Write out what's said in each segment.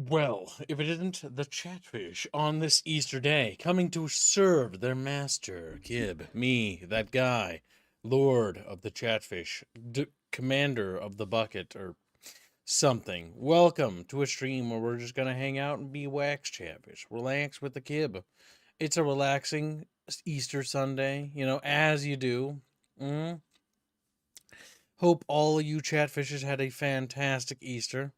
Well, if it isn't the Chatfish on this Easter day, coming to serve their master, Kib, me, that guy, Lord of the Chatfish, Commander of the Bucket, or something. Welcome to a stream where we're just gonna hang out and be wax Chatfish. Relax with the Kib. It's a relaxing Easter Sunday, as you do. Hope all of you Chatfishes had a fantastic Easter.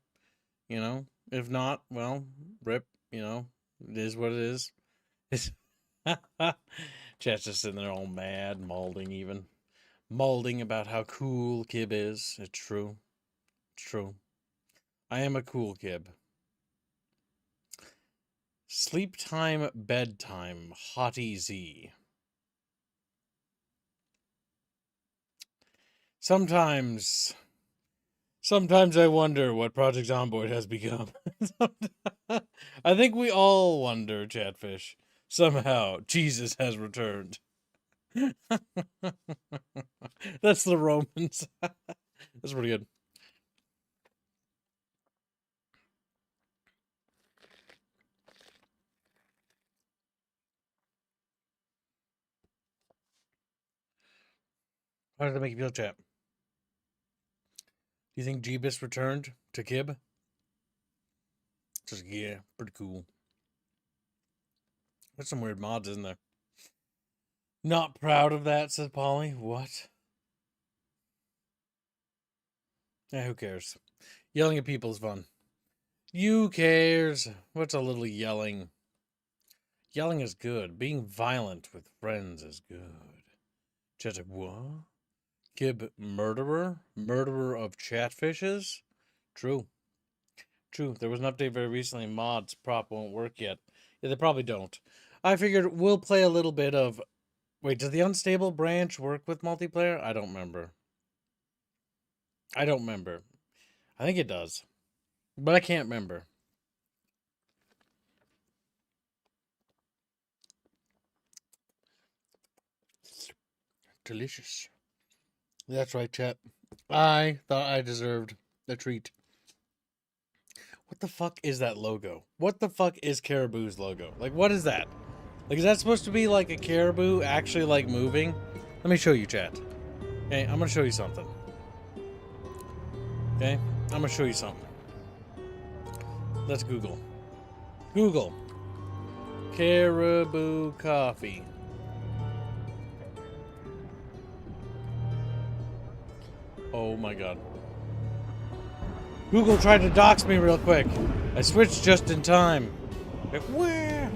If not, well, rip, it is what it is. Chat's just sitting there all mad, molding about how cool Kib is. It's true. It's true. I am a cool Kib. Sleep time, bedtime, hottie Z. Sometimes I wonder what Project Zomboid has become. I think we all wonder, Chatfish. Somehow, Jesus has returned. That's the Romans. That's pretty good. How did it make you feel, chat? Do you think Jeebus returned to Kib? Just, yeah, pretty cool. There's some weird mods, isn't there? Not proud of that, said Polly. What? Yeah, who cares? Yelling at people is fun. You cares? What's a little yelling? Yelling is good. Being violent with friends is good. Chat's like, what? Kib, murderer? Murderer of Chatfishes? True. True. There was an update very recently. Mods prop won't work yet. Yeah, they probably don't. I figured we'll play a little bit of... Wait, does the unstable branch work with multiplayer? I don't remember. I think it does. But I can't remember. Delicious. That's right, chat. I thought I deserved a treat. What the fuck is that logo? What the fuck is Caribou's logo? Like, what is that? Like, is that supposed to be like a caribou actually like moving? Let me show you, chat. Okay, I'm gonna show you something. Okay, I'm gonna show you something. Let's Google. Google. Caribou coffee. Oh my god. Google tried to dox me real quick. I switched just in time. Like, where?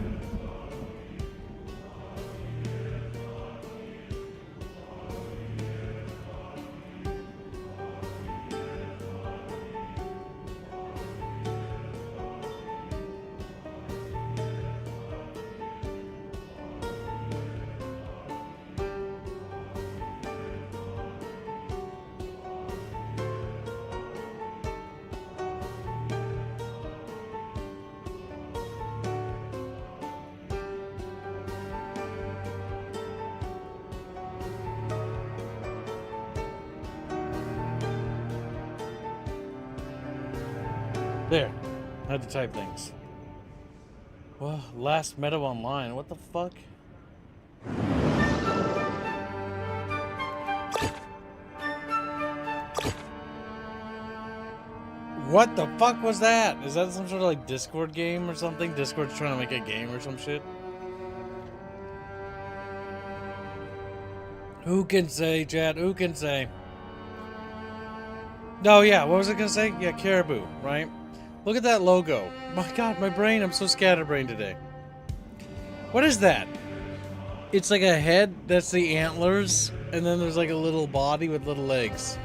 There. I had to type things. Well, last Meadow Online. What the fuck? What the fuck was that? Is that some sort of like Discord game or something? Discord's trying to make a game or some shit? Who can say, chat? Who can say? No, yeah, what was I gonna say? Yeah, Caribou, right? Look at that logo. My god, my brain, I'm so scatterbrained today. What is that? It's like a head, that's the antlers, and then there's like a little body with little legs.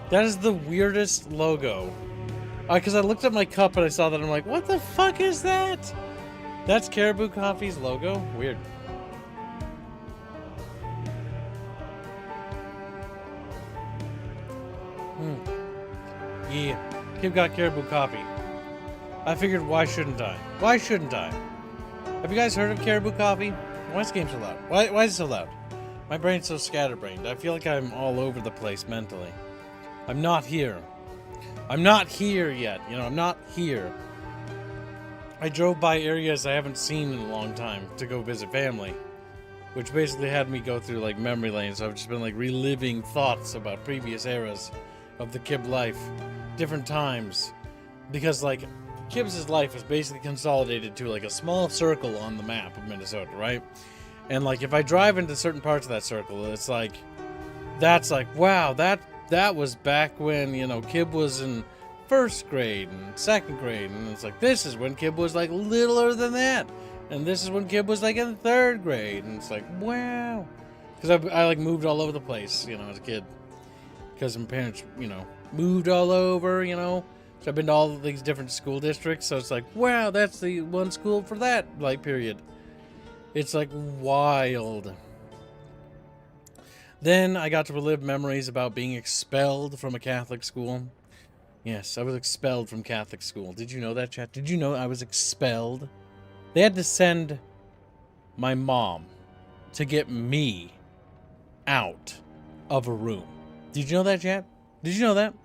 That is the weirdest logo. Because I looked at my cup and I saw that, and I'm like, what the fuck is that? That's Caribou Coffee's logo? Weird. Yeah, Kib got Caribou Coffee. I figured, why shouldn't I? Why shouldn't I? Have you guys heard of Caribou Coffee? Why is this game so loud? Why is it so loud? My brain's so scatterbrained. I feel like I'm all over the place mentally. I'm not here. I'm not here yet. I'm not here. I drove by areas I haven't seen in a long time to go visit family, which basically had me go through like memory lane. So I've just been like reliving thoughts about previous eras of the Kib life, different times, because like Kib's life is basically consolidated to like a small circle on the map of Minnesota, right? And like if I drive into certain parts of that circle, it's like that's like wow, that was back when, you know, Kib was in first grade and second grade, and it's like this is when Kib was like littler than that, and this is when Kib was like in third grade, and it's like wow, because I like moved all over the place, you know, as a kid, because my parents, you know, moved all over, you know, so I've been to all of these different school districts, so it's like wow, that's the one school for that like period. It's like wild. Then I got to relive memories about being expelled from a Catholic school. Yes, I was expelled from Catholic school. Did you know that, chat? Did you know I was expelled? They had to send my mom to get me out of a room. Did you know that, chat? Did you know that?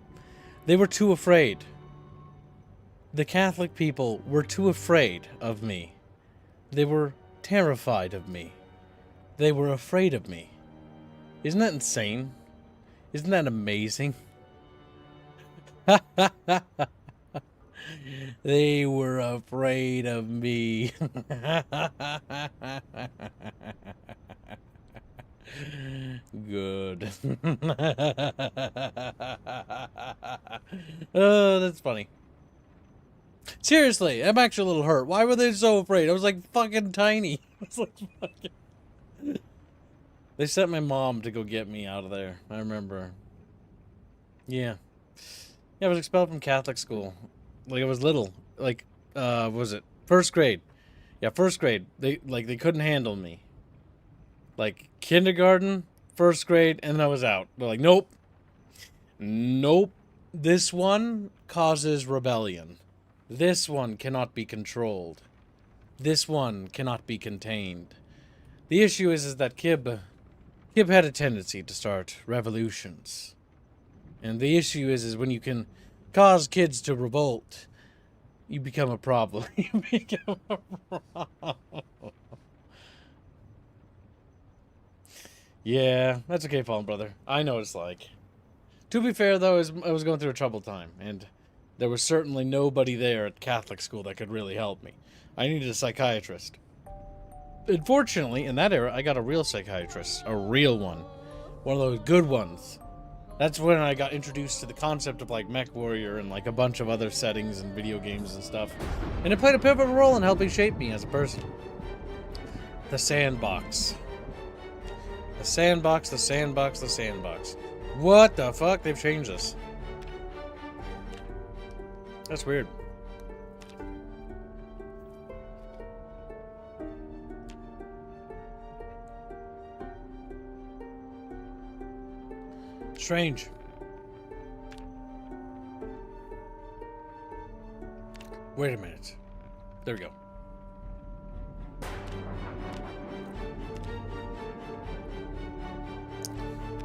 They were too afraid. The Catholic people were too afraid of me. They were terrified of me. They were afraid of me. Isn't that insane? Isn't that amazing? They were afraid of me. Good. Oh, that's funny. Seriously, I'm actually a little hurt. Why were they so afraid? I was like fucking tiny. I was like fucking... They sent my mom to go get me out of there. I remember. Yeah. Yeah, I was expelled from Catholic school. Like, I was little. Like, what was it? First grade. Yeah, first grade. They couldn't handle me. Like, kindergarten, first grade, and then I was out. They're like, nope. Nope. This one causes rebellion. This one cannot be controlled. This one cannot be contained. The issue is that Kib had a tendency to start revolutions. And the issue is when you can cause kids to revolt, you become a problem. You become a problem. Yeah, that's okay, Fallen Brother. I know what it's like. To be fair, though, I was going through a troubled time, and there was certainly nobody there at Catholic school that could really help me. I needed a psychiatrist. Unfortunately, in that era, I got a real psychiatrist. A real one. One of those good ones. That's when I got introduced to the concept of, like, Mech Warrior and, like, a bunch of other settings and video games and stuff. And it played a pivotal role in helping shape me as a person. The sandbox. The sandbox, the sandbox, the sandbox. What the fuck? They've changed this. That's weird. Strange. Wait a minute. There we go.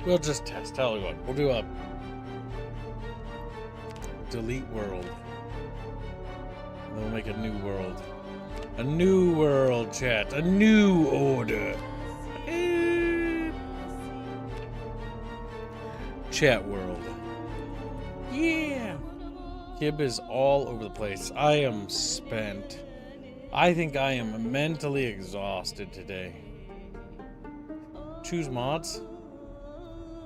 We'll just test. Tell you what. We'll do a delete world. And then we'll make a new world. A new world, chat. A new order. Chat world. Yeah. Kib is all over the place. I am spent. I think I am mentally exhausted today. Choose mods?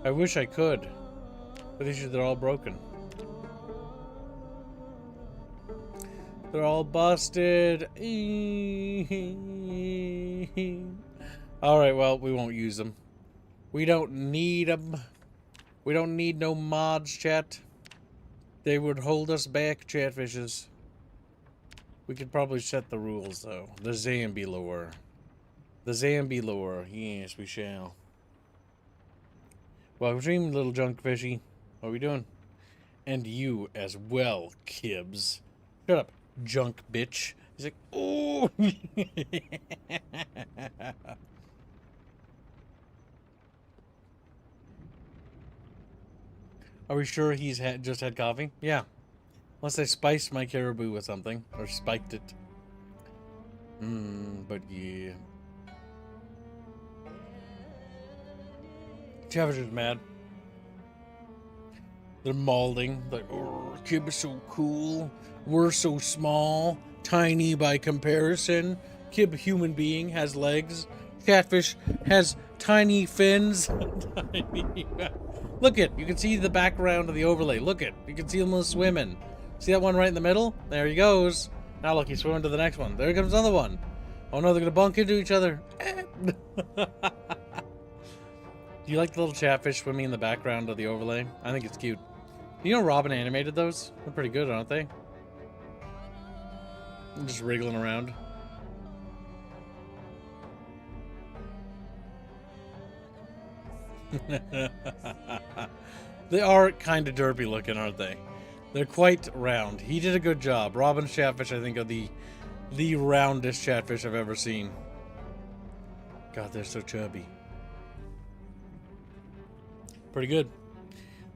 I wish I could. But they're all broken. They're all busted. Alright, well, we won't use them. We don't need them. We don't need no mods, chat. They would hold us back, chatfishes. We could probably set the rules, though. The Zambi lore. The Zambi lore. Yes, we shall. Welcome stream, little junk fishy. What are we doing? And you as well, Kibs. Shut up, junk bitch. He's like, oh. Are we sure he's just had coffee? Yeah. Unless I spiced my caribou with something. Or spiked it. But yeah. Chatfish is mad. They're mauling. Like, oh, Kib is so cool. We're so small. Tiny by comparison. Kib, human being, has legs. Catfish has tiny fins. Look it. You can see the background of the overlay. Look it. You can see them swimming. See that one right in the middle? There he goes. Now look, he's swimming to the next one. There comes another one. Oh no, they're going to bunk into each other. Do you like the little chatfish swimming in the background of the overlay? I think it's cute. You know Robin animated those? They're pretty good, aren't they? I'm just wriggling around. They are kind of derpy looking, aren't they? They're quite round. He did a good job. Robin's chatfish, I think, are the roundest chatfish I've ever seen. God, they're so chubby. Pretty good.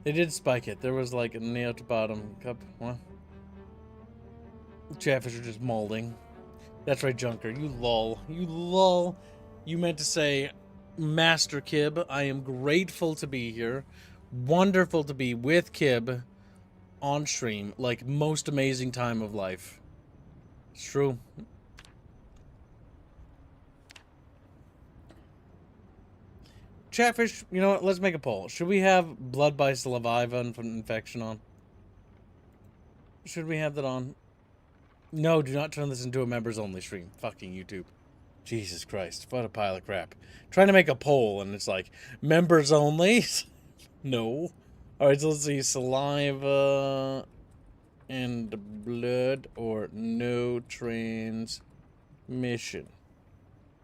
They did spike it. There was like a near to bottom cup. What? Chatfish are just molding. That's right, Junker. You lol. You lol. You meant to say, Master Kib, I am grateful to be here. Wonderful to be with Kib on stream. Like, most amazing time of life. It's true. Chatfish, you know what? Let's make a poll. Should we have blood by saliva infection on? Should we have that on? No, do not turn this into a members only stream. Fucking YouTube. Jesus Christ. What a pile of crap. Trying to make a poll and it's like, members only? No. Alright, so let's see. Saliva and blood or no transmission.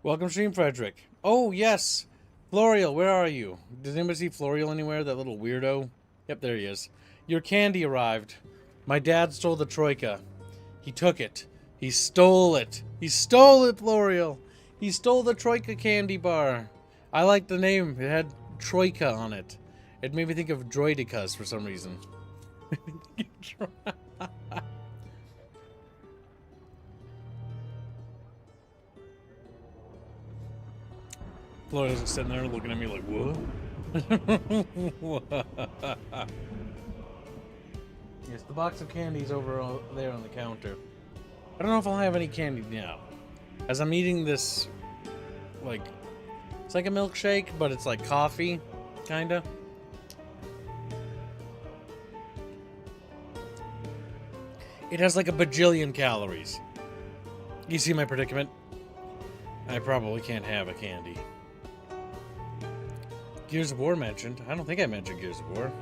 Welcome, stream Frederick. Oh, yes. Florial, where are you? Does anybody see Florial anywhere? That little weirdo? Yep, there he is. Your candy arrived. My dad stole the Troika. He took it. He stole it. He stole it, Florial. He stole the Troika candy bar. I like the name. It had Troika on it. It made me think of Droidicas for some reason. Florial's just sitting there looking at me like, what? Yes, the box of candy's over there on the counter. I don't know if I'll have any candy now. As I'm eating this, like, it's like a milkshake, but it's like coffee, kinda. It has like a bajillion calories. You see my predicament? I probably can't have a candy. Gears of War mentioned. I don't think I mentioned Gears of War.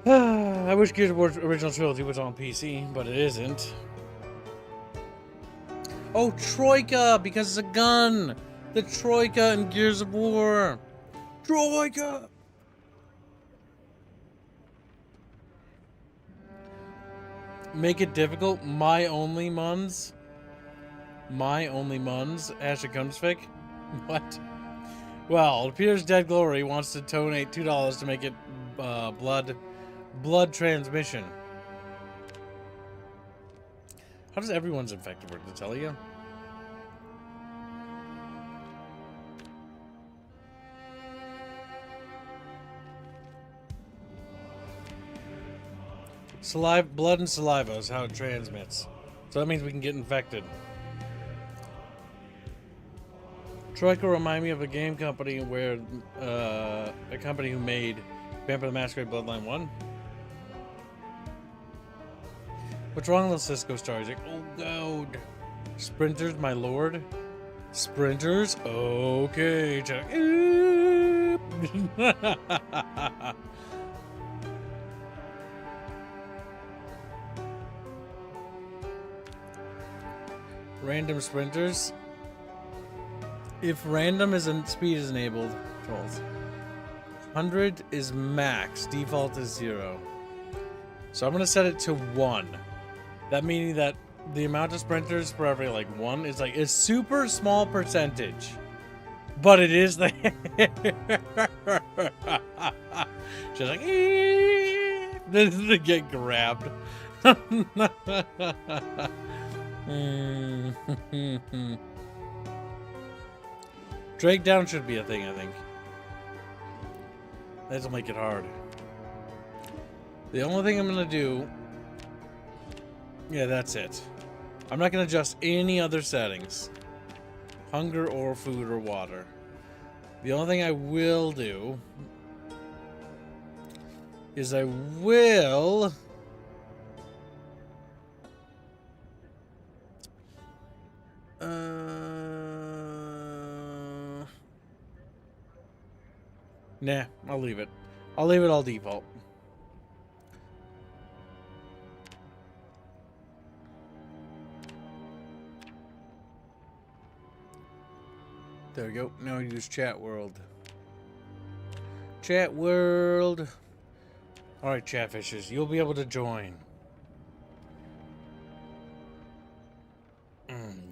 I wish Gears of War's original trilogy was on PC, but it isn't. Oh, Troika, because it's a gun. The Troika in Gears of War. Troika. Make it difficult. My only muns. My only muns. Asher Kumsvik. What? Well, it appears Dead Glory wants to donate $2 to make it blood transmission. How does everyone's infected work, to tell you? Saliva, blood and saliva is how it transmits. So that means we can get infected. Troika remind me of a game company where a company who made Vampire the Masquerade Bloodline 1. What's wrong with Cisco Star? He's like, oh god. Sprinters, my lord. Sprinters? Okay. Random sprinters. If random speed is enabled, controls. 100 is max. Default is 0. So I'm gonna set it to 1. That meaning that the amount of sprinters for every like 1 is like a super small percentage. But it is the just like this is to get grabbed. Drag down should be a thing, I think. That'll make it hard. The only thing I'm gonna do... Yeah, that's it. I'm not gonna adjust any other settings. Hunger or food or water. The only thing I will do... is I will... Nah, I'll leave it. I'll leave it all default. There we go. Now use chat world. Chat world. Alright, Chatfishes, you'll be able to join.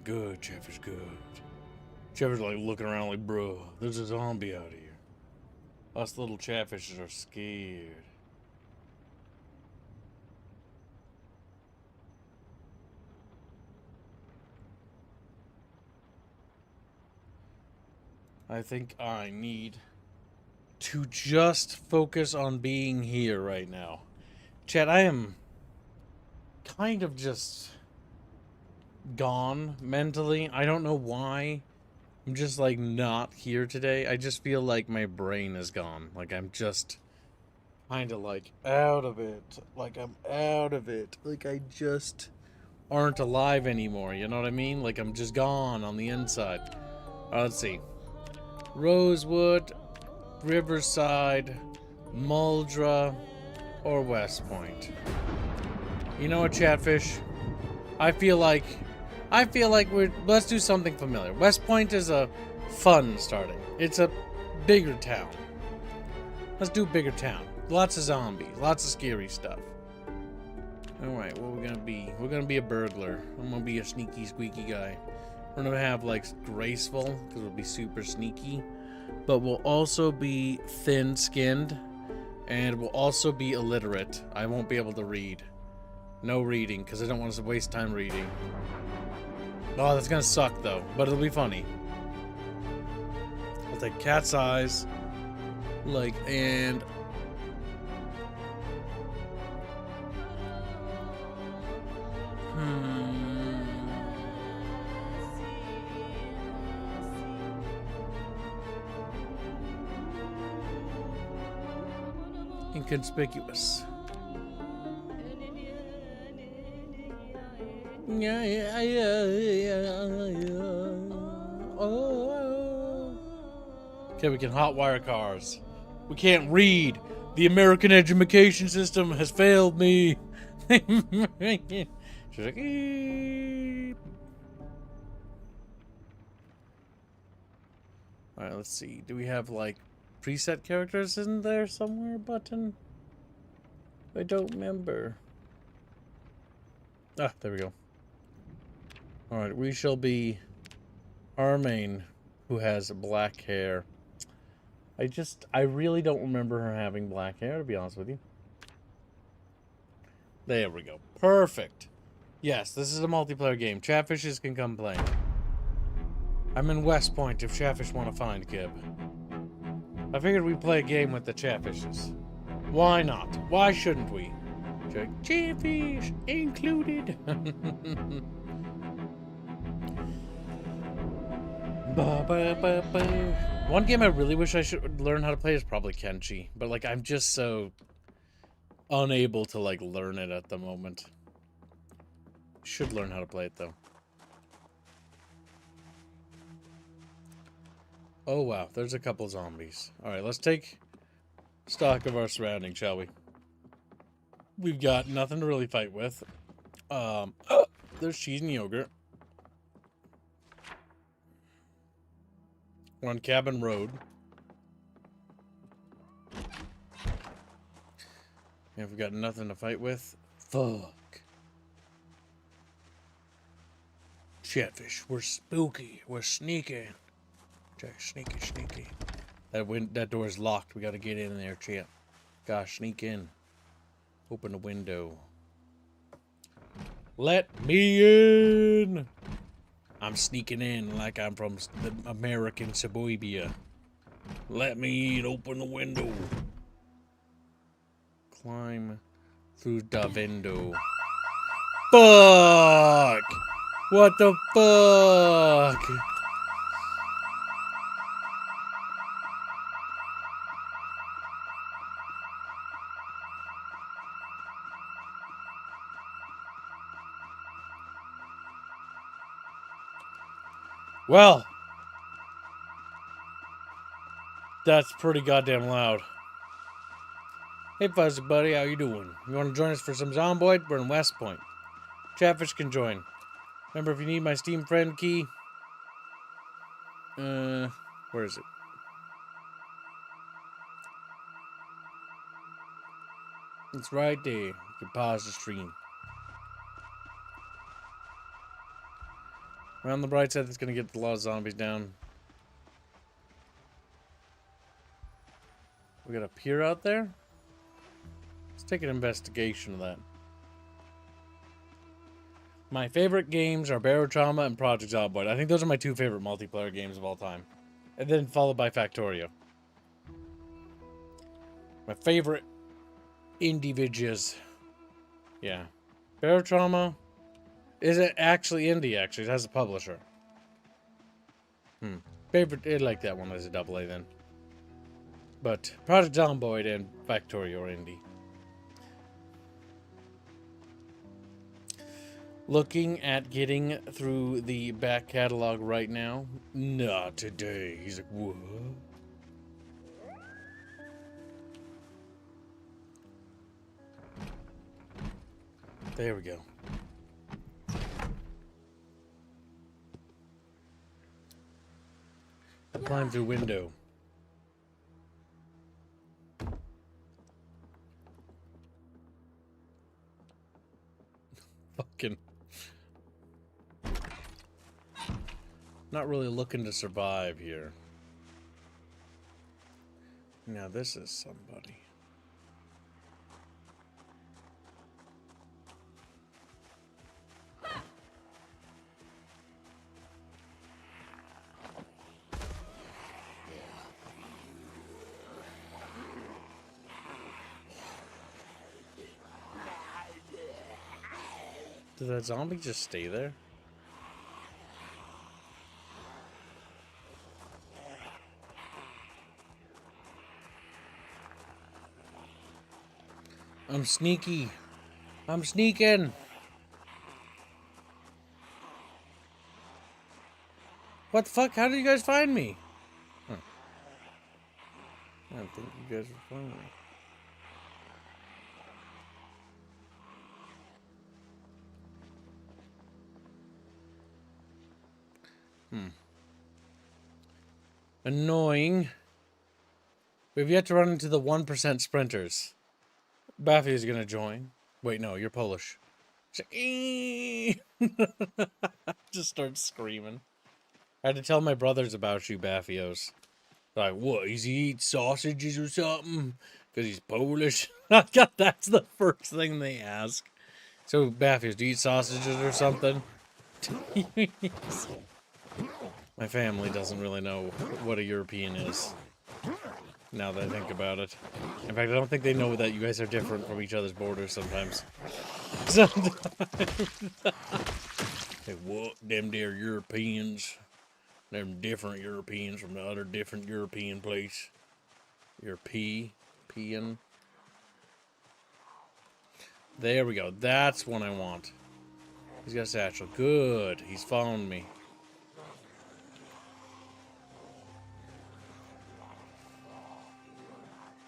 Good, Chatfish, good. Chatfish like looking around like, bro, there's a zombie out here. Us little Chatfishes are scared. I think I need to just focus on being here right now. Chat, I am kind of just gone mentally. I don't know why. I'm just like not here today. I just feel like my brain is gone. Like I'm just kind of like out of it. Like I'm out of it. Like I just aren't alive anymore. You know what I mean? Like I'm just gone on the inside. Let's see. Rosewood, Riverside, Muldra, or West Point. You know what, Chatfish? I feel like let's do something familiar. West Point is a fun starting. It's a bigger town. Let's do bigger town. Lots of zombies, lots of scary stuff. Alright, what are we gonna be? We're gonna be a burglar. I'm gonna be a sneaky, squeaky guy. We're gonna have like graceful, because we'll be super sneaky. But we'll also be thin-skinned. And we'll also be illiterate. I won't be able to read. No reading, because I don't want to waste time reading. Oh, that's gonna suck though, but it'll be funny. I'll take cat's eyes, like, and inconspicuous. Oh. Okay, we can hotwire cars. We can't read. The American education system has failed me. She's like, eep. Alright, let's see. Do we have like preset characters in there somewhere button? I don't remember. Ah, there we go. Alright, we shall be Armaine, who has black hair. I really don't remember her having black hair, to be honest with you. There we go. Perfect. Yes, this is a multiplayer game. Chatfishes can come play. I'm in West Point if Chatfish want to find Kib. I figured we'd play a game with the Chatfishes. Why not? Why shouldn't we? Chatfish included. One game I really wish I should learn how to play is probably Kenshi, but like I'm just so unable to like learn it at the moment. Should learn how to play it though. Oh wow, there's a couple zombies. Alright, let's take stock of our surroundings, shall we? We've got nothing to really fight with. There's cheese and yogurt. We're on Cabin Road. And we've got nothing to fight with. Fuck. Chatfish, we're spooky. We're sneaky. Jack, sneaky, sneaky. That door's locked. We gotta get in there, chat. Gosh, sneak in. Open the window. Let me in. I'm sneaking in like I'm from the American suburbia. Let me in. Open the window. Climb through the window. Fuck! What the fuck? Well, that's pretty goddamn loud. Hey, Fuzzy Buddy, how you doing? You want to join us for some Zomboid? We're in West Point. Chatfish can join. Remember, if you need my Steam friend key... where is it? It's right there. You can pause the stream. Around the bright side, that's going to get a lot of zombies down. We got a pier out there? Let's take an investigation of that. My favorite games are Barotrauma and Project Zomboid. I think those are my two favorite multiplayer games of all time. And then followed by Factorio. My favorite indie vidges. Yeah. Barotrauma. Is it actually indie, actually? It has a publisher. Favorite, I like that one as a double A then. But Project Zomboid and Factorio are indie. Looking at getting through the back catalog right now. Not today. He's like, what? There we go. Climb through window. Fucking. Not really looking to survive here. Now this is somebody. Did that zombie just stay there? I'm sneaky. I'm sneaking. What the fuck? How did you guys find me? Huh. I don't think you guys would find me. Annoying. We've yet to run into the 1% sprinters. Baffy is gonna join. Wait, no, you're Polish. Just start screaming. I had to tell my brothers about you, Baffios. Like, what? Does he eat sausages or something? Because he's Polish? That's the first thing they ask. So, Baffios, do you eat sausages or something? My family doesn't really know what a European is. Now that I think about it. In fact, I don't think they know that you guys are different from each other's borders sometimes. Hey, what? Them there Europeans. Them different Europeans from the other different European place. European. There we go. That's what I want. He's got a satchel. Good. He's following me.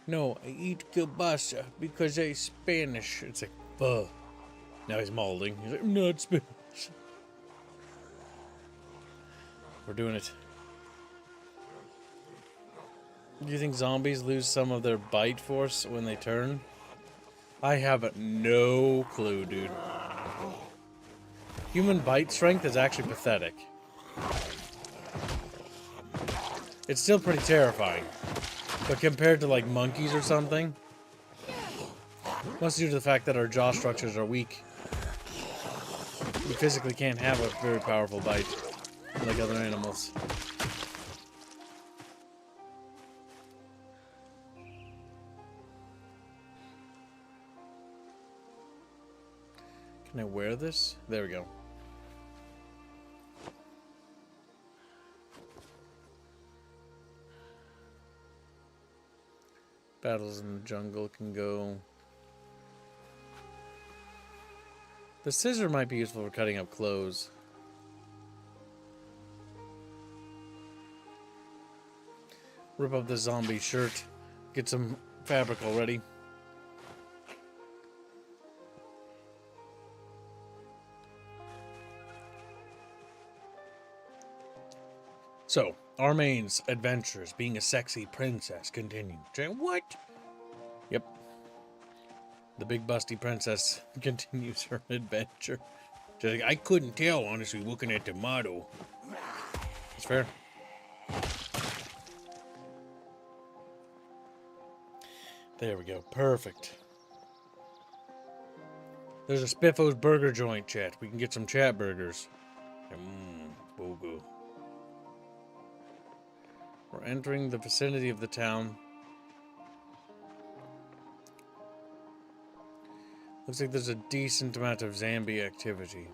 No, I eat kielbasa because I'm Spanish. It's like, ugh. Now he's molding. He's like, I'm not Spanish. We're doing it. Do you think zombies lose some of their bite force when they turn? I have no clue, dude. Human bite strength is actually pathetic. It's still pretty terrifying. But compared to, like, monkeys or something, mostly due to the fact that our jaw structures are weak. You physically can't have a very powerful bite like other animals. Can I wear this? There we go. Battles in the jungle can go. The scissor might be useful for cutting up clothes. Rip up the zombie shirt. Get some fabric already. So, Armane's adventures being a sexy princess continue. What? Yep. The big busty princess continues her adventure. She's like, I couldn't tell, honestly, looking at the model. That's fair. There we go. Perfect. There's a Spiffos burger joint, chat. We can get some chat burgers. Bogo. We're entering the vicinity of the town. Looks like there's a decent amount of zombie activity.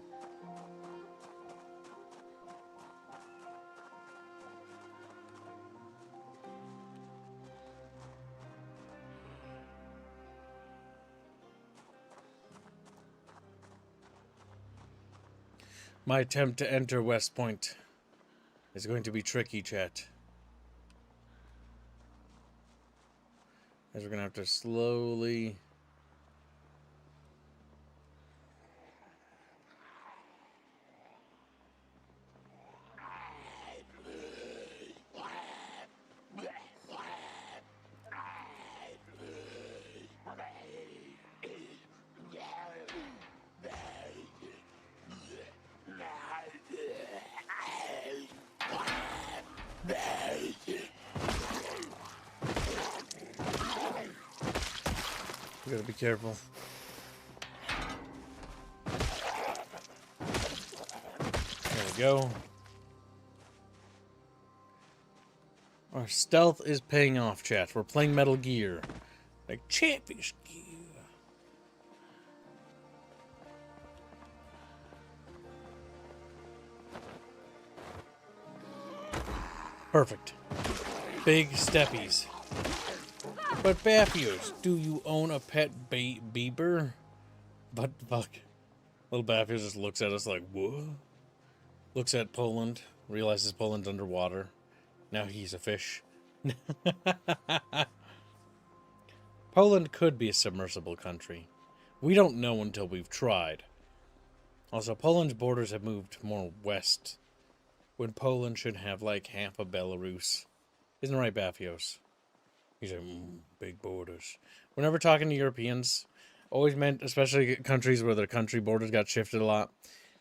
My attempt to enter West Point is going to be tricky, chat. As we're going to have to slowly... We gotta be careful. There we go. Our stealth is paying off, chat. We're playing Metal Gear. Like Chatfish gear. Perfect. Big steppies. But Baffios, do you own a pet beaver? But fuck. Little Baffios just looks at us like, what? Looks at Poland, realizes Poland's underwater. Now he's a fish. Poland could be a submersible country. We don't know until we've tried. Also, Poland's borders have moved more west, when Poland should have like half of Belarus. Isn't it right, Baffios? He's like, big borders. We're never talking to Europeans. Always meant, especially countries where their country borders got shifted a lot.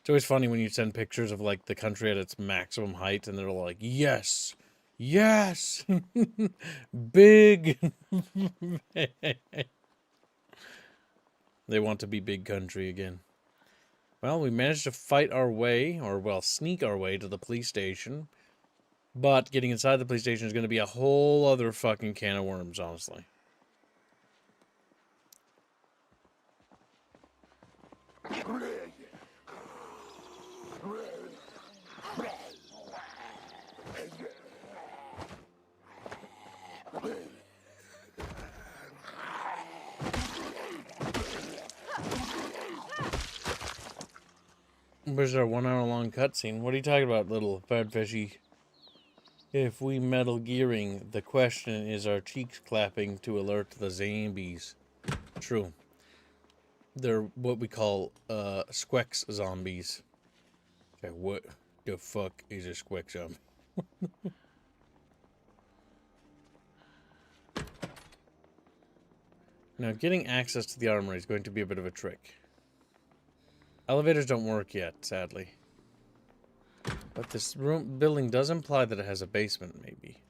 It's always funny when you send pictures of like the country at its maximum height, and they're like, yes, yes, big. They want to be big country again. Well, we managed to fight our way, or well, sneak our way to the police station. But getting inside the police station is going to be a whole other fucking can of worms, honestly. Where's our 1 hour long cutscene? What are you talking about, little fat fishy? If we Metal Gearing, the question is our cheeks clapping to alert the zombies. True. They're what we call squex zombies. Okay, what the fuck is a squex zombie? Now, getting access to the armory is going to be a bit of a trick. Elevators don't work yet, sadly. But this building does imply that it has a basement, maybe.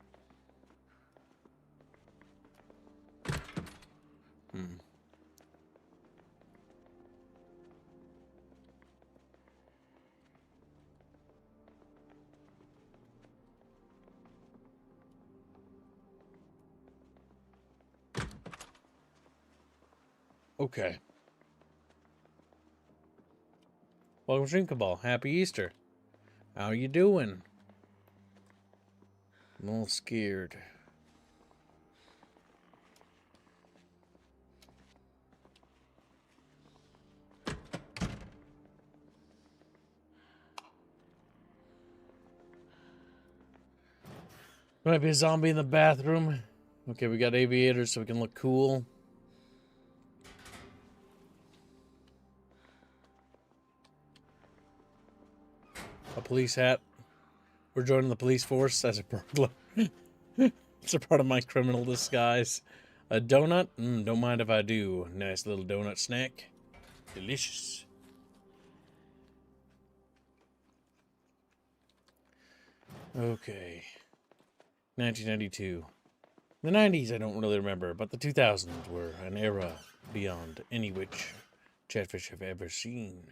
Okay. Welcome, Stream Cabal. Happy Easter. How you doing? I'm a little scared. Might be a zombie in the bathroom. Okay, we got aviators so we can look cool. A police hat. We're joining the police force as a burglar. It's a part of my criminal disguise. A donut? Don't mind if I do. Nice little donut snack. Delicious. Okay. 1992. The 90s I don't really remember, but the 2000s were an era beyond any which Chatfish have ever seen.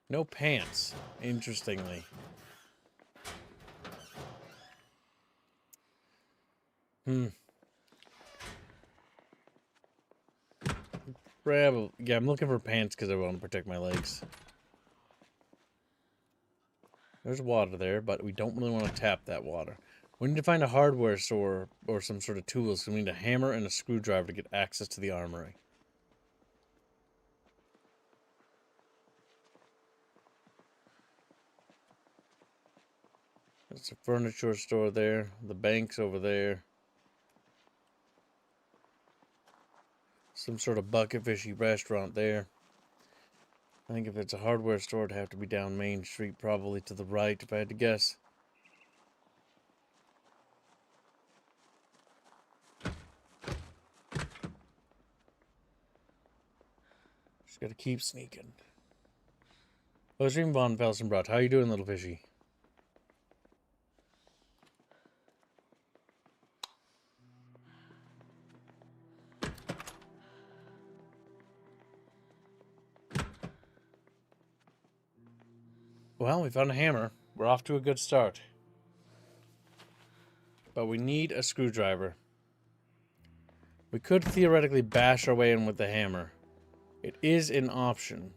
No pants, interestingly. Yeah, I'm looking for pants because I want to protect my legs. There's water there, but we don't really want to tap that water. We need to find a hardware store or some sort of tools, so we need a hammer and a screwdriver to get access to the armory. There's a furniture store there. The bank's over there. Some sort of bucket fishy restaurant there. I think if it's a hardware store, it'd have to be down Main Street, probably to the right, if I had to guess. Just gotta keep sneaking. Oh, Stream Von Felsenbrot, how you doing, little fishy? Well, we found a hammer. We're off to a good start. But we need a screwdriver. We could theoretically bash our way in with the hammer. It is an option.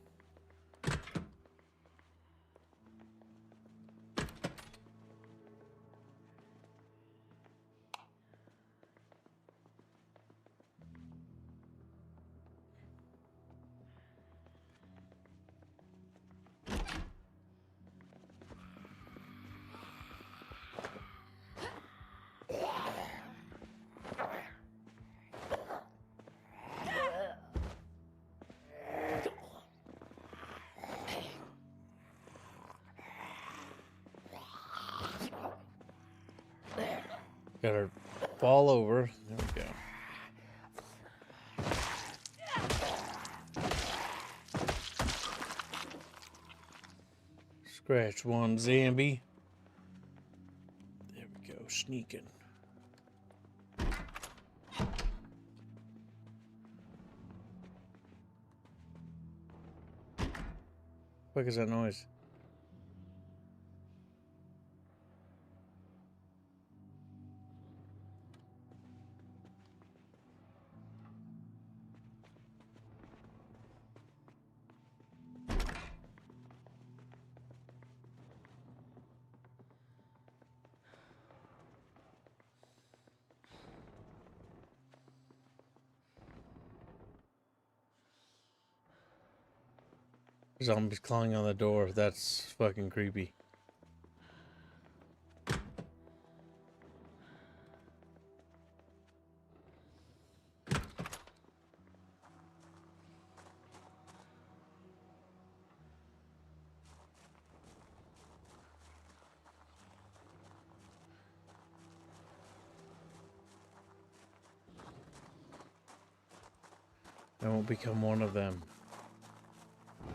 Got her fall over. There we go. Scratch one, zombie. There we go, sneaking. What is that noise? Zombies clawing on the door. That's fucking creepy. I won't become one of them.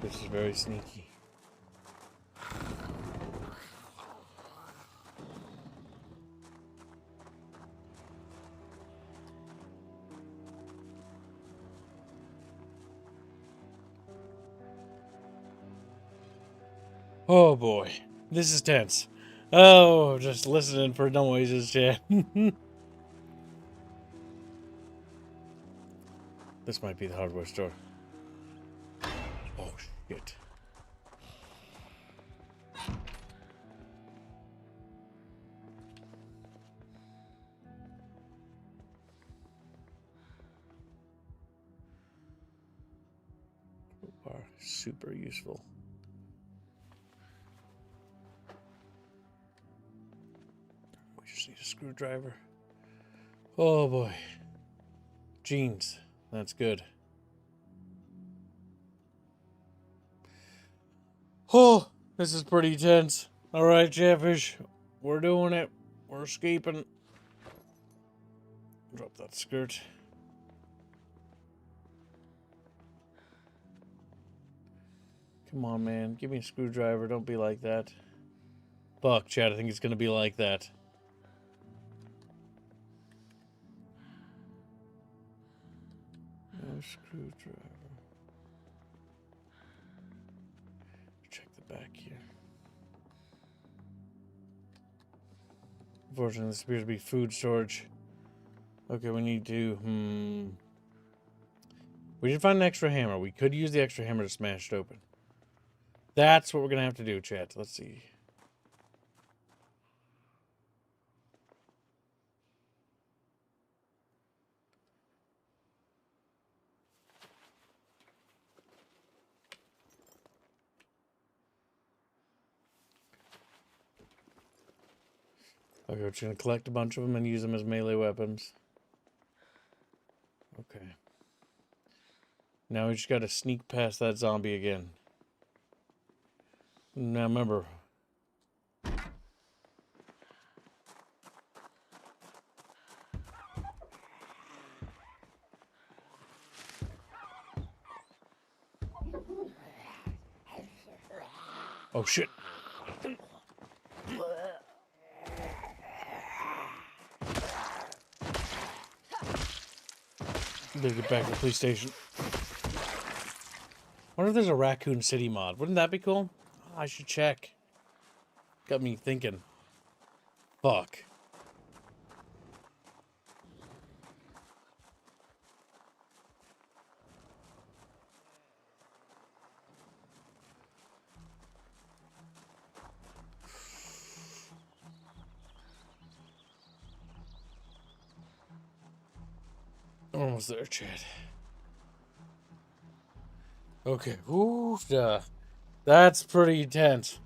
This is very sneaky. Oh boy, this is tense. Oh, just listening for noises, chat. This might be the hardware store. Oh, shit. Bar, super useful. We just need a screwdriver. Oh boy. Jeans. That's good. Oh, this is pretty tense. Alright, Chatfish. We're doing it. We're escaping. Drop that skirt. Come on, man. Give me a screwdriver. Don't be like that. Fuck, Chad. I think it's gonna be like that. No screwdriver. Check the back here. Unfortunately, this appears to be food storage. Okay, we need to... We did find an extra hammer. We could use the extra hammer to smash it open. That's what we're going to have to do, chat. Let's see. Okay, we're just going to collect a bunch of them and use them as melee weapons. Okay. Now we just got to sneak past that zombie again. Now remember... Oh, shit. Better get back to the police station. Wonder if there's a Raccoon City mod. Wouldn't that be cool? Oh, I should check. Got me thinking. Fuck. Almost there, Chad. Okay. Oof, that's pretty intense.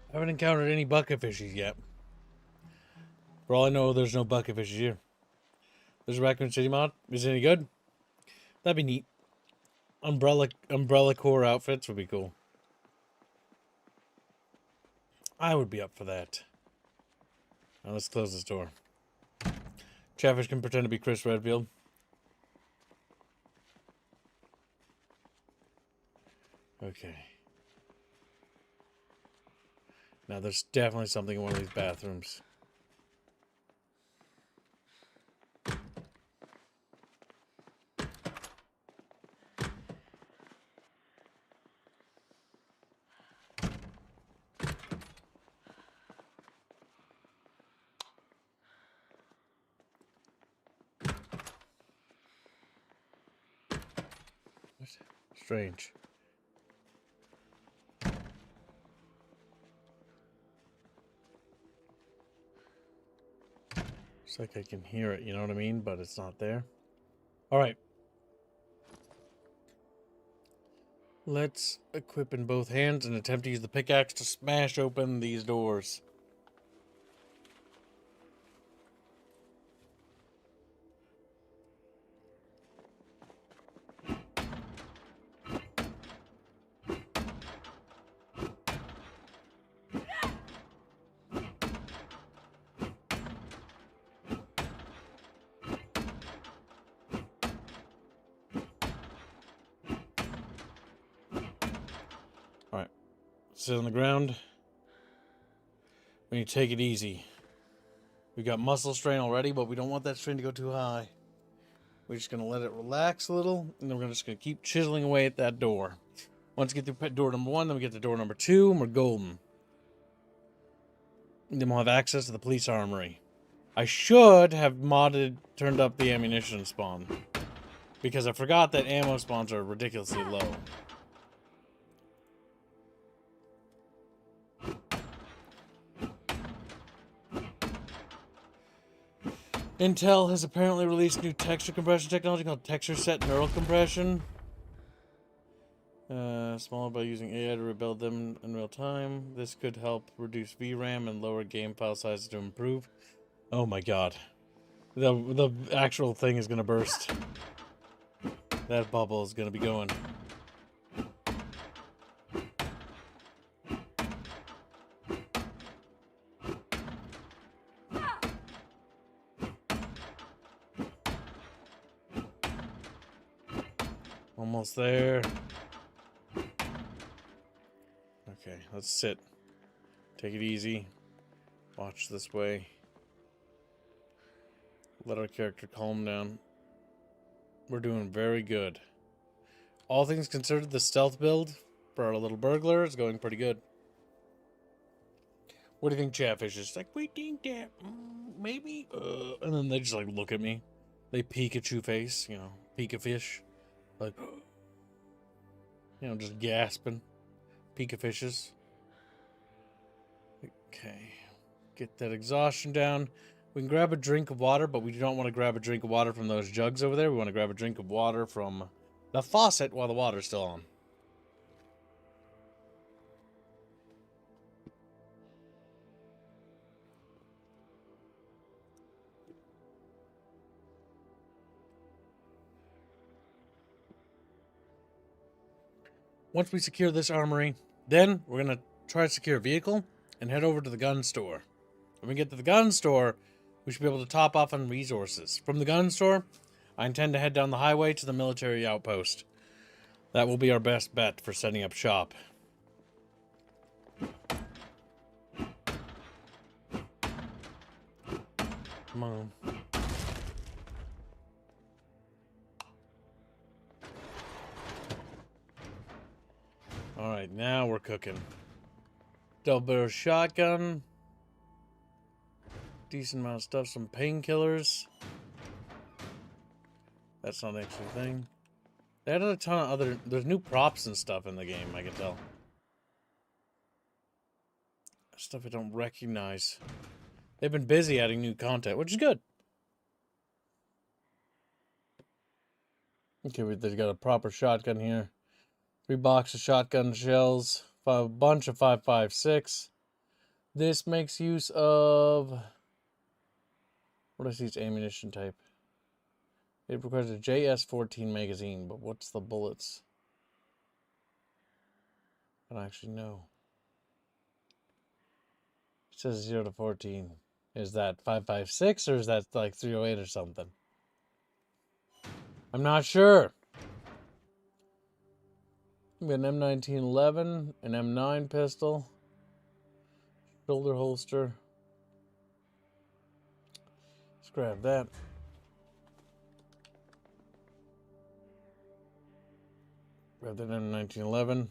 I haven't encountered any bucket fishes yet. For all I know, there's no bucket fishes here. There's a Raccoon City mod. Is it any good? That'd be neat. Umbrella core outfits would be cool. I would be up for that. Now let's close this door. Chatfish can pretend to be Chris Redfield. Okay. Now there's definitely something in one of these bathrooms. What? Strange. It's like I can hear it, you know what I mean? But it's not there. Alright. Let's equip in both hands and attempt to use the pickaxe to smash open these doors. Alright. Sit on the ground. We need to take it easy. We've got muscle strain already, but we don't want that strain to go too high. We're just going to let it relax a little, and then we're just going to keep chiseling away at that door. Once we get through door number 1, then we get to door number 2, and we're golden. And then we'll have access to the police armory. I should have turned up the ammunition spawn. Because I forgot that ammo spawns are ridiculously low. Intel has apparently released new texture compression technology called texture set neural compression. Smaller by using AI to rebuild them in real time. This could help reduce VRAM and lower game file sizes to improve. Oh my god. The actual thing is gonna burst. That bubble is gonna be going. Almost there. Okay, let's sit. Take it easy. Watch this way. Let our character calm down. We're doing very good. All things considered, the stealth build for our little burglar is going pretty good. What do you think, Chatfish? It's like, we think that maybe, and then they just like look at me. They Pikachu face, you know, Pika fish, like, you know, just gasping. Pika fishes. Okay, get that exhaustion down. We can grab a drink of water, but we don't want to grab a drink of water from those jugs over there. We want to grab a drink of water from the faucet while the water's still on. Once we secure this armory, then we're going to try to secure a vehicle and head over to the gun store. When we get to the gun store, we should be able to top off on resources. From the gun store, I intend to head down the highway to the military outpost. That will be our best bet for setting up shop. Come on. Alright, now we're cooking. Double barrel shotgun. Decent amount of stuff. Some painkillers. That's not actually a thing. They added a ton of other... There's new props and stuff in the game, I can tell. Stuff I don't recognize. They've been busy adding new content, which is good. Okay, they've got a proper shotgun here. 3 boxes of shotgun shells. A bunch of 5.56. This makes use of... What is each ammunition type? It requires a JS-14 magazine, but what's the bullets? I don't actually know. It says 0 to 14. Is that 5.56 or is that like 308 or something? I'm not sure. We got an M1911, an M9 pistol, shoulder holster. Let's grab that. Grab that M1911.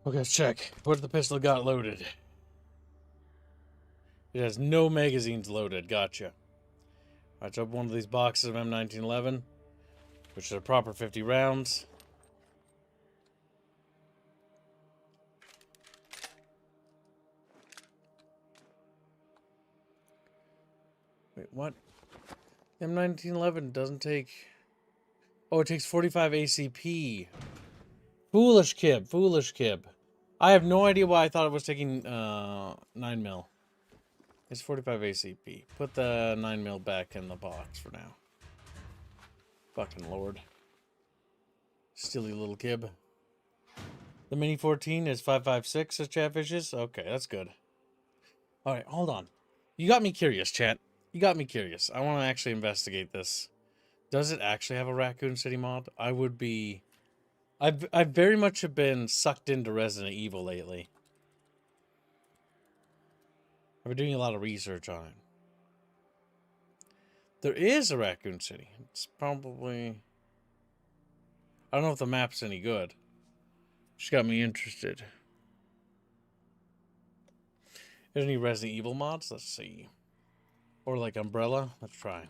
Okay, let's check. What's the pistol got loaded? It has no magazines loaded. Gotcha. I drop one of these boxes of M1911, which is a proper 50 rounds. Wait, what? M1911 doesn't take... Oh, it takes 45 ACP. Foolish kib, foolish kib. I have no idea why I thought it was taking 9mm. It's 45 ACP. Put the 9mm back in the box for now. Fucking lord. Silly little kib. The Mini 14 is 5.56 as Chatfishes? Okay, that's good. Alright, hold on. You got me curious, chat. You got me curious. I want to actually investigate this. Does it actually have a Raccoon City mod? I would be I've very much have been sucked into Resident Evil lately. I've been doing a lot of research on it. There is a Raccoon City. It's probably... I don't know if the map's any good. Just got me interested. There's any Resident Evil mods? Let's see. Or like Umbrella? Let's try.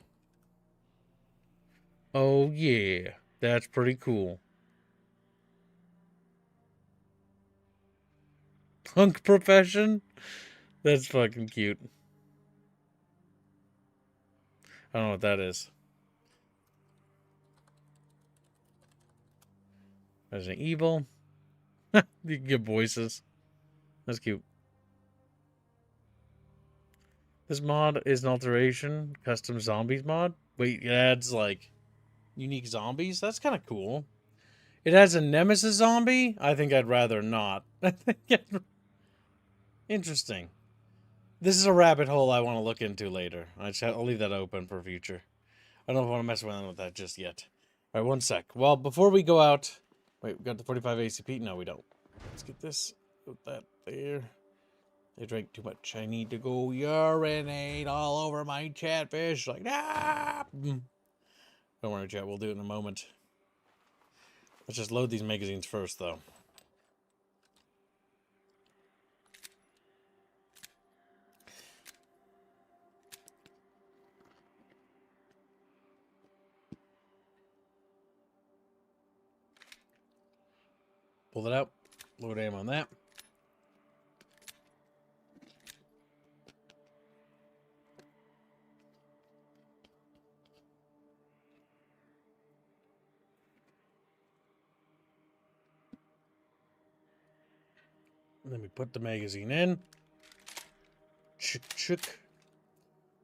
Oh yeah. That's pretty cool. Punk Profession? That's fucking cute. I don't know what that is. Resident Evil. You can get voices. That's cute. This mod is an alteration. Custom zombies mod. Wait, it adds like unique zombies? That's kind of cool. It has a nemesis zombie? I think I'd rather not. Interesting. This is a rabbit hole I want to look into later. I'll leave that open for future. I don't want to mess around with that just yet. Alright, one sec. Well, before we go out... Wait, we got the 45 ACP? No, we don't. Let's get this. Put that there. They drank too much. I need to go urinate all over my chatfish. Like, ah! Don't worry, chat. We'll do it in a moment. Let's just load these magazines first, though. Pull it out. Load aim on that. Then we put the magazine in. Chick, chick.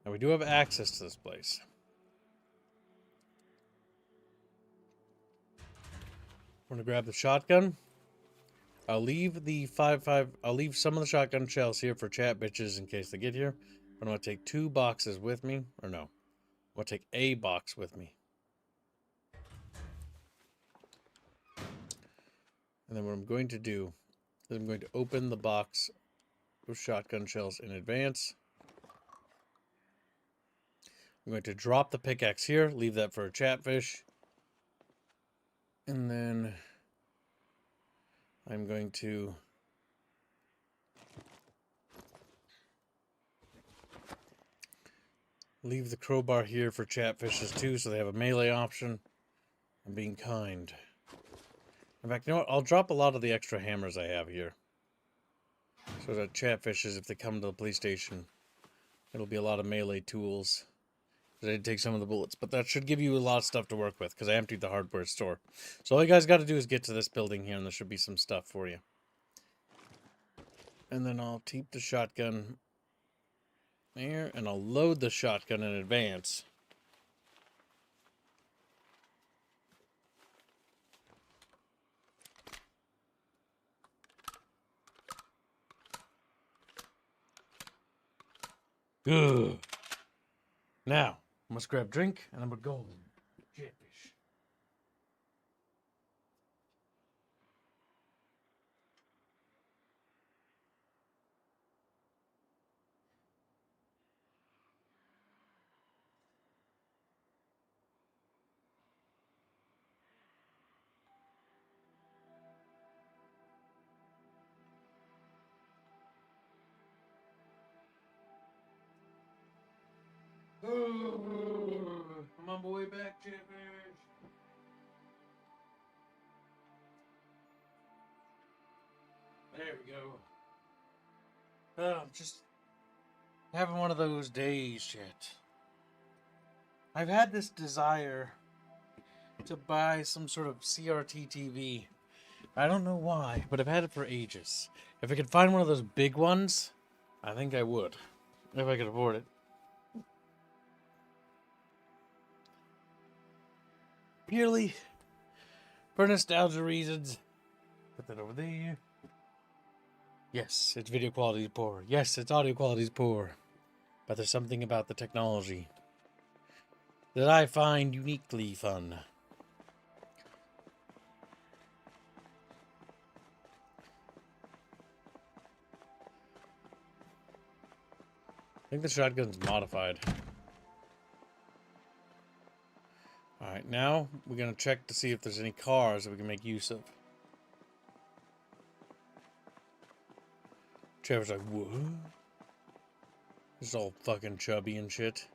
Now we do have access to this place. I'm gonna grab the shotgun. I'll leave the I'll leave some of the shotgun shells here for chat bitches in case they get here. I'm gonna take 2 boxes with me, or no, I'm gonna take a box with me. And then what I'm going to do is I'm going to open the box of shotgun shells in advance. I'm going to drop the pickaxe here, leave that for a chatfish. And then I'm going to leave the crowbar here for chatfishes too, so they have a melee option. I'm being kind. In fact, you know what? I'll drop a lot of the extra hammers I have here. So that chatfishes, if they come to the police station, it'll be a lot of melee tools. I did take some of the bullets, but that should give you a lot of stuff to work with, because I emptied the hardware store. So all you guys got to do is get to this building here, and there should be some stuff for you. And then I'll keep the shotgun there, and I'll load the shotgun in advance. Good. Now, I must grab drink, and I'm gonna go chatfish. I'm on my way back, chatfish. There we go. Oh, just having one of those days, chat. I've had this desire to buy some sort of CRT TV. I don't know why, but I've had it for ages. If I could find one of those big ones, I think I would. If I could afford it. Purely for nostalgia reasons. Put that over there. Yes, its video quality is poor. Yes, its audio quality is poor. But there's something about the technology that I find uniquely fun. think the shotgun's modified. Alright, now we're going to check to see if there's any cars that we can make use of. Trevor's like, what? This is all fucking chubby and shit.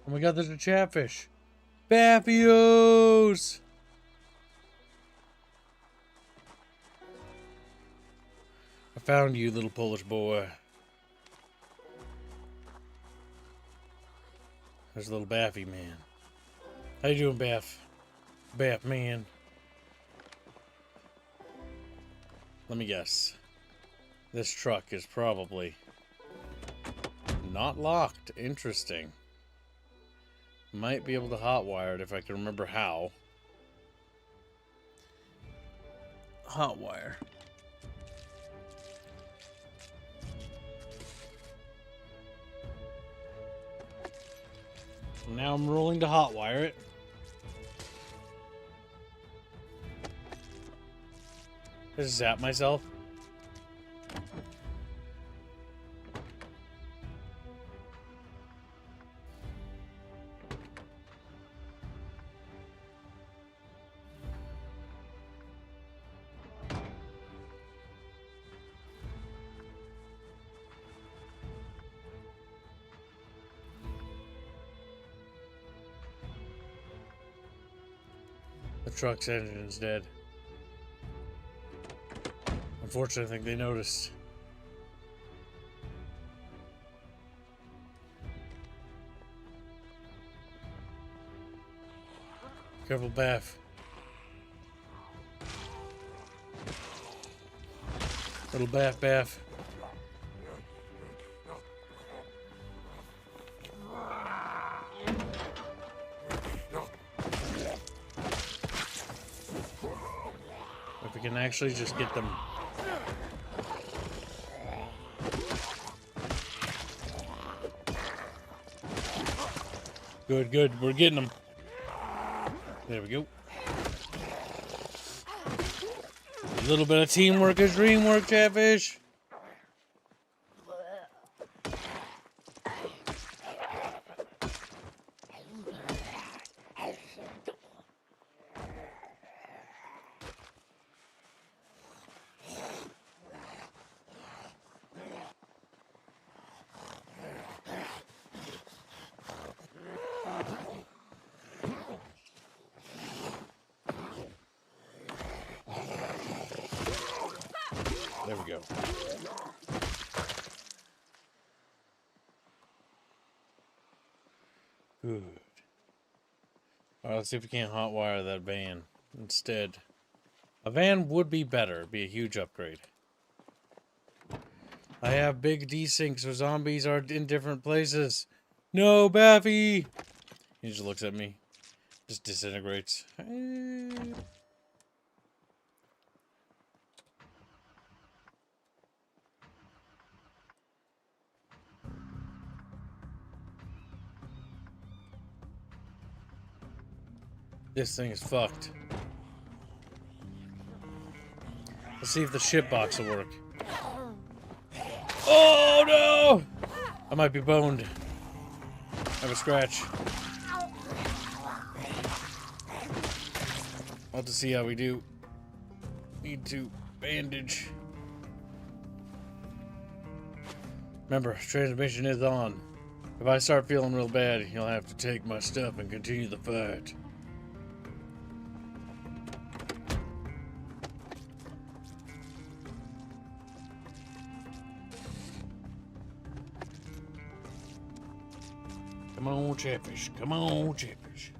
Oh my god, there's a chatfish. Baffios! I found you, little Polish boy. There's a little Baffy man. How you doing, Baff? Baff man. Let me guess. This truck is probably not locked. Interesting. Might be able to hotwire it if I can remember how. Hotwire. Now I'm rolling to hotwire it. Just zap myself. The truck's engine is dead. Unfortunately, I think they noticed. Careful, Baff. Little Baff. If we can actually just get them. Good. We're getting them. There we go. A little bit of teamwork is dreamwork, Chatfish. There we go. Good. Alright, let's see if we can't hotwire that van instead. A van would be better. It'd be a huge upgrade. I have big desyncs, so zombies are in different places. No, Baffy! He just looks at me. Just disintegrates. This thing is fucked. Let's see if the ship box will work. Oh no! I might be boned. I have a scratch. I'll have to see how we do. Need to bandage. Remember, transmission is on. If I start feeling real bad, you'll have to take my stuff and continue the fight. Come on, Chatfish. Come on, Chatfish.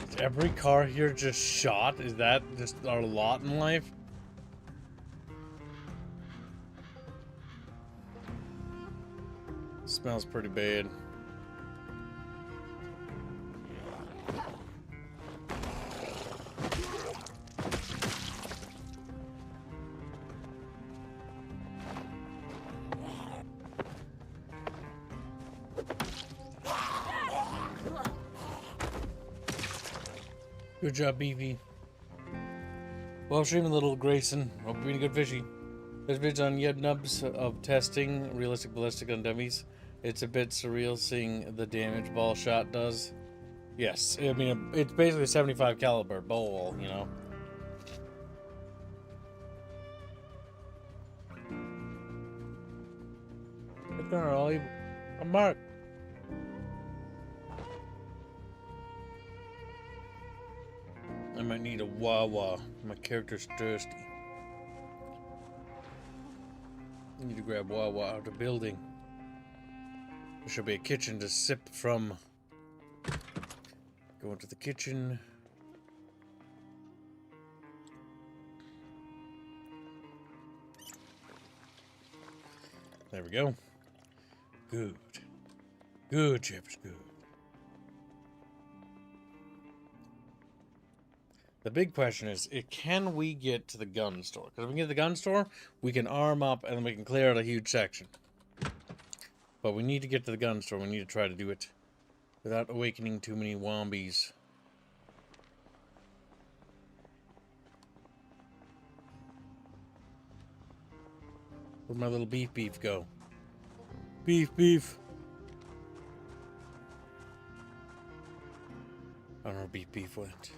Is every car here just shot? Is that just our lot in life? Smells pretty bad. Good job, Beefy. Well streaming, little Grayson. Hope you're being a good fishy. There's vids on Nubs of testing realistic ballistic on dummies. It's a bit surreal seeing the damage ball shot does. Yes, I mean, it's basically a 75 caliber bowl, you know. It's gonna roll. Mark. I might need a Wawa. My character's thirsty. I need to grab Wawa out of the building. There should be a kitchen to sip from. Go into the kitchen. There we go. Good. Good, Chips, good. The big question is, can we get to the gun store? Because if we can get to the gun store, we can arm up and then we can clear out a huge section. But we need to get to the gun store. We need to try to do it without awakening too many wombies. Where'd my little beef go? Beef. I don't know where beef went.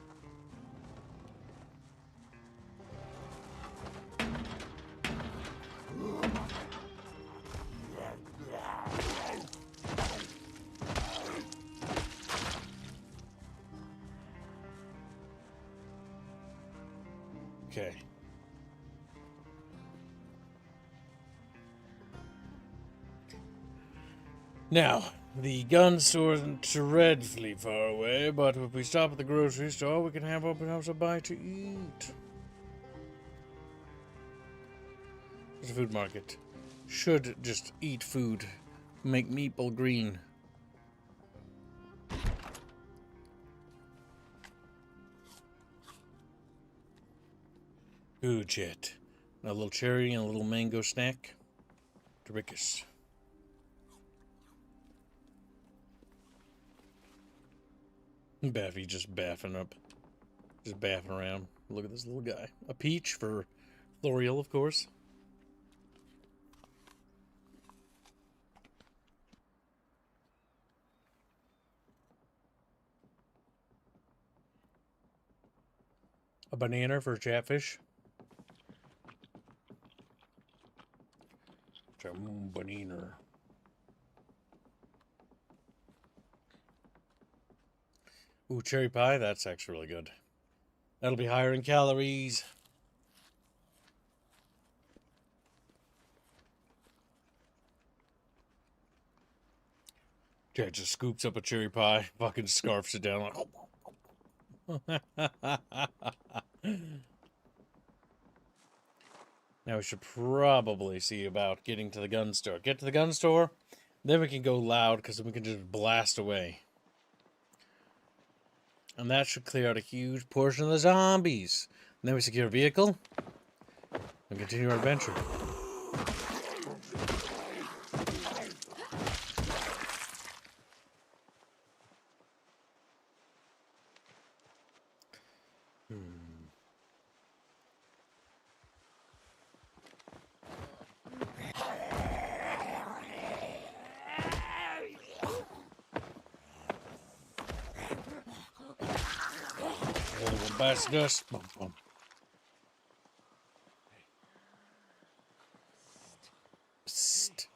Okay. Now, the gun store isn't dreadfully far away, but if we stop at the grocery store, we can have open house a bite to eat. There's a food market. Should just eat food. Make meeple green. Good shit. Now a little cherry and a little mango snack. Terrific. Baffy just baffing up. Just baffing around. Look at this little guy. A peach for L'Oreal, of course. A banana for Chatfish. Banana. Ooh, cherry pie. That's actually really good. That'll be higher in calories. Jack just scoops up a cherry pie, fucking scarfs it down like. Now we should probably see about getting to the gun store. Get to the gun store, then we can go loud because then we can just blast away. And that should clear out a huge portion of the zombies. And then we secure a vehicle and continue our adventure. Bites dust. Boom, boom. Psst.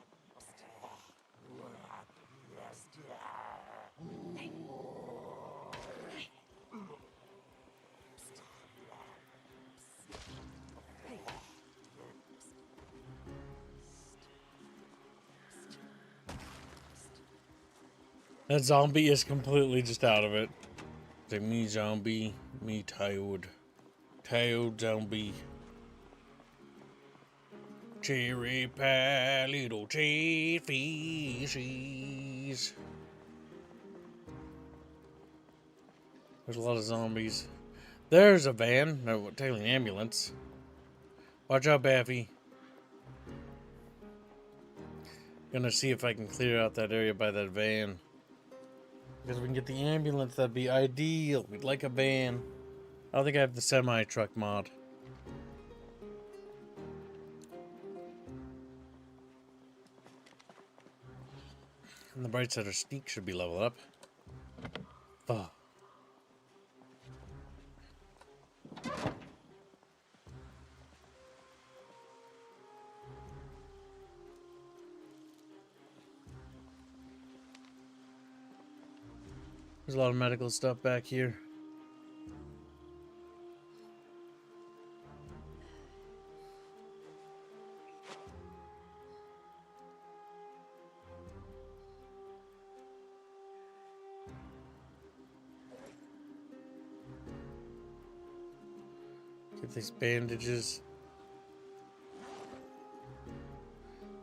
That zombie is completely just out of it. It's like, me zombie, me tired. Tired zombie. Cherry pie, little chatfishies. There's a lot of zombies. There's a van. No, technically an ambulance. Watch out, Baffy. Gonna see if I can clear out that area by that van. Because if we can get the ambulance, that'd be ideal. We'd like a van. I don't think I have the semi-truck mod. On the bright side, our sneak should be leveled up. Oh. There's a lot of medical stuff back here. Get these bandages.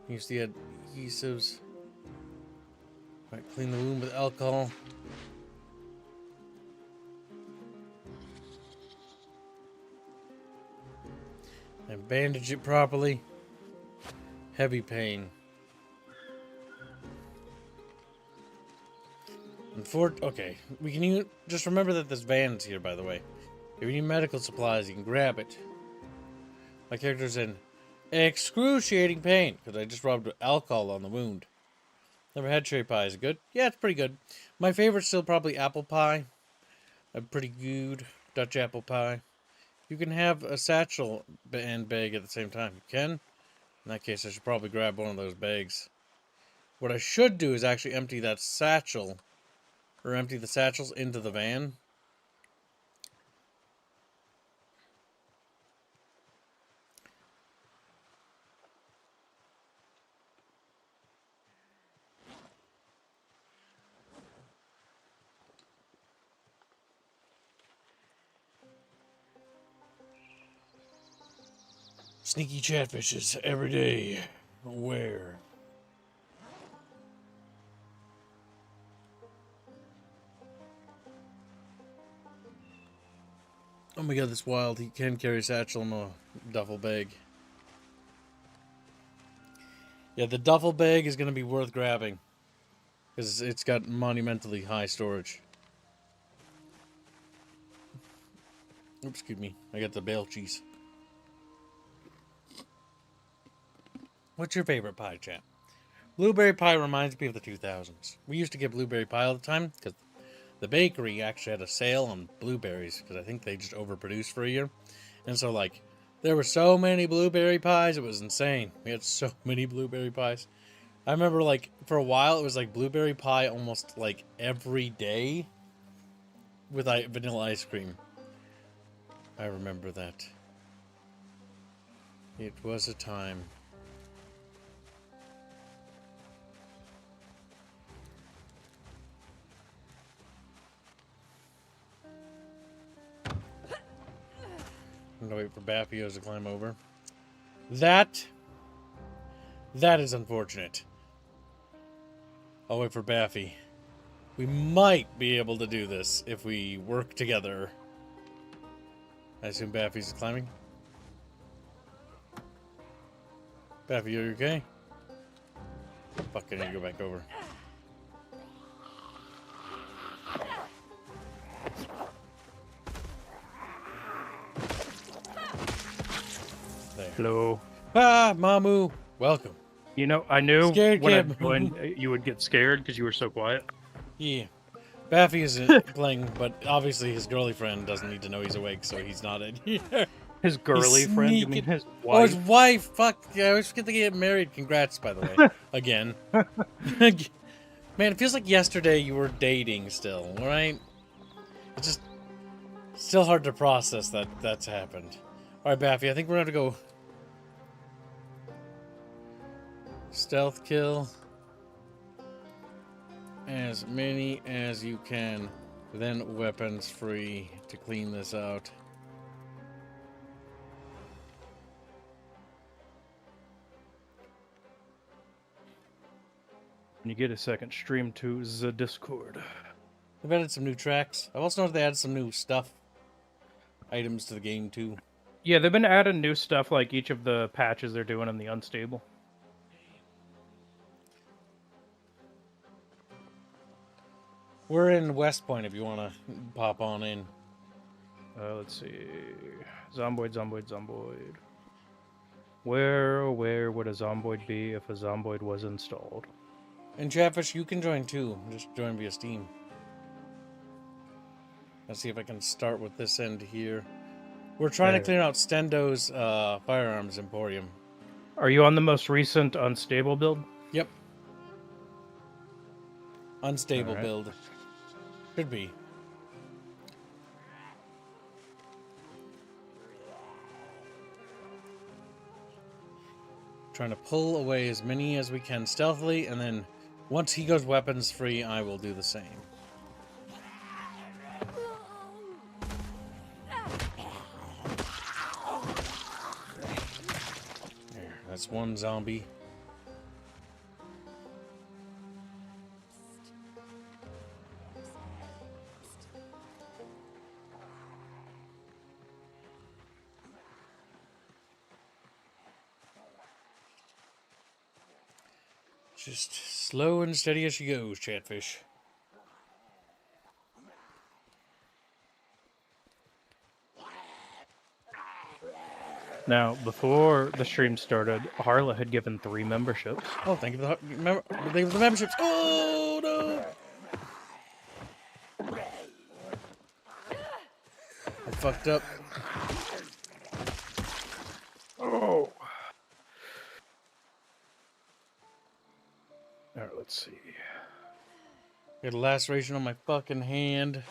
Use the adhesives. Right, clean the wound with alcohol. And bandage it properly. Heavy pain. Okay, we can use, just remember that this van's here, by the way. If you need medical supplies, you can grab it. My character's in excruciating pain because I just rubbed alcohol on the wound. Never had cherry pie. Is it good? Yeah, it's pretty good. My favorite's still probably apple pie. A pretty good Dutch apple pie. You can have a satchel and bag at the same time. You can? In that case, I should probably grab one of those bags. What I should do is actually empty that satchel, or empty the satchels into the van. Sneaky chatfishes every day. Where? Oh my god, this wild. He can carry a satchel in a duffel bag. Yeah, the duffel bag is going to be worth grabbing. Because it's got monumentally high storage. Oops, excuse me. I got the bale cheese. What's your favorite pie, chat? Blueberry pie reminds me of the 2000s. We used to get blueberry pie all the time because the bakery actually had a sale on blueberries because I think they just overproduced for a year. And so, like, there were so many blueberry pies, it was insane. We had so many blueberry pies. I remember, like, for a while, it was like blueberry pie almost, like, every day with vanilla ice cream. I remember that. It was a time. I'm gonna wait for Bappios to climb over. That is unfortunate. I'll wait for Baffy. We might be able to do this if we work together. I assume Baffy's climbing. Baffy, are you okay? Fuck, I need to go back over. There. Hello. Ah, Mamu. Welcome. You know, I knew Scared when kid. you would get scared because you were so quiet. Yeah. Baffy isn't playing, but obviously his girly friend doesn't need to know he's awake, so he's not in here. His girly friend? You mean his wife? Oh, his wife! Fuck! Yeah, I always forget to get married. Congrats, by the way. Again. Man, it feels like yesterday you were dating still, right? It's just still hard to process that that's happened. Alright, Baffy, I think we're gonna have to go stealth kill as many as you can, then weapons free to clean this out. When you get a second, stream to the Discord. They've added some new tracks. I've also noticed they added some new stuff, items to the game too. Yeah, they've been adding new stuff like each of the patches they're doing in the Unstable. We're in West Point if you want to pop on in. Let's see. Zomboid. Where would a Zomboid be if a Zomboid was installed? And Chatfish, you can join too. Just join via Steam. Let's see if I can start with this end here. We're trying to clear out Stendo's Firearms Emporium. Are you on the most recent Unstable build? Yep. Unstable build. Should be. Trying to pull away as many as we can stealthily, and then once he goes weapons free, I will do the same. There, that's one zombie. Just slow and steady as she goes, Chatfish. Now, before the stream started, Harla had given 3 memberships. Oh, thank you for the memberships. Oh, no! I fucked up. Oh. Alright, let's see. Got a laceration on my fucking hand.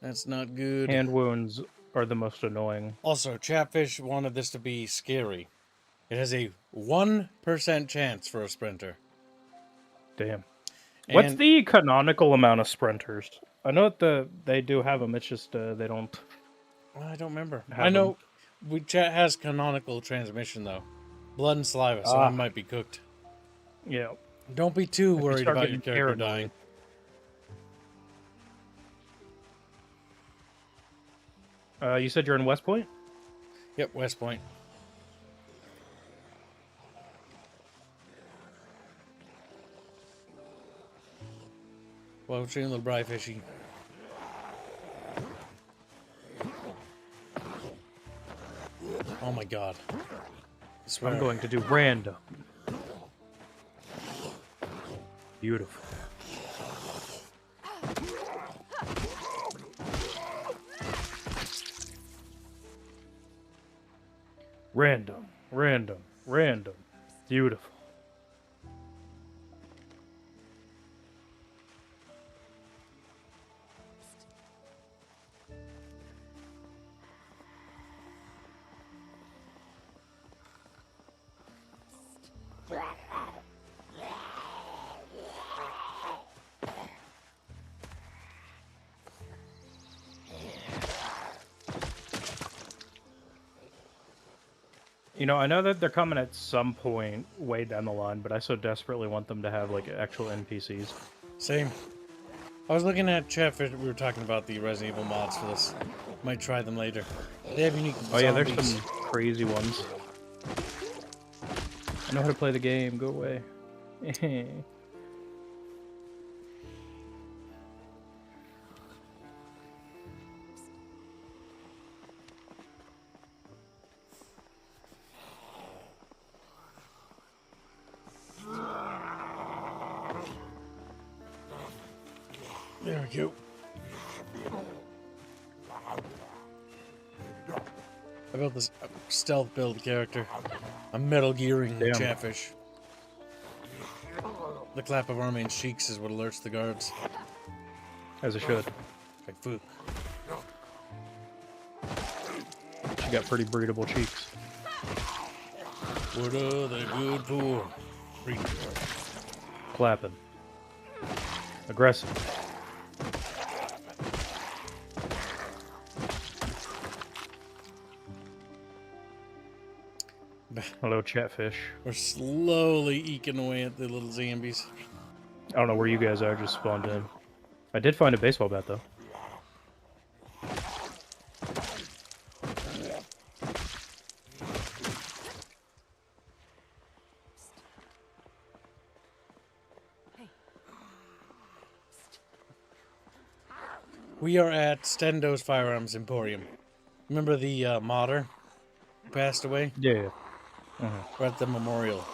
That's not good. Hand wounds are the most annoying. Also, Chatfish wanted this to be scary. It has a 1% chance for a sprinter. Damn. What's the canonical amount of sprinters? I know that they do have them. It's just they don't. I don't remember. I know Chat has canonical transmission though. Blood and saliva, so it might be cooked. Yeah. Don't be too worried about your character dying. You said you're in West Point? Yep, West Point. Well, we're little Bri Fishy. Oh my god. I'm going to do random. Beautiful. Random. Beautiful. You know, I know that they're coming at some point way down the line, but I so desperately want them to have, like, actual NPCs. Same. I was looking at Chatfish, we were talking about the Resident Evil mods for this. Might try them later. They have unique zombies. Oh yeah, there's some crazy ones. I know how to play the game, go away. There we go. I built this stealth build character. A metal gearing Chatfish. The clap of Armane's cheeks is what alerts the guards. As it should. Like food. She got pretty breedable cheeks. What are they good for? Clapping. Aggressive. Hello, Chatfish. We're slowly eking away at the little zombies. I don't know where you guys are, just spawned in. I did find a baseball bat, though. We are at Stendo's Firearms Emporium. Remember the modder who passed away? Yeah. We're at the memorial.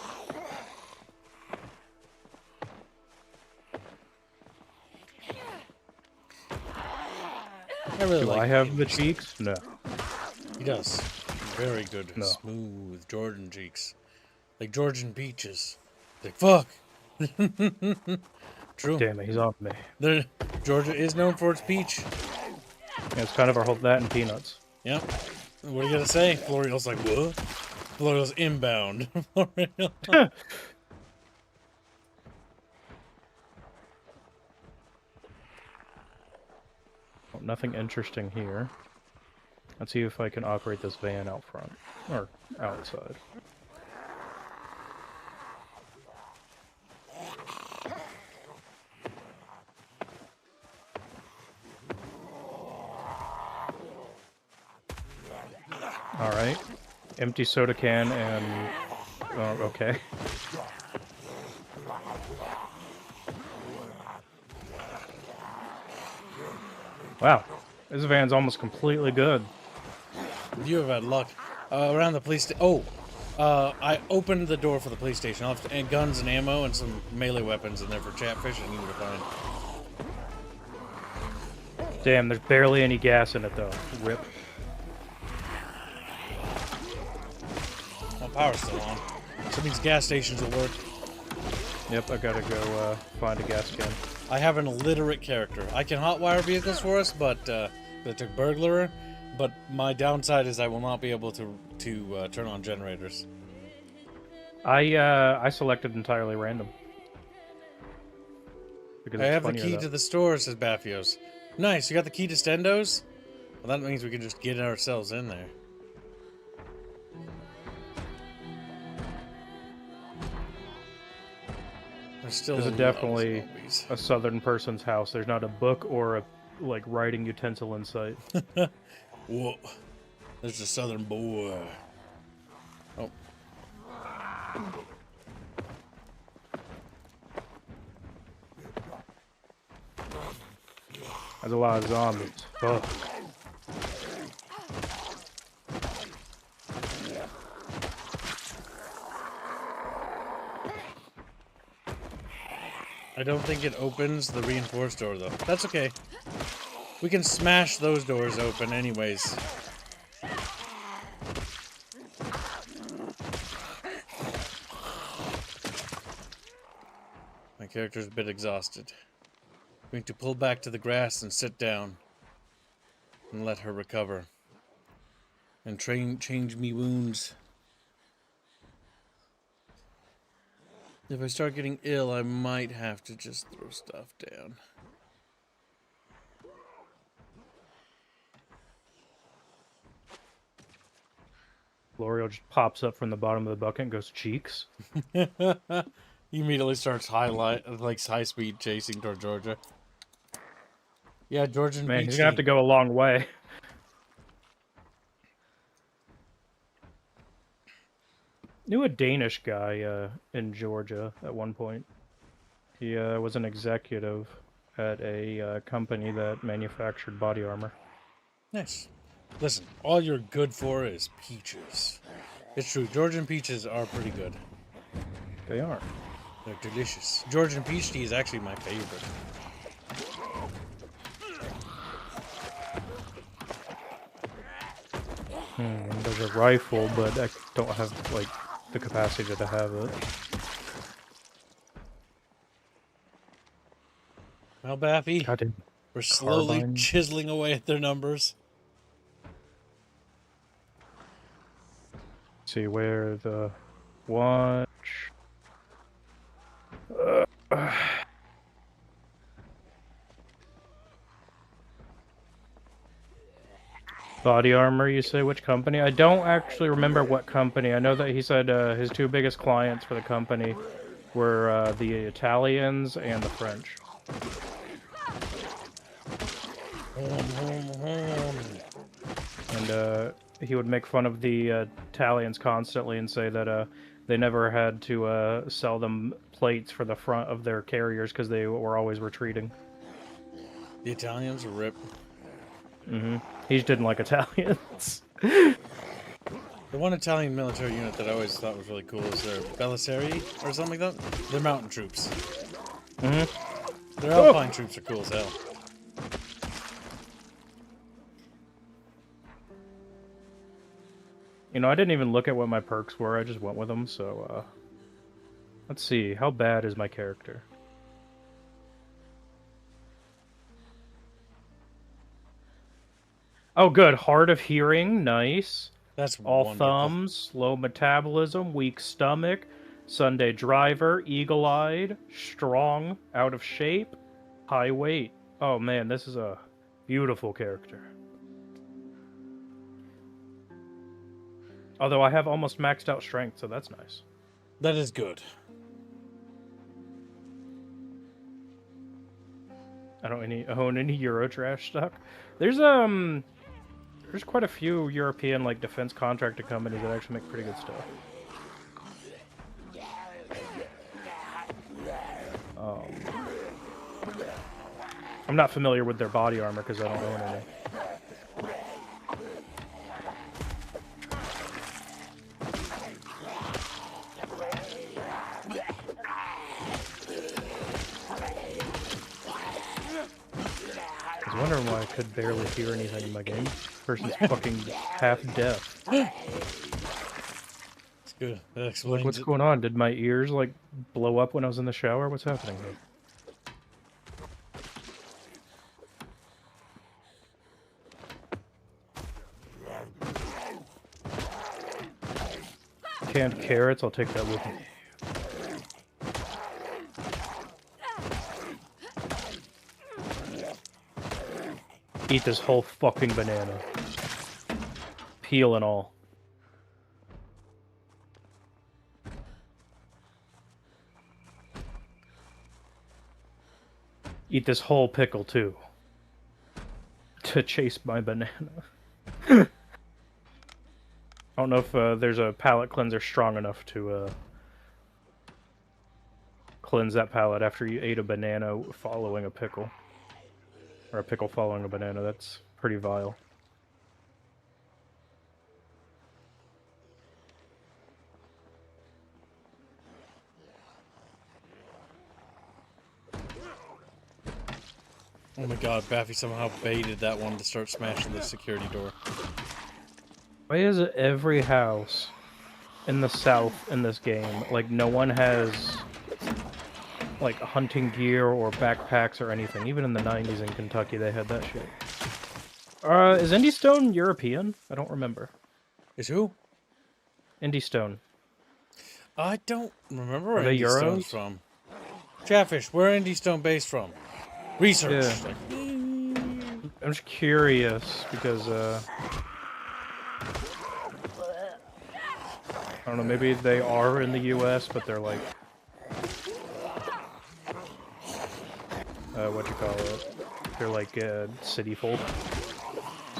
I really Do like I have the Peter's. cheeks? No. He does. Very good. No. Smooth Jordan cheeks. Like Georgian peaches. Like, fuck! True. Damn it, he's on me. Georgia is known for its peach. Yeah, it's kind of our whole that and peanuts. Yep. What are you gonna say? Florial's like, what? Florial's inbound. Florial. Oh, nothing interesting here. Let's see if I can operate this van out front. Or outside. Alright. Empty soda can and... Oh, okay. Wow. This van's almost completely good. You have had luck. Around the police station. I opened the door for the police station. I'll have and guns and ammo and some melee weapons in there for Chatfish I need to find. Damn, there's barely any gas in it though. Rip. Well, power's still on. So these gas stations will work. Yep, I gotta go find a gas can. I have an illiterate character. I can hotwire vehicles for us, but that took burglar. But my downside is I will not be able to turn on generators. I selected entirely random. Because I have the key to the store, says Baffios. Nice, you got the key to Stendo's? Well, that means we can just get ourselves in there. There's definitely a southern person's house. There's not a book or a writing utensil in sight. Whoa. There's a southern boy. Oh. There's a lot of zombies. Ugh. I don't think it opens the reinforced door, though. That's okay. We can smash those doors open anyways. My character's a bit exhausted. I'm going to pull back to the grass and sit down. And let her recover. And change me wounds. If I start getting ill, I might have to just throw stuff down. L'Oreal just pops up from the bottom of the bucket and goes, cheeks. He immediately starts high speed chasing toward Georgia. Yeah, Georgian Man, Peach he's gonna have to go a long way. Knew a Danish guy in Georgia at one point. He was an executive at a company that manufactured body armor. Nice. Listen, all you're good for is peaches. It's true, Georgian peaches are pretty good. They are. They're delicious. Georgian peach tea is actually my favorite. There's a rifle, but I don't have, the capacity to have it. Well, Baffy, God, we're slowly carbine. chiseling away at their numbers. See where the watch. Body armor, you say? Which company? I don't actually remember what company. I know that he said his two biggest clients for the company were the Italians and the French. And he would make fun of the Italians constantly and say that they never had to sell them plates for the front of their carriers because they were always retreating. The Italians are rip. He just didn't like Italians. The one Italian military unit that I always thought was really cool is their Belisari or something like that. They're mountain troops. Their Alpine troops are cool as hell. You know, I didn't even look at what my perks were. I just went with them. So, let's see. How bad is my character? Oh, good. Hard of hearing. Nice. That's all wonderful. thumbs, low metabolism, weak stomach, Sunday driver, eagle-eyed, strong, out of shape, high weight. Oh man, this is a beautiful character. Although I have almost maxed out strength, so that's nice. That is good. I don't own any Eurotrash stock. There's quite a few European like defense contractor companies that actually make pretty good stuff. I'm not familiar with their body armor because I don't own any. I was wondering why I could barely hear anything in my game. Person's fucking half deaf. It's good. That explains Like, what's going on? Did my ears, like, blow up when I was in the shower? What's happening here? Canned carrots, I'll take that with me. Eat this whole fucking banana. Peel and all. Eat this whole pickle too. To chase my banana. I don't know if there's a palate cleanser strong enough to cleanse that palate after you ate a banana following a pickle. Or a pickle following a banana. That's pretty vile. Oh my god, Baffy somehow baited that one to start smashing the security door. Why is it every house in the south in this game, like, no one has, like, hunting gear or backpacks or anything? Even in the 90s in Kentucky, they had that shit. Is Indie Stone European? I don't remember. Is who? Indie Stone. I don't remember where Are they Indie Stone's Euros? from. Chatfish, where Indie Stone based from? Research. Yeah. I'm just curious because I don't know, maybe they are in the US, but they're like what you call it? They're like city folk.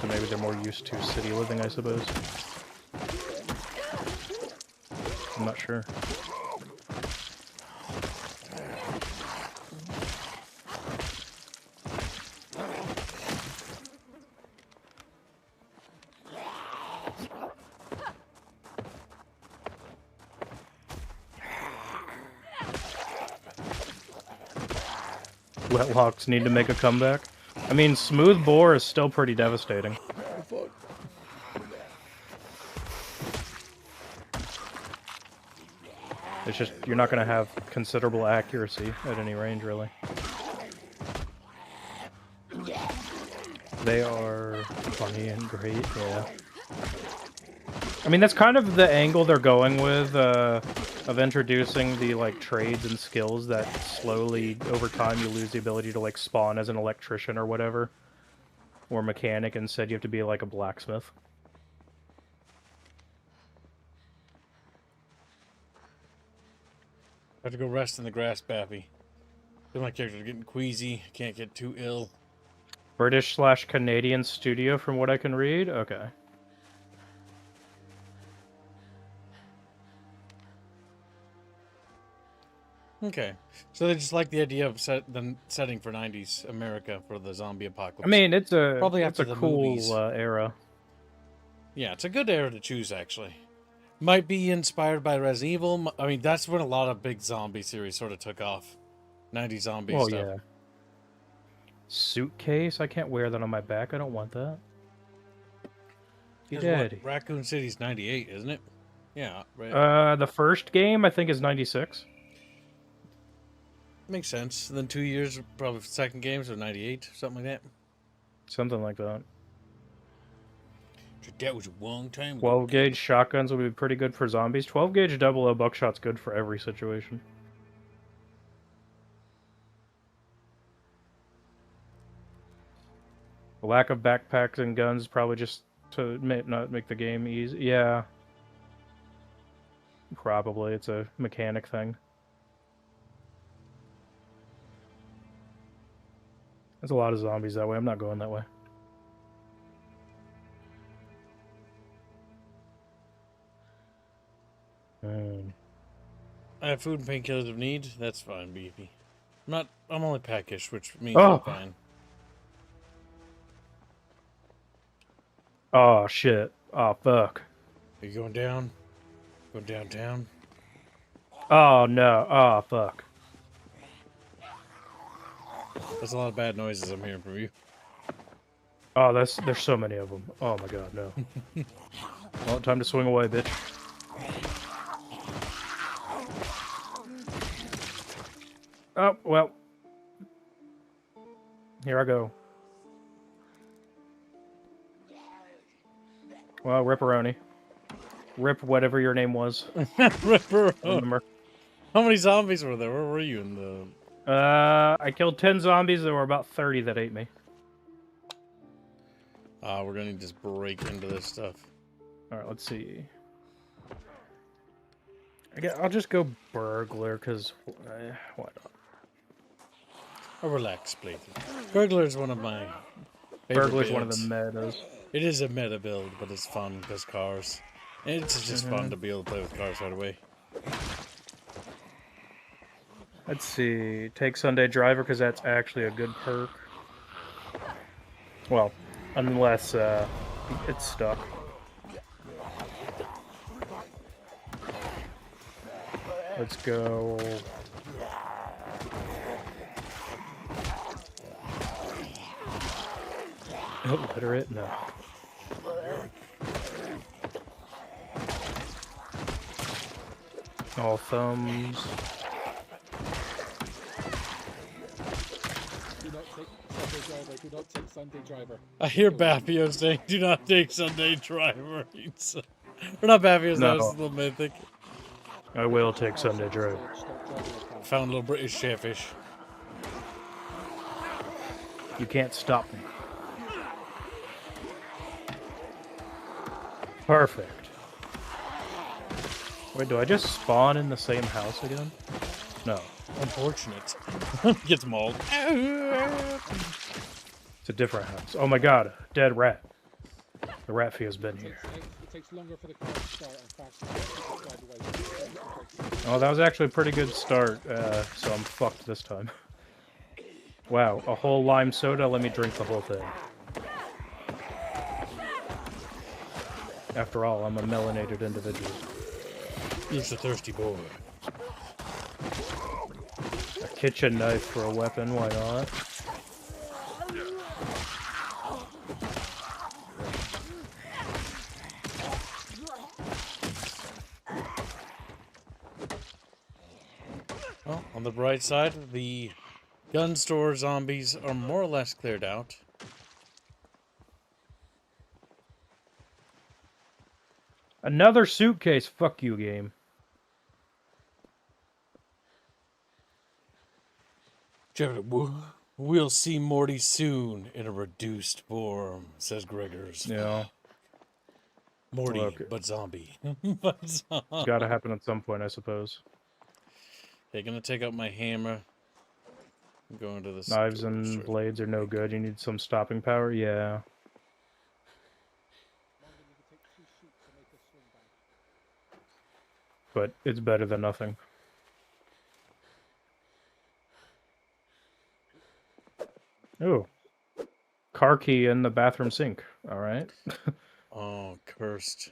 So maybe they're more used to city living, I suppose. I'm not sure. Wetlocks need to make a comeback. I mean, smooth bore is still pretty devastating. Oh, fuck. It's just, you're not going to have considerable accuracy at any range, really. They are funny and great, yeah. I mean, that's kind of the angle they're going with, of introducing the, like, trades and skills that slowly, over time, you lose the ability to, like, spawn as an electrician or whatever. Or mechanic, instead you have to be, like, a blacksmith. have to go rest in the grass, Bappy. Feel my character's getting queasy. Can't get too ill. British/Canadian studio, from what I can read. Okay. Okay, so they just like the idea of the setting for '90s America for the zombie apocalypse. I mean, it's Probably after a the cool movies. era. Yeah, it's a good era to choose, actually. Might be inspired by Resident Evil. I mean, that's when a lot of big zombie series sort of took off. 90s zombie Well, stuff. yeah. Suitcase? I can't wear that on my back. I don't want that. You daddy. Raccoon City's 98, isn't it? Yeah, right. The first game, I think, is 96. Makes sense. And then 2 years, probably second game, so 98, something like that. Something like that. That was a long time ago. 12 gauge shotguns would be pretty good for zombies. 12 gauge double O buckshot's good for every situation. The lack of backpacks and guns probably just to not make the game easy. Yeah. Probably. It's a mechanic thing. There's a lot of zombies that way. I'm not going that way. I have food and painkillers of need. That's fine, Beefy. I'm only peckish, which means Oh. I'm fine. Oh, shit. Oh, fuck. Are you going down? Going downtown? Oh, no. Oh, fuck. That's a lot of bad noises I'm hearing from you. Oh, there's so many of them. Oh my god, no. Well, time to swing away, bitch. Oh, well. Here I go. Well, Ripperoni. Rip whatever your name was. Ripper. Remember. How many zombies were there? Where were you in the... I killed 10 zombies. There were about 30 that ate me. We're gonna just break into this stuff. Alright, let's see. I'll just go burglar, because why not? A relaxed playthrough. Burglar is one of my favorite Burglar's one of builds. the metas. It is a meta build, but it's fun because cars. And it's just fun to be able to play with cars right away. Let's see. Take Sunday Driver, because that's actually a good perk. Well, unless it's stuck. Let's go. Illiterate? No. All thumbs. Do not take Sunday Driver. I hear Bappio saying, "Do not take Sunday Driver." Or not Bappio's, No. that was the mythic. I will take Sunday Driver. Found a little British chatfish. You can't stop me. Perfect. Wait, do I just spawn in the same house again? No. Unfortunate. Gets mauled. It's a different house. Oh my god, dead rat. The rat fee has been here. It takes longer for the car to start and faster to drive away. Oh, that was actually a pretty good start, so I'm fucked this time. Wow, a whole lime soda? Let me drink the whole thing. After all, I'm a melanated individual. He's a thirsty boy. A kitchen knife for a weapon, why not? Well, on the bright side, the gun store zombies are more or less cleared out. Another suitcase. Fuck you, game. We'll see Morty soon in a reduced form, says Gregors. Yeah. Morty, Look. but zombie. But zombie. It's gotta happen at some point, I suppose. Okay, gonna take out my hammer. I'm going to the Knives store and straight blades are no away. good. You need some stopping power. Yeah. Morgan, you can take 2 sheep to make a sling bag. But it's better than nothing. Ooh. Car key in the bathroom sink. All right. Oh, cursed.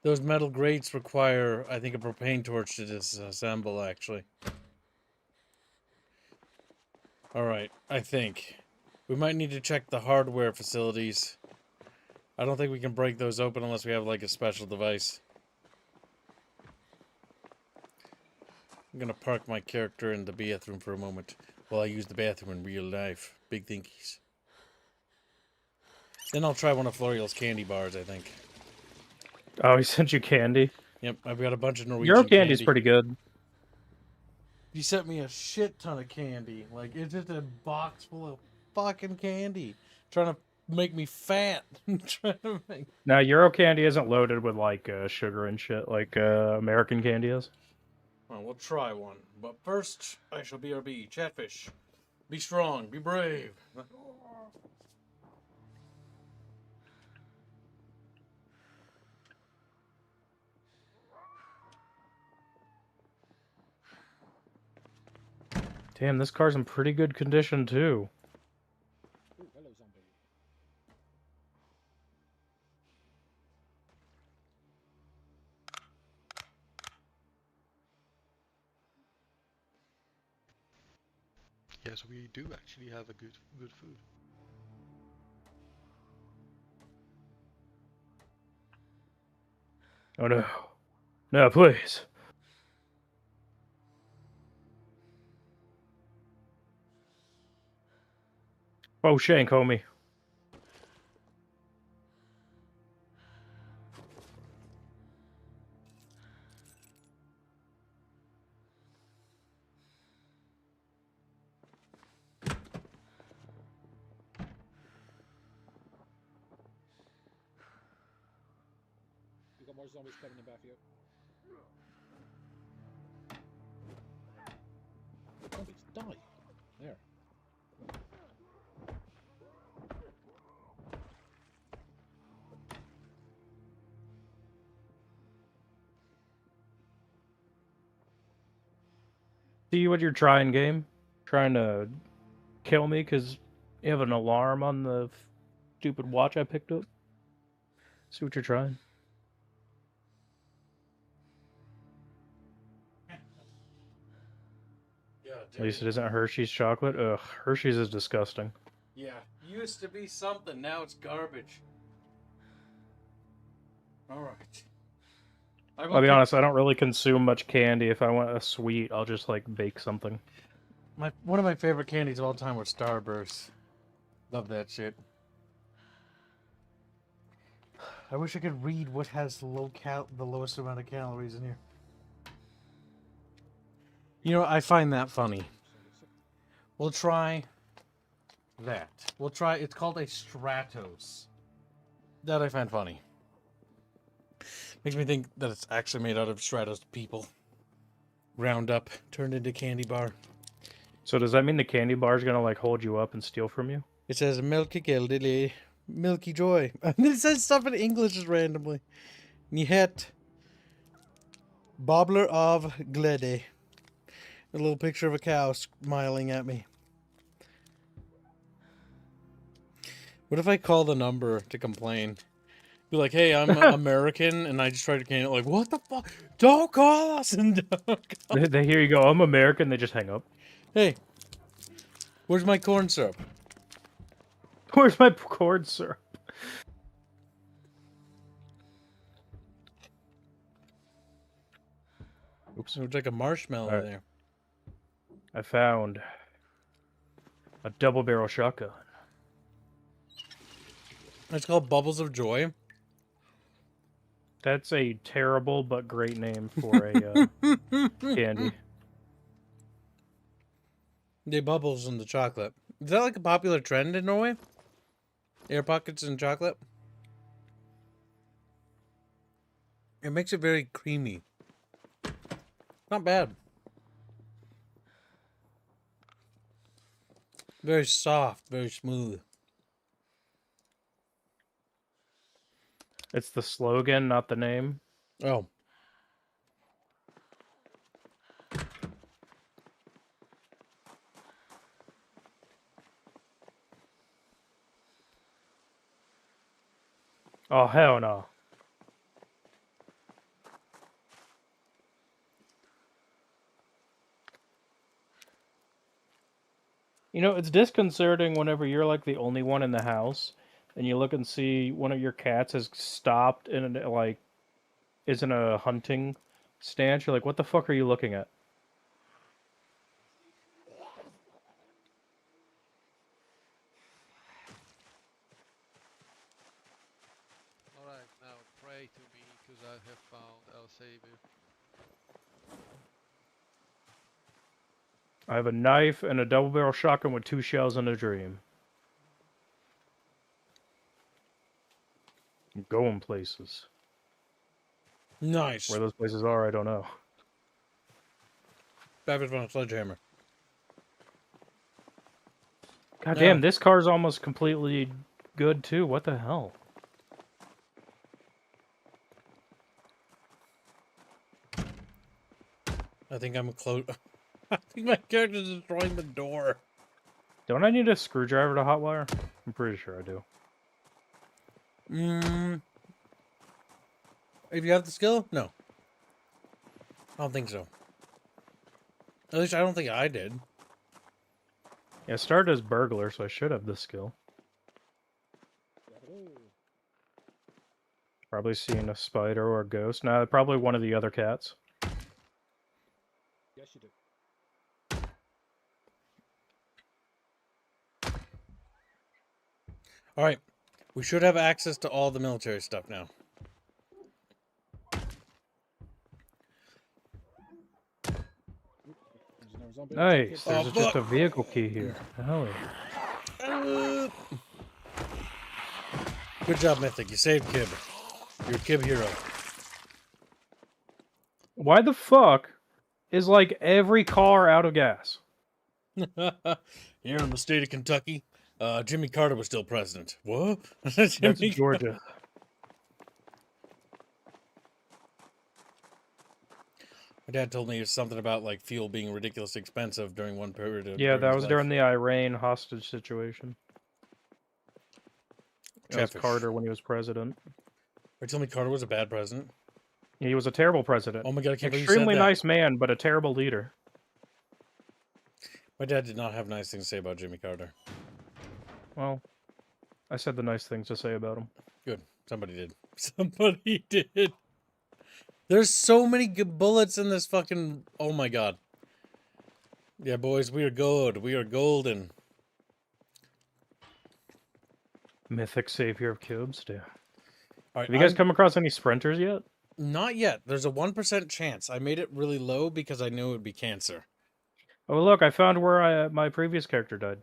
Those metal grates require, I think, a propane torch to disassemble, actually. Alright, I think. We might need to check the hardware facilities. I don't think we can break those open unless we have, like, a special device. I'm gonna park my character in the bathroom for a moment while I use the bathroom in real life. Big thinkies. Then I'll try one of Florial's candy bars, I think. Oh, he sent you candy. Yep, I've got a bunch of Euro Norwegian candy's candy. pretty good. He sent me a shit ton of candy. Like, it's just a box full of fucking candy. Trying to make me fat. Trying to make... Now, Euro candy isn't loaded with, like, sugar and shit like American candy is. Well, we'll try one. But first, I shall BRB. Chatfish. Be strong. Be brave. Damn, this car's in pretty good condition, too. Ooh, hello, zombie. Yes, we do actually have a good food. Oh, no. No, please. Oh, shank, homie. You got more zombies coming in back for you. Zombies, die! There. See what you're trying, game? Trying to kill me because you have an alarm on the stupid watch I picked up? See what you're trying. Yeah, At least it isn't Hershey's chocolate. Ugh, Hershey's is disgusting. Yeah, used to be something. Now it's garbage. Alright. I'll be honest, I don't really consume much candy. If I want a sweet, I'll just, like, bake something. One of my favorite candies of all time was Starburst. Love that shit. I wish I could read what has the lowest amount of calories in here. You know, I find that funny. We'll try that. We'll try, it's called a Stratos. That I find funny. Makes me think that it's actually made out of Stratos people. Ground up, turned into candy bar. So does that mean the candy bar's gonna, like, hold you up and steal from you? It says Milky Gildily, Milky Joy. It says stuff in English just randomly. Niet Bobbler of Glede. A little picture of a cow smiling at me. What if I call the number to complain? Be like, hey, I'm American, and I just tried to can it. Like, what the fuck? Don't call us! And don't call. They hear you go, I'm American, they just hang up. Hey, where's my corn syrup? Where's my corn syrup? Oops, it looks like a marshmallow Alright. there. I found a double barrel shotgun. It's called Bubbles of Joy. That's a terrible but great name for a candy. They bubbles in the chocolate. Is that like a popular trend in Norway? Air pockets and chocolate? It makes it very creamy. Not bad. Very soft, very smooth. It's the slogan, not the name. Oh. Oh, hell no. You know, it's disconcerting whenever you're like the only one in the house and you look and see one of your cats has stopped and like is in a hunting stance. You're like, what the fuck are you looking at? Alright, now pray to me, because I have found our savior. I have a knife and a double barrel shotgun with 2 shells and a dream. I'm going places. Nice. Where those places are, I don't know. Babbage on a sledgehammer. God Yeah. damn, this car's almost completely good too. What the hell? I think I'm close. I think my character's destroying the door. Don't I need a screwdriver to hotwire? I'm pretty sure I do. If you have the skill? No. I don't think so. At least I don't think I did. Yeah, I started as burglar, so I should have this skill. Probably seen a spider or a ghost. Nah, probably one of the other cats. Yes, you do. All right. We should have access to all the military stuff now. There's another zombie. Nice. Oh, There's just fuck. a vehicle key here. Hell yeah. Good job, Mythic. You saved Kib. You're a Kib hero. Why the fuck is like every car out of gas? Here in the state of Kentucky, Jimmy Carter was still president. What? That's Georgia. My dad told me it was something about like fuel being ridiculously expensive during one period of Yeah, that his was life. during the Iran hostage situation. That was Chatfish. Carter when he was president. Or tell me Carter was a bad president. He was a terrible president. Oh my god, I can't believe you said Extremely that. nice man, but a terrible leader. My dad did not have nice things to say about Jimmy Carter. Well, I said the nice things to say about him. Good. Somebody did. Somebody did. There's so many good bullets in this fucking... Oh my god. Yeah, boys, we are gold. We are golden. Mythic savior of cubes, yeah. All right, Have you guys come across any sprinters yet? Not yet. There's a 1% chance. I made it really low because I knew it would be cancer. Oh, look, I found where my previous character died.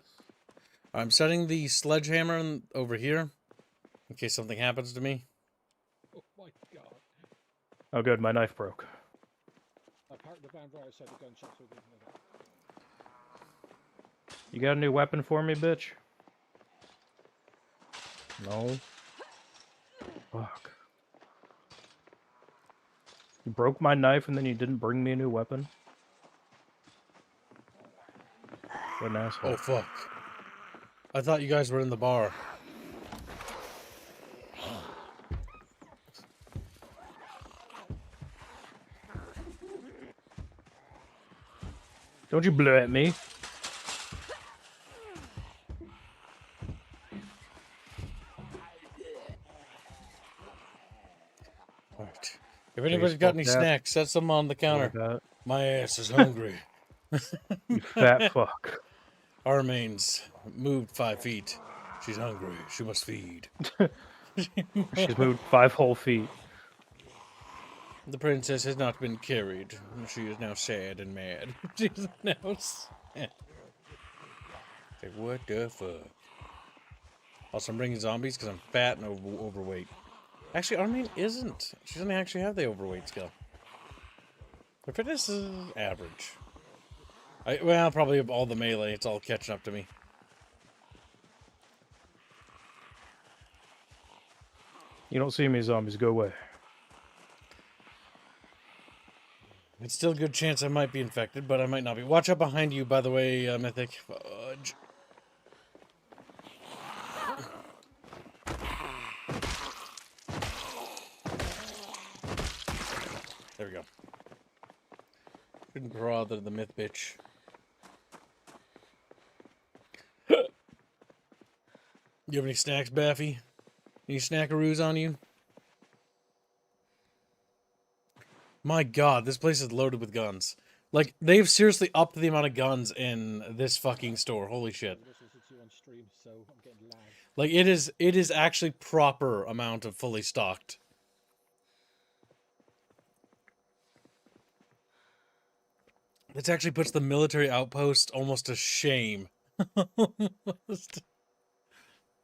I'm setting the sledgehammer over here in case something happens to me. Oh my god. Oh, good, my knife broke. I parked the van right outside the gun shop so we didn't know that. You got a new weapon for me, bitch? No. Fuck. You broke my knife and then you didn't bring me a new weapon? What an asshole. Oh, fuck. I thought you guys were in the bar. Don't you blow at me. All right. If anybody's got any snacks, set some on the counter. My ass is hungry. You fat fuck. Armane's moved 5 feet. She's hungry. She must feed. She's moved 5 whole feet. The princess has not been carried. She is now sad and mad. She's now sad. Like, what the fuck? Also, I'm bringing zombies because I'm fat and overweight. Actually, Armane isn't. She doesn't actually have the overweight skill. Her fitness is average. Well, probably all the melee. It's all catching up to me. You don't see me, zombies. Go away. It's still a good chance I might be infected, but I might not be. Watch out behind you, by the way, Mythic. Fudge. There we go. Couldn't bother the myth bitch. You have any snacks, Baffy? Any snackaroos on you? My god, this place is loaded with guns. Like, they've seriously upped the amount of guns in this fucking store. Holy shit. I'm also listening to you on stream, so I'm getting lag. Like, it is actually proper amount of fully stocked. This actually puts the military outpost almost to shame. Almost.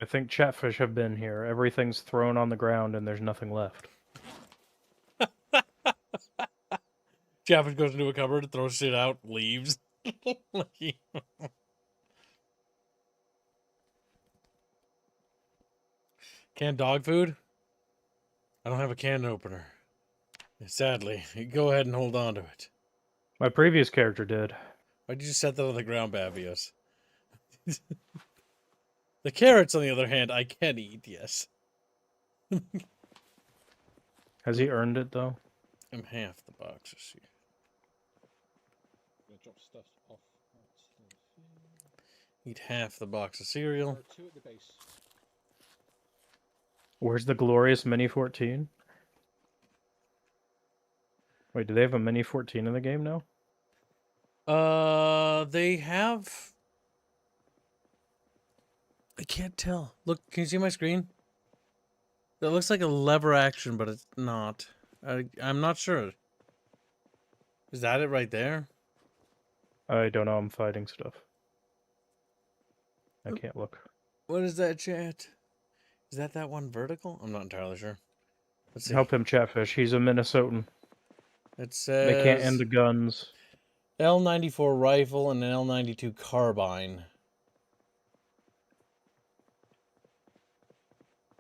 I think Chatfish have been here. Everything's thrown on the ground and there's nothing left. Jaffet goes into a cupboard, throws shit out, leaves. Canned dog food? I don't have a can opener. Sadly, go ahead and hold on to it. My previous character did. Why'd you just set that on the ground, Bavios? The carrots, on the other hand, I can eat, yes. Has he earned it, though? I'm half the boxes here. I'm gonna drop stuff off. Eat half the box of cereal. There are 2 at the base. Where's the glorious Mini 14? Wait, do they have a Mini 14 in the game now? They have... I can't tell. Look, can you see my screen? That looks like a lever action, but it's not. I'm not sure. Is that it right there? I don't know, I'm fighting stuff. I can't look. What is that, chat? Is that one vertical? I'm not entirely sure. Let's see. Help him, Chatfish. He's a Minnesotan. It says... They can't end the guns. L94 rifle and an L92 carbine.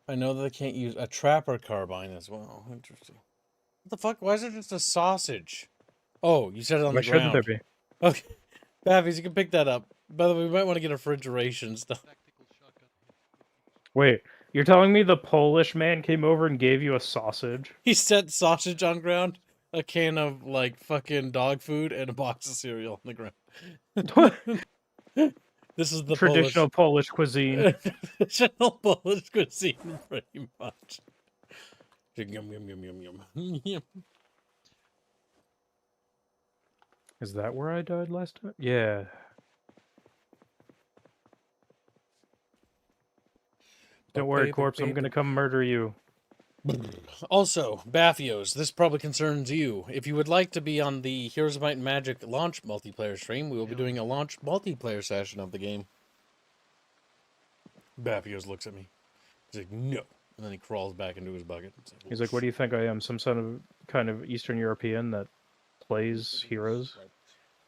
I know that they can't use a trapper carbine as well. Interesting. What the fuck? Why is it just a sausage? Oh, you said it on Why the shouldn't ground. there be? Okay. Babbies, you can pick that up. By the way, we might want to get refrigeration stuff. Tactical shotgun. Wait, you're telling me the Polish man came over and gave you a sausage? He set sausage on ground, a can of, like, fucking dog food, and a box of cereal on the ground. This is the Traditional Polish cuisine. Traditional Polish cuisine, pretty much. Yum, yum, yum, yum, yum. Yum. Is that where I died last time? Yeah. Don't worry, Corpse, I'm gonna come murder you. Also, Baffios, this probably concerns you. If you would like to be on the Heroes of Might and Magic launch multiplayer stream, we will be doing a launch multiplayer session of the game. Baffios looks at me. He's like, no. And then he crawls back into his bucket. He's like, what do you think I am? Some sort of kind of Eastern European that plays Heroes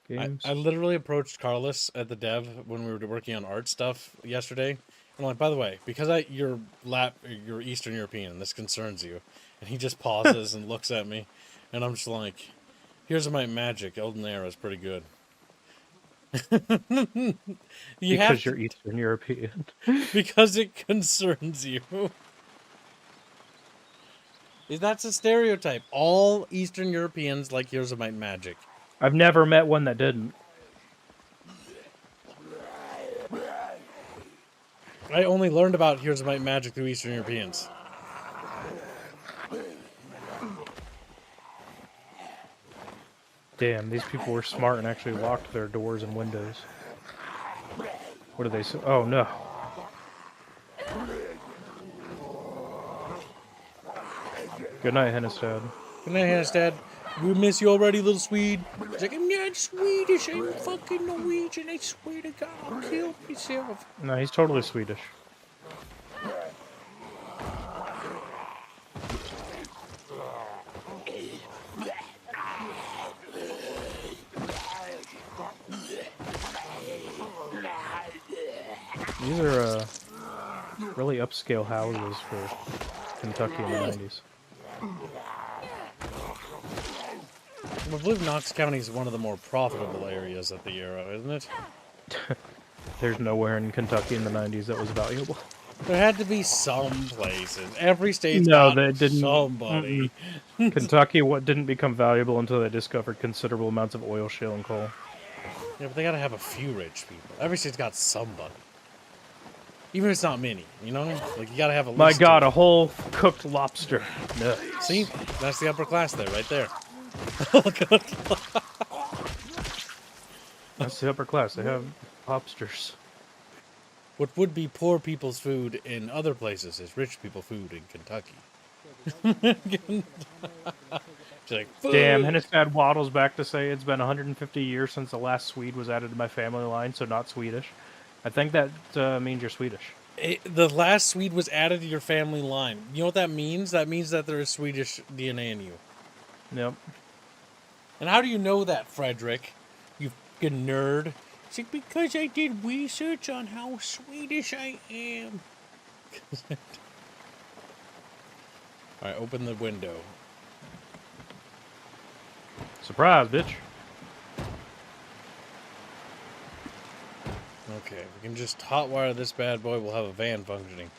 games? I literally approached Carlos at the dev when we were working on art stuff yesterday. I'm like, by the way, because you're Eastern European, this concerns you. And he just pauses and looks at me. And I'm just like, here's my magic. Elden Era is pretty good. Because you're Eastern European. Because it concerns you. That's a stereotype. All Eastern Europeans like Heroes of Might and Magic. I've never met one that didn't. I only learned about Heroes of Might and Magic through Eastern Europeans. Damn, these people were smart and actually locked their doors and windows. What do they say? Oh, no. Good night, Hennestad. Good night, Hannestad. We miss you already, little Swede. He's like, I'm not Swedish, I'm fucking Norwegian. I swear to God, I'll kill myself. No, he's totally Swedish. These are really upscale houses for Kentucky in the 90s. I believe Knox County is one of the more profitable areas at the era, isn't it? There's nowhere in Kentucky in the 90s that was valuable. There had to be some places. Every state's No, got they didn't. somebody. Kentucky didn't become valuable until they discovered considerable amounts of oil, shale, and coal. Yeah, but they gotta have a few rich people. Every state's got somebody. Even if it's not many, you know? Like, you gotta have at least My God, two. a whole cooked lobster. Nice. See? That's the upper class there, right there. That's the upper class. They have lobsters. What would be poor people's food in other places is rich people food in Kentucky. It's like, Damn, "Food." Hennestad waddles back to say it's been 150 years since the last Swede was added to my family line, so not Swedish. I think that means you're Swedish. The last Swede was added to your family line. You know what that means? That means that there is Swedish DNA in you. Yep. And how do you know that, Frederick? You fucking nerd. It's like, because I did research on how Swedish I am. Alright, open the window. Surprise, bitch. Okay, if we can just hotwire this bad boy, we'll have a van functioning.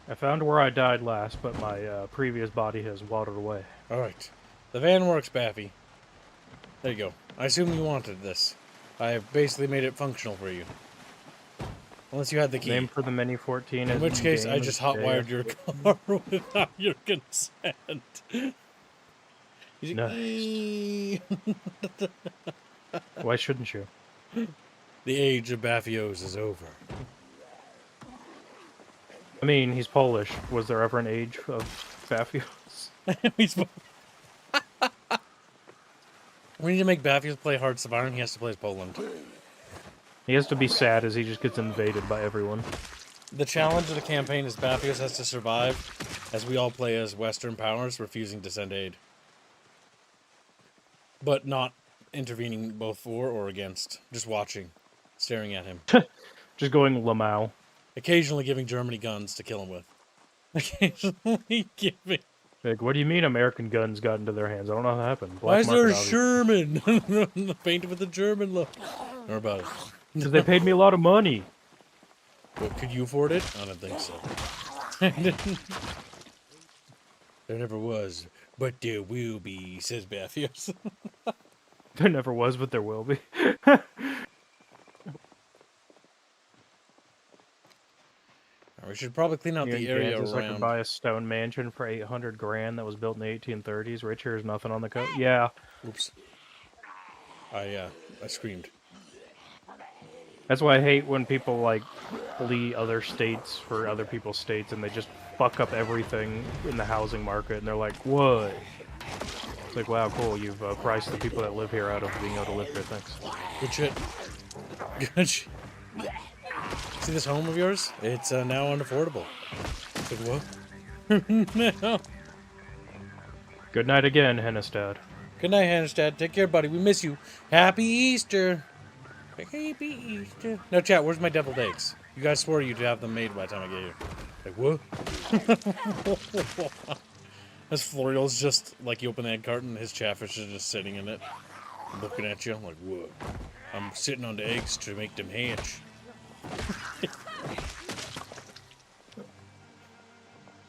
I found where I died last, but my previous body has watered away. Alright. The van works, Baffy. There you go. I assume you wanted this. I have basically made it functional for you. Unless you had the key. Name for the Mini 14 In is which case, I Game just of hotwired JF. your car without your consent. He's like, Nice. Why shouldn't you? the age of Baffios is over. I mean, he's Polish. Was there ever an age of Baffios? We need to make Baffios play Hearts of Iron. He has to play as Poland. He has to be sad as he just gets invaded by everyone. The challenge of the campaign is Baffios has to survive as we all play as Western powers refusing to send aid. But not intervening both for or against. Just watching. Staring at him. Just going Lamau. Occasionally giving Germany guns to kill him with. Occasionally giving... Like, what do you mean American guns got into their hands? I don't know how that happened. Why is there a obviously. Sherman? Painted with a German look. Or about it. Because they paid me a lot of money. What, could you afford it? I don't think so. There never was, but there will be, says Baffios. There never was, but there will be. We should probably clean out Here the in area Kansas, I could around. buy a stone mansion for 800 grand that was built in the 1830s. Rich here is nothing on the coast. Yeah. Oops. I screamed. That's why I hate when people, like, flee other states for other people's states and they just fuck up everything in the housing market and they're like, what? It's like, wow, cool, you've priced the people that live here out of being able to live here, thanks. Good shit. Good shit. See this home of yours? It's now unaffordable. Like, what? No. Good night again, Hennestad. Good night, Hannestad. Take care, buddy. We miss you. Happy Easter. Happy Easter. No, chat, where's my deviled eggs? You guys swore you'd have them made by the time I get here. Like, what? As Florial's just, like, you open the egg carton, his chatfish is just sitting in it, looking at you. I'm like, what? I'm sitting on the eggs to make them hatch.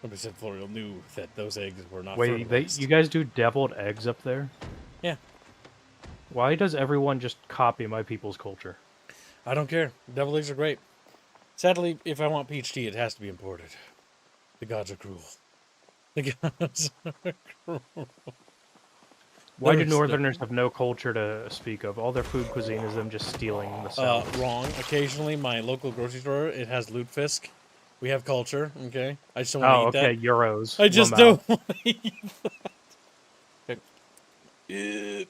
Somebody said Florial knew that those eggs were not Wait, fertilized. you guys do deviled eggs up there? Yeah. Why does everyone just copy my people's culture? I don't care. Deviled eggs are great. Sadly, if I want peach tea, it has to be imported. The gods are cruel. The gods are cruel. Why do There's Northerners have no culture to speak of? All their food cuisine is them just stealing the South. Wrong. Occasionally, my local grocery store, it has lutefisk. We have culture, okay? I just don't want to eat that. Euros. I just Lamau. don't want to eat that. Okay.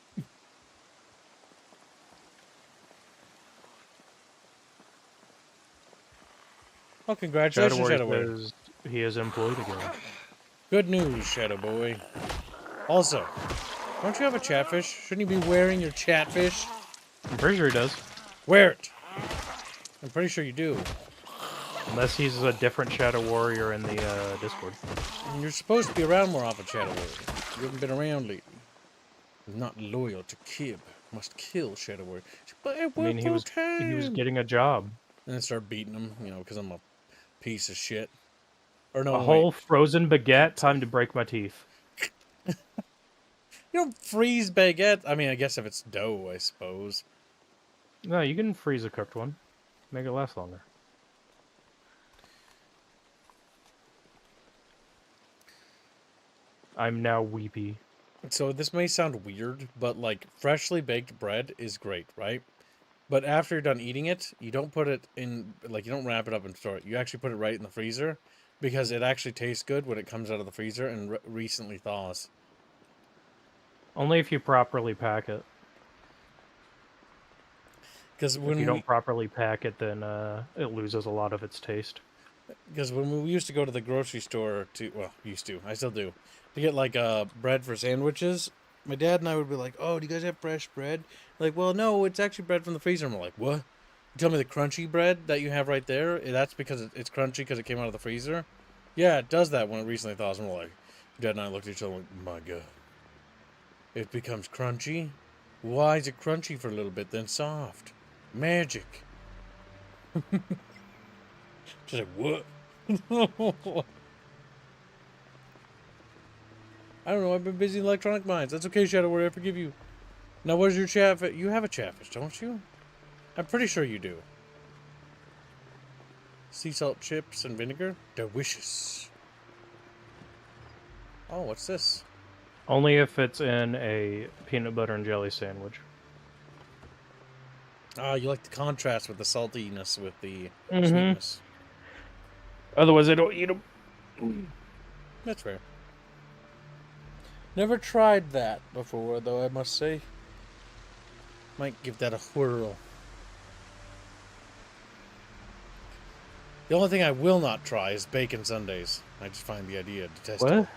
Oh, congratulations, Shadow Boy. says he is employed again. Good news, Shadow Boy. Also, don't you have a chatfish? Shouldn't you be wearing your chatfish? I'm pretty sure he does. Wear it. I'm pretty sure you do. Unless he's a different Shadow Warrior in the Discord. And you're supposed to be around more often, Shadow Warrior. You haven't been around lately. Not loyal to Kib. Must kill Shadow Warrior. But I I mean, work he full was time. getting a job. And then start beating him, you know, because I'm a piece of shit. Or no, A wait. whole frozen baguette. Time to break my teeth. You don't freeze baguette. I mean, I guess if it's dough, I suppose. No, you can freeze a cooked one. Make it last longer. I'm now weepy. So this may sound weird, but like freshly baked bread is great, right? But after you're done eating it, you don't put it in, like, you don't wrap it up and store it. You actually put it right in the freezer because it actually tastes good when it comes out of the freezer and recently thaws. Only if you properly pack it. Because If when you don't properly pack it, then it loses a lot of its taste. Because when we used to go to the grocery store to, well, used to, I still do, to get like bread for sandwiches, my dad and I would be like, "Oh, do you guys have fresh bread?" Like, well, no, it's actually bread from the freezer. And we're like, "What? You tell me the crunchy bread that you have right there? That's because it's crunchy because it came out of the freezer." Yeah, it does that when it recently thaws. And we're like, Dad and I looked at each other like, "My God, it becomes crunchy. Why is it crunchy for a little bit, then soft? Magic." She's like, "What?" I don't know. I've been busy in electronic mines. That's okay, Shadow Warrior. I forgive you. Now, where's your chatfish? You have a chatfish, don't you? I'm pretty sure you do. Sea salt chips and vinegar? Delicious. Oh, what's this? Only if it's in a peanut butter and jelly sandwich. Ah, you like the contrast with the saltiness with the Mhm. sweetness. Otherwise, I don't eat them. That's fair. Never tried that before, though, I must say. Might give that a whirl. The only thing I will not try is bacon sundaes. I just find the idea detestable. What?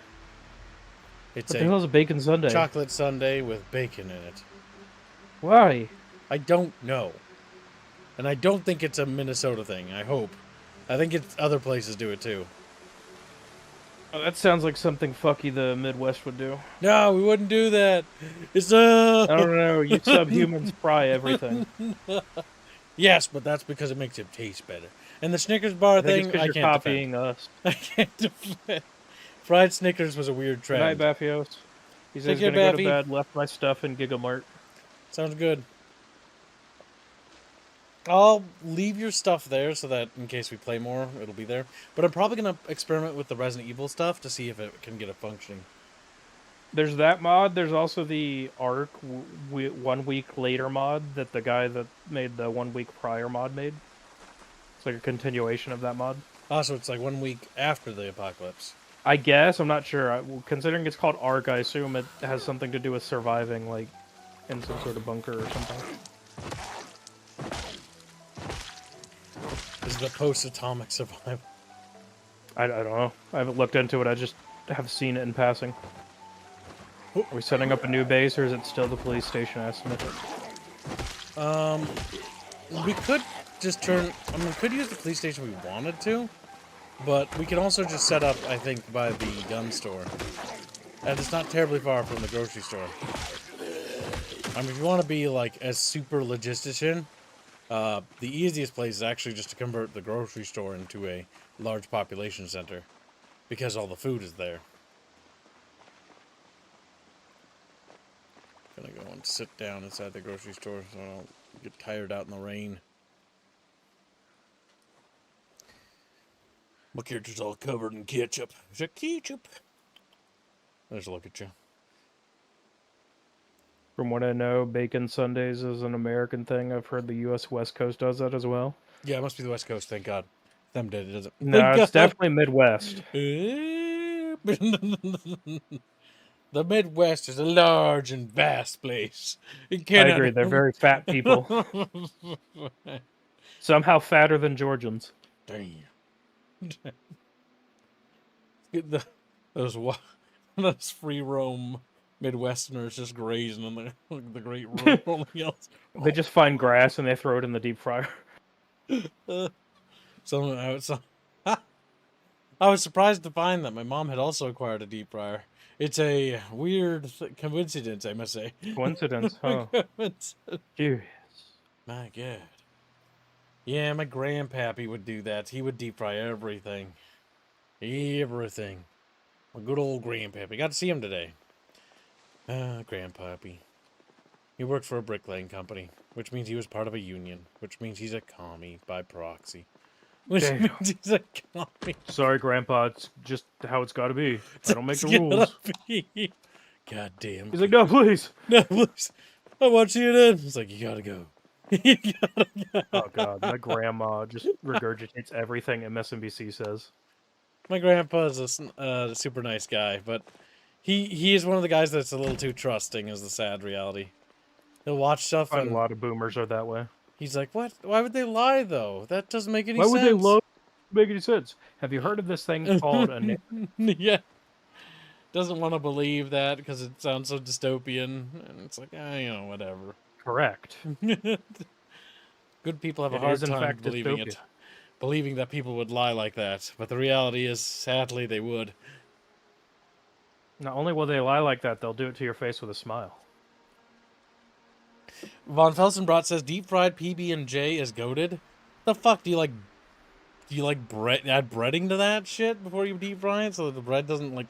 It's What the hell is a bacon sundae? chocolate sundae with bacon in it. Why? I don't know. And I don't think it's a Minnesota thing. I hope. I think it's other places do it too. Oh, that sounds like something fucky the Midwest would do. No, we wouldn't do that. It's I don't know. You subhumans fry everything. Yes, but that's because it makes it taste better. And the Snickers bar I think it's thing, because I you're can't copying defend. us. I can't defend. Fried Snickers was a weird Good night, trend. Baffios. He Take says he's care, gonna go to Baffy. bed, left my stuff in Gigamart. Sounds good. I'll leave your stuff there so that in case we play more, it'll be there. But I'm probably going to experiment with the Resident Evil stuff to see if it can get it functioning. There's that mod. There's also the Arc 1 week later mod that the guy that made the 1 week prior mod made. It's like a continuation of that mod. Ah, so it's like 1 week after the apocalypse. I guess. I'm not sure. Considering it's called Arc, I assume it has something to do with surviving, like, in some sort of bunker or something. This is the post-atomic survival. I don't know. I haven't looked into it. I just have seen it in passing. Are we setting up a new base, or is it still the police station estimate? We could just turn... I mean, we could use the police station if we wanted to. But we can also just set up, I think, by the gun store. And it's not terribly far from the grocery store. I mean, if you want to be, like, as super logistician, the easiest place is actually just to convert the grocery store into a large population center. Because all the food is there. Gonna go and sit down inside the grocery store so I don't get tired out in the rain. My character's all covered in ketchup. Is that ketchup? There's a look at you. From what I know, bacon Sundays is an American thing. I've heard the U.S. West Coast does that as well. Yeah, it must be the West Coast, thank God. Them did it, doesn't. No, Thank it's God. definitely Midwest. The Midwest is a large and vast place. It I cannot... agree. They're very fat people. Somehow fatter than Georgians. Damn. Get those free roam Midwesterners just grazing on the great rolling hills. They just find grass and they throw it in the deep fryer. So I was surprised to find that my mom had also acquired a deep fryer. It's a weird coincidence, I must say. Coincidence, huh? Curious. My God. Yeah, my grandpappy would do that. He would deep fry everything. Everything. My good old grandpappy. Got to see him today. Grandpappy. He worked for a bricklaying company, which means he was part of a union, which means he's a commie by proxy. Which Damn. means he's a commie. Sorry, Grandpa. It's just how it's got to be. I don't make the It's rules. gotta be. God damn. He's like, no, please. No, please. I want CNN. It's like, you gotta go. You gotta go. Oh God, my grandma just regurgitates everything MSNBC says. My grandpa's a super nice guy, but he is one of the guys that's a little too trusting, is the sad reality. He'll watch stuff A and lot of boomers are that way. he's like, what? Why would they lie, though? That doesn't make any Why sense. would they make any sense? Have you heard of this thing called a... Yeah. Doesn't want to believe that because it sounds so dystopian. And it's like, whatever. Correct. Good people have a It hard is, in time fact, believing dystopia. it. Believing that people would lie like that. But the reality is, sadly, they would. Not only will they lie like that, they'll do it to your face with a smile. Von Felsenbrot says deep fried PB&J is goated. The fuck do you like? Do you like bread? Add breading to that shit before you deep fry it so that the bread doesn't like.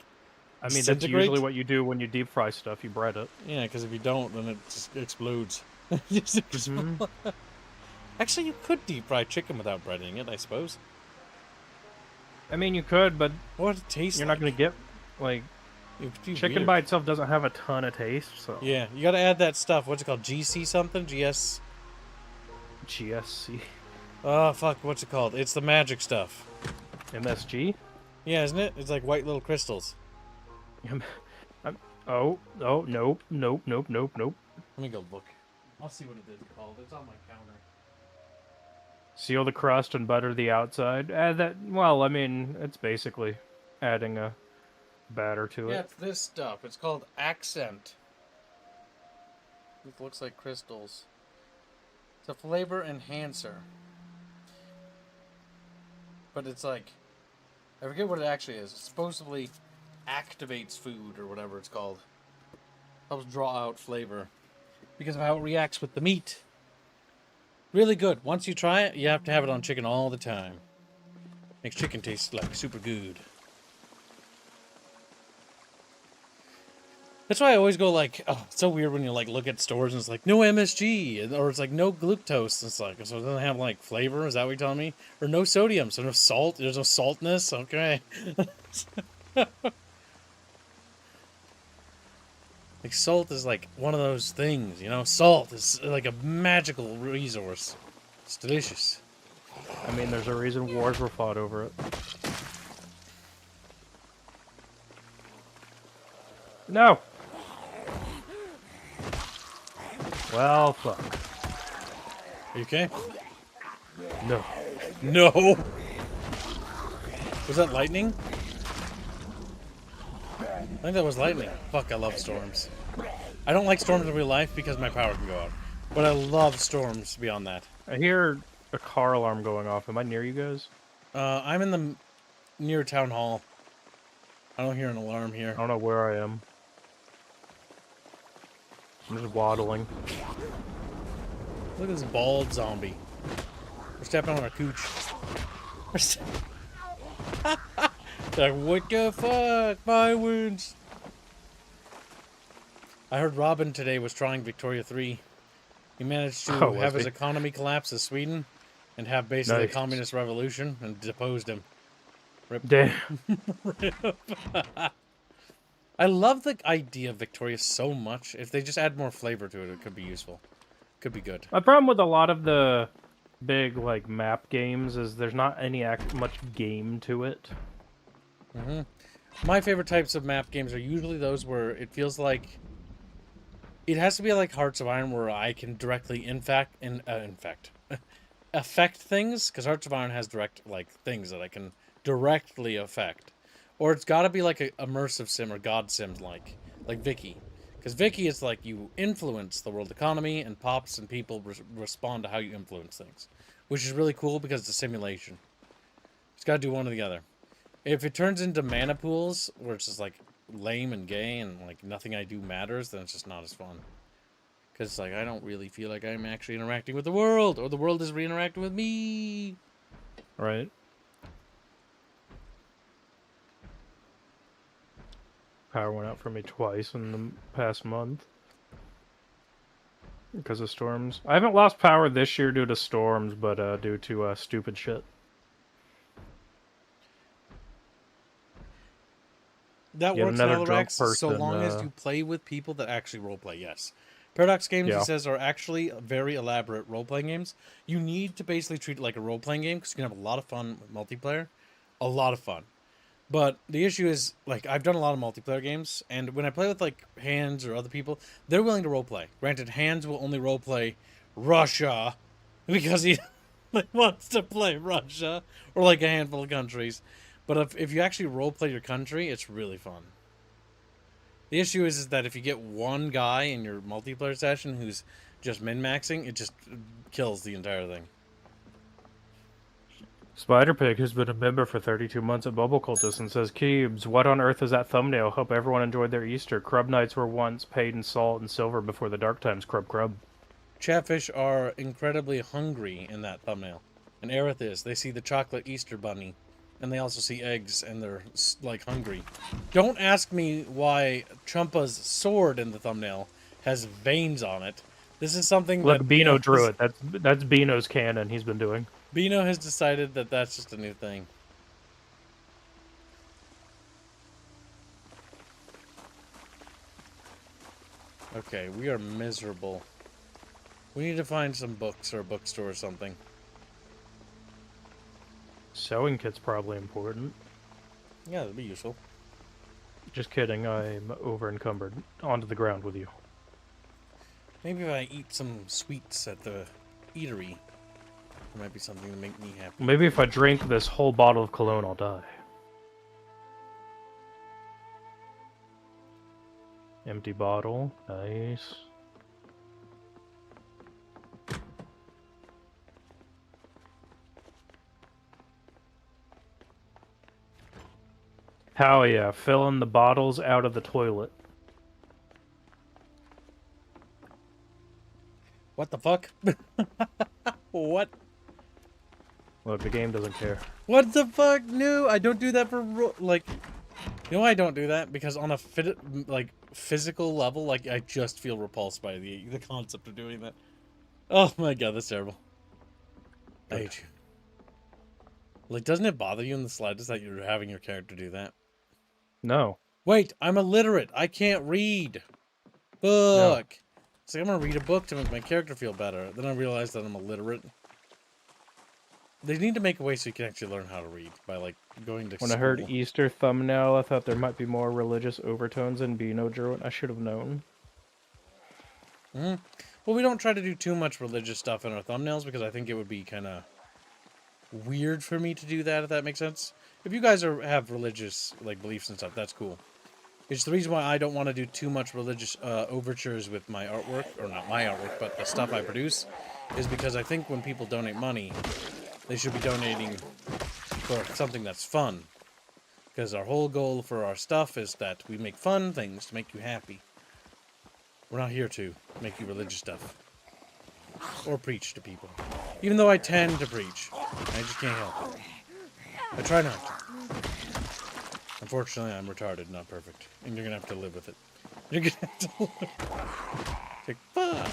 I mean, that's disintegrate? usually what you do when you deep fry stuff. You bread it. Yeah, because if you don't, then it just explodes. Just explodes. Actually, you could deep fry chicken without breading it, I suppose. I mean, you could, but What would it taste you're like? not going to get, like... It'd be Chicken weird. by itself doesn't have a ton of taste, so... Yeah, you gotta add that stuff. What's it called? GC something? GS? GSC. Oh, fuck, what's it called? It's the magic stuff. MSG? Yeah, isn't it? It's like white little crystals. Oh, nope. Let me go look. I'll see what it is called. It's on my counter. Seal the crust and butter the outside. Add that... Well, I mean, it's basically adding a batter to Yeah, it. it's this stuff. It's called Accent. It looks like crystals. It's a flavor enhancer. But it's like... I forget what it actually is. It supposedly activates food or whatever it's called. Helps draw out flavor. Because of how it reacts with the meat. Really good. Once you try it, you have to have it on chicken all the time. Makes chicken taste like super good. That's why I always go like, oh, it's so weird when you like look at stores and it's like no MSG or it's like no glucose. It's like, so it doesn't have like flavor. Is that what you're telling me? Or no sodium, so no salt. There's no saltness. Okay. Like salt is like one of those things, you know. Salt is like a magical resource. It's delicious. I mean, there's a reason wars were fought over it. No! Well, fuck. Are you okay? No. No. Was that lightning? I think that was lightning. Fuck, I love storms. I don't like storms in real life because my power can go out. But I love storms beyond that. I hear a car alarm going off. Am I near you guys? I'm in the near town hall. I don't hear an alarm here. I don't know where I am. I'm just waddling. Look at this bald zombie. We're stepping on our cooch. Like, what the fuck? My wounds. I heard Robin today was trying Victoria 3. He managed to Oh, was have his he? economy collapse as Sweden and have basically Nice. a communist revolution and deposed him. Damn. I love the idea of Victoria so much. If they just add more flavor to it, it could be useful. Could be good. My problem with a lot of the big, like, map games is there's not any much game to it. My favorite types of map games are usually those where it feels like it has to be like Hearts of Iron, where I can directly affect things, because Hearts of Iron has direct like things that I can directly affect, or it's got to be like a immersive sim or God Sims like Vicky, because Vicky is like you influence the world economy and pops and people respond to how you influence things, which is really cool because it's a simulation. It's got to do one or the other. If it turns into mana pools, where it's just like lame and gay and like nothing I do matters, then it's just not as fun. Because it's like, I don't really feel like I'm actually interacting with the world, or the world is re-interacting with me. Right. Power went out for me twice in the past month. Because of storms. I haven't lost power this year due to storms, but due to stupid shit. That Yet works in another drunk LRX so person, long as you play with people that actually roleplay, yes. Paradox games, Yeah. he says, are actually very elaborate role-playing games. You need to basically treat it like a role-playing game because you can have a lot of fun with multiplayer. A lot of fun. But the issue is, like, I've done a lot of multiplayer games, and when I play with, like, Hands or other people, they're willing to roleplay. Granted, Hands will only roleplay Russia because he wants to play Russia or, like, a handful of countries. But if you actually roleplay your country, it's really fun. The issue is that if you get one guy in your multiplayer session who's just min-maxing, it just kills the entire thing. Spiderpig has been a member for 32 months at Bubble Cultist and says, Cubes, what on earth is that thumbnail? Hope everyone enjoyed their Easter. Crub nights were once paid in salt and silver before the dark times. Crub. Chatfish are incredibly hungry in that thumbnail. And Aerith is. They see the chocolate Easter bunny. And they also see eggs, and they're, like, hungry. Don't ask me why Chumpa's sword in the thumbnail has veins on it. This is something Look, that... Beano drew it. That's Beano's canon he's been doing. Beano has decided that that's just a new thing. Okay, we are miserable. We need to find some books or a bookstore or something. Sewing kit's probably important. Yeah, that'd be useful. Just kidding, I'm over encumbered. Onto the ground with you. Maybe if I eat some sweets at the eatery, there might be something to make me happy. Maybe if I drink this whole bottle of cologne, I'll die. Empty bottle. Nice. Hell yeah, filling the bottles out of the toilet. What the fuck? What? Look, the game doesn't care. What the fuck? No, I don't do that for, like... You know why I don't do that? Because on a physical level, like, I just feel repulsed by the concept of doing that. Oh my god, that's terrible. I hate you. Like, doesn't it bother you in the slightest that you're having your character do that? No. Wait, I'm illiterate. I can't read. Fuck. No. It's like, I'm gonna read a book to make my character feel better. Then I realized that I'm illiterate. They need to make a way so you can actually learn how to read by, like, going to When school. I heard Easter thumbnail, I thought there might be more religious overtones in Beano drew it. I should have known. Well, we don't try to do too much religious stuff in our thumbnails because I think it would be kind of weird for me to do that, if that makes sense. If you guys have religious, like, beliefs and stuff, that's cool. It's the reason why I don't want to do too much religious overtures with my artwork, or not my artwork, but the stuff I produce, is because I think when people donate money, they should be donating for something that's fun. Because our whole goal for our stuff is that we make fun things to make you happy. We're not here to make you religious stuff. Or preach to people. Even though I tend to preach. I just can't help it. I try not to. Unfortunately, I'm retarded, not perfect. And you're gonna have to live with it. You're gonna have to live. It's like, fuck!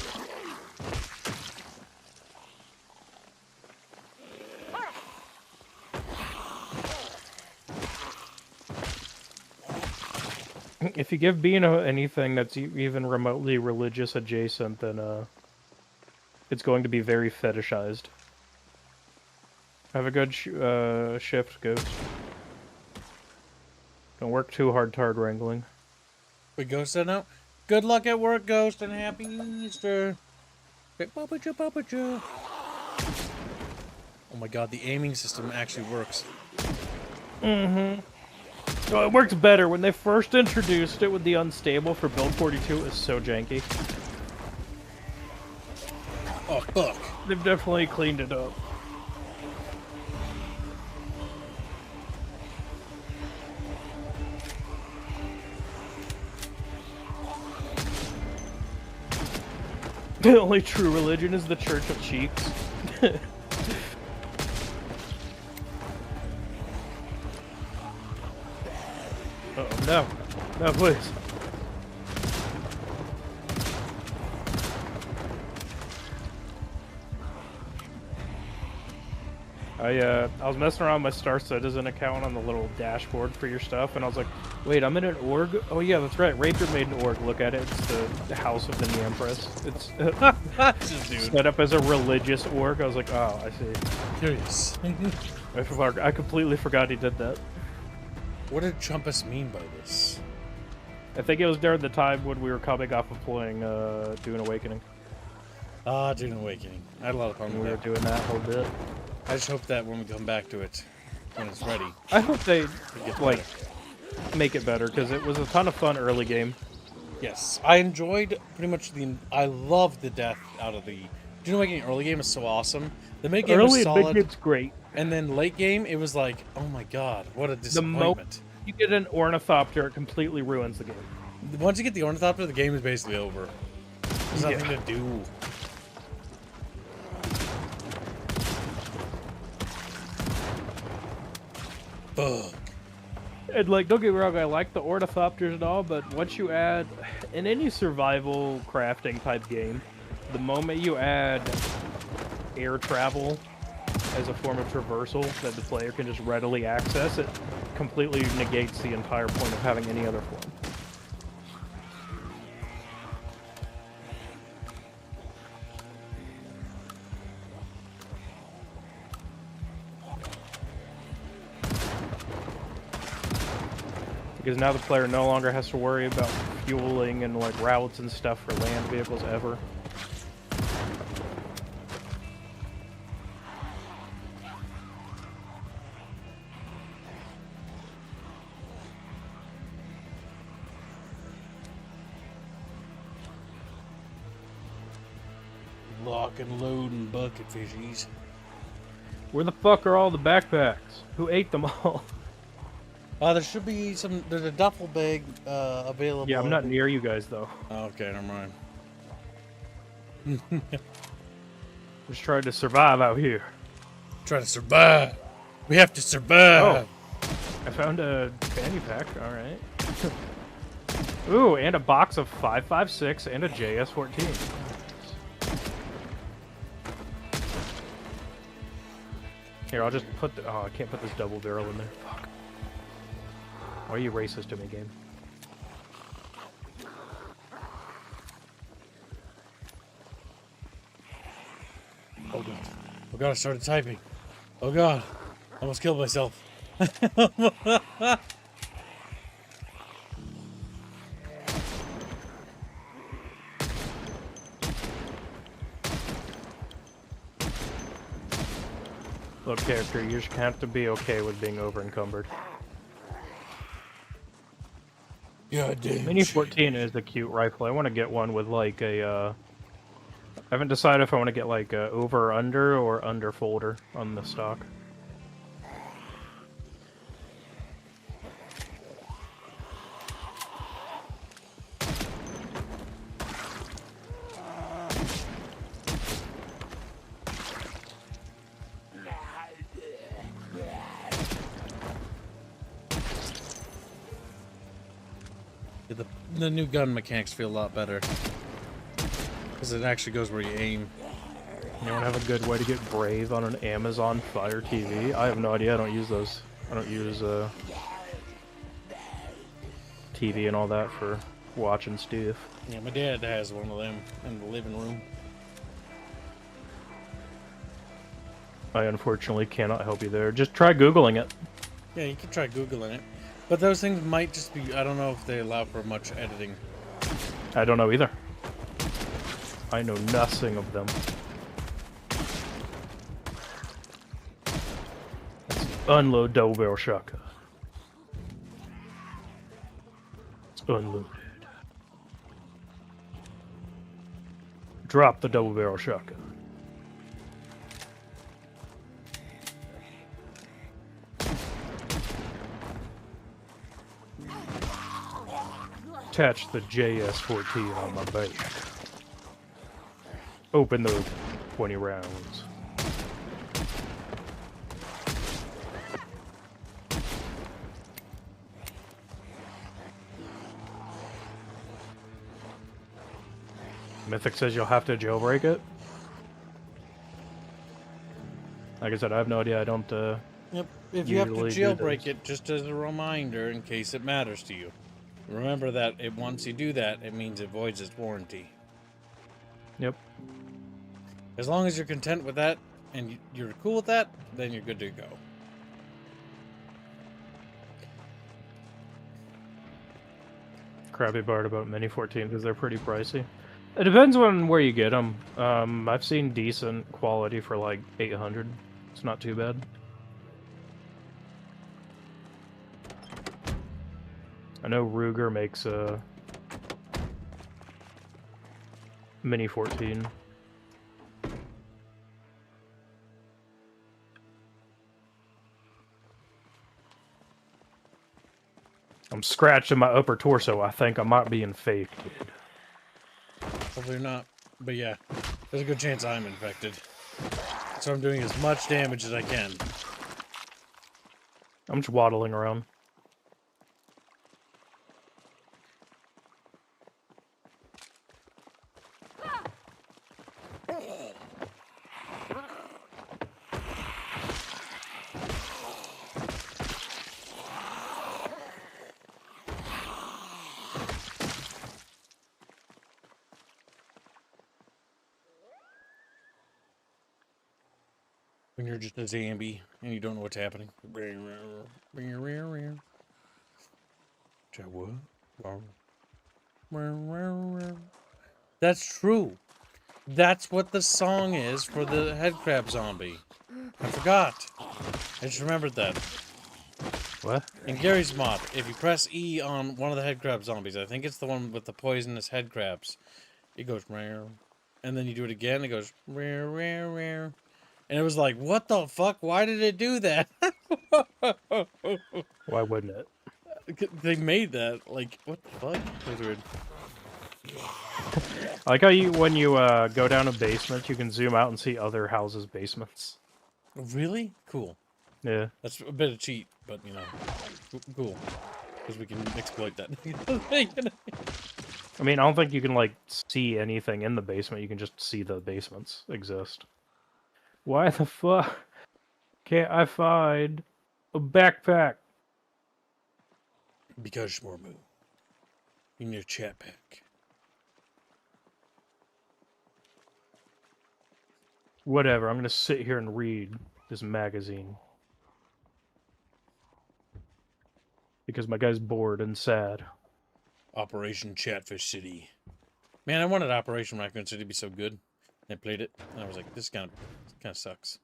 If you give Beano anything that's even remotely religious adjacent, then it's going to be very fetishized. Have a good shift, Ghost. Don't work too hard tard wrangling. Wait, Ghost said no? Good luck at work, Ghost, and happy Easter! Oh my god, the aiming system actually works. Mm-hmm. Oh, it works better. When they first introduced it with the unstable for build 42, it was so janky. Oh, fuck. They've definitely cleaned it up. The only true religion is the Church of Cheeks. Uh-oh, no. No, please. I was messing around with my Star Citizen account on the little dashboard for your stuff, and I was like, wait, I'm in an org? Oh yeah, that's right, Rapier made an org. Look at it, it's the House of the Empress. It's set up as a religious org. I was like, oh, I see. Curious. I completely forgot he did that. What did Trumpus mean by this? I think it was during the time when we were coming off of playing Dune Awakening. Ah, Dune Awakening. I had a lot of fun We with were that. doing that whole bit. I just hope that when we come back to it, when it's ready, I hope they, it gets like, better. make it better, because it was a ton of fun early game. Yes, I enjoyed pretty much I loved the death out of the Dune Awakening early game is so awesome. The mid game was Early and solid, mid game's great. and then late game it was like, oh my god, what a The moment disappointment. you get an Ornithopter, it completely ruins the game. Once you get the Ornithopter, the game is basically over. There's nothing to do. Fuck. And, like, don't get me wrong, I like the Ornithopters and all, but once you add, in any survival crafting type game, the moment you add air travel as a form of traversal that the player can just readily access, it completely negates the entire point of having any other form. Because now the player no longer has to worry about fueling and like routes and stuff for land vehicles ever. Lock and load and bucket fishies. Where the fuck are all the backpacks? Who ate them all? There should be there's a duffel bag available. Yeah, I'm not near you guys though. Oh, okay, never mind. Just trying to survive out here. Try to survive. We have to survive. Oh, I found a fanny pack. All right. Ooh, and a box of 5.56 and a JS-14. Here, I'll just put the... Oh, I can't put this double barrel in there. Fuck. Why are you racist to me, game? Oh god. Oh god, I started typing. Oh god. I almost killed myself. Look, character, you just have to be okay with being over-encumbered. God damn. Mini 14 is a cute rifle. I want to get one with like a, I haven't decided if I want to get like a over or under folder on the stock. The new gun mechanics feel a lot better. Because it actually goes where you aim. You don't have a good way to get Brave on an Amazon Fire TV? I have no idea. I don't use those. I don't use TV and all that for watching stuff. Yeah, my dad has one of them in the living room. I unfortunately cannot help you there. Just try Googling it. Yeah, you can try Googling it. But those things might just be, I don't know if they allow for much editing. I don't know either. I know nothing of them. Unload double barrel shotgun. It's unloaded. Drop the double barrel shotgun. Attach the JS-14 on my back. open those 20 rounds. Mythic says you'll have to jailbreak it. Like I said, I have no idea. I don't. Yep. If you have to usually do jailbreak those. it, just as a reminder in case it matters to you. Remember that once you do that, it means it voids its warranty. Yep. As long as you're content with that and you're cool with that, then you're good to go. Crappy part about Mini 14 is they're pretty pricey. It depends on where you get them. I've seen decent quality for like 800. It's not too bad. I know Ruger makes a Mini 14. I'm scratching my upper torso. I think I might be infected. Hopefully not. But yeah, there's a good chance I'm infected. So I'm doing as much damage as I can. I'm just waddling around. When you're just a zombie and you don't know what's happening. That's true. That's what the song is for the head crab zombie. I forgot. I just remembered that. What? In Gary's mod, if you press E on one of the head crab zombies, I think it's the one with the poisonous head crabs, it goes rare. And then you do it again, it goes rare, rare, rare. And it was like, what the fuck? Why did it do that? Why wouldn't it? They made that. Like, what the fuck? That was weird. I like how when you go down a basement, you can zoom out and see other houses' basements. Really? Cool. Yeah. That's a bit of cheat, but, you know, cool. Because we can exploit that. I mean, I don't think you can, like, see anything in the basement. You can just see the basements exist. Why the fuck can't I find a backpack? Because Shmormu. In your chat pack. Whatever, I'm gonna sit here and read this magazine. Because my guy's bored and sad. Operation Chatfish City. Man, I wanted Operation Raccoon City to be so good. I played it, and I was like, this kind of sucks.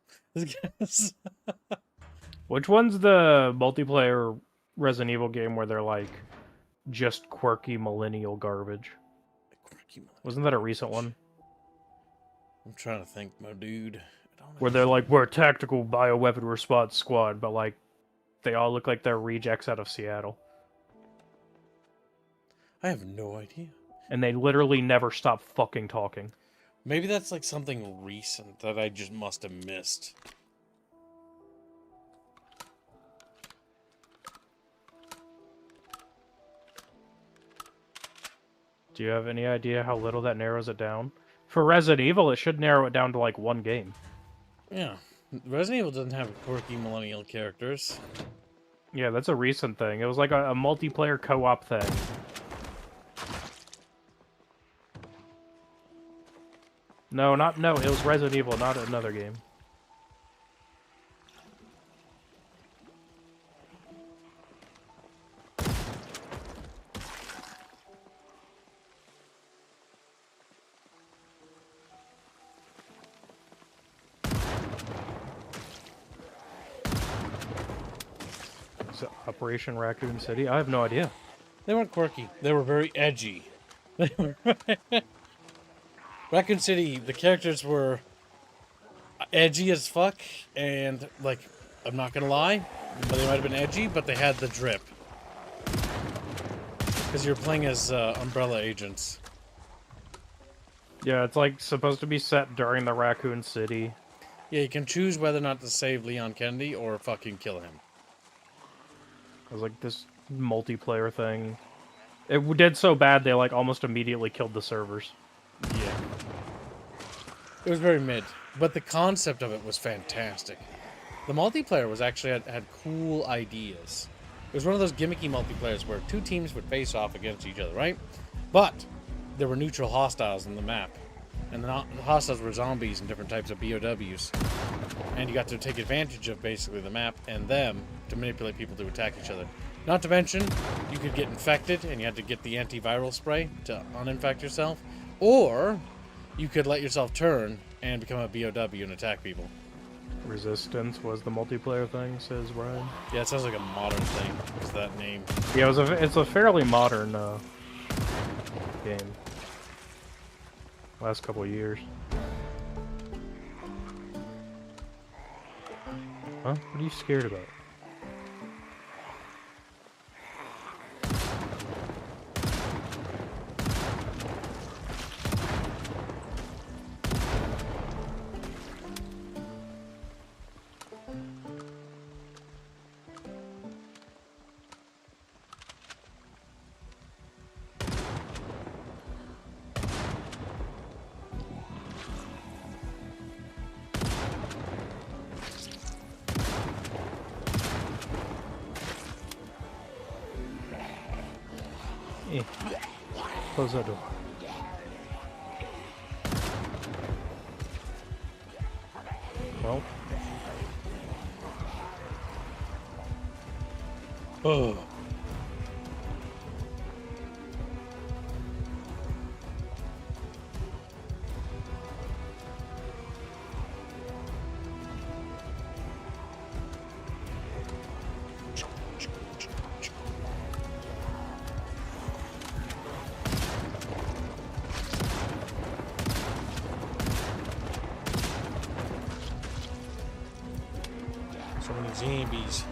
Which one's the multiplayer Resident Evil game where they're like just quirky millennial garbage? Wasn't that a recent one? I'm trying to think, my dude. Where they're like, we're a tactical bioweapon response squad, but like they all look like they're rejects out of Seattle. I have no idea. And they literally never stop fucking talking. Maybe that's like something recent that I just must have missed. Do you have any idea how little that narrows it down? For Resident Evil, it should narrow it down to like one game. Yeah. Resident Evil doesn't have quirky millennial characters. Yeah, that's a recent thing. It was like a multiplayer co-op thing. No, it was Resident Evil, not another game. Is it Operation Raccoon City? I have no idea. They weren't quirky. They were very edgy. They were Raccoon City, the characters were edgy as fuck, and, like, I'm not gonna lie, but they might have been edgy, but they had the drip. Because you're playing as Umbrella agents. Yeah, it's like supposed to be set during the Raccoon City. Yeah, you can choose whether or not to save Leon Kennedy or fucking kill him. It was like this multiplayer thing. It did so bad they like almost immediately killed the servers. Yeah. It was very mid, but the concept of it was fantastic. The multiplayer was actually had cool ideas. It was one of those gimmicky multiplayers where two teams would face off against each other, right? But there were neutral hostiles in the map. And the hostiles were zombies and different types of BOWs. And you got to take advantage of basically the map and them to manipulate people to attack each other. Not to mention, you could get infected and you had to get the antiviral spray to uninfect yourself. Or you could let yourself turn and become a BOW and attack people. Resistance was the multiplayer thing, says Ryan. Yeah, it sounds like a modern thing. Is that name? Yeah, it's a fairly modern game. Last couple of years. Huh? What are you scared about? Close that door. Well. Oh. So many zombies.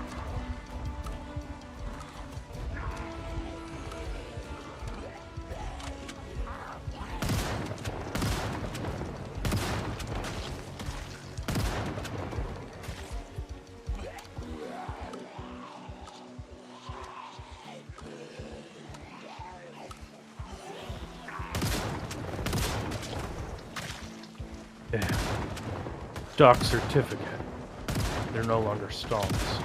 Yeah. Doc certificate. They're no longer stonks.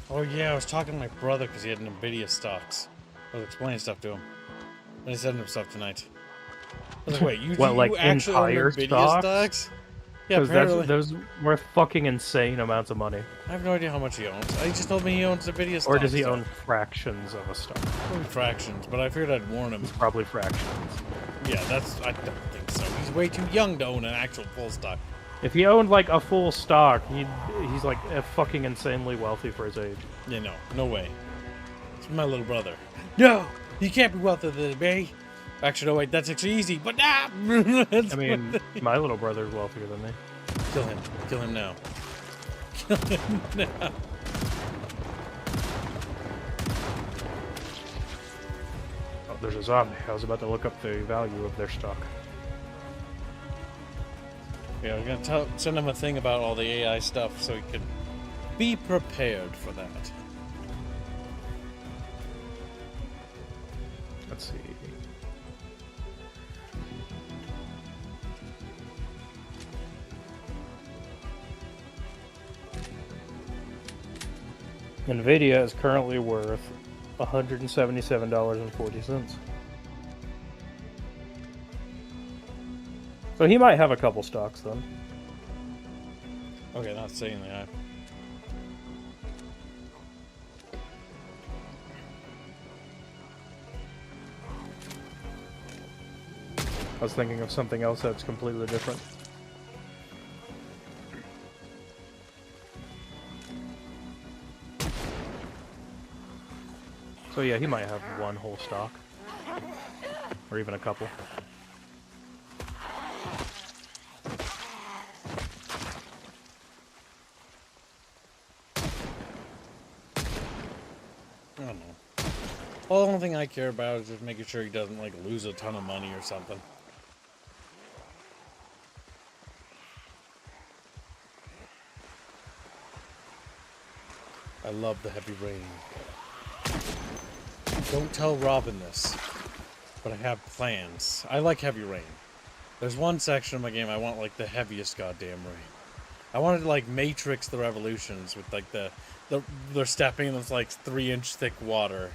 Oh yeah, I was talking to my brother because he had NVIDIA stocks. I was explaining stuff to him. And he sent him stuff tonight. I was like, wait, you, What, like you actually own entire NVIDIA stocks? Yeah, Because apparently. those worth fucking insane amounts of money. I have no idea how much he owns. He just told me he owns NVIDIA stocks. Or does he so- own fractions of a stock? Probably fractions, but I figured I'd warn him. It's probably fractions. Yeah, I don't think so. He's way too young to own an actual full stock. If he owned like a full stock, he's like fucking insanely wealthy for his age. Yeah, no way. It's my little brother. No, you can't be wealthier than me. Actually, no, wait, that's actually easy, but nah. I mean, my little brother's wealthier than me. Kill him. Kill him now. Kill him now. Oh, there's a zombie. I was about to look up the value of their stock. Yeah, I'm gonna send him a thing about all the AI stuff so he can be prepared for that. Let's see. NVIDIA is currently worth $177.40. So he might have a couple stocks then. Okay, not saying that. I was thinking of something else that's completely different. So yeah, he might have one whole stock. Or even a couple. I don't know. Well, the only thing I care about is just making sure he doesn't, like, lose a ton of money or something. I love the heavy rain. Don't tell Robin this, but I have plans. I like heavy rain. There's one section of my game I want, like, the heaviest goddamn rain. I wanted to, like, Matrix the Revolutions with, like, they're stepping in this, like, 3-inch thick water.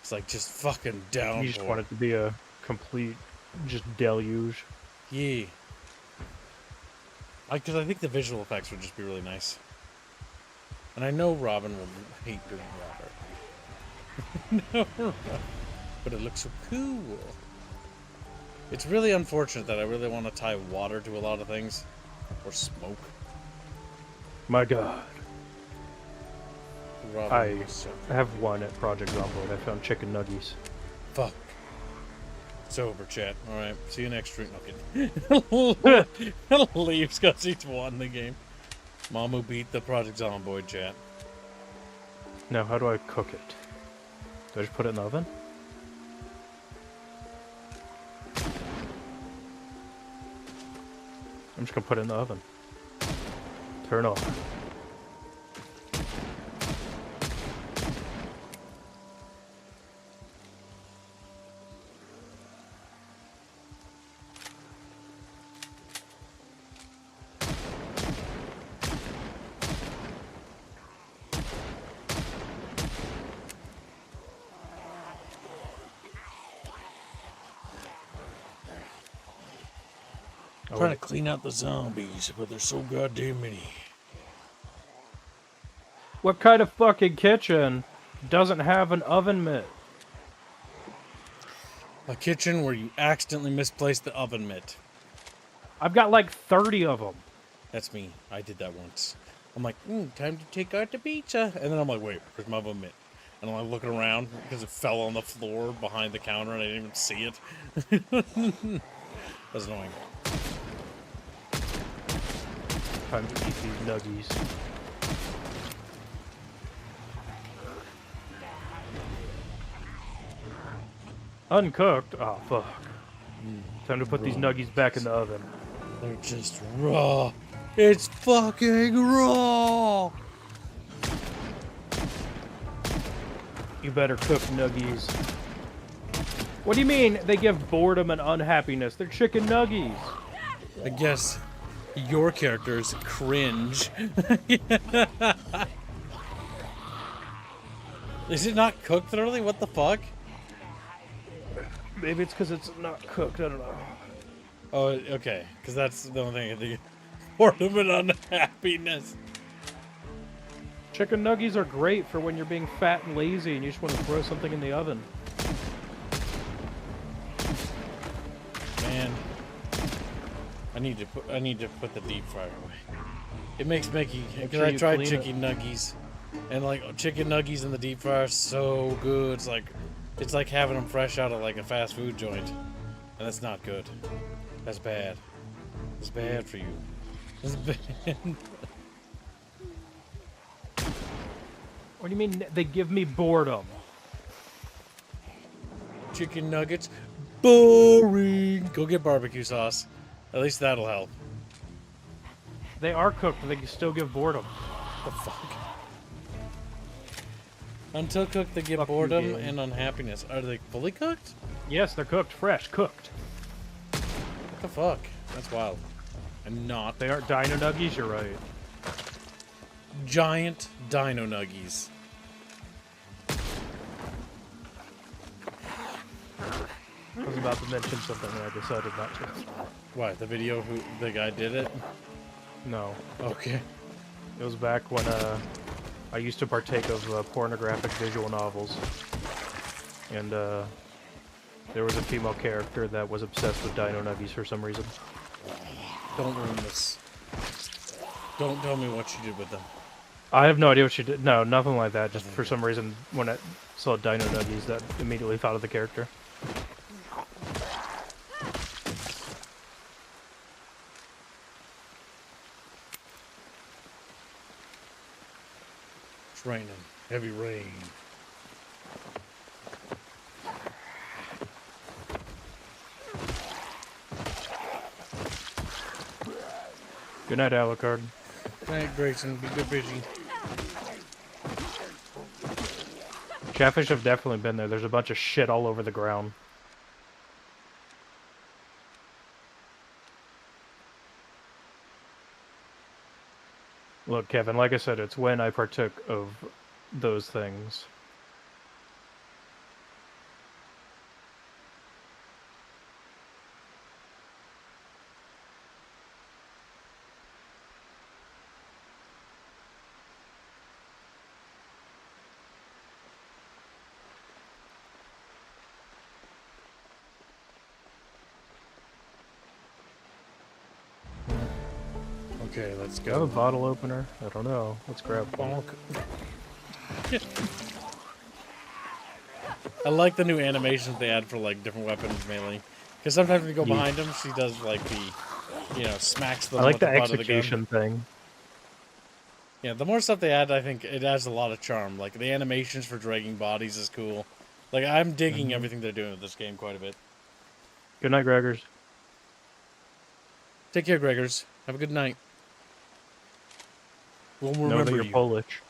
It's like just fucking downpour. You just want it to be a complete, just deluge. Yeah. Because I think the visual effects would just be really nice. And I know Robin will hate doing water. No, but it looks so cool. It's really unfortunate that I really want to tie water to a lot of things. Or smoke. My god. Robin I is so have one at Project Zomboid. I found chicken nuggies. fuck. Sober, chat. Alright, see you next stream. Okay. Leaves because he's won the game. Mamu beat the Project Zomboid, chat. Now, how do I cook it? Do I just put it in the oven? I'm just gonna put it in the oven. Turn off. Trying to clean out the zombies, but there's so goddamn many. What kind of fucking kitchen doesn't have an oven mitt? A kitchen where you accidentally misplaced the oven mitt. I've got like 30 of them. That's me. I did that once. I'm like, time to take out the pizza. And then I'm like, wait, where's my oven mitt? And I'm like looking around because it fell on the floor behind the counter and I didn't even see it. That's annoying. Time to eat these nuggies. Uncooked? Oh, fuck. Time to put these nuggies back in the oven. They're just raw. It's fucking raw. You better cook nuggies. What do you mean they give boredom and unhappiness? They're chicken nuggies. I guess your characters cringe. Is it not cooked thoroughly? What the fuck? Maybe it's because it's not cooked. I don't know. Oh, okay. Because that's the only thing I think. Boredom and unhappiness. Chicken nuggies are great for when you're being fat and lazy and you just want to throw something in the oven. Man, I need to put the deep fryer away. It makes making because sure I you tried clean chicken nuggies, and like chicken nuggies in the deep fryer are so good. It's like having them fresh out of like a fast food joint, and that's not good. That's bad. It's bad for you. It's bad. What do you mean they give me boredom? Chicken nuggets, boring. Go get barbecue sauce. At least that'll help. They are cooked, but they can still give boredom. The fuck? Until cooked, they give Fuck you, boredom game. and unhappiness. Are they fully cooked? Yes, they're cooked, fresh, cooked. What the fuck? That's wild. And not They aren't dino nuggies, you're right. giant dino nuggies. I was about to mention something and I decided not to. What, the video who the guy did it? No. Okay. It was back when I used to partake of pornographic visual novels. And there was a female character that was obsessed with dino nuggies for some reason. Don't ruin this. Don't tell me what she did with them. I have no idea what she did. No, nothing like that. Just for some reason, when I saw dino nuggies, that immediately thought of the character. It's raining. Heavy rain. Good night, Alucard. Good night, Grayson. Be good fishy. Chatfish have definitely been there. There's a bunch of shit all over the ground. Look, Kevin, like I said, it's when I partook of those things. Okay, let's Do I have a go. bottle opener? I don't know. Let's grab one. Bonk. I like the new animations they add for like different weapons mainly, because sometimes when you go Yeah. behind them, she does like the, you know, smacks them I like with the the butt of the gun. execution thing. Yeah, the more stuff they add, I think it adds a lot of charm. Like the animations for dragging bodies is cool. Like I'm digging everything they're doing with this game quite a bit. Good night, Gregors. Take care, Gregors. Have a good night. We'll Know that remember you're you. Polish.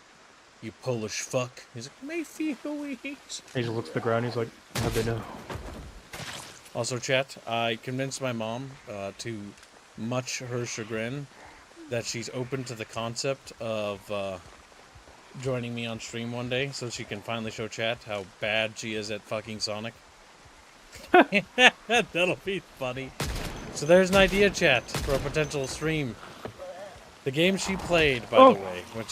You Polish fuck. He's like, Mayfield. He just looks at the ground. He's like, how'd they know? Also, chat, I convinced my mom, to much her chagrin, that she's open to the concept of joining me on stream one day so she can finally show chat how bad she is at fucking Sonic. That'll be funny. So there's an idea, chat, for a potential stream. The game she played, by the way, when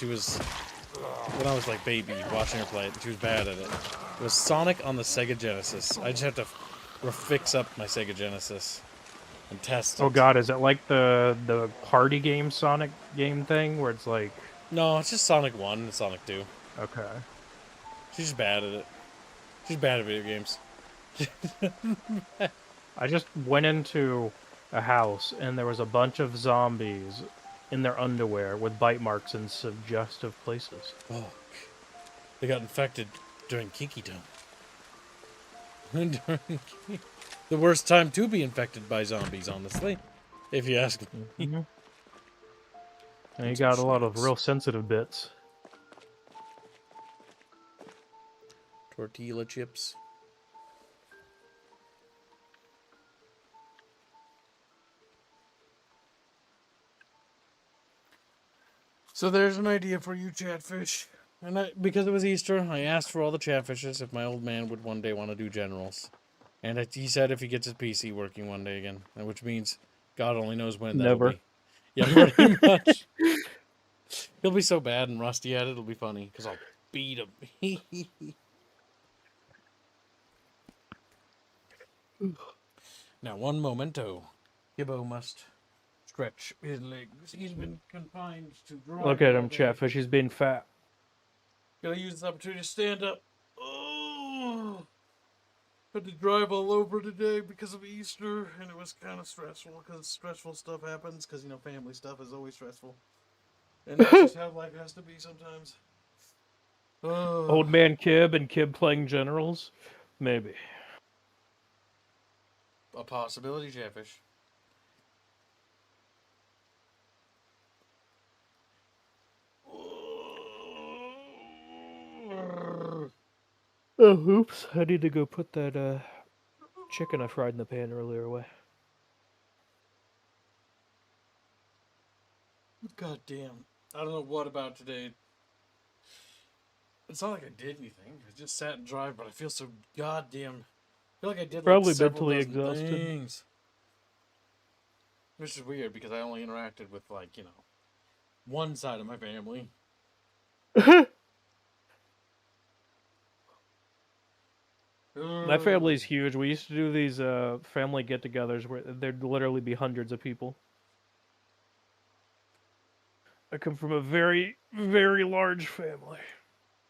I was like baby watching her play it, and she was bad at it, was Sonic on the Sega Genesis. I just have to fix up my Sega Genesis and test it. Oh god, is it like the party game Sonic game thing where it's like... No, it's just Sonic 1 and Sonic 2. Okay. She's just bad at it. She's bad at video games. I just went into a house and there was a bunch of zombies in their underwear with bite marks in suggestive places. Oh, they got infected during Kinky Time. The worst time to be infected by zombies, honestly, if you ask me. And you got a lot of real sensitive bits. Tortilla chips. So there's an idea for you, Chatfish. And because it was Easter, I asked for all the Chatfishes if my old man would one day want to do generals. And he said if he gets his PC working one day again, which means God only knows when that'll Never. be. Yeah, pretty much. He'll be so bad and rusty at it, it'll be funny, because I'll beat him. Now, one momento. Gibbo must stretch his legs. He's been confined to dry. Look at him, Chatfish. He's being fat. Gotta use this opportunity to stand up. Oh! Had to drive all over today because of Easter, and it was kind of stressful, because stressful stuff happens, because, you know, family stuff is always stressful. And that's just how life has to be sometimes. Oh. Old man Kib and Kib playing generals? Maybe. A possibility, Chatfish. Oh, oops. I need to go put that chicken I fried in the pan earlier away. God damn. I don't know what about today. It's not like I did anything. I just sat and drive, but I feel so goddamn... I feel like I did Probably like several mentally dozen exhausted. things. Which is weird, because I only interacted with, like, you know, one side of my family. My family's huge. We used to do these family get-togethers where there'd literally be hundreds of people. I come from a very, very large family.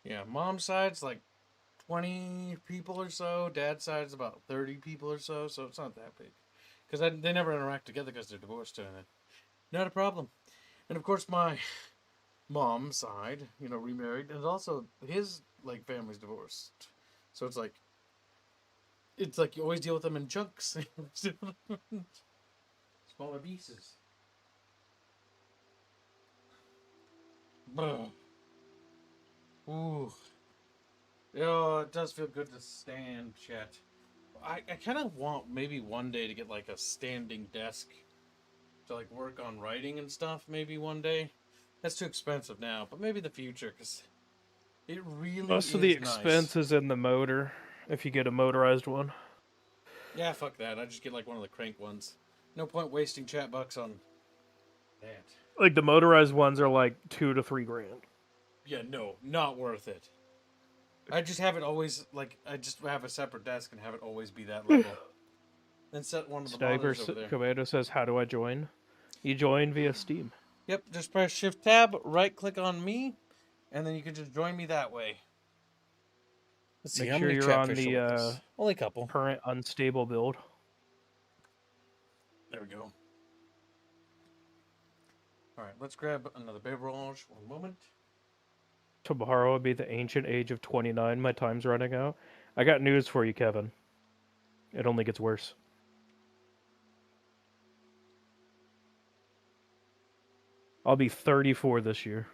Yeah, mom's side's like 20 people or so. Dad's side's about 30 people or so, so it's not that big. Because they never interact together because they're divorced, and not a problem. And of course, my mom's side, you know, remarried, and also his, like, family's divorced. So it's like you always deal with them in chunks. Smaller pieces. Ugh. Ooh. Oh, it does feel good to stand, chat. I kind of want maybe one day to get like a standing desk to like work on writing and stuff. Maybe one day. That's too expensive now, but maybe the future, because it really Most of the is nice. expense is in the motor, if you get a motorized one. Yeah, fuck that. I just get like one of the crank ones. No point wasting chat bucks on that. Like the motorized ones are like $2 to $3 grand. Yeah, no, not worth it. I just have it always like I just have a separate desk and have it always be that level. Then set one of the Sniper monitors over there. Commando says, "How do I join?" You join via Steam. Yep, just press Shift Tab, right click on me, and then you can just join me that way. Let's see Make how sure many you're on chatfish the are with us. Only a couple. current unstable build. There we go. All right, let's grab another beverage. One moment. Tomorrow will be the ancient age of 29. My time's running out. I got news for you, Kevin. It only gets worse. I'll be 34 this year.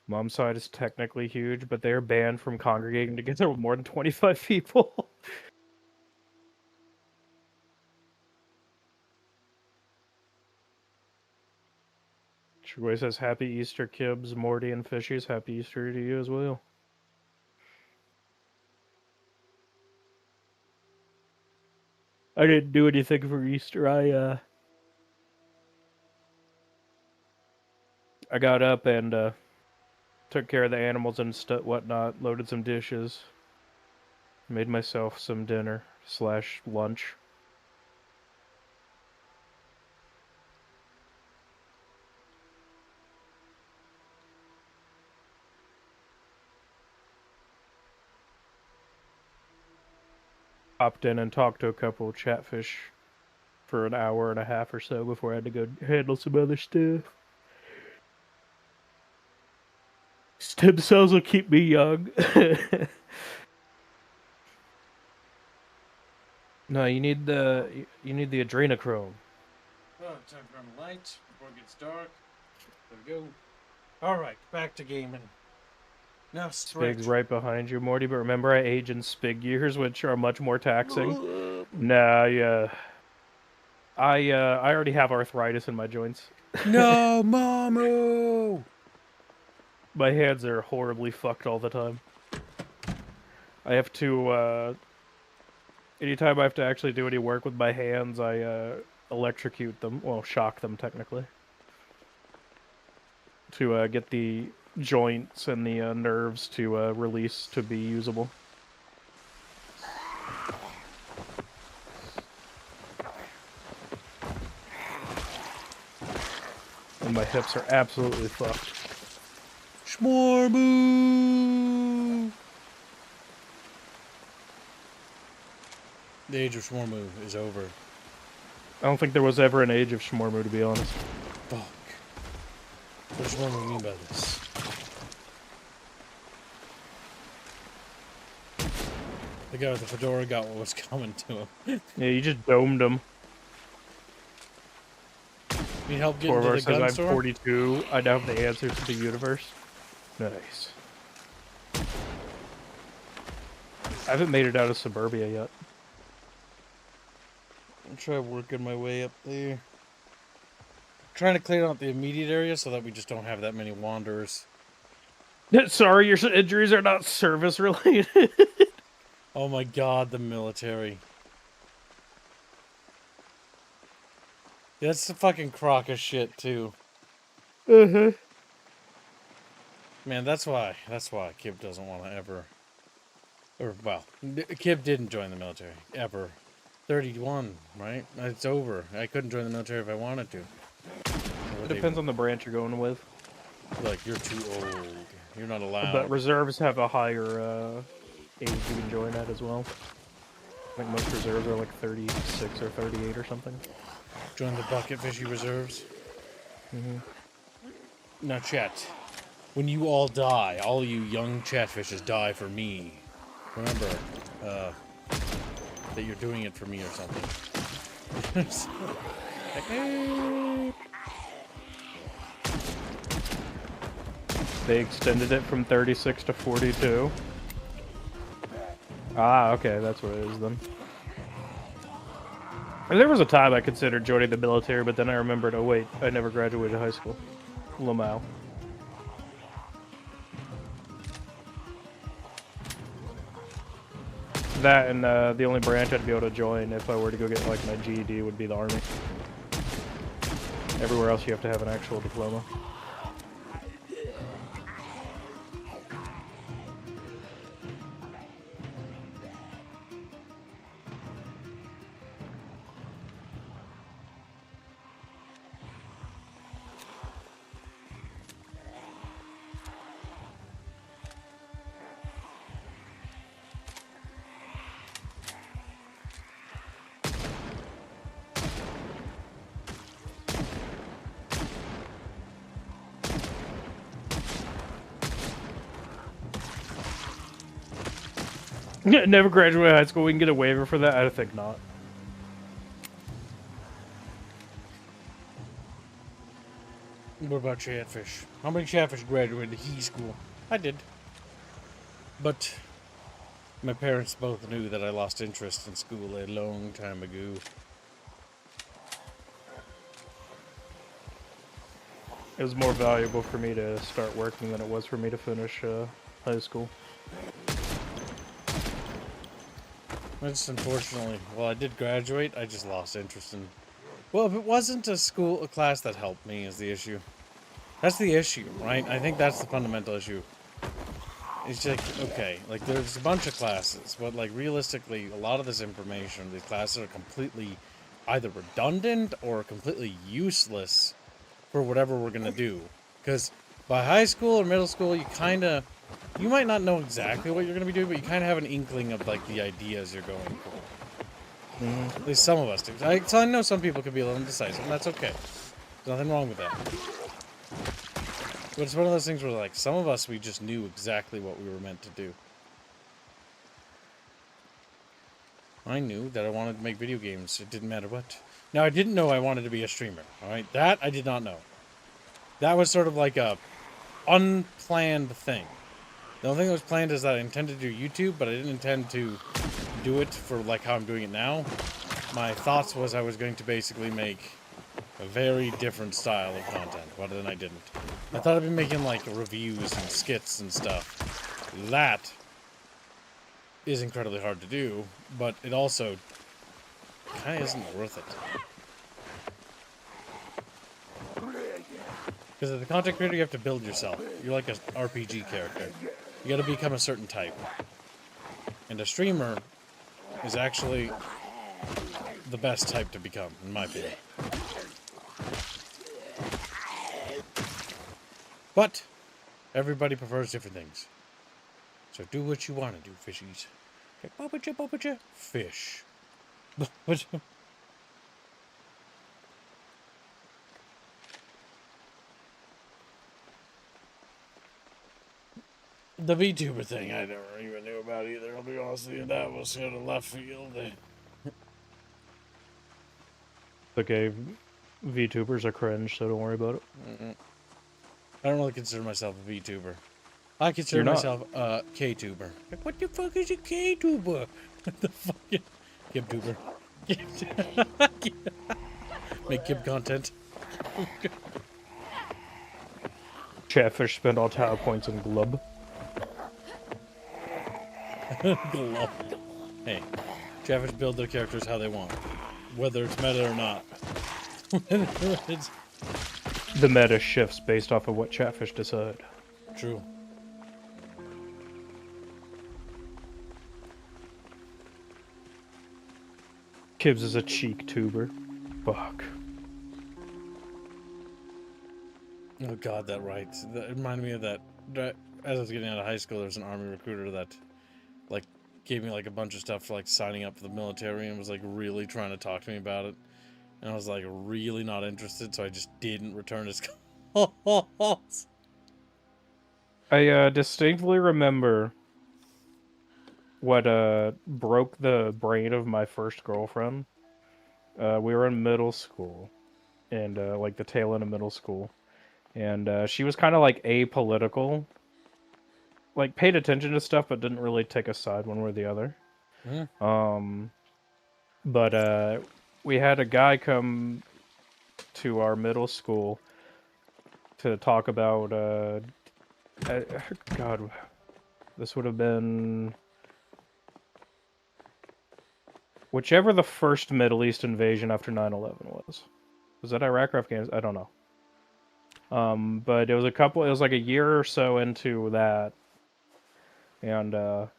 Mom's side is technically huge, but they're banned from congregating together with more than 25 people. Troy says, "Happy Easter, Kibbs, Morty, and Fishies. Happy Easter to you as well." I didn't do anything for Easter. I got up and took care of the animals and whatnot. Loaded some dishes. Made myself some dinner / lunch. Hopped in and talked to a couple of chatfish for an hour and a half or so before I had to go handle some other stuff. Stem cells will keep me young. No, you need the adrenochrome. Oh, time to run the light before it gets dark. There we go. All right, back to gaming. Now stretch. Spig's right behind you, Morty. But remember, I age in Spig years, which are much more taxing. Nah, yeah. I already have arthritis in my joints. No, Mamu! My hands are horribly fucked all the time. I have to, anytime I have to actually do any work with my hands, I, electrocute them. Well, shock them, technically. To, get the joints and the, nerves to, release to be usable. And my hips are absolutely fucked. Shmormoo! The age of Shmormoo is over. I don't think there was ever an age of Shmormu, to be honest. Fuck. What does Shmormoo mean by this? The guy with the fedora got what was coming to him. Yeah, you just domed them. Need help getting to Corvar the says, gun "I'm store? 42. I now have the answer to the universe." Nice. I haven't made it out of suburbia yet. I'll try working my way up there. Trying to clear out the immediate area so that we just don't have that many wanderers. Sorry, your injuries are not service related. Oh my god, the military. Yeah, that's the fucking crock of shit too. Uh-huh. Man, that's why Kib doesn't want to ever, or well, Kib didn't join the military ever. 31, right? It's over. I couldn't join the military if I wanted to. It depends on the branch you're going with. Like, you're too old. You're not allowed. But reserves have a higher age you can join at as well. I think most reserves are like 36 or 38 or something. Join the bucket fishy reserves. Mm-hmm. Now, chat. When you all die, all you young chatfishes die for me. remember that you're doing it for me or something. They extended it from 36 to 42. Ah, okay, that's what it is then. And there was a time I considered joining the military, but then I remembered, oh wait, I never graduated high school. Lamau. That and the only branch I'd be able to join if I were to go get like my GED would be the Army. Everywhere else you have to have an actual diploma. Never graduated high school. We can get a waiver for that? I think not. What about Chatfish? How many Chatfish graduated high school? I did. But my parents both knew that I lost interest in school a long time ago. It was more valuable for me to start working than it was for me to finish high school. That's unfortunately, well, I did graduate, I just lost interest in... Well, if it wasn't a class that helped me is the issue. That's the issue, right? I think that's the fundamental issue. It's like, okay, like there's a bunch of classes, but like realistically, a lot of this information, these classes are completely either redundant or completely useless for whatever we're gonna do. Because by high school or middle school, you might not know exactly what you're gonna be doing, but you kind of have an inkling of like the ideas you're going for. At least some of us do. So I know some people could be a little indecisive, and that's okay. There's nothing wrong with that. But it's one of those things where, like, some of us, we just knew exactly what we were meant to do. I knew that I wanted to make video games. It didn't matter what. Now, I didn't know I wanted to be a streamer, alright? That I did not know. That was sort of like a unplanned thing. The only thing that was planned is that I intended to do YouTube, but I didn't intend to do it for, like, how I'm doing it now. My thoughts was I was going to basically make a very different style of content, but then I didn't. I thought I'd be making, like, reviews and skits and stuff. That is incredibly hard to do, but it also kind of isn't worth it. Because as a content creator, you have to build yourself. You're like an RPG character. You gotta become a certain type. And a streamer is actually the best type to become, in my opinion. But everybody prefers different things. So do what you want to do, fishies. Okay, fish. The VTuber thing, I never even knew about either. I'll be honest with you, that was sort of left field. Okay, VTubers are cringe, so don't worry about it. I don't really consider myself a VTuber. I consider You're not. myself a K-tuber. Like, what the fuck is a K-tuber? What the fuck? Kib-tuber. Make Kib content. Chatfish spend all tower points in Glub. Glove. Hey, Chatfish build their characters how they want, whether it's meta or not. It's The meta shifts based off of what Chatfish decide. true. Kibbs is a cheek tuber. Fuck. Oh god, that right. That reminded me of that. As I was getting out of high school, there was an army recruiter that, like, gave me like a bunch of stuff for like signing up for the military and was like really trying to talk to me about it. And I was like really not interested, so I just didn't return his calls. I distinctly remember what broke the brain of my first girlfriend. We were in middle school, and like the tail end of middle school, and she was kind of like apolitical, like paid attention to stuff, but didn't really take a side one way or the other. Mhm. But we had a guy come to our middle school to talk about God, this would have been whichever the first Middle East invasion after 9/11 was. Was that Iraq or Afghanistan? I don't know. But it was like a year or so into that, and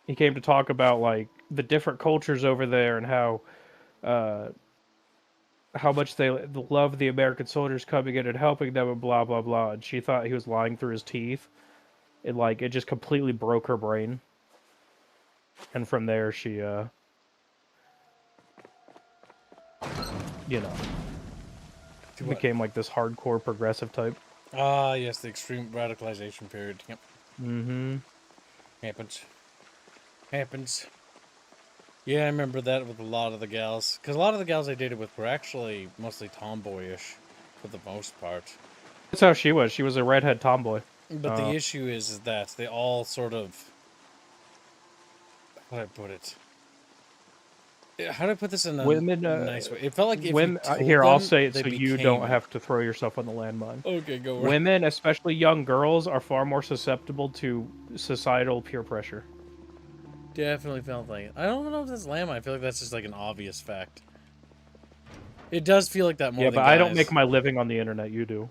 he came to talk about like the different cultures over there and uh, how much they love the American soldiers coming in and helping them and blah blah blah. And she thought he was lying through his teeth. It just completely broke her brain. And from there she you know, Do what? became like this hardcore progressive type. Ah, yes, the extreme radicalization period. Yep. Mm-hmm. Happens. Happens. Yeah, I remember that with a lot of the gals. Because a lot of the gals I dated with were actually mostly tomboyish, for the most part. That's how she was. She was a redhead tomboy. But the issue is that they all sort of... How do I put it? How do I put this in a Women, nice way? It felt like if you women. told Here, I'll them, say it they so you became don't it. have to throw yourself on the landmine. Okay, go on. Women, especially young girls, are far more susceptible to societal peer pressure. Definitely felt like it. I don't know if that's lamb. I feel like that's just like an obvious fact. It does feel like that more Yeah, than but guys. I don't make my living on the internet. You do.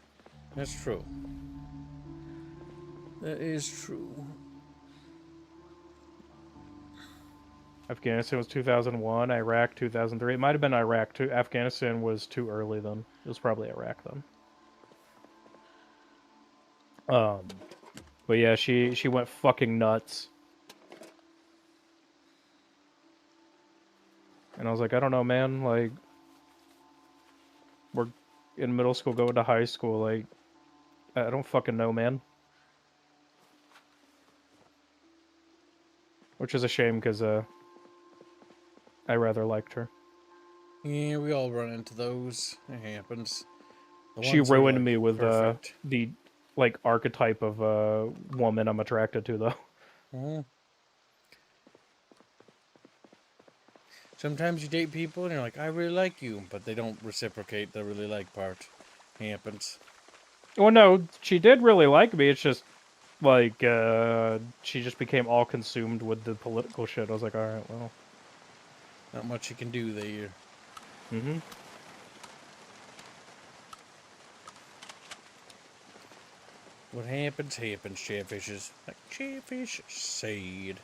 That's true. That is true. Afghanistan was 2001. Iraq 2003. It might have been Iraq too. Afghanistan was too early then. It was probably Iraq then. But yeah, she went fucking nuts. And I was like, I don't know, man. Like, we're in middle school, going to high school. Like, I don't fucking know, man. Which is a shame because I rather liked her. Yeah, we all run into those. It happens. The She ones who are, ruined like, me with perfect. the like archetype of woman I'm attracted to, though. Mhm. Sometimes you date people and you're like, I really like you, but they don't reciprocate the really like part. Happens. Well, no, she did really like me. It's just like she just became all consumed with the political shit. I was like, all right, well. Not much you can do there. Mm-hmm. What happens, happens, chatfishes. Like chatfish said.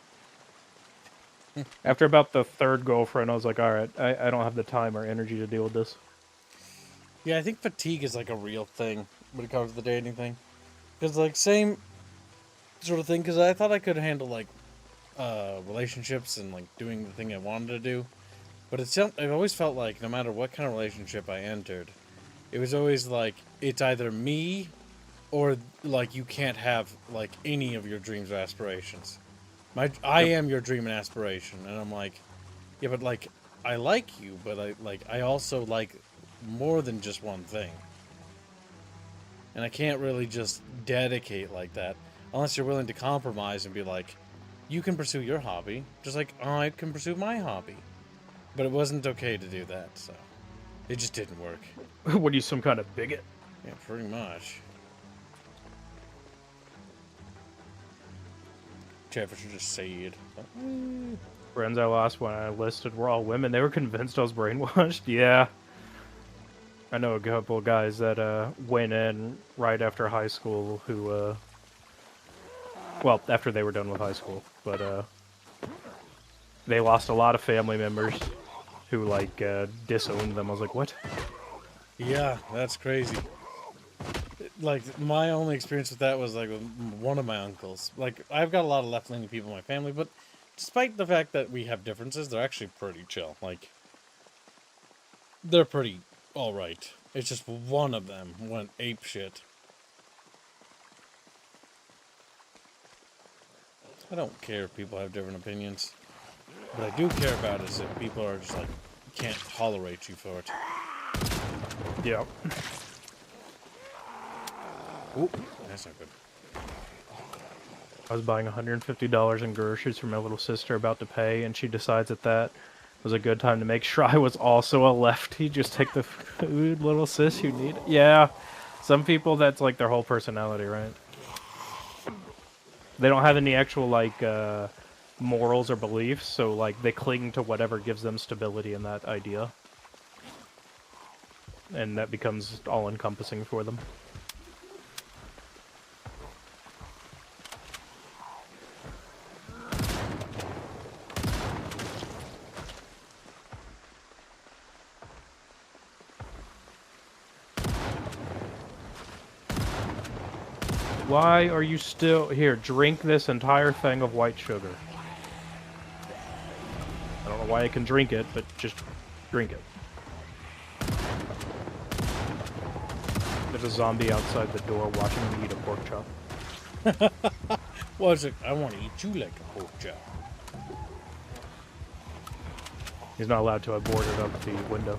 After about the third girlfriend, I was like, all right, I don't have the time or energy to deal with this. Yeah, I think fatigue is like a real thing when it comes to the dating thing. Because, like, same sort of thing, because I thought I could handle, like, relationships and, like, doing the thing I wanted to do. But I've always felt like no matter what kind of relationship I entered, it was always like, it's either me or, like, you can't have, like, any of your dreams or aspirations. I am your dream and aspiration. And I'm like, yeah, but, like, I like you, but I also like more than just one thing. And I can't really just dedicate like that unless you're willing to compromise and be like, you can pursue your hobby, just like I can pursue my hobby. But it wasn't okay to do that, so it just didn't work. What are you, some kind of bigot? Yeah, pretty much. Jefferson just said. Friends I lost when I enlisted were all women. They were convinced I was brainwashed. Yeah. I know a couple of guys that went in right after high school who, well, after they were done with high school, but they lost a lot of family members who, like, disowned them. I was like, what? Yeah, that's crazy. Like, my only experience with that was, like, with one of my uncles. Like, I've got a lot of left-leaning people in my family, but despite the fact that we have differences, they're actually pretty chill. Like, they're pretty alright. It's just one of them went apeshit. I don't care if people have different opinions. What I do care about is if people are just like, can't tolerate you for it. Yeah. Ooh, that's not good. I was buying $150 in groceries for my little sister, about to pay, and she decides that was a good time to make sure I was also a lefty. Just take the food, little sis, you need it. Yeah. Some people, that's like their whole personality, right? They don't have any actual, like, morals or beliefs, so, like, they cling to whatever gives them stability in that idea. And that becomes all-encompassing for them. Why are you still here? Drink this entire thing of white sugar. I don't know why I can drink it, but just drink it. There's a zombie outside the door watching me eat a pork chop. Was it? I want to eat you like a pork chop. He's not allowed to. I boarded up the window.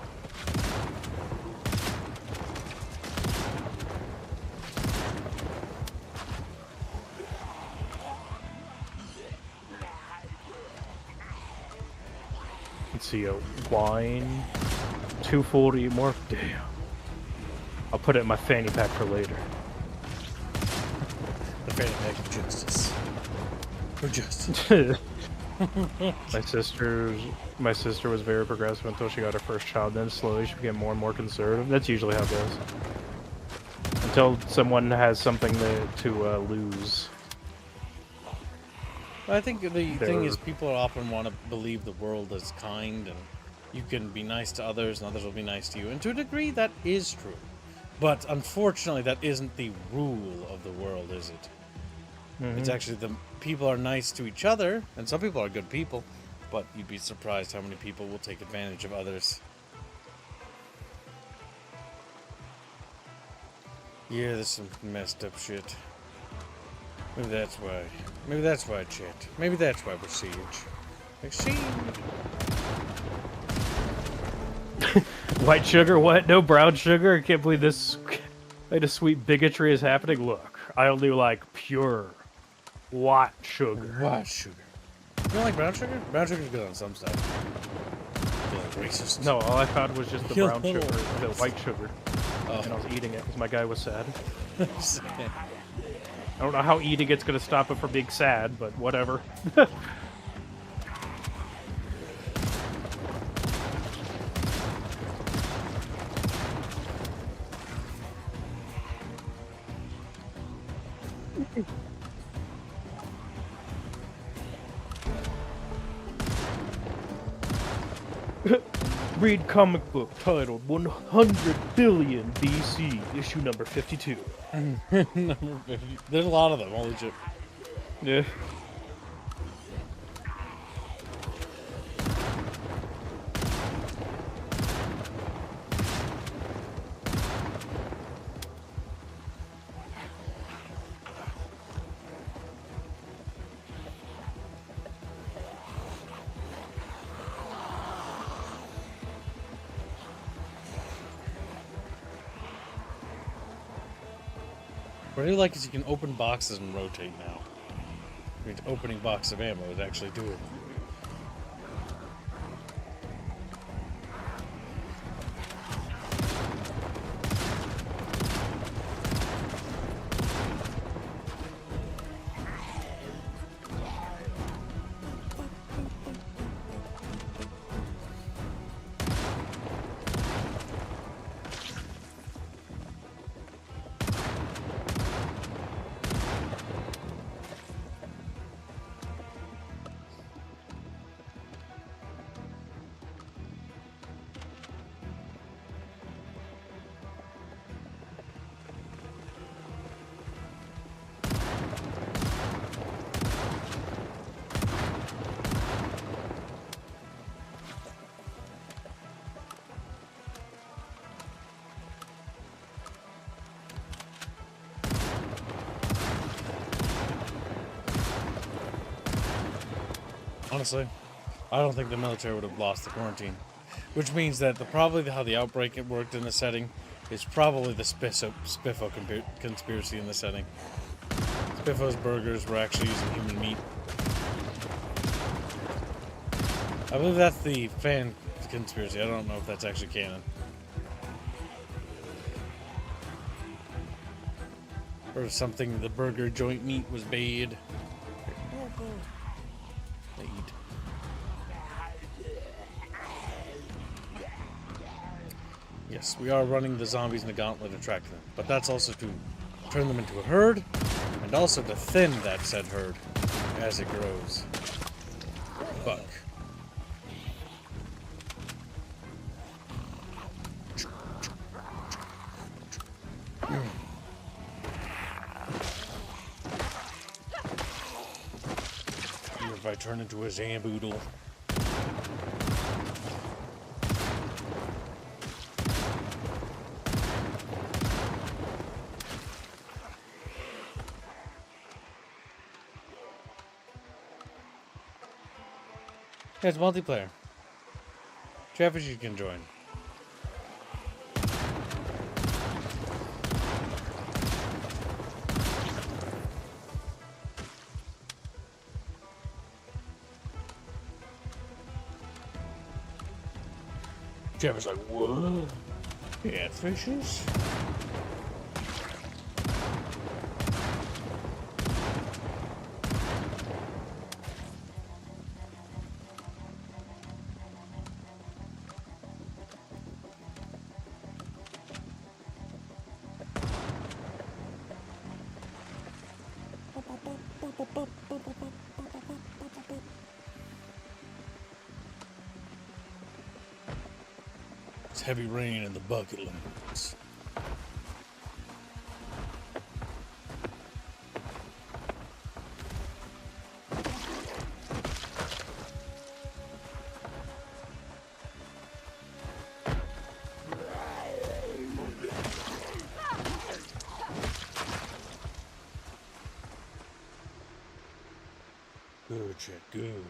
Let's see, a wine, 240 more. Damn. I'll put it in my fanny pack for later. The fanny pack of justice. For justice. My sister was very progressive until she got her first child. Then slowly she became more and more conservative. That's usually how it goes. Until someone has something to lose. I think the thing is people often want to believe the world is kind and you can be nice to others and others will be nice to you. And to a degree, that is true. But unfortunately, that isn't the rule of the world, is it? Mm-hmm. It's actually the people are nice to each other, and some people are good people, but you'd be surprised how many people will take advantage of others. Yeah, there's some messed up shit. Maybe that's why. Maybe that's why, chat. Maybe that's why we're siege. Like, siege. White sugar? What? No brown sugar? I can't believe this kind of sweet bigotry is happening. Look, I only like pure white sugar. White sugar. You don't like brown sugar? Brown sugar's good on some stuff. You're like racist. No, all I found was just the brown sugar, the white sugar. Oh. And I was eating it because my guy was sad. I don't know how eating it's going to stop him from being sad, but whatever. Read comic book titled 100 Billion BC, issue number 52. Number 50. There's a lot of them, holy shit. Yeah. What I do like is you can open boxes and rotate now. I mean, opening box of ammo is actually doable. Honestly, I don't think the military would have lost the quarantine. Which means that probably how the outbreak worked in the setting is probably the Spiffo conspiracy in the setting. Spiffo's burgers were actually using human meat. I believe that's the fan conspiracy. I don't know if that's actually canon. Or something, the burger joint meat was bad. They eat. Yes, we are running the zombies in the gauntlet to track them, but that's also to turn them into a herd, and also to thin that said herd as it grows. Fuck. If I turn into a Zamboodle. Yeah, it's multiplayer. Chatfish, you can join. Chatfish like, what? Catfishes? It's heavy rain in the bucket lands. Good shit, good.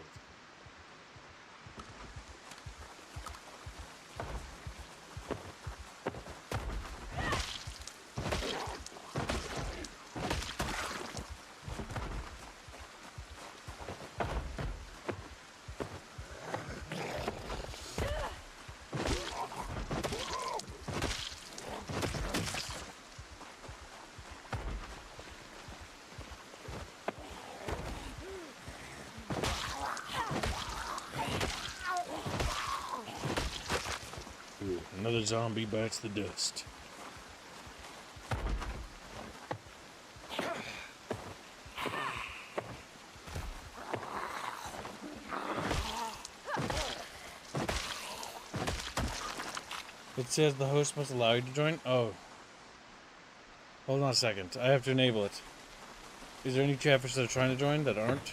Ooh, another zombie bites the dust. It says the host must allow you to join. Oh. Hold on a second. I have to enable it. Is there any chatfish that are trying to join that aren't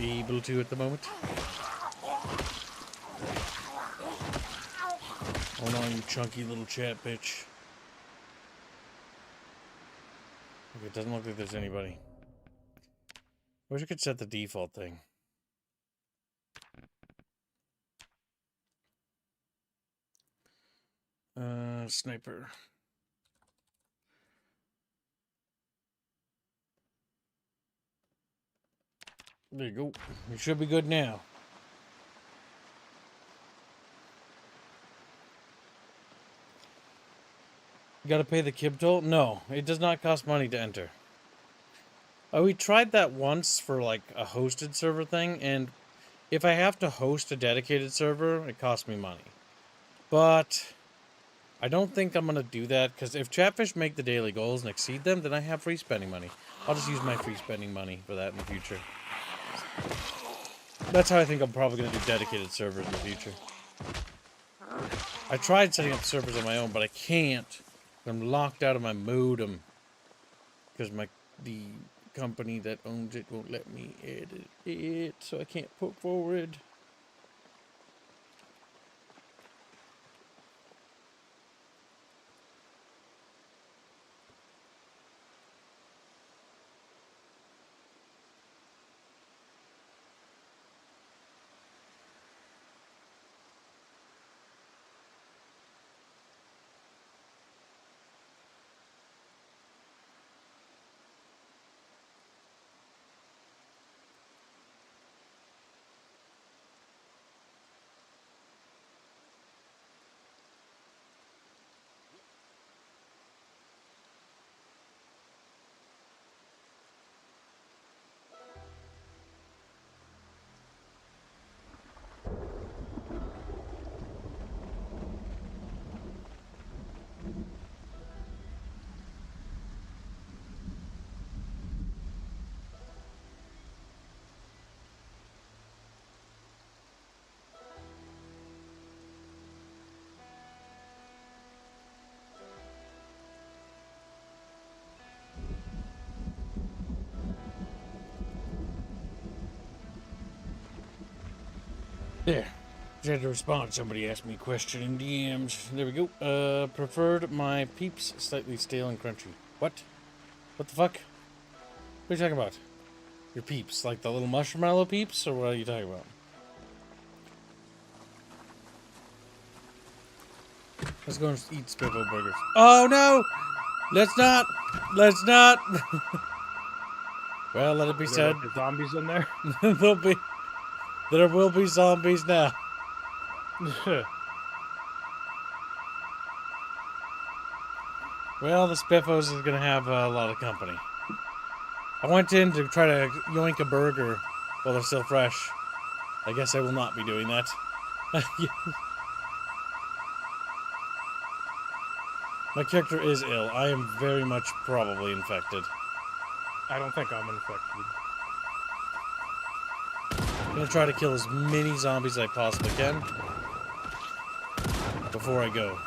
able to at the moment? Hold on, you chunky little chat bitch. Okay, it doesn't look like there's anybody. I wish I could set the default thing. Sniper. There you go. You should be good now. You gotta pay the kib toll? No, it does not cost money to enter. We tried that once for like a hosted server thing, and if I have to host a dedicated server, it costs me money. But I don't think I'm gonna do that, because if Chatfish make the daily goals and exceed them, then I have free spending money. I'll just use my free spending money for that in the future. That's how I think I'm probably gonna do dedicated servers in the future. I tried setting up servers on my own, but I can't. I'm locked out of my modem because the company that owns it won't let me edit it, so I can't put forward. There. Just had to respond. Somebody asked me a question in DMs. There we go. Preferred my peeps slightly stale and crunchy. What? What the fuck? What are you talking about? Your peeps? Like the little marshmallow peeps? Or what are you talking about? Let's go and eat Spiffo burgers. Oh no! Let's not! Let's not! Well, let it be said. The zombies in there. There will be zombies now. Well, the Spiffos is gonna have a lot of company. I went in to try to yoink a burger while they're still fresh. I guess I will not be doing that. My character is ill. I am very much probably infected. I don't think I'm infected. I'm gonna try to kill as many zombies as I possibly can before I go.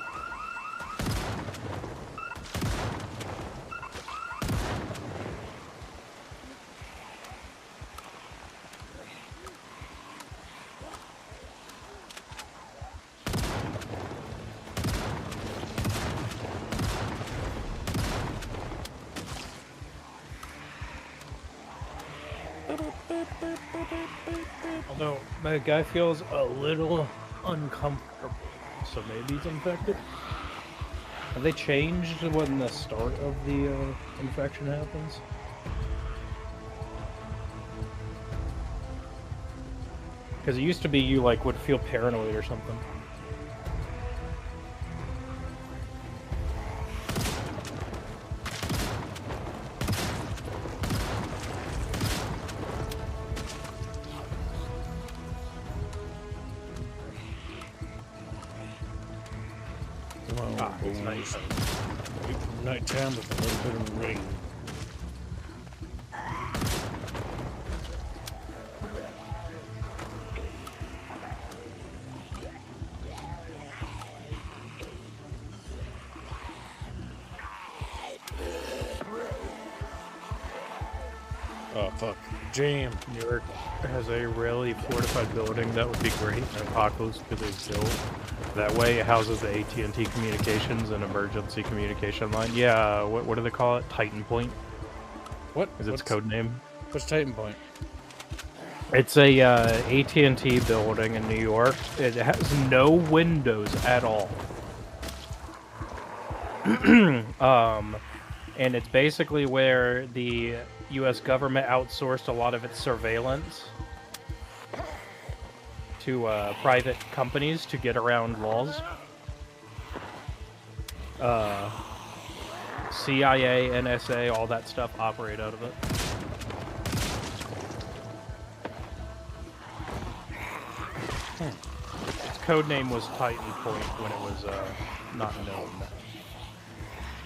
Although my guy feels a little uncomfortable, so maybe he's infected. Have they changed when the start of the infection happens? Because it used to be you like would feel paranoid or something. It's nice. Nighttime with a little bit of rain. Oh fuck. Jam. New York has a really fortified building that would be great in Apocalypse because it's built that way. It houses the AT&T communications and emergency communication line. Yeah, what do they call it? Titan Point What? is its code name. What's Titan Point? It's a AT&T building in New York. It has no windows at all. And it's basically where the U.S. government outsourced a lot of its surveillance to private companies to get around laws. CIA, NSA, all that stuff operate out of it. Its code name was Titan Point when it was not known.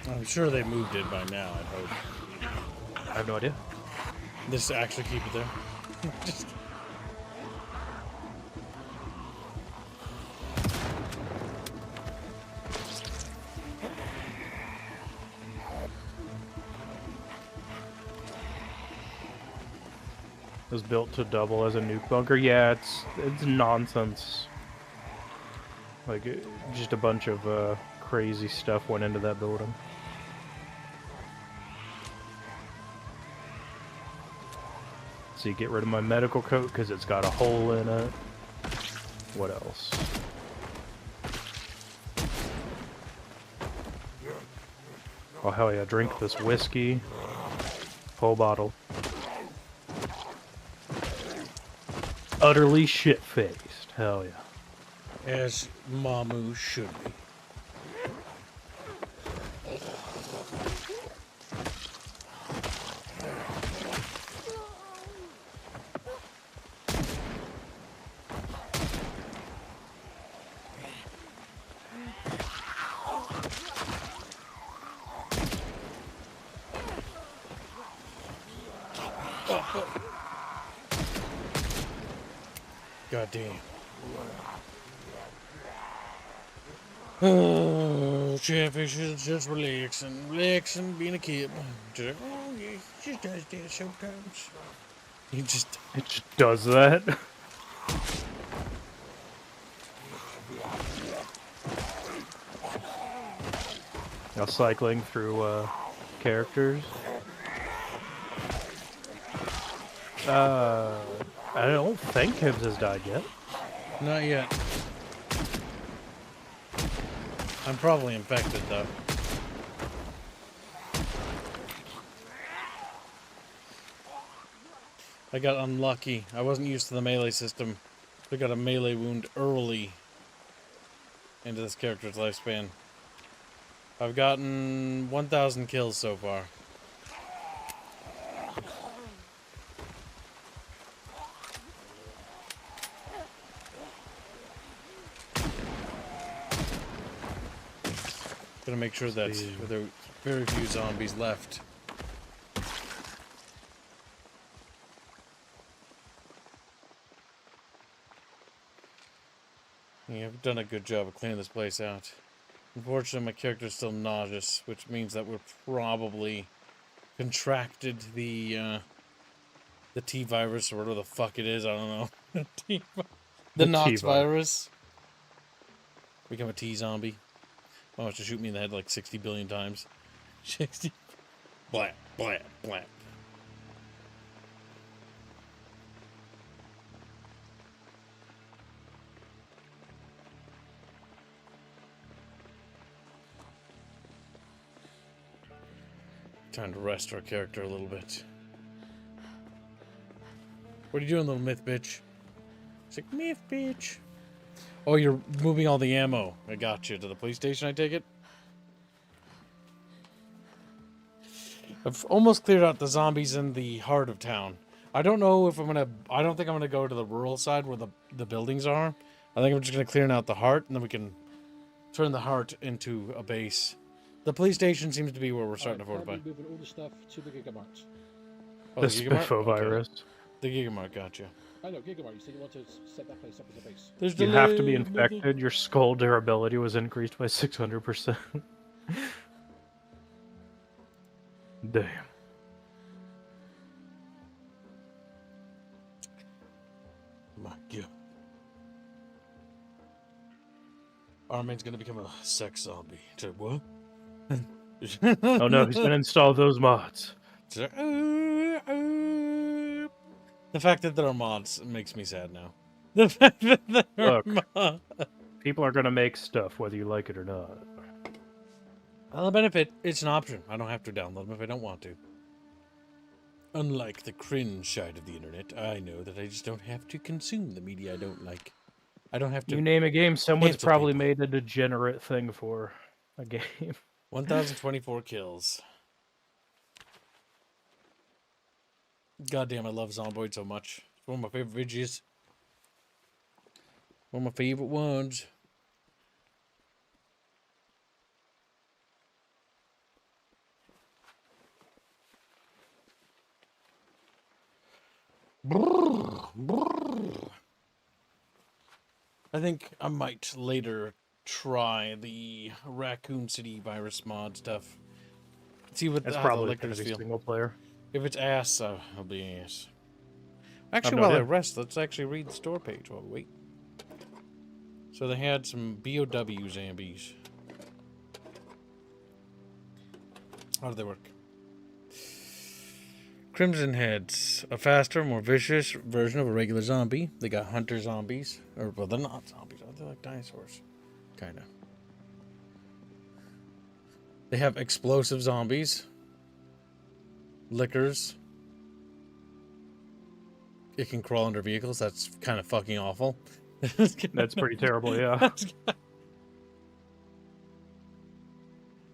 I'm sure they moved it by now, I hope. I have no idea. Just actually keep it there. Just... It was built to double as a nuke bunker. Yeah, it's nonsense. Like, just a bunch of crazy stuff went into that building. So you get rid of my medical coat because it's got a hole in it. What else? Oh hell yeah, drink this whiskey. Whole bottle. Utterly shit-faced. Hell yeah. As Mamu should be. God damn. Oh, Chatfish is just relaxing, being a kid. Just, oh yeah, he just does that sometimes. He just... It just does that. Now cycling through characters. I don't think Hibbs has died yet. Not yet. I'm probably infected, though. I got unlucky. I wasn't used to the melee system. I got a melee wound early into this character's lifespan. I've gotten 1,000 kills so far. Gonna make sure that there are very few zombies left. Yeah, I've done a good job of cleaning this place out. Unfortunately, my character's still nauseous, which means that we're probably contracted the T-virus, or whatever the fuck it is, I don't know. the Nox virus. Become a T-zombie. Wants to shoot me in the head like 60 billion times. 60. Blap, blap, blap. Time to rest our character a little bit. What are you doing, little myth bitch? It's like, myth bitch. Oh, you're moving all the ammo. I got you. To the police station, I take it? I've almost cleared out the zombies in the heart of town. I don't know if I'm gonna... I don't think I'm gonna go to the rural side where the buildings are. I think I'm just gonna clear out the heart, and then we can turn the heart into a base. The police station seems to be where we're starting to fortify. Moving all the stuff to the Gigamart. Oh, The Gigamart? Spiffo virus. Okay. The Gigamart, gotcha. I know, Gigamart, you said you want to set that place up as a base. You have to be infected. Your skull durability was increased by 600%. Damn. My God. Armin's gonna become a sex zombie. What? Oh no, he's gonna install those mods. The fact that there are mods makes me sad now. The fact that there are mods. People are gonna make stuff whether you like it or not. Well, the benefit, it's an option. I don't have to download them if I don't want to. Unlike the cringe side of the internet, I know that I just don't have to consume the media I don't like. I don't have to... You name a game, someone's cancel probably people. made a degenerate thing for a game. 1,024 kills. Goddamn, I love Zomboid so much. It's one of my favorite videos. One of my favorite ones. I think I might later try the Raccoon City virus mod stuff. See what That's how probably the going lickers to be feel. single player. If it's ass, I'll be ass. Actually, no while I idea. rest, let's actually read the store page while we wait. So they had some BOW zombies. How do they work? Crimson Heads, a faster, more vicious version of a regular zombie. They got hunter zombies. Or, well, they're not zombies. They're like dinosaurs. Kind of. They have explosive zombies. Lickers. It can crawl under vehicles. That's kind of fucking awful. That's pretty terrible, yeah.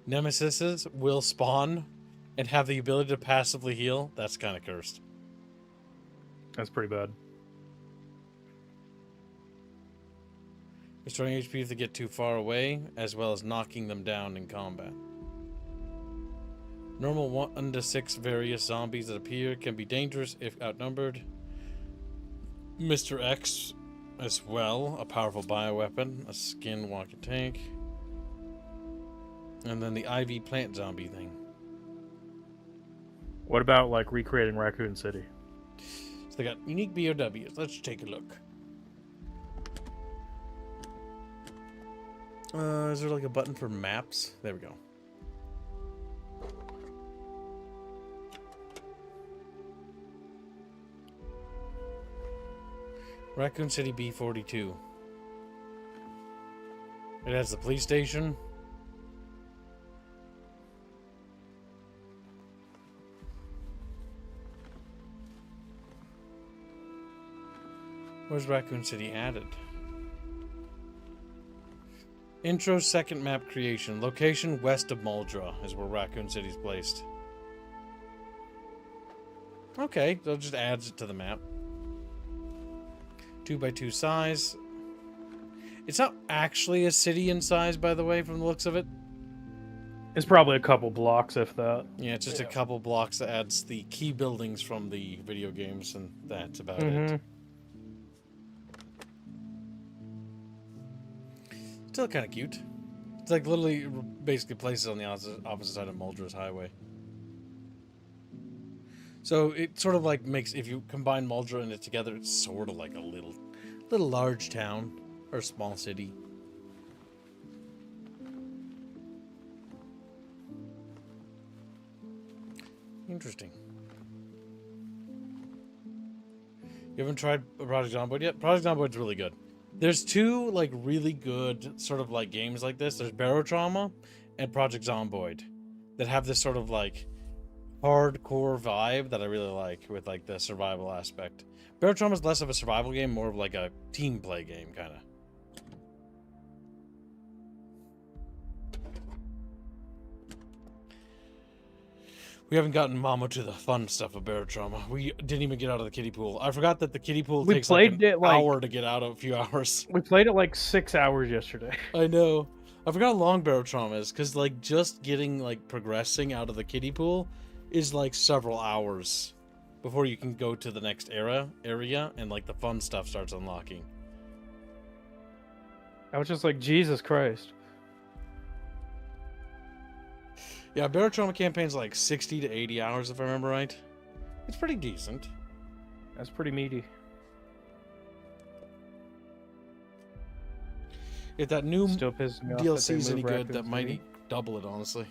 Nemesises will spawn and have the ability to passively heal. That's kind of cursed. That's pretty bad. Restoring HP if they get too far away, as well as knocking them down in combat. Normal 1 to 6 various zombies that appear can be dangerous if outnumbered. Mr. X as well, a powerful bioweapon, a skin walking tank. And then the IV plant zombie thing. What about, like, recreating Raccoon City? So they got unique BOWs. Let's take a look. Is there like a button for maps? There we go. Raccoon City B42. It has the police station. Where's Raccoon City added? Intro second map creation. Location west of Muldra is where Raccoon City's placed. Okay, so it just adds it to the map. 2x2 size. It's not actually a city in size, by the way, from the looks of it. It's probably a couple blocks, if that. Yeah, it's just a couple blocks that adds the key buildings from the video games, and that's about it. Still kind of cute. It's like literally basically places on the opposite side of Muldra's highway. So it sort of like makes, if you combine Muldra and it together, it's sort of like a little large town or small city. Interesting. You haven't tried Project Zomboid yet? Project Zomboid's really good. There's two like really good sort of like games like this. There's Barotrauma and Project Zomboid that have this sort of like hardcore vibe that I really like with like the survival aspect. Barotrauma is less of a survival game, more of like a team play game kind of. We haven't gotten Mama to the fun stuff of Barotrauma. We didn't even get out of the kiddie pool. I forgot that the kiddie pool takes like an hour to get out of, a few hours. We played it like 6 hours yesterday. I know. I forgot how long Barotrauma is, because like just getting like progressing out of the kiddie pool is like several hours before you can go to the next area and like the fun stuff starts unlocking. I was just like, Jesus Christ. Yeah, Barotrauma campaign's like 60 to 80 hours if I remember right. It's pretty decent. That's pretty meaty. If that new Still pisses me off DLC is that any they good, moved that might double it, honestly.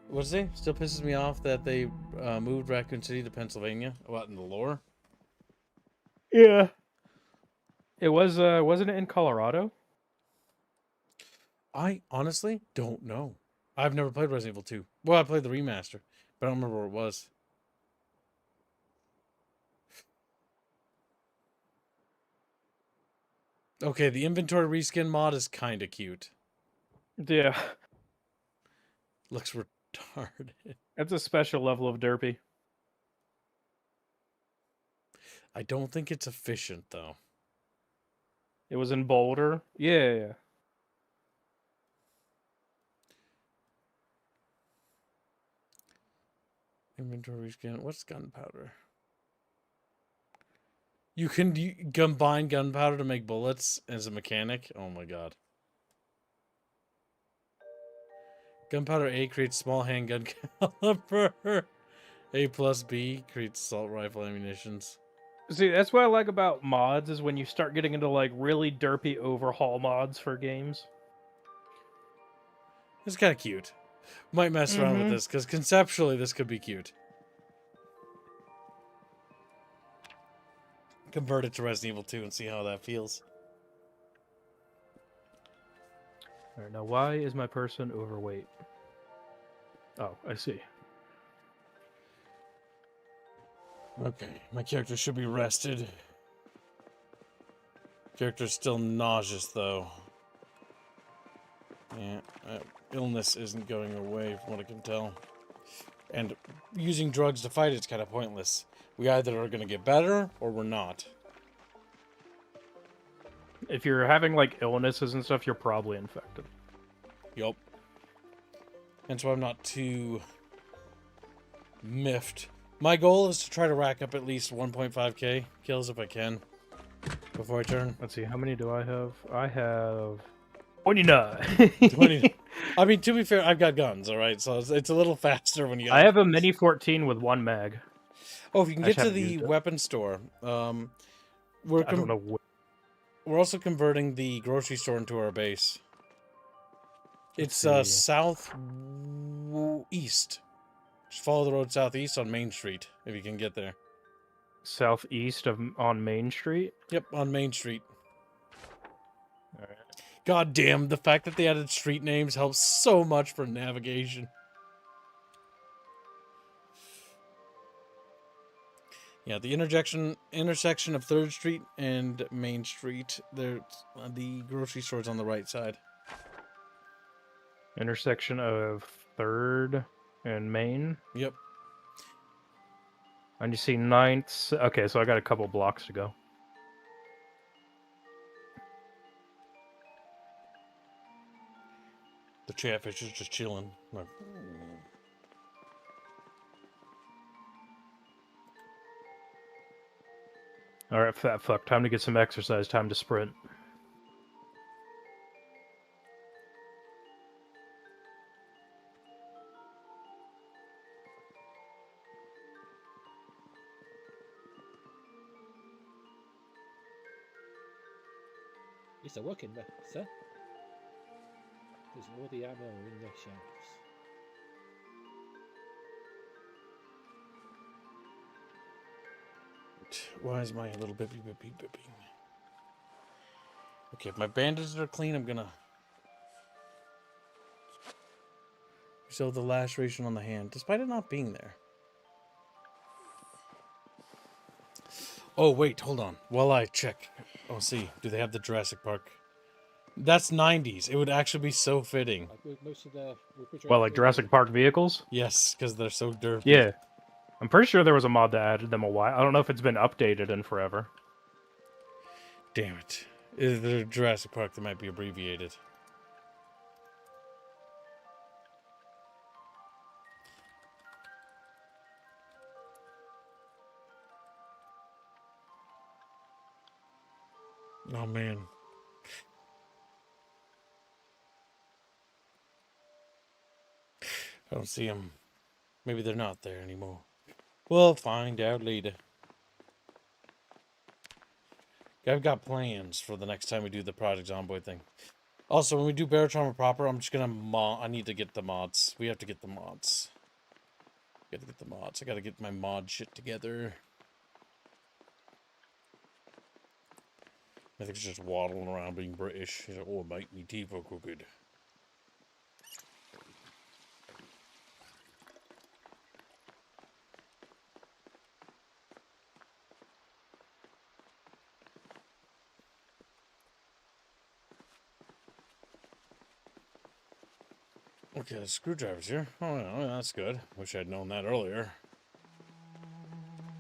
What's it? Still pisses me off that they moved Raccoon City to Pennsylvania. What, in the lore? Yeah. It was, wasn't it in Colorado? I honestly don't know. I've never played Resident Evil 2. Well, I played the remaster, but I don't remember where it was. Okay, the inventory reskin mod is kind of cute. Yeah. Looks retarded. That's a special level of derpy. I don't think it's efficient, though. It was in Boulder. Yeah. Inventory scan. What's gunpowder? You can combine gunpowder to make bullets as a mechanic. Oh my god. Gunpowder A creates small handgun caliber. A plus B creates assault rifle ammunitions. See, that's what I like about mods, is when you start getting into like really derpy overhaul mods for games. It's kind of cute. Might mess around with this, because conceptually this could be cute. Convert it to Resident Evil 2 and see how that feels. Alright, now why is my person overweight? Oh, I see. Okay, my character should be rested. Character's still nauseous, though. Yeah, illness isn't going away from what I can tell. And using drugs to fight it's kind of pointless. We either are going to get better, or we're not. If you're having like illnesses and stuff, you're probably infected. Yup. And so I'm not too miffed. My goal is to try to rack up at least 1.5k kills if I can before I turn. Let's see, how many do I have? I have 29. 20. I mean, to be fair, I've got guns, alright? So it's a little faster when you... I have a Mini 14 with 1 mag. Oh, if you can get to the weapon store, I don't know. We're also converting the grocery store into our base. It's southeast. Just follow the road southeast on Main Street, if you can get there. southeast of on Main Street. Yep, on Main Street. All right. God damn, the fact that they added street names helps so much for navigation. Yeah, the intersection of 3rd Street and Main Street. There's the grocery store's on the right side. Intersection of 3rd and Main. Yep. And you see 9th. Okay, so I got a couple blocks to go. The Chatfish is just chilling. Like, All right, fat fuck. Time to get some exercise. Time to sprint. Is there work in there, sir? There's all the ammo in the shelves. why is my little bippy bippy bipping? Okay, if my bandages are clean, I'm gonna show the laceration on the hand, despite it not being there. Oh, wait, hold on. While I check. Oh, see. Do they have the Jurassic Park? That's 90s. It would actually be so fitting. Most of the Well, like Jurassic Park vehicles? Yes, because they're so dirty. Yeah. I'm pretty sure there was a mod that added them a while. I don't know if it's been updated in forever. Damn it. Is the Jurassic Park that might be abbreviated? Oh, man. I don't see them. Maybe they're not there anymore. We'll find out later. I've got plans for the next time we do the Project Zomboid thing. Also, when we do Barotrauma proper, I'm just gonna I need to get the mods. We have to get the mods. Gotta get the mods. I gotta get my mod shit together. I think it's just waddling around being British. He's like, oh, mate, me teeth are crooked. Okay, the screwdriver's here. Oh, no, that's good. Wish I'd known that earlier.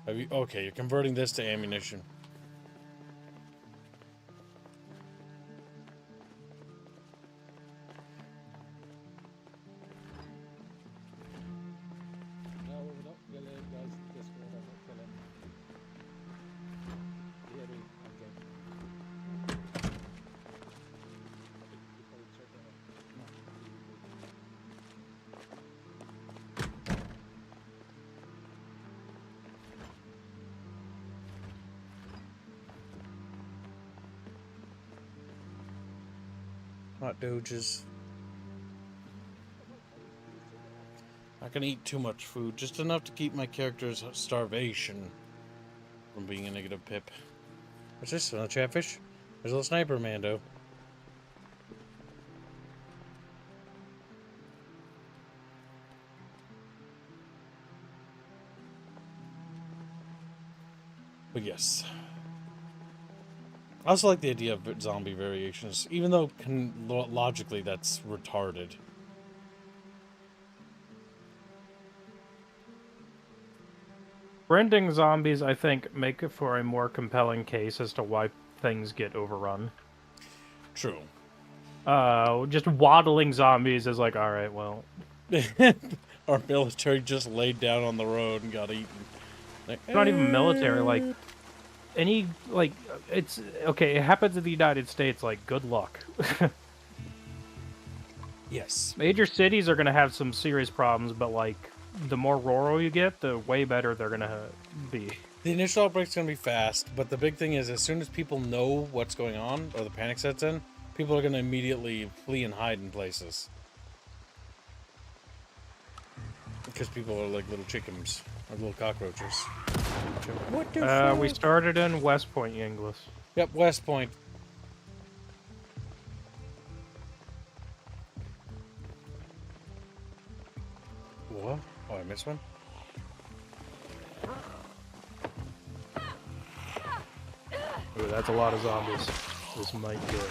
Have you, okay, you're converting this to ammunition. No, we're not killing guys in Discord. I'm not killing. You hear me? I'm game. I think you probably turned it off. Hot doges. Not gonna eat too much food, just enough to keep my character's starvation from being a negative pip. What's this? Another Chatfish? There's a little sniper, Mando. But yes. I also like the idea of zombie variations, even though logically that's retarded. Branding zombies, I think, make it for a more compelling case as to why things get overrun. True. Just waddling zombies is like, alright, well... Our military just laid down on the road and got eaten. Like, It's not even military, like... Any, like, it's... Okay, it happens in the United States, like, good luck. Yes. Major cities are gonna have some serious problems, but, like, the more rural you get, the way better they're gonna be. The initial outbreak's gonna be fast, but the big thing is as soon as people know what's going on, or the panic sets in, people are gonna immediately flee and hide in places. Because people are like little chickens, or little cockroaches. What the fuck? We started in West Point, Yinglis. Yep, West Point. What? Oh, I missed one? Ooh, that's a lot of zombies. This might get.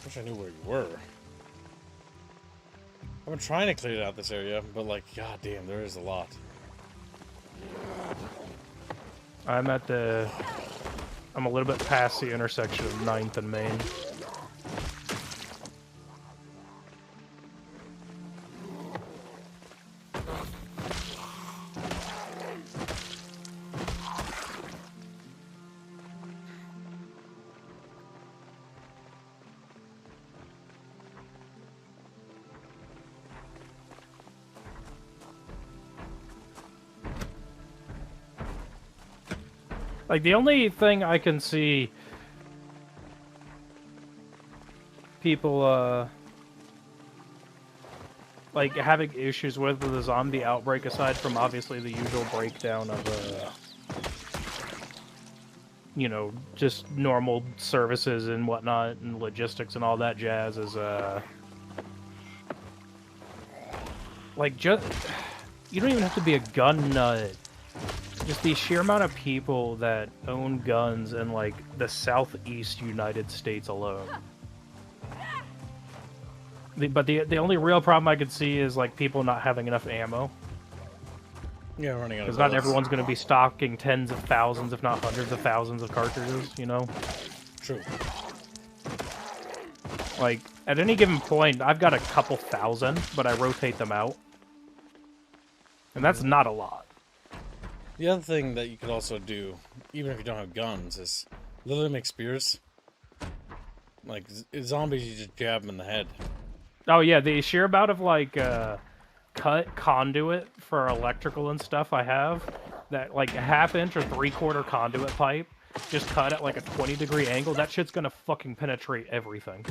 Wish I knew where you were. I've been trying to clear out this area, but like, goddamn, there is a lot. I'm at the. I'm a little bit past the intersection of 9th and Main. Like, the only thing I can see people, like, having issues with the zombie outbreak, aside from obviously the usual breakdown of, you know, just normal services and whatnot, and logistics and all that jazz, is, like, just, you don't even have to be a gun nut. Just the sheer amount of people that own guns in, like, the southeast United States alone. But the only real problem I could see is, like, people not having enough ammo. Yeah, running out of Because not bullets. everyone's going to be stocking tens of thousands, if not hundreds of thousands of cartridges, you know? True. Like, at any given point, I've got a couple thousand, but I rotate them out. And that's not a lot. The other thing that you could also do, even if you don't have guns, is literally make spears. Like, zombies, you just jab them in the head. Oh yeah, the sheer amount of, like, cut conduit for electrical and stuff I have, that, like, a half-inch or three-quarter conduit pipe, just cut at, like, a 20-degree angle, that shit's gonna fucking penetrate everything.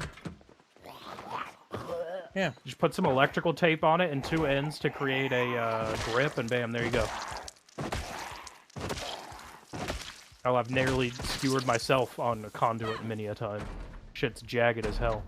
Yeah. Just put some electrical tape on it and two ends to create a grip, and bam, there you go. Oh, I've nearly skewered myself on a conduit many a time. Shit's jagged as hell.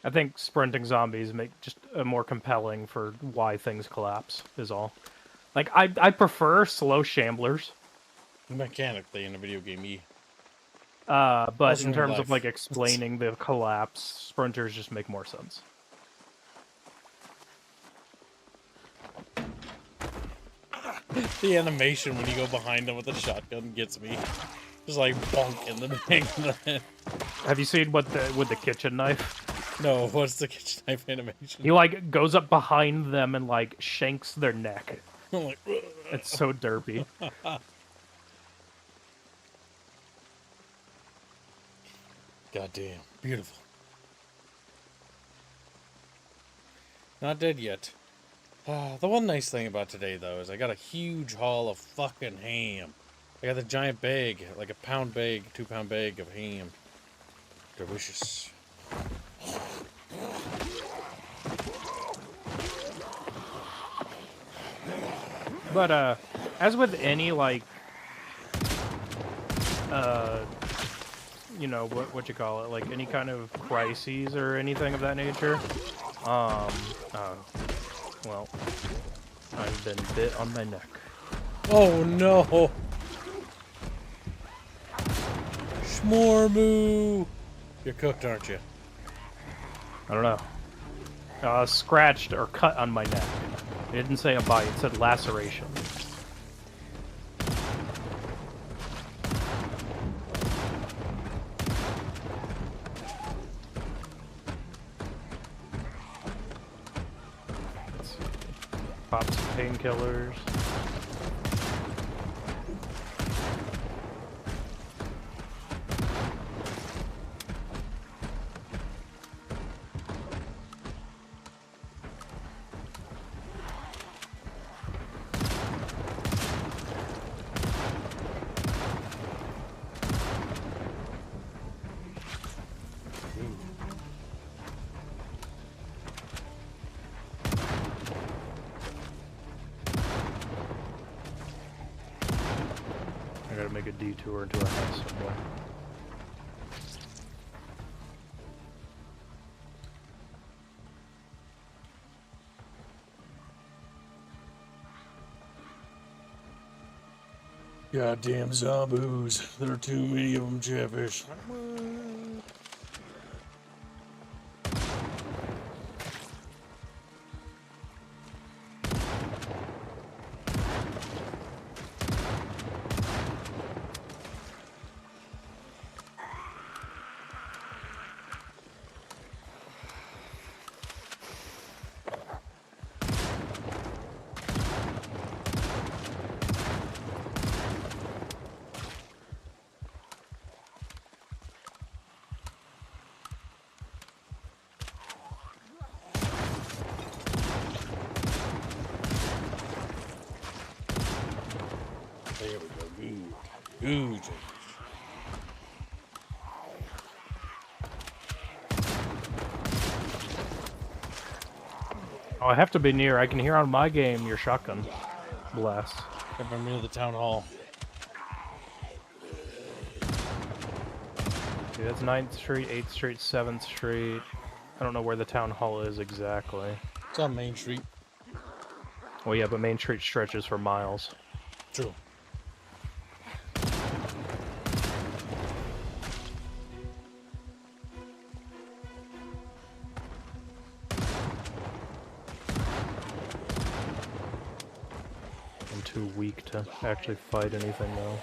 I think sprinting zombies make just a more compelling for why things collapse, is all. Like, I prefer slow shamblers. Mechanically in a video game, But Also in in terms life. of, like, explaining the collapse, sprinters just make more sense. The animation when you go behind them with a shotgun gets me. Just like bonk in the back of the head. Have you seen what with the kitchen knife? No, what's the kitchen knife animation? He, like, goes up behind them and, like, shanks their neck. I'm like, ugh. It's so derpy. Goddamn, beautiful. Not dead yet. The one nice thing about today, though, is I got a huge haul of fucking ham. I got the giant bag, like a pound bag, 2-pound bag of ham. Delicious. But, as with any, like, you know, what you call it, like, any kind of crises or anything of that nature, well, I've been bit on my neck. Oh no! Shmormoo! You're cooked, aren't you? I don't know. Scratched or cut on my neck. It didn't say a bite, it said laceration. Let's see. Pop some painkillers. make a detour into a house somewhere. Goddamn zombies. There are too many of them, Chatfish. There we go. Good. Good. Oh, I have to be near. I can hear on my game your shotgun blast. If I'm near the town hall. See, that's 9th Street, 8th Street, 7th Street. I don't know where the town hall is exactly. It's on Main Street. Well, yeah, but Main Street stretches for miles. True. I'm too weak to actually fight anything though.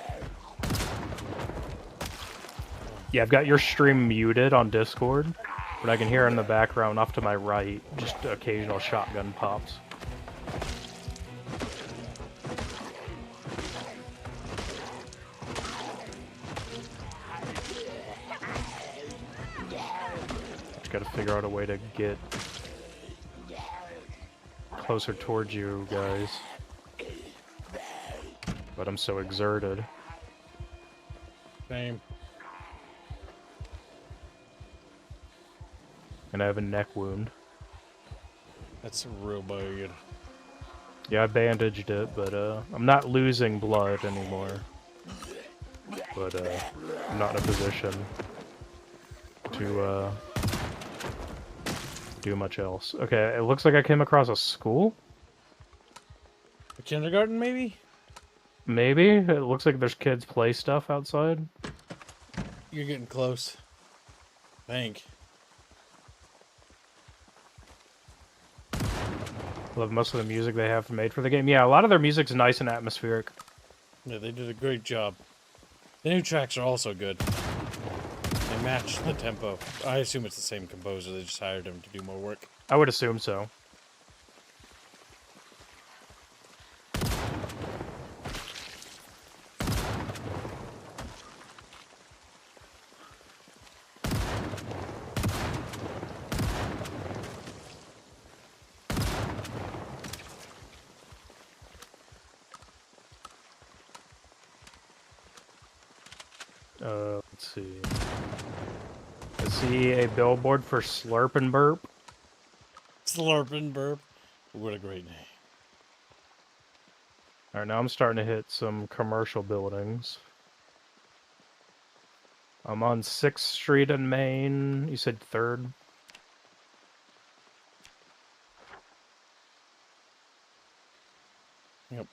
Yeah, I've got your stream muted on Discord, but I can hear in the background off to my right just occasional shotgun pops. Just gotta figure out a way to get closer towards you guys. But I'm so exerted. Same. And I have a neck wound. That's real bad. Yeah, I bandaged it, but I'm not losing blood anymore. But I'm not in a position to do much else. Okay, it looks like I came across a school? A kindergarten, maybe? Maybe? It looks like there's kids play stuff outside. You're getting close. I think. Love most of the music they have made for the game. Yeah, a lot of their music's nice and atmospheric. Yeah, they did a great job. The new tracks are also good. They match the tempo. I assume it's the same composer. They just hired him to do more work. I would assume so. Let's see. I see a billboard for Slurp and Burp. Slurp and Burp. What a great name. Alright, now I'm starting to hit some commercial buildings. I'm on 6th Street in Maine. You said 3rd? Yep.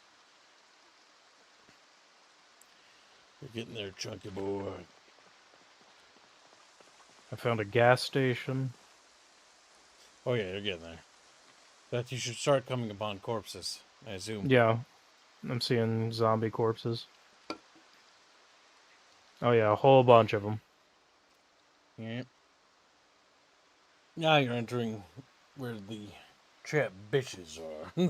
We're getting there, chunky boy. I found a gas station. Oh yeah, you're getting there. That you should start coming upon corpses, I assume. Yeah, I'm seeing zombie corpses. Oh yeah, a whole bunch of them. Yep. Now you're entering where the trap bitches are.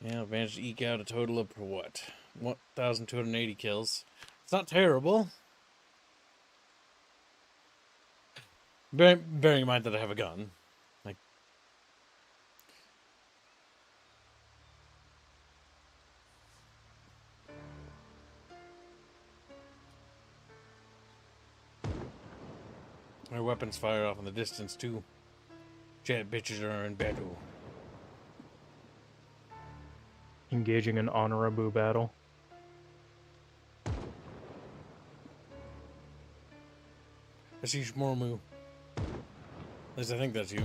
Yeah, I've managed to eke out a total of, what, 1,280 kills. It's not terrible. Bearing in mind that I have a gun. Like, my weapons fire off in the distance, too. Chat bitches are in battle. Engaging in honorable battle. I see Shmormu. At least I think that's you.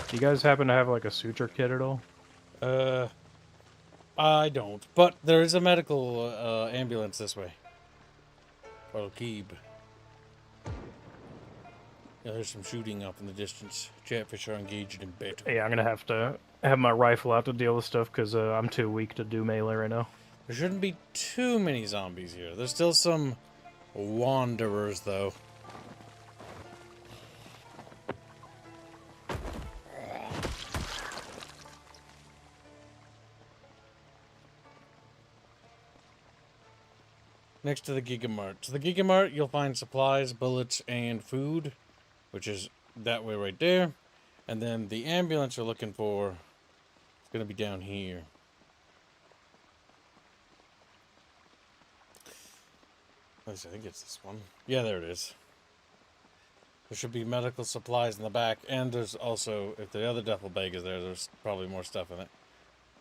Do you guys happen to have like a suture kit at all? I don't. But there is a medical ambulance this way. Or keep. Yeah, there's some shooting up in the distance. Chatfish are engaged in battle. Yeah, I'm gonna have to have my rifle out to deal with stuff because I'm too weak to do melee right now. There shouldn't be too many zombies here. There's still some wanderers, though. Next to the Gigamart. So the Gigamart, you'll find supplies, bullets, and food, which is that way right there. And then the ambulance you're looking for is going to be down here. At least I think it's this one. Yeah, there it is. There should be medical supplies in the back, and there's also, if the other duffel bag is there, there's probably more stuff in it.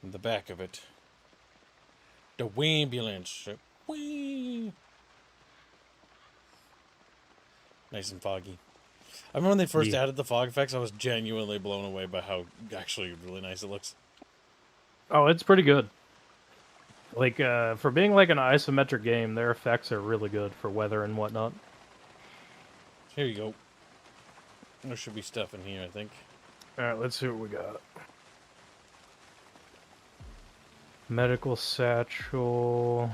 In the back of it. The ambulance. Whee! Nice and foggy. I remember when they first added the fog effects, I was genuinely blown away by how actually really nice it looks. Oh, it's pretty good. Like, for being like an isometric game, their effects are really good for weather and whatnot. Here you go. There should be stuff in here, I think. Alright, let's see what we got. Medical satchel.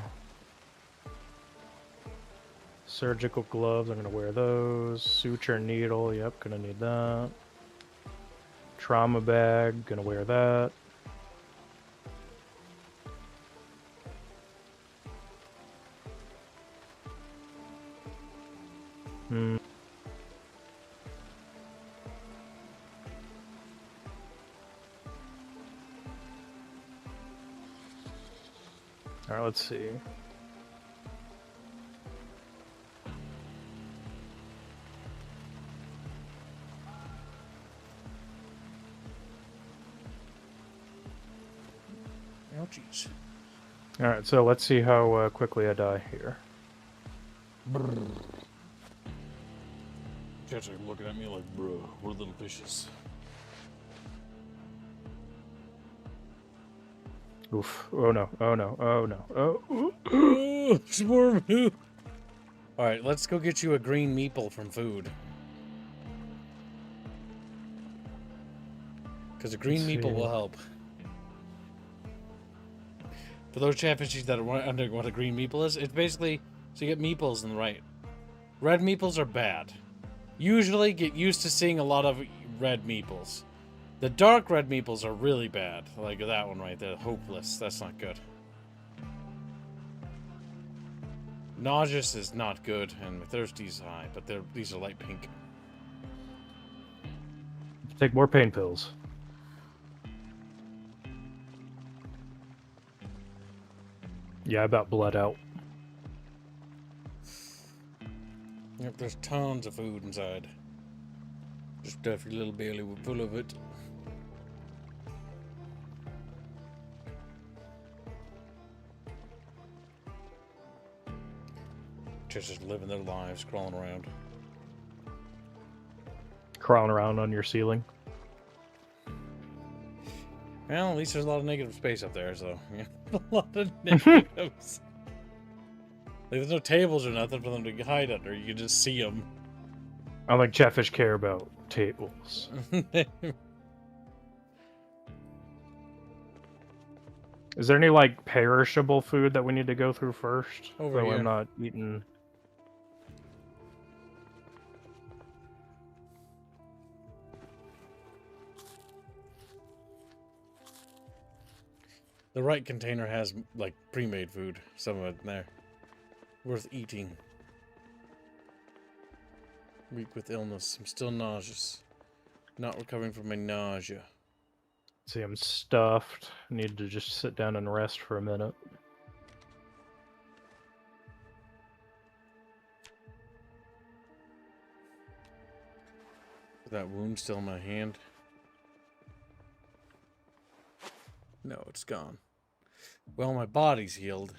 Surgical gloves, I'm gonna wear those. Suture needle, yep, gonna need that. Trauma bag, gonna wear that. Alright, let's see. Oh, jeez. Alright, so let's see how quickly I die here. Cats are looking at me like, bro, we're little fishes. Oof. Oh no, oh no, oh no, oh. More food. Alright, let's go get you a green meeple from food. Because a green meeple will help. For those chatfishies that are wondering what a green meeple is, it's basically, so you get meeples in the right. Red meeples are bad. Usually get used to seeing a lot of red meeples. The dark red meeples are really bad. Like that one right there, hopeless. That's not good. Nauseous is not good, and thirsty's high, but these are light pink. Take more pain pills. Yeah, I about bled out. Yep, there's tons of food inside. Just stuff your little belly full of it. Just living their lives, crawling around. Crawling around on your ceiling. Well, at least there's a lot of negative space up there, so yeah, a lot of negatives. Like, there's no tables or nothing for them to hide under. You can just see them. I don't think Chatfish care about tables. Is there any like perishable food that we need to go through first? Over so here. I'm not eating. The right container has like pre-made food. Some of it in there, worth eating. Weak with illness. I'm still nauseous. Not recovering from my nausea. See, I'm stuffed. Need to just sit down and rest for a minute. Is that wound still in my hand? No, it's gone. Well, my body's healed.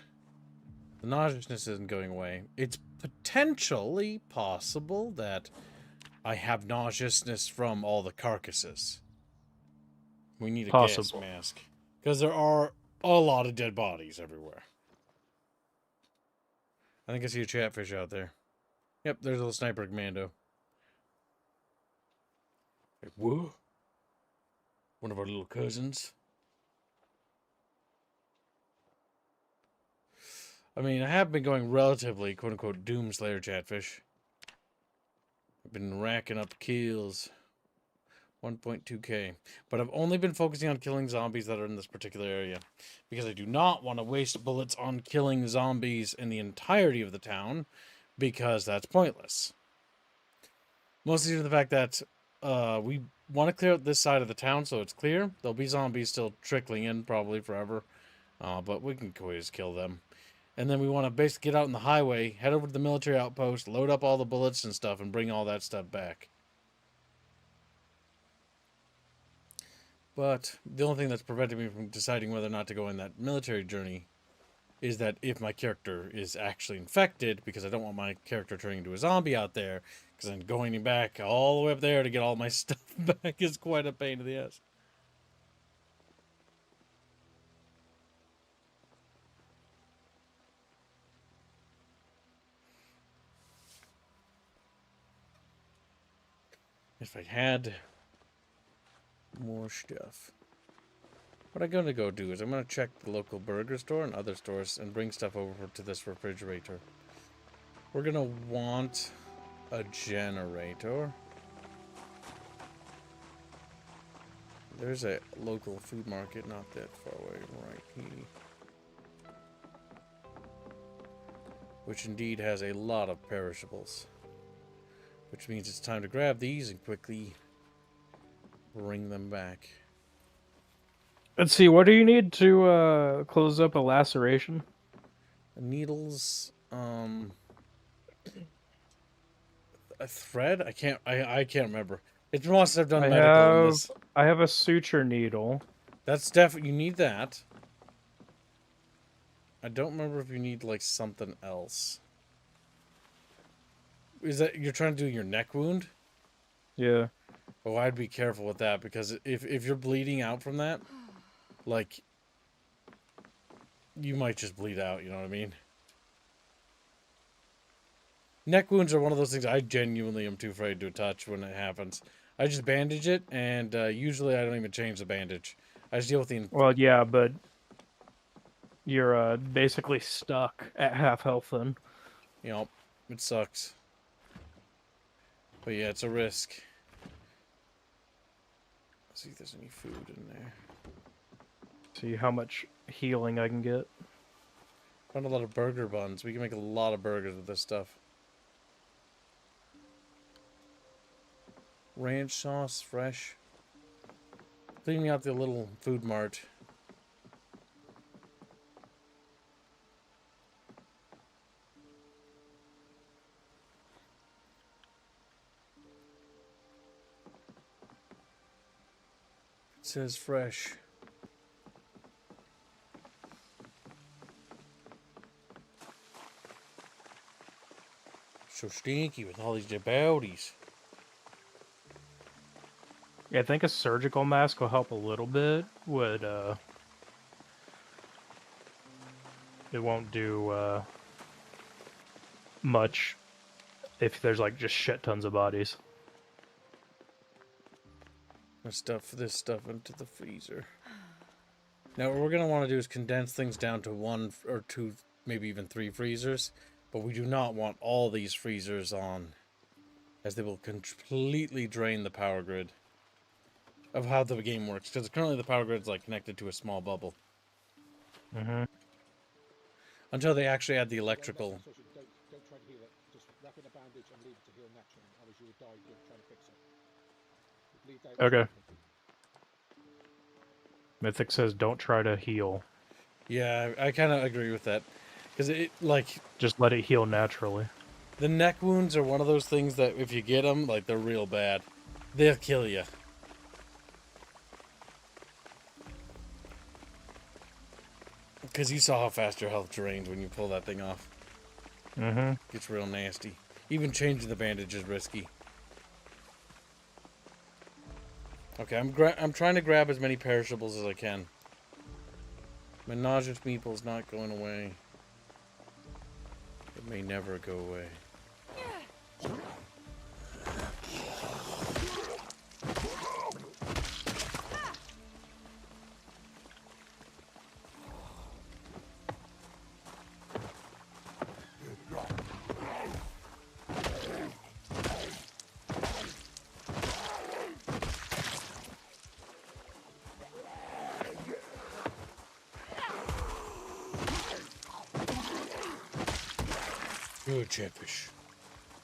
The nauseousness isn't going away. It's potentially possible that I have nauseousness from all the carcasses. We need a gas Possible. mask. Because there are a lot of dead bodies everywhere. I think I see a chatfish out there. Yep, there's a little sniper commando. Like, whoa. One of our little cousins. I mean, I have been going relatively, quote-unquote, Doomslayer chatfish. I've been racking up kills. 1.2k. But I've only been focusing on killing zombies that are in this particular area. Because I do not want to waste bullets on killing zombies in the entirety of the town. Because that's pointless. Mostly due to the fact that we want to clear out this side of the town so it's clear. There'll be zombies still trickling in probably forever. But we can always kill them. And then we want to basically get out on the highway, head over to the military outpost, load up all the bullets and stuff, and bring all that stuff back. But the only thing that's preventing me from deciding whether or not to go on that military journey is that if my character is actually infected, because I don't want my character turning into a zombie out there, because then going back all the way up there to get all my stuff back is quite a pain in the ass. If I had more stuff. What I'm going to go do is I'm going to check the local burger store and other stores and bring stuff over to this refrigerator. We're going to want a generator. There's a local food market not that far away, right here. Which indeed has a lot of perishables. Which means it's time to grab these and quickly bring them back. Let's see, what do you need to close up a laceration? Needles, a thread? I can't remember. It's once I've done medical in this. I have a suture needle. That's definitely, you need that. I don't remember if you need like something else. Is that you're trying to do your neck wound? Yeah. Oh, I'd be careful with that because if you're bleeding out from that, like, you might just bleed out, you know what I mean? Neck wounds are one of those things I genuinely am too afraid to touch when it happens. I just bandage it, and usually I don't even change the bandage. I just deal with the... Well, yeah, but you're basically stuck at half health then. You know, it sucks. But yeah, it's a risk. Let's see if there's any food in there. See how much healing I can get. Found a lot of burger buns. We can make a lot of burgers with this stuff. Ranch sauce, fresh. Cleaning out the little food mart. It says fresh. So stinky with all these dead bodies. Yeah, I think a surgical mask will help a little bit. It won't do much if there's like just shit tons of bodies. Let's stuff this stuff into the freezer. Now what we're going to want to do is condense things down to 1 or 2, maybe even 3 freezers. But we do not want all these freezers on, as they will completely drain the power grid of how the game works. Because currently the power grid is like connected to a small bubble. Mm-hmm. Until they actually add the electrical. Don't try to heal it. Just wrap in a bandage and leave it to heal naturally. I was you die, you're trying to fix it. You bleed out. Okay. Mythic says don't try to heal. Yeah, I kind of agree with that. Because it, like, Just let it heal naturally. the neck wounds are one of those things that if you get them, like, they're real bad. They'll kill you. Because you saw how fast your health drains when you pull that thing off. Mm-hmm. Gets real nasty. Even changing the bandage is risky. Okay, I'm trying to grab as many perishables as I can. My nauseous meeple's not going away. It may never go away. Good chatfish.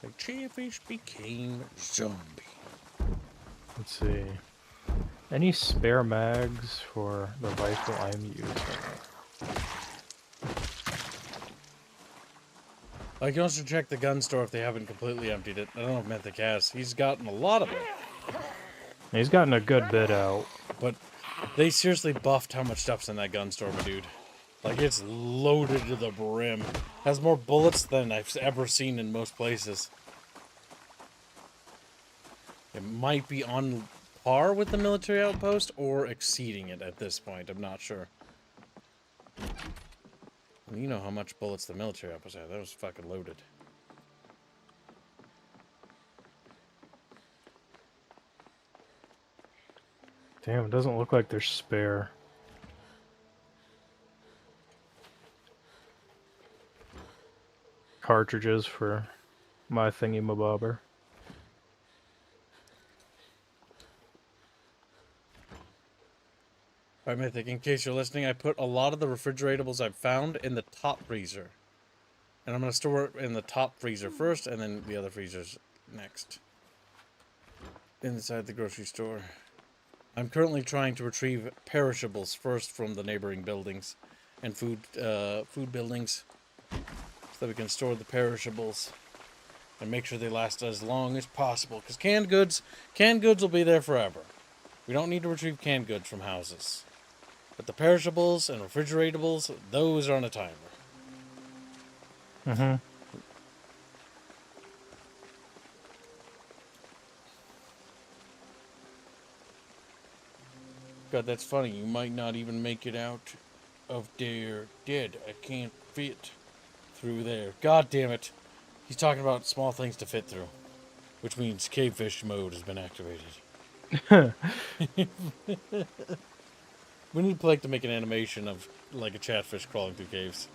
The chatfish became zombie. Let's see. Any spare mags for the rifle I'm using? I can also check the gun store if they haven't completely emptied it. I don't know if Mythic has. He's gotten a lot of it. He's gotten a good bit out. But they seriously buffed how much stuff's in that gun store, my dude. Like, it's loaded to the brim. Has more bullets than I've ever seen in most places. It might be on par with the military outpost or exceeding it at this point. I'm not sure. You know how much bullets the military outpost had. That was fucking loaded. Damn, it doesn't look like there's spare. Cartridges for my thingy-mabobber. Alright, Mythic, in case you're listening, I put a lot of the refrigeratables I've found in the top freezer. And I'm going to store it in the top freezer first, and then the other freezers next. Inside the grocery store. I'm currently trying to retrieve perishables first from the neighboring buildings. And food buildings. So that we can store the perishables. And make sure they last as long as possible. Because canned goods will be there forever. We don't need to retrieve canned goods from houses. But the perishables and refrigeratables, those are on a timer. Mm-hmm. God, that's funny. You might not even make it out of there dead. I can't fit through there. God damn it. He's talking about small things to fit through. Which means cavefish mode has been activated. We need Blake to make an animation of like a chatfish crawling through caves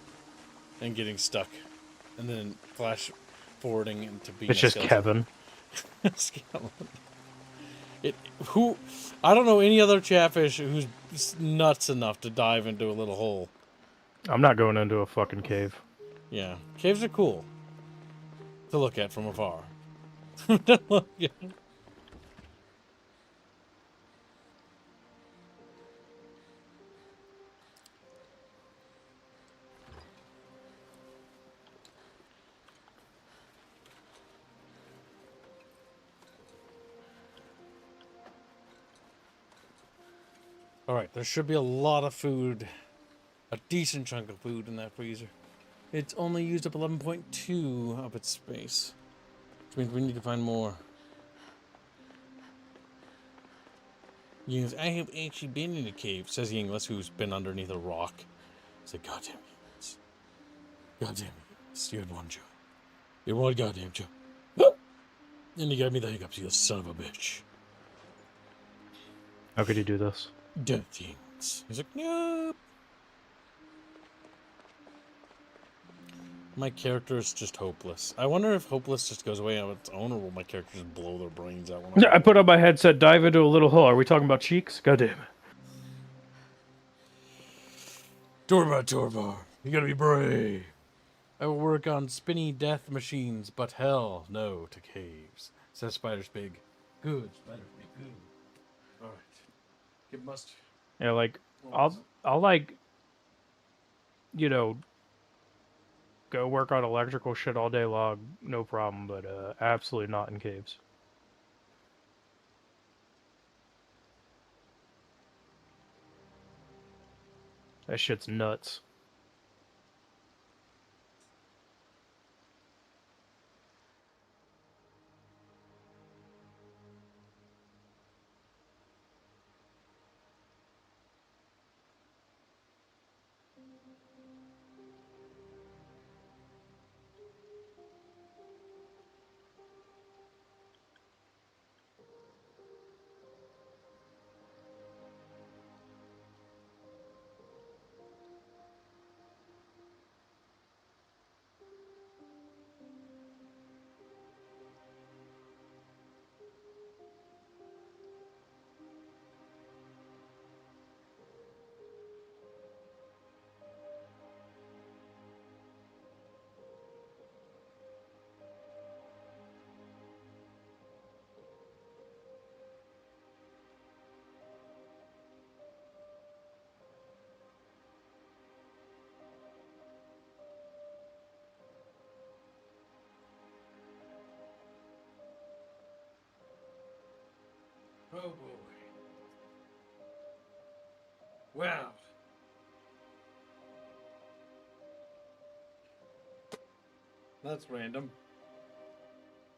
and getting stuck, and then flash forwarding into being. It's just Kevin. Skeleton. I don't know any other chatfish who's nuts enough to dive into a little hole. I'm not going into a fucking cave. Yeah, caves are cool to look at from afar. Alright, there should be a lot of food. A decent chunk of food in that freezer. It's only used up 11.2 of its space. Which means we need to find more. Yes, I have actually been in a cave, says Yinglis, who's been underneath a rock. He's like, goddamn Yinglis. Goddamn Yinglis. You had one job. You had one goddamn job. And you got me the hiccups, you son of a bitch. How could you do this? Dead Yinglis. He's like, nope. My character is just hopeless. I wonder if hopeless just goes away on its own, or will my character just blow their brains out? Yeah, I put on my headset, dive into a little hole. Are we talking about cheeks? God damn it. Torbar, you gotta be brave. I will work on spinny death machines, but hell no to caves. Says spider's big. Good, spider's big, good. Alright. Get must. Yeah, like Well, I'll like, you know, go work on electrical shit all day long, no problem, but absolutely not in caves. That shit's nuts. oh boy. Wow. That's random.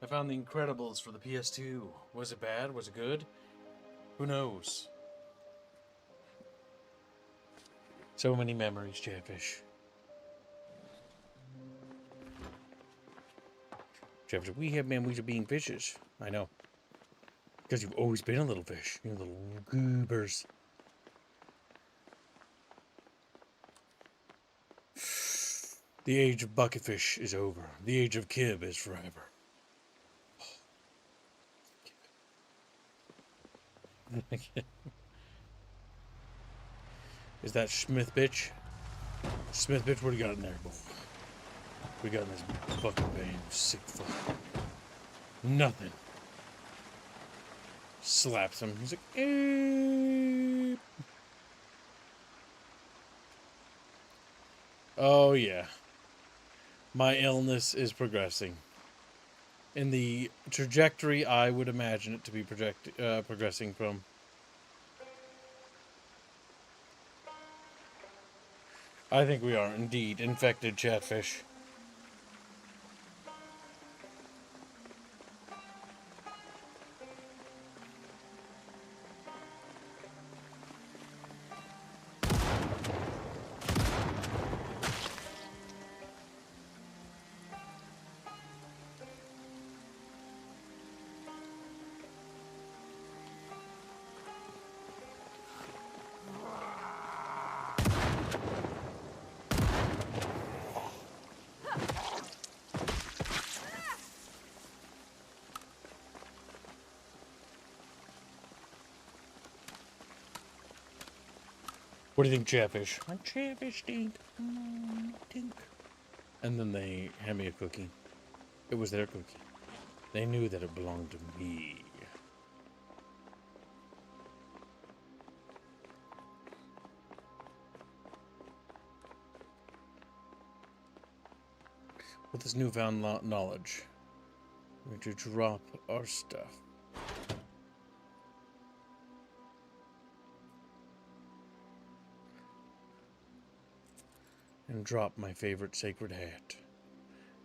I found The Incredibles for the PS2. Was it bad? Was it good? Who knows? So many memories, Chatfish. Chatfish, we have memories of being fishes. I know. Because you've always been a little fish. You little goobers. The age of bucketfish is over. The age of kib is forever. Is that Smith bitch? Smith bitch, what do you got in there, boy? We got in this fucking vein, sick fuck. Nothing. Slaps him. He's like, eh. Oh yeah. My illness is progressing. In the trajectory I would imagine it to be progressing from. I think we are indeed infected, Chatfish. What do you think, Chatfish? My Chatfish stink. Tink. And then they hand me a cookie. It was their cookie. They knew that it belonged to me. With this newfound knowledge, we're going to drop our stuff. And drop my favorite sacred hat.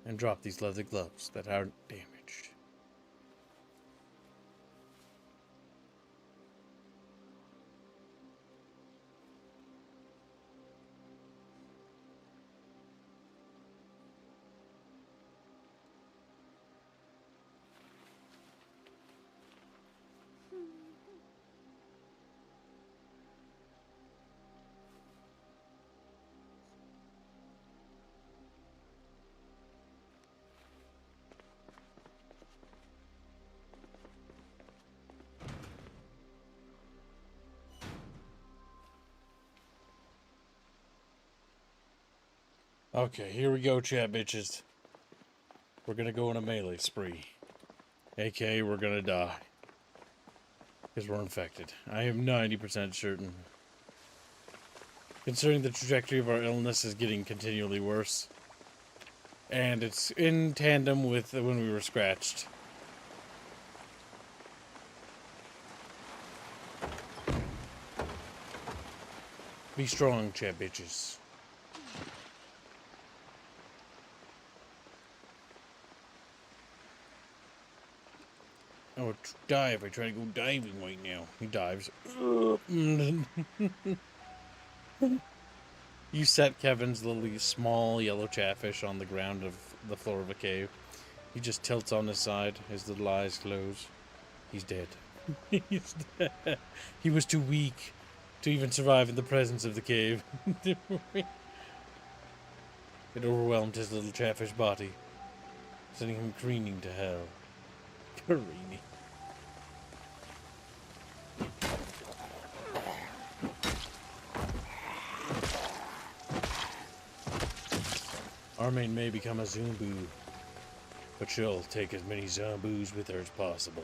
And drop these leather gloves that aren't damaged. Okay, here we go, chat bitches. We're gonna go on a melee spree. AKA, we're gonna die. Because we're infected. I am 90% certain. Considering the trajectory of our illness is getting continually worse. And it's in tandem with when we were scratched. Be strong, chat bitches. I would die if I try to go diving right now. He dives. You set Kevin's little small yellow chatfish on the ground of the floor of a cave. He just tilts on his side, his little eyes close. He's dead. He's dead. He was too weak to even survive in the presence of the cave. It overwhelmed his little chatfish body, sending him careening to hell. Careening. Armaine may become a Zumbu, but she'll take as many Zumbus with her as possible.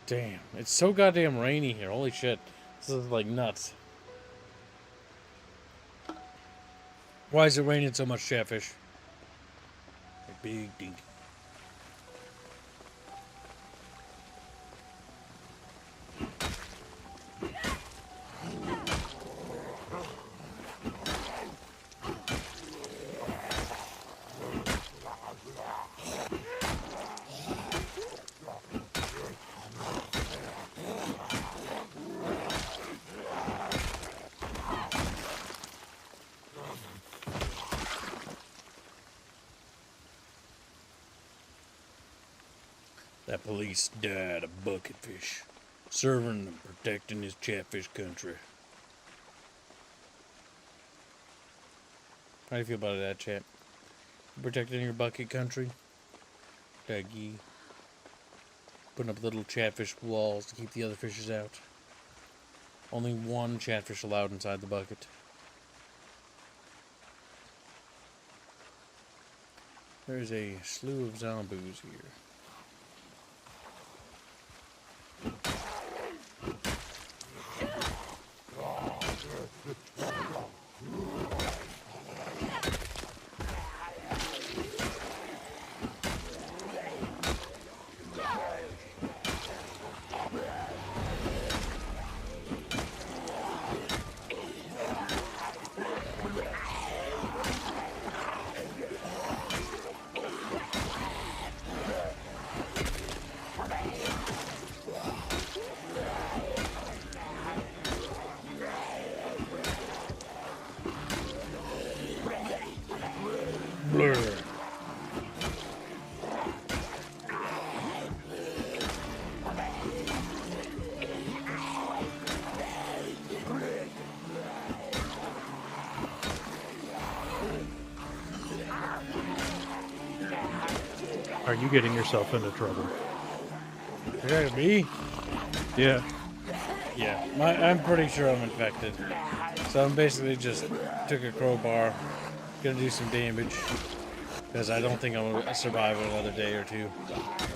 Damn, it's so goddamn rainy here. Holy shit. This is like nuts. Why is it raining so much, Chatfish? A big dink. That police died a bucketfish, serving and protecting his chatfish country. How do you feel about that, chat? Protecting your bucket country? Daggy. Putting up little chatfish walls to keep the other fishes out. Only one chatfish allowed inside the bucket. There's a slew of zombies here. Blur. Are you getting yourself into trouble? Is me? Yeah. Yeah, I'm pretty sure I'm infected. So I'm basically just took a crowbar, gonna do some damage, because I don't think I'm gonna survive another day or two.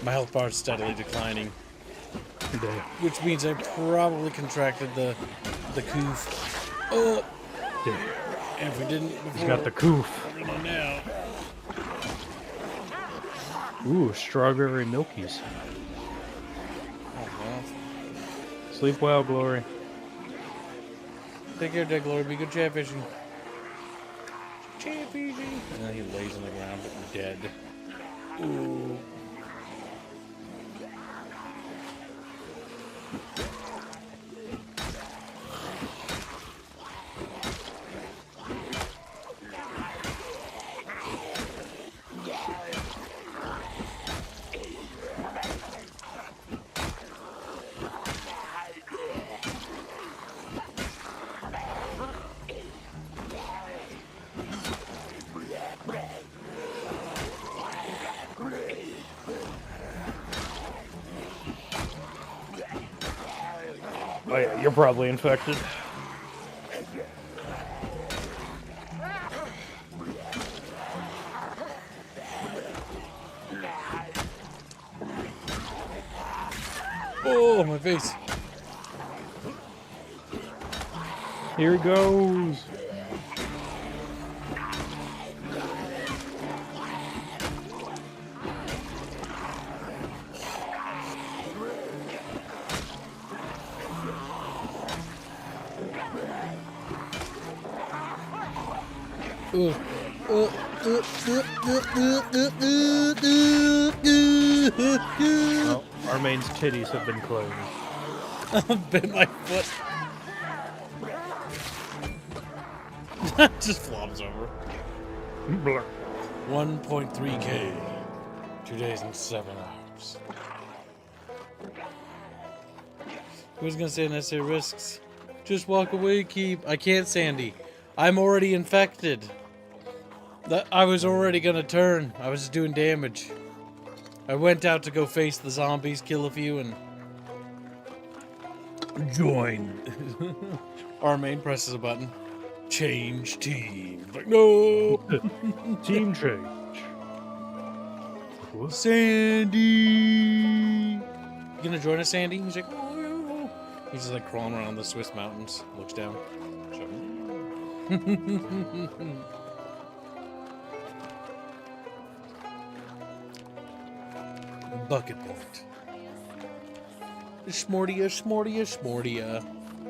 My health bar is steadily declining, Damn. which means I probably contracted the coof. Oh, Damn. and if we didn't before, He's got the coof. we're gonna now. Ooh, strawberry milkies. Oh well. Sleep well, Glory. Take care, Dead Glory. Be good chatfishing. Chatfishing. And then he lays on the ground, dead. Ooh. Oh yeah, you're probably infected. Oh, my face. Here he goes. Well, our main's titties have been closed. Bit my foot. Just flops over. Blur. 1.3K. 2 days and 7 hours. Who's gonna say unnecessary risks? Just walk away, keep. I can't, Sandy. I'm already infected. I was already gonna turn. I was just doing damage. I went out to go face the zombies, kill a few, and join. Our main presses a button. Change team. Like, no! Team change. Sandy! You gonna join us, Sandy? He's like, oh. He's just like crawling around the Swiss mountains. Looks down. Bucket point. Smortia.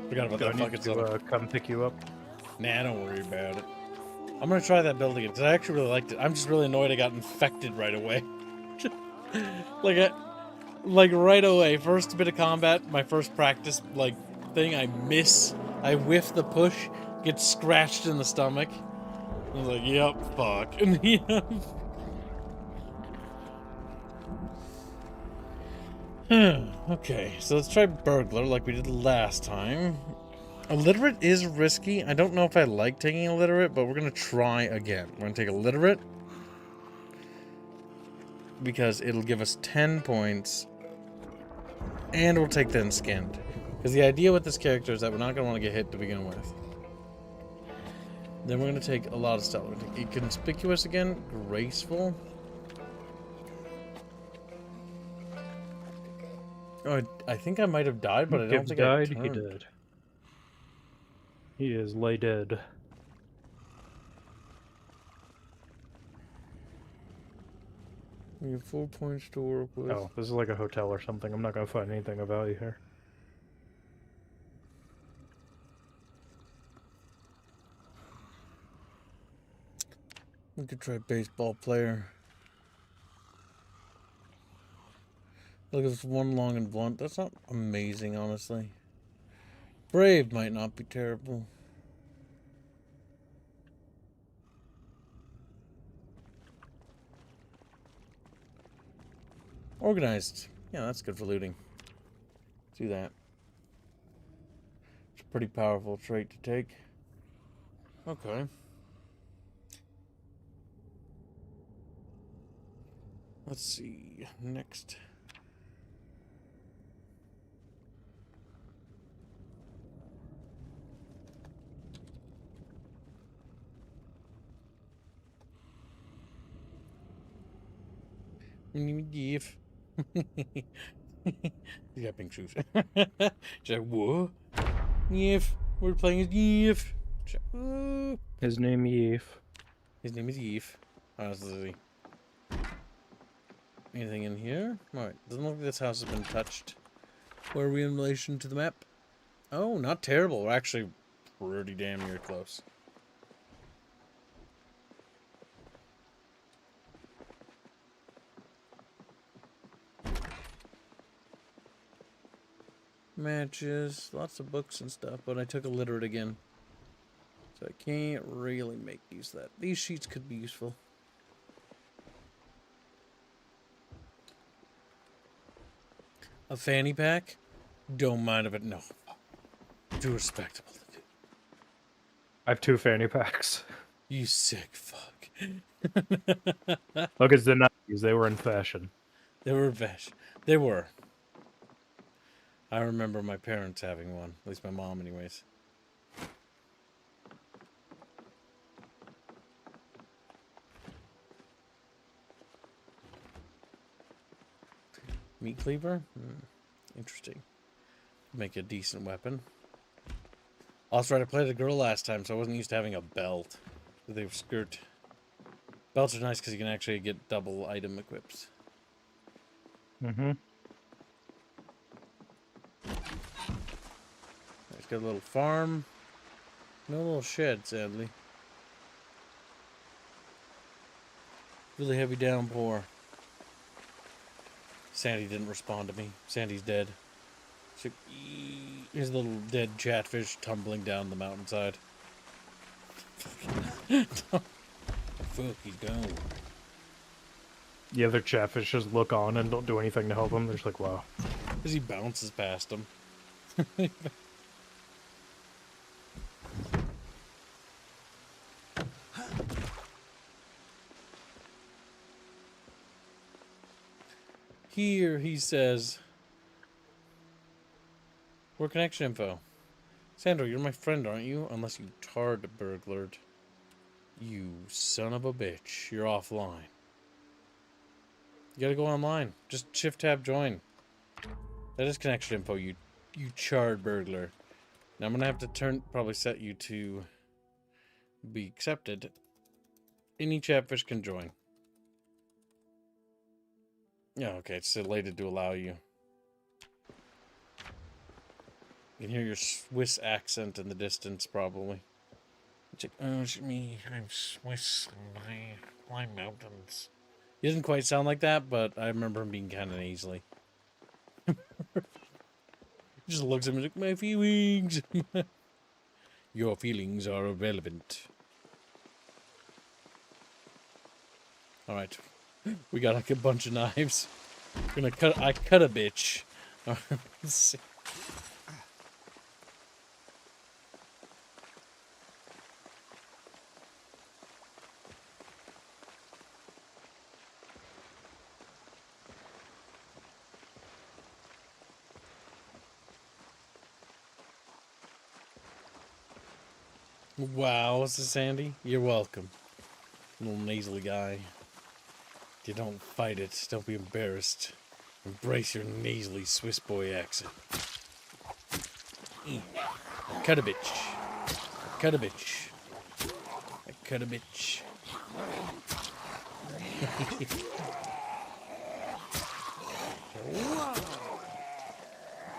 Forgot about Do I that need fucking to song. come pick you up? Nah, don't worry about it. I'm gonna try that build again, because I actually really liked it. I'm just really annoyed I got infected right away. like right away. First bit of combat, my first practice, thing, I whiff the push, get scratched in the stomach. I was like, yep, fuck. Okay, so let's try burglar like we did last time. Illiterate is risky. I don't know if I like taking illiterate, but we're gonna try again. We're gonna take illiterate because it'll give us 10 points, and we'll take thin skinned. Because the idea with this character is that we're not gonna want to get hit to begin with. Then we're gonna take a lot of stuff. We're gonna take conspicuous again, graceful. Oh, I think I might have died, but I don't think I died. He turned. did. He is lay dead. We have 4 points to work with. Oh, this is like a hotel or something. I'm not gonna find anything of value here. We could try baseball player. Look, it's one long and blunt. That's not amazing, honestly. Brave might not be terrible. Organized. Yeah, that's good for looting. Do that. It's a pretty powerful trait to take. Okay. Let's see. Next. Yif. He's got pink shoes. She's like, whoa. Yif. We're playing as Yif. His name Yef. His name is Yif. Honestly. Anything in here? Alright. Doesn't look like this house has been touched. Where are we in relation to the map? Oh, not terrible. We're actually pretty damn near close. Matches, lots of books and stuff, but I took illiterate again. So I can't really make use of that. These sheets could be useful. A fanny pack? Don't mind if it, no. Too respectable. I have 2 fanny packs. You sick fuck. Look, it's the 90s. They were in fashion. They were fashion. They were. I remember my parents having one. At least my mom, anyways. Meat cleaver? Interesting. Make a decent weapon. Also, right, I played a girl last time, so I wasn't used to having a belt. They have skirt. Belts are nice because you can actually get double item equips. Mm-hmm. Let's get a little farm. No little shed, sadly. Really heavy downpour. Sandy didn't respond to me. Sandy's dead. So, here's a little dead chatfish tumbling down the mountainside. Fuck, he's gone. The other chatfish just look on and don't do anything to help him. They're just like, wow. As he bounces past him. Here, he says... More connection info. Sandro, you're my friend, aren't you? Unless you tarred burglared. You son of a bitch. You're offline. You gotta go online. Just shift tab join. That is connection info, you charred burglar. Now I'm gonna have to probably set you to be accepted. Any chatfish can join. Yeah, okay, it's elated to allow you. You can hear your Swiss accent in the distance, probably. It's like, oh, it's me. I'm Swiss. My mountains. He doesn't quite sound like that, but I remember him being kind of nasally. He just looks at me like, my feelings. Your feelings are irrelevant. Alright. We got like a bunch of knives. I cut a bitch. Let's see. Wow, this is Sandy. You're welcome. Little nasally guy. You don't fight it. Don't be embarrassed. Embrace your nasally Swiss boy accent. Cut a bitch. Cut a bitch. I cut a bitch.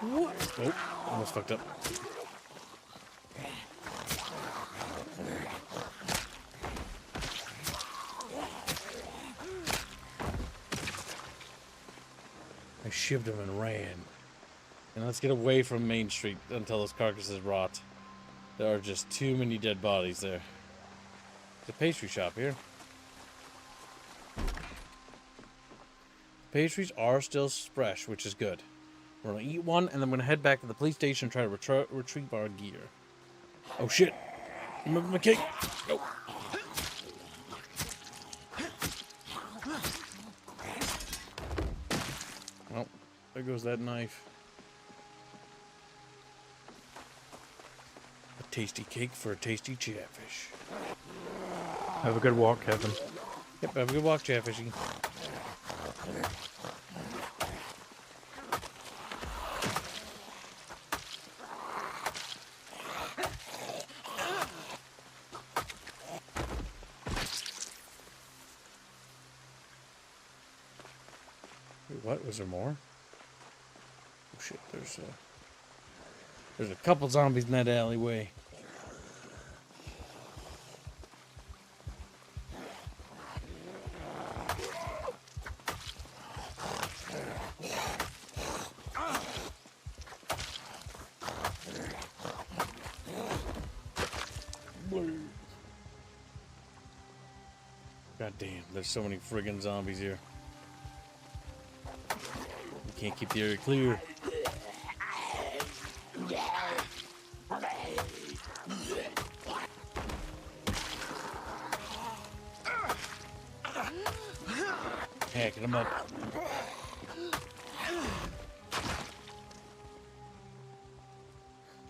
Oh, almost fucked up. I shivved him and ran. And let's get away from Main Street until those carcasses rot. There are just too many dead bodies there. There's a pastry shop here. Pastries are still fresh, which is good. We're gonna eat one, and then I'm gonna head back to the police station and try to retrieve our gear. Oh shit! Remember my cake? Go! Well, there goes that knife. A tasty cake for a tasty chatfish. Have a good walk, Kevin. Yep, have a good walk, chatfishy. Wait, what? Was there more? Oh shit, there's a couple zombies in that alleyway. God damn, there's so many friggin' zombies here. You can't keep the area clear. Hacking them up.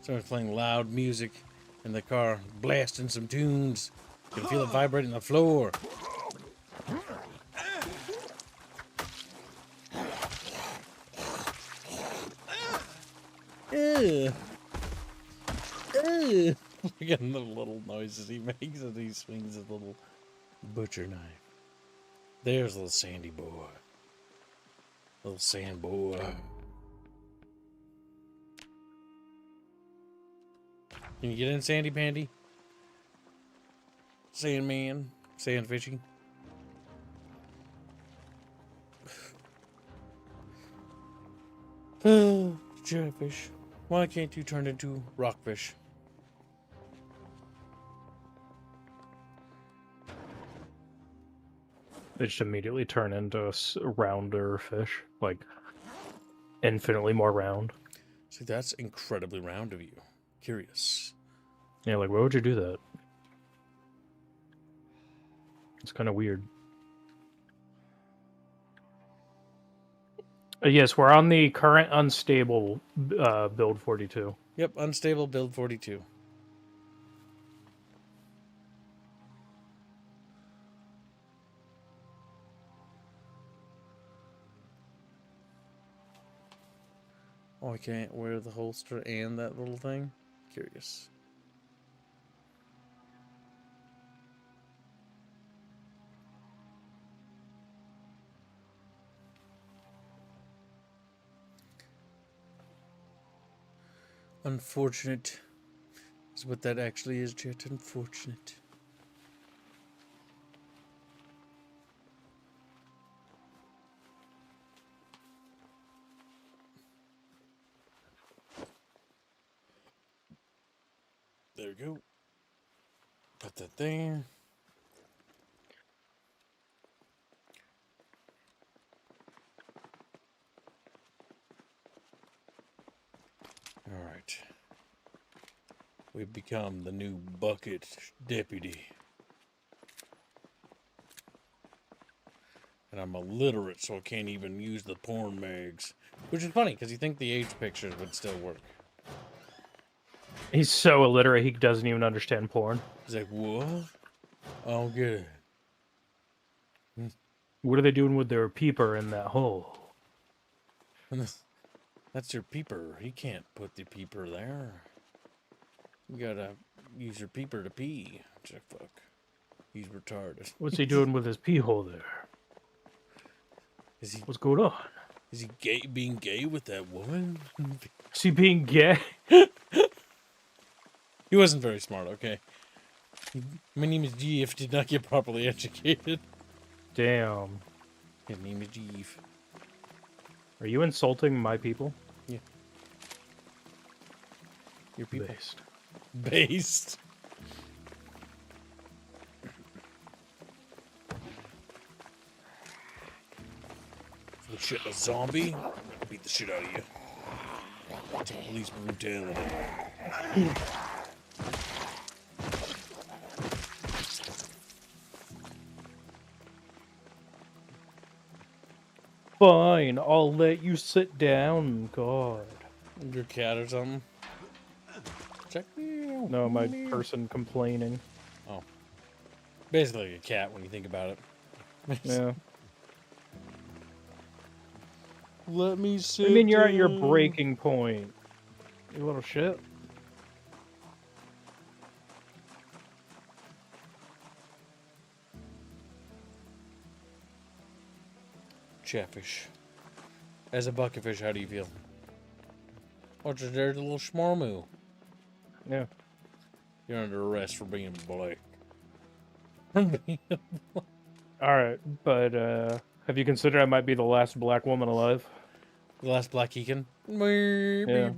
Someone's playing loud music in the car, blasting some tunes. You can feel it vibrating the floor. Ugh. Ugh. Look at the little noises he makes as he swings his little butcher knife. There's little Sandy boy. Little sand boy. Can you get in, Sandy Pandy? Sandman? Sandfishy? Oh, jellyfish. Why can't you turn into rockfish? They just immediately turn into a rounder fish, like infinitely more round. See, that's incredibly round of you. Curious. Yeah, like why would you do that? It's kind of weird. Yes, we're on the current unstable build 42. Yep, unstable build 42. Oh, I can't wear the holster and that little thing? Curious. Unfortunate is what that actually is, Jet. Unfortunate. There we go. Put that there. All right. We've become the new bucket deputy. And I'm illiterate, so I can't even use the porn mags. Which is funny, because you think the age pictures would still work. He's so illiterate he doesn't even understand porn. He's like, what? Oh, good. What are they doing with their peeper in that hole? That's your peeper. He can't put the peeper there. You gotta use your peeper to pee. Fuck. He's retarded. What's he doing with his pee hole there? Is he? What's going on? Is he gay? Being gay with that woman? Is he being gay? He wasn't very smart. Okay. My name is Jeff. Did not get properly educated. Damn. His name is Jeff. Are you insulting my people? Yeah. Your people. Based. Based. For the shit a zombie, I'll beat the shit out of you. It's police brutality. Fine, I'll let you sit down. God. Your cat or something? Check me. No, my person complaining. Oh. Basically a cat when you think about it. Yeah. Let me sit I mean, you're at your down. breaking point. You little shit. Chatfish. As a bucketfish, how do you feel? Oh, just there's a little schmarmoo. Yeah. You're under arrest for being black. Alright, but have you considered I might be the last black woman alive? The last black Ekin. Yeah.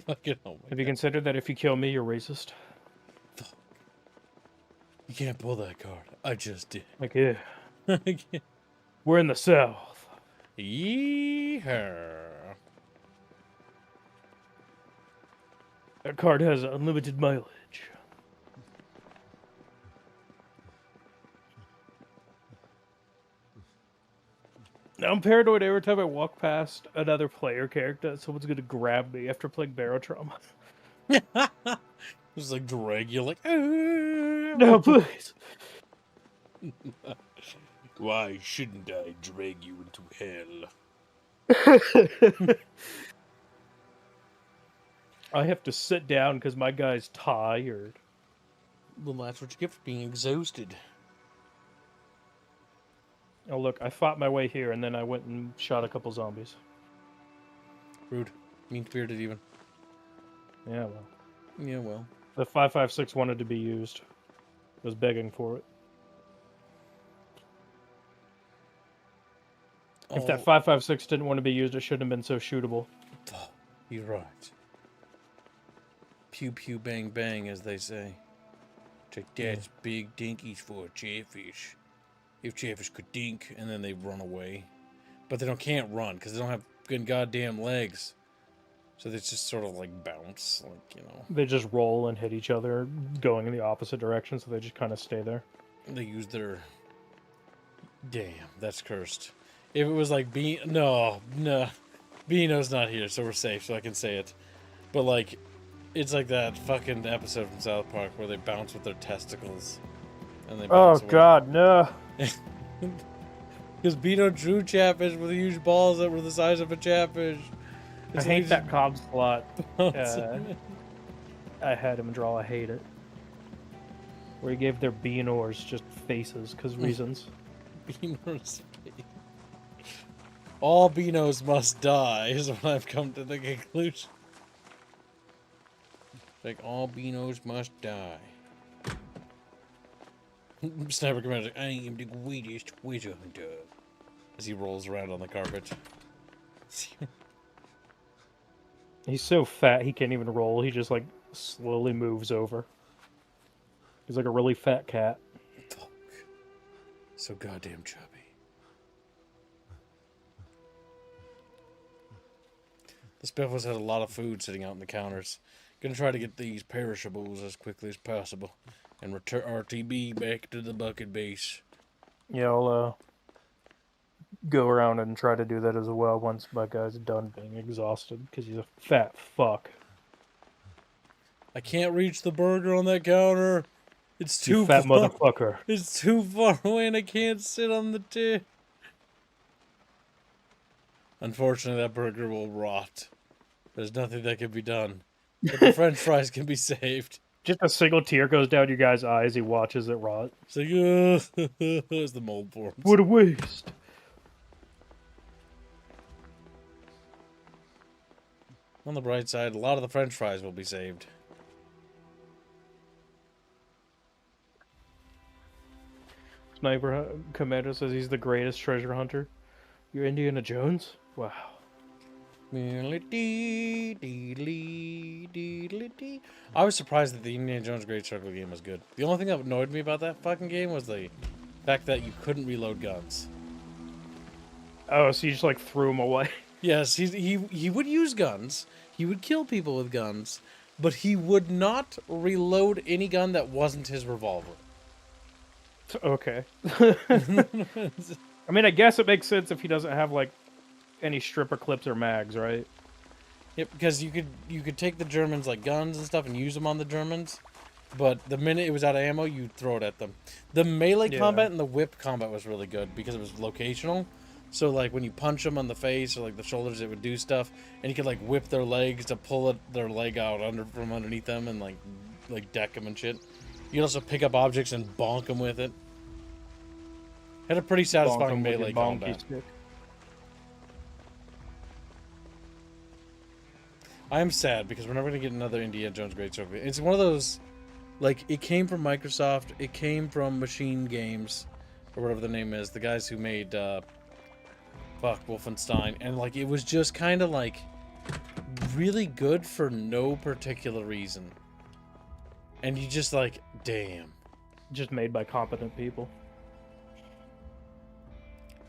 Fucking oh my Have you God. considered that if you kill me, you're racist? You can't pull that card. I just did. Like, yeah. I can't. We're in the South. Yeehaw. That card has unlimited mileage. Now I'm paranoid every time I walk past another player character. Someone's gonna grab me after playing Barotrauma. Just like drag you, like. No, please. Why shouldn't I drag you into hell? I have to sit down because my guy's tired. Well, that's what you get for being exhausted. Oh look, I fought my way here and then I went and shot a couple zombies. Rude. Mean-spirited even. Yeah, well. Yeah, well. The 5.56 wanted to be used. Was begging for it. If that 5.56 didn't want to be used, it shouldn't have been so shootable. Oh, you're right. Pew pew bang bang, as they say. Take that, big dinkies for a chatfish. If chatfish could dink, and then they run away. But they can't run, because they don't have good goddamn legs. So they just sort of, like, bounce, like, you know. They just roll and hit each other, going in the opposite direction, so they just kind of stay there. They use their... Damn, that's cursed. If it was like no. Beano's not here, so we're safe, so I can say it. But, like, it's like that fucking episode from South Park where they bounce with their testicles. And they bounce away. God, no. Because Beano drew Chatfish with huge balls that were the size of a Chatfish. I hate that cob slot. I I had him draw. I hate it. Where he gave their Beanors just faces, because reasons. Beano's face. All Beanos must die is what I've come to the conclusion. Like, all Beanos must die. Sniper Commander's like, I am the greatest wizard hunter. As he rolls around on the carpet. He's so fat he can't even roll. He just like slowly moves over. He's like a really fat cat. Fuck. So goddamn chubby. The Spiffles had a lot of food sitting out in the counters. Gonna try to get these perishables as quickly as possible. And return RTB back to the bucket base. Yeah, I'll go around and try to do that as well once my guy's done being exhausted, because he's a fat fuck. I can't reach the burger on that counter. It's too You fat far. motherfucker. It's too far away and I can't sit on the tip. Unfortunately, that burger will rot. There's nothing that can be done. But the french fries can be saved. Just a single tear goes down your guy's eye as he watches it rot. It's like, as the mold forms. What a waste. On the bright side, a lot of the french fries will be saved. Sniper Commander says he's the greatest treasure hunter. You're Indiana Jones? Wow. I was surprised that the Indiana Jones Great Circle game was good. The only thing that annoyed me about that fucking game was the fact that you couldn't reload guns. Oh, so you just like threw him away? Yes, he would use guns. He would kill people with guns, but he would not reload any gun that wasn't his revolver. Okay. I mean, I guess it makes sense if he doesn't have like any stripper clips or mags, right? Yep, because you could take the Germans like guns and stuff and use them on the Germans, but the minute it was out of ammo, you'd throw it at them. The melee combat and the whip combat was really good because it was locational. So like when you punch them on the face or like the shoulders, it would do stuff, and you could like whip their legs to pull their leg out from underneath them and like deck them and shit. You could also pick up objects and bonk them with it. Had a pretty satisfying melee combat. Stick. I am sad because we're never going to get another Indiana Jones Great Circle. It's one of those, like, it came from Microsoft, it came from Machine Games, or whatever the name is, the guys who made, Wolfenstein, and, like, it was just kind of, like, really good for no particular reason. And you just, like, damn. Just made by competent people.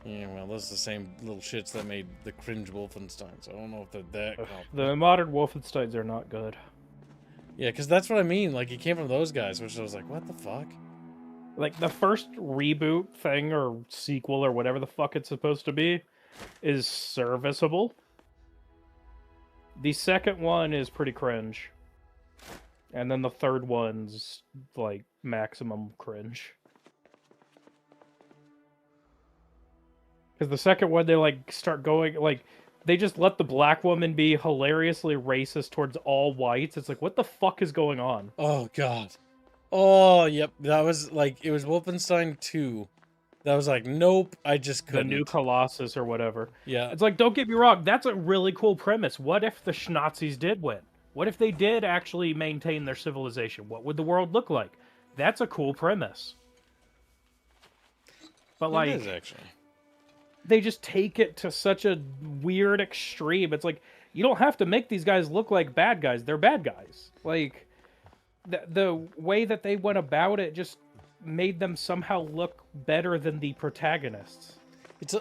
Yeah, well, those are the same little shits that made the cringe Wolfenstein, so I don't know if they're that competent. The modern Wolfensteins are not good. Yeah, because that's what I mean. Like, it came from those guys, which I was like, what the fuck? Like, the first reboot thing or sequel or whatever the fuck it's supposed to be is serviceable. The second one is pretty cringe. And then the third one's like maximum cringe. Because the second one, they like start going like they just let the black woman be hilariously racist towards all whites. It's like, what the fuck is going on? Oh god. Oh yep, that was like it was Wolfenstein 2. That was like, nope, I just couldn't. The new Colossus or whatever. Yeah. It's like, don't get me wrong, that's a really cool premise. What if the Schnazis did win? What if they did actually maintain their civilization? What would the world look like? That's a cool premise. But like, it is actually. They just take it to such a weird extreme. It's like, you don't have to make these guys look like bad guys. They're bad guys. Like, the way that they went about it just made them somehow look better than the protagonists.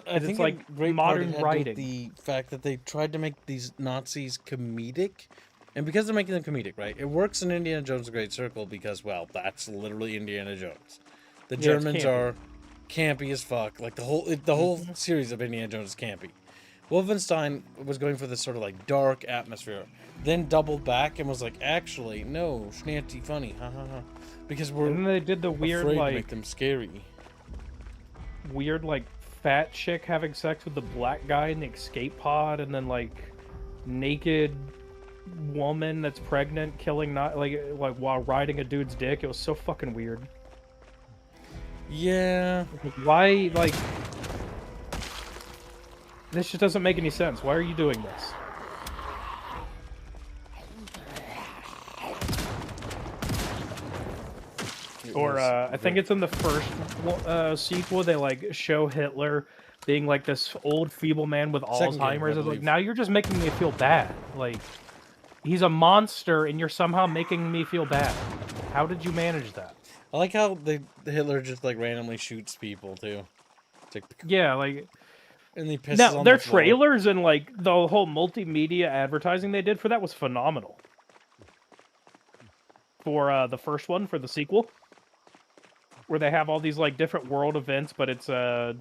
I think it's like a great modern part had writing. The fact that they tried to make these Nazis comedic, and because they're making them comedic, right? It works in Indiana Jones: The Great Circle because, well, that's literally Indiana Jones. The Germans are campy as fuck. Like the whole series of Indiana Jones is campy. Wolfenstein was going for this sort of like dark atmosphere, then doubled back and was like, actually, no, schnanty funny, ha ha ha, because we're and then they did the weird afraid like to make them scary. Weird like fat chick having sex with the black guy in the escape pod, and then like naked woman that's pregnant killing not like while riding a dude's dick. It was so fucking weird. Yeah. Why, like, this just doesn't make any sense. Why are you doing this? Or, I think it's in the first sequel, they, like, show Hitler being, like, this old feeble man with Alzheimer's. It's like, now you're just making me feel bad. Like, he's a monster, and you're somehow making me feel bad. How did you manage that? I like how the Hitler just like randomly shoots people too. It's like, yeah, like, and he pisses now on their the floor. trailers and like the whole multimedia advertising they did for that was phenomenal. For the first one, for the sequel, where they have all these like different world events, but it's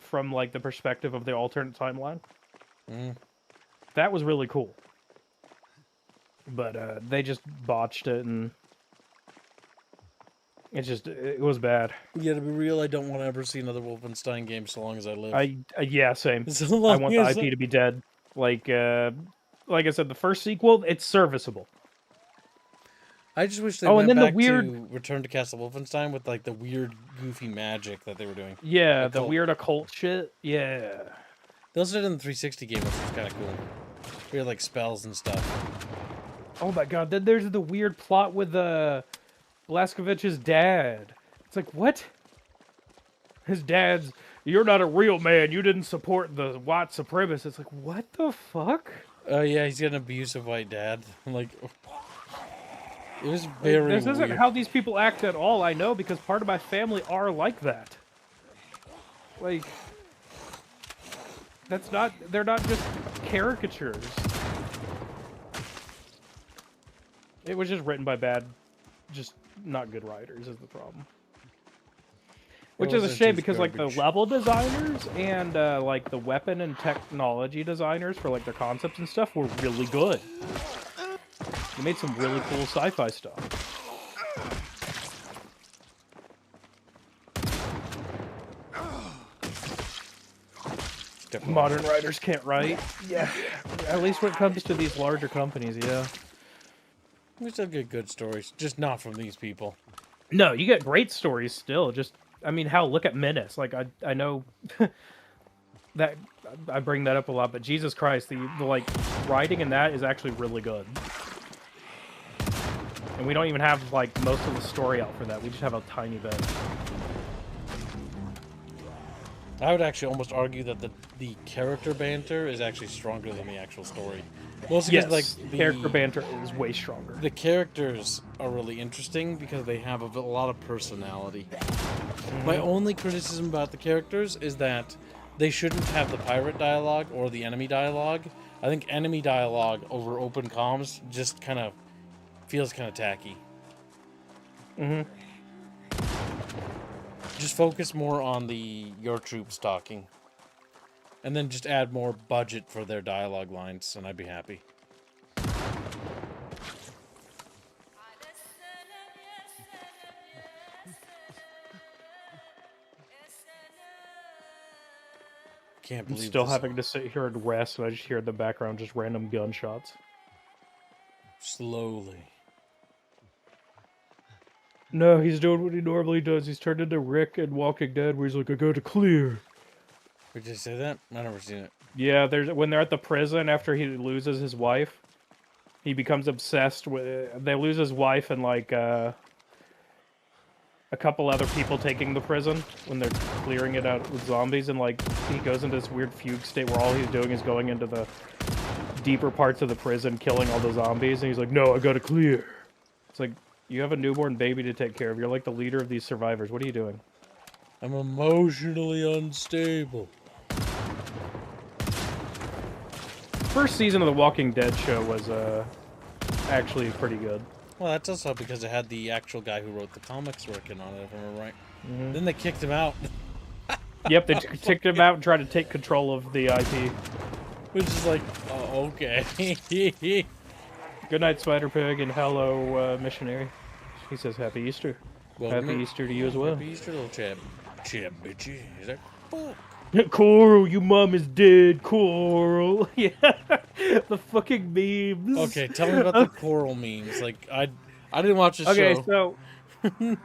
from like the perspective of the alternate timeline. That was really cool. But they just botched it, and it was bad. Yeah, to be real, I don't want to ever see another Wolfenstein game so long as I live. Yeah, same. So I want the IP to be dead. Like I said, the first sequel, it's serviceable. I just wish they and went then back the weird to Return to Castle Wolfenstein with like the weird, goofy magic that they were doing. Yeah, the weird occult shit. Yeah. They also did it in the 360 game, which was kind of cool. We had like spells and stuff. Oh my god! Then there's the weird plot with Blazkowicz's dad. It's like, what? His dad's, you're not a real man. You didn't support the white supremacists. It's like, what the fuck? Oh yeah, he's got an abusive white dad. Like, it was very This isn't weird. how these people act at all, I know, because part of my family are like that. Like, they're not just caricatures. It was just written by just not good writers is the problem. Which is a shame because like the level designers and like the weapon and technology designers for like their concepts and stuff were really good. They made some really cool sci-fi stuff. Modern writers can't write. Yeah. At least when it comes to these larger companies, yeah. We still get good stories, just not from these people. No, you get great stories still. Just, I mean, hell, look at Menace. Like, I know that I bring that up a lot, but Jesus Christ, the like writing in that is actually really good. And we don't even have like most of the story out for that. We just have a tiny bit. I would actually almost argue that the character banter is actually stronger than the actual story. Mostly Yes, like the character banter is way stronger. The characters are really interesting because they have a lot of personality. My only criticism about the characters is that they shouldn't have the pirate dialogue or the enemy dialogue. I think enemy dialogue over open comms just kind of feels kind of tacky. Just focus more on your troops talking. And then just add more budget for their dialogue lines, and I'd be happy. Can't I'm believe still this. having to sit here and rest, and I just hear in the background just random gunshots. Slowly. No, he's doing what he normally does. He's turned into Rick in Walking Dead, where he's like, I go to clear. Did you say that? I've never seen it. Yeah, when they're at the prison after he loses his wife, he becomes obsessed with. They lose his wife and like a couple other people taking the prison when they're clearing it out with zombies, and like he goes into this weird fugue state where all he's doing is going into the deeper parts of the prison, killing all the zombies, and he's like, "No, I gotta clear." It's like, you have a newborn baby to take care of. You're like the leader of these survivors. What are you doing? I'm emotionally unstable. First season of the Walking Dead show was actually pretty good. Well, that's also because it had the actual guy who wrote the comics working on it, if I remember right. Mhm. Then they kicked him out. Yep, they kicked him out and tried to take control of the IP. Which is like, oh, okay. Good night, Spider Pig, and hello, missionary. He says Happy Easter. Happy Easter to you as well. Happy Easter, little chap. Chap, bitchy. Is that fuck? Coral, your mom is dead, Coral. Yeah, the fucking memes. Okay, tell me about the coral memes. Like, I didn't watch the show. Okay,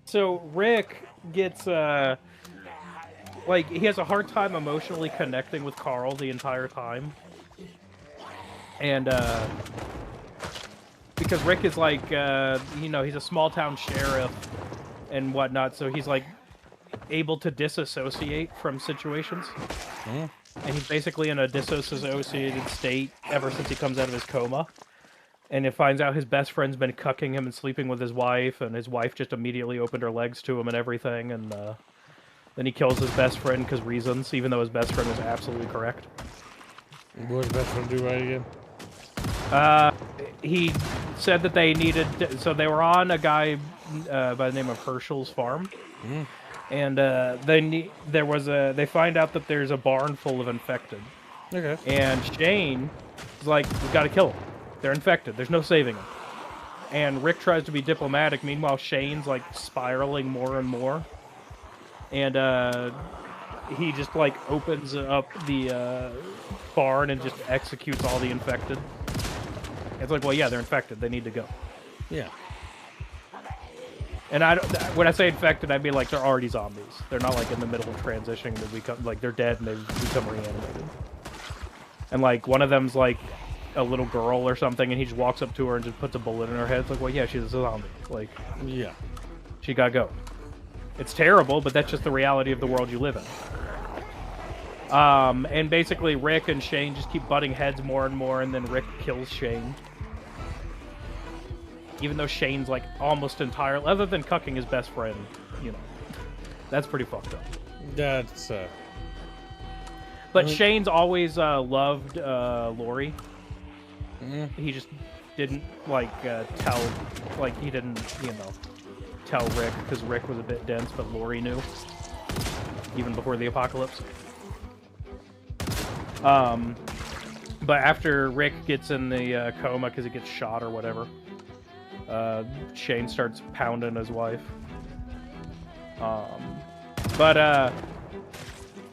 so Rick gets like he has a hard time emotionally connecting with Carl the entire time, and because Rick is like you know, he's a small town sheriff and whatnot, so he's like able to disassociate from situations. Hmm. And he's basically in a disassociated state ever since he comes out of his coma. And it finds out his best friend's been cucking him and sleeping with his wife, and his wife just immediately opened her legs to him and everything, and then he kills his best friend because reasons, even though his best friend was absolutely correct. What did best friend do right again? He said that they needed... So they were on a guy by the name of Herschel's farm. Mm. And they find out that there's a barn full of infected. Okay. And Shane is like, we gotta kill them. They're infected. There's no saving them. And Rick tries to be diplomatic. Meanwhile, Shane's like spiraling more and more. And he just like opens up the barn and just executes all the infected. It's like, well, yeah, they're infected. They need to go. Yeah. And when I say infected, I mean like they're already zombies. They're not like in the middle of transitioning to become like they're dead and they've become reanimated. And like one of them's like a little girl or something, and he just walks up to her and just puts a bullet in her head. It's like, well, yeah, she's a zombie. Like, Yeah. she gotta go. It's terrible, but that's just the reality of the world you live in. And basically Rick and Shane just keep butting heads more and more, and then Rick kills Shane. Even though Shane's like almost entirely, other than cucking his best friend, you know, that's pretty fucked up. That's But Shane's always loved Lori. Mm. He just didn't like tell, like he didn't, you know, tell Rick because Rick was a bit dense, but Lori knew even before the apocalypse. But after Rick gets in the coma because he gets shot or whatever, Shane starts pounding his wife. But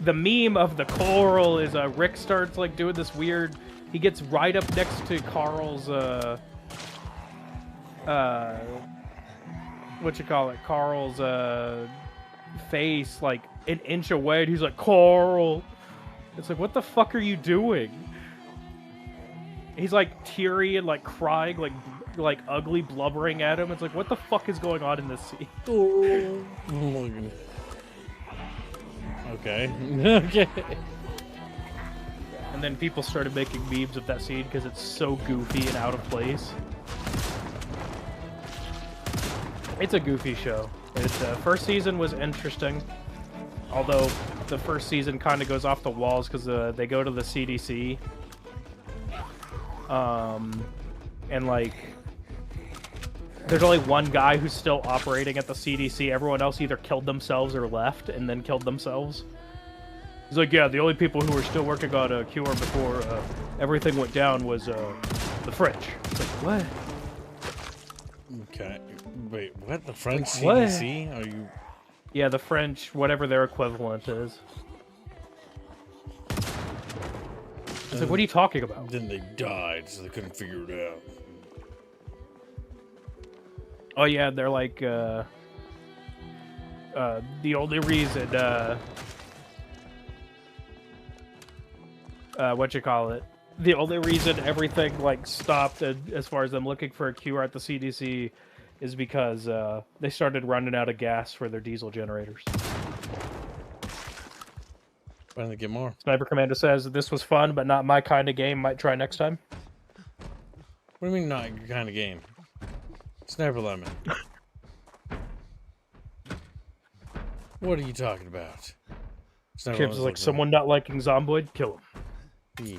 the meme of the coral is Rick starts like doing this weird. He gets right up next to Carl's what you call it? Carl's face, like an inch away, and he's like, Carl. It's like, what the fuck are you doing? He's like teary and like crying, like ugly blubbering at him. It's like, what the fuck is going on in this scene? Oh. Okay. Okay. And then people started making memes of that scene because it's so goofy and out of place. It's a goofy show. Its first season was interesting, although the first season kind of goes off the walls because they go to the CDC. And like, there's only one guy who's still operating at the CDC. Everyone else either killed themselves or left and then killed themselves. He's like, yeah, the only people who were still working on a cure before everything went down was the French. It's like, what? Okay. Wait, what? The French What? CDC? Are you... Yeah, the French, whatever their equivalent is. It's like, what are you talking about? Then they died, so they couldn't figure it out. Oh yeah, they're like the only reason what you call it? The only reason everything like stopped as far as them looking for a cure at the CDC is because they started running out of gas for their diesel generators. Why didn't they get more? Sniper Commander says this was fun, but not my kind of game. Might try next time. What do you mean not your kind of game? Sniper Lemon. What are you talking about? Sniper Chips is like, Lemon's someone not liking Zomboid, kill him. Yeah.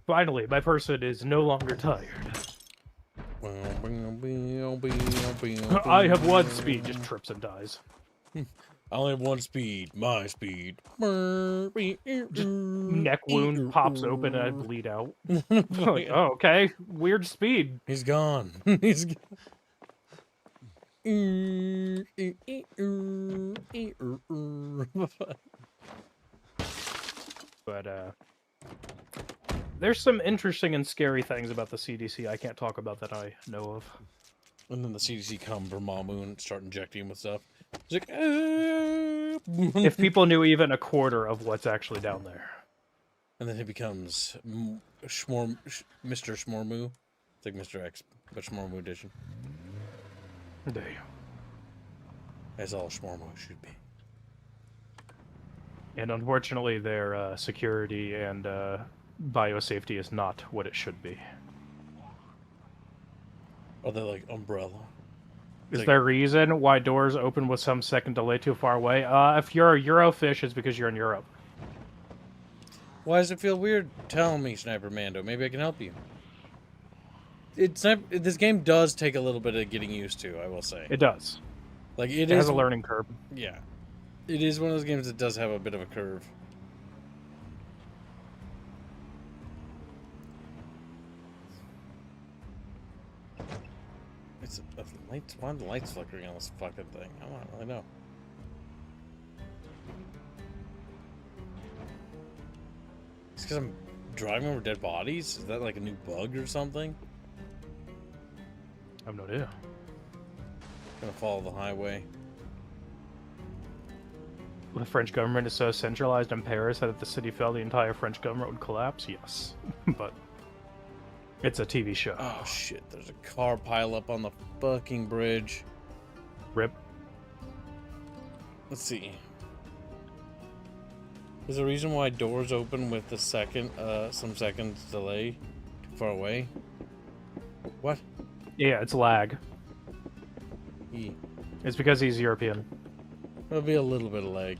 Finally, my person is no longer tired. I have one speed, just trips and dies. I only have one speed. My speed. Just neck wound pops open and I bleed out. Like, oh, okay. Weird speed. He's gone. He's gone. But there's some interesting and scary things about the CDC I can't talk about that I know of. And then the CDC come from Mamu and start injecting him with stuff. It's like, If people knew even a quarter of what's actually down there. And then he becomes Mr. Shmormu. It's like Mr. X, but Shmormu edition. Damn. As all Shmormu should be. And unfortunately, their security and biosafety is not what it should be. Are they like Umbrella? Is Like, there a reason why doors open with some second delay too far away? If you're a Eurofish, it's because you're in Europe. why does it feel weird? Tell me, Sniper Mando. Maybe I can help you. It's not, this game does take a little bit of getting used to, I will say. It does. Like It has a learning curve. Yeah. It is one of those games that does have a bit of a curve. It's a light. Why are the lights flickering on this fucking thing? I don't really know. It's because I'm driving over dead bodies? Is that like a new bug or something? I have no idea. Gonna follow the highway. The French government is so centralized in Paris that if the city fell, the entire French government would collapse? Yes. But it's a TV show. Oh shit, there's a car pile up on the fucking bridge. Rip. Let's see. There's a reason why doors open with the some seconds delay too far away. What? Yeah, it's lag. E. It's because he's European. There'll be a little bit of lag.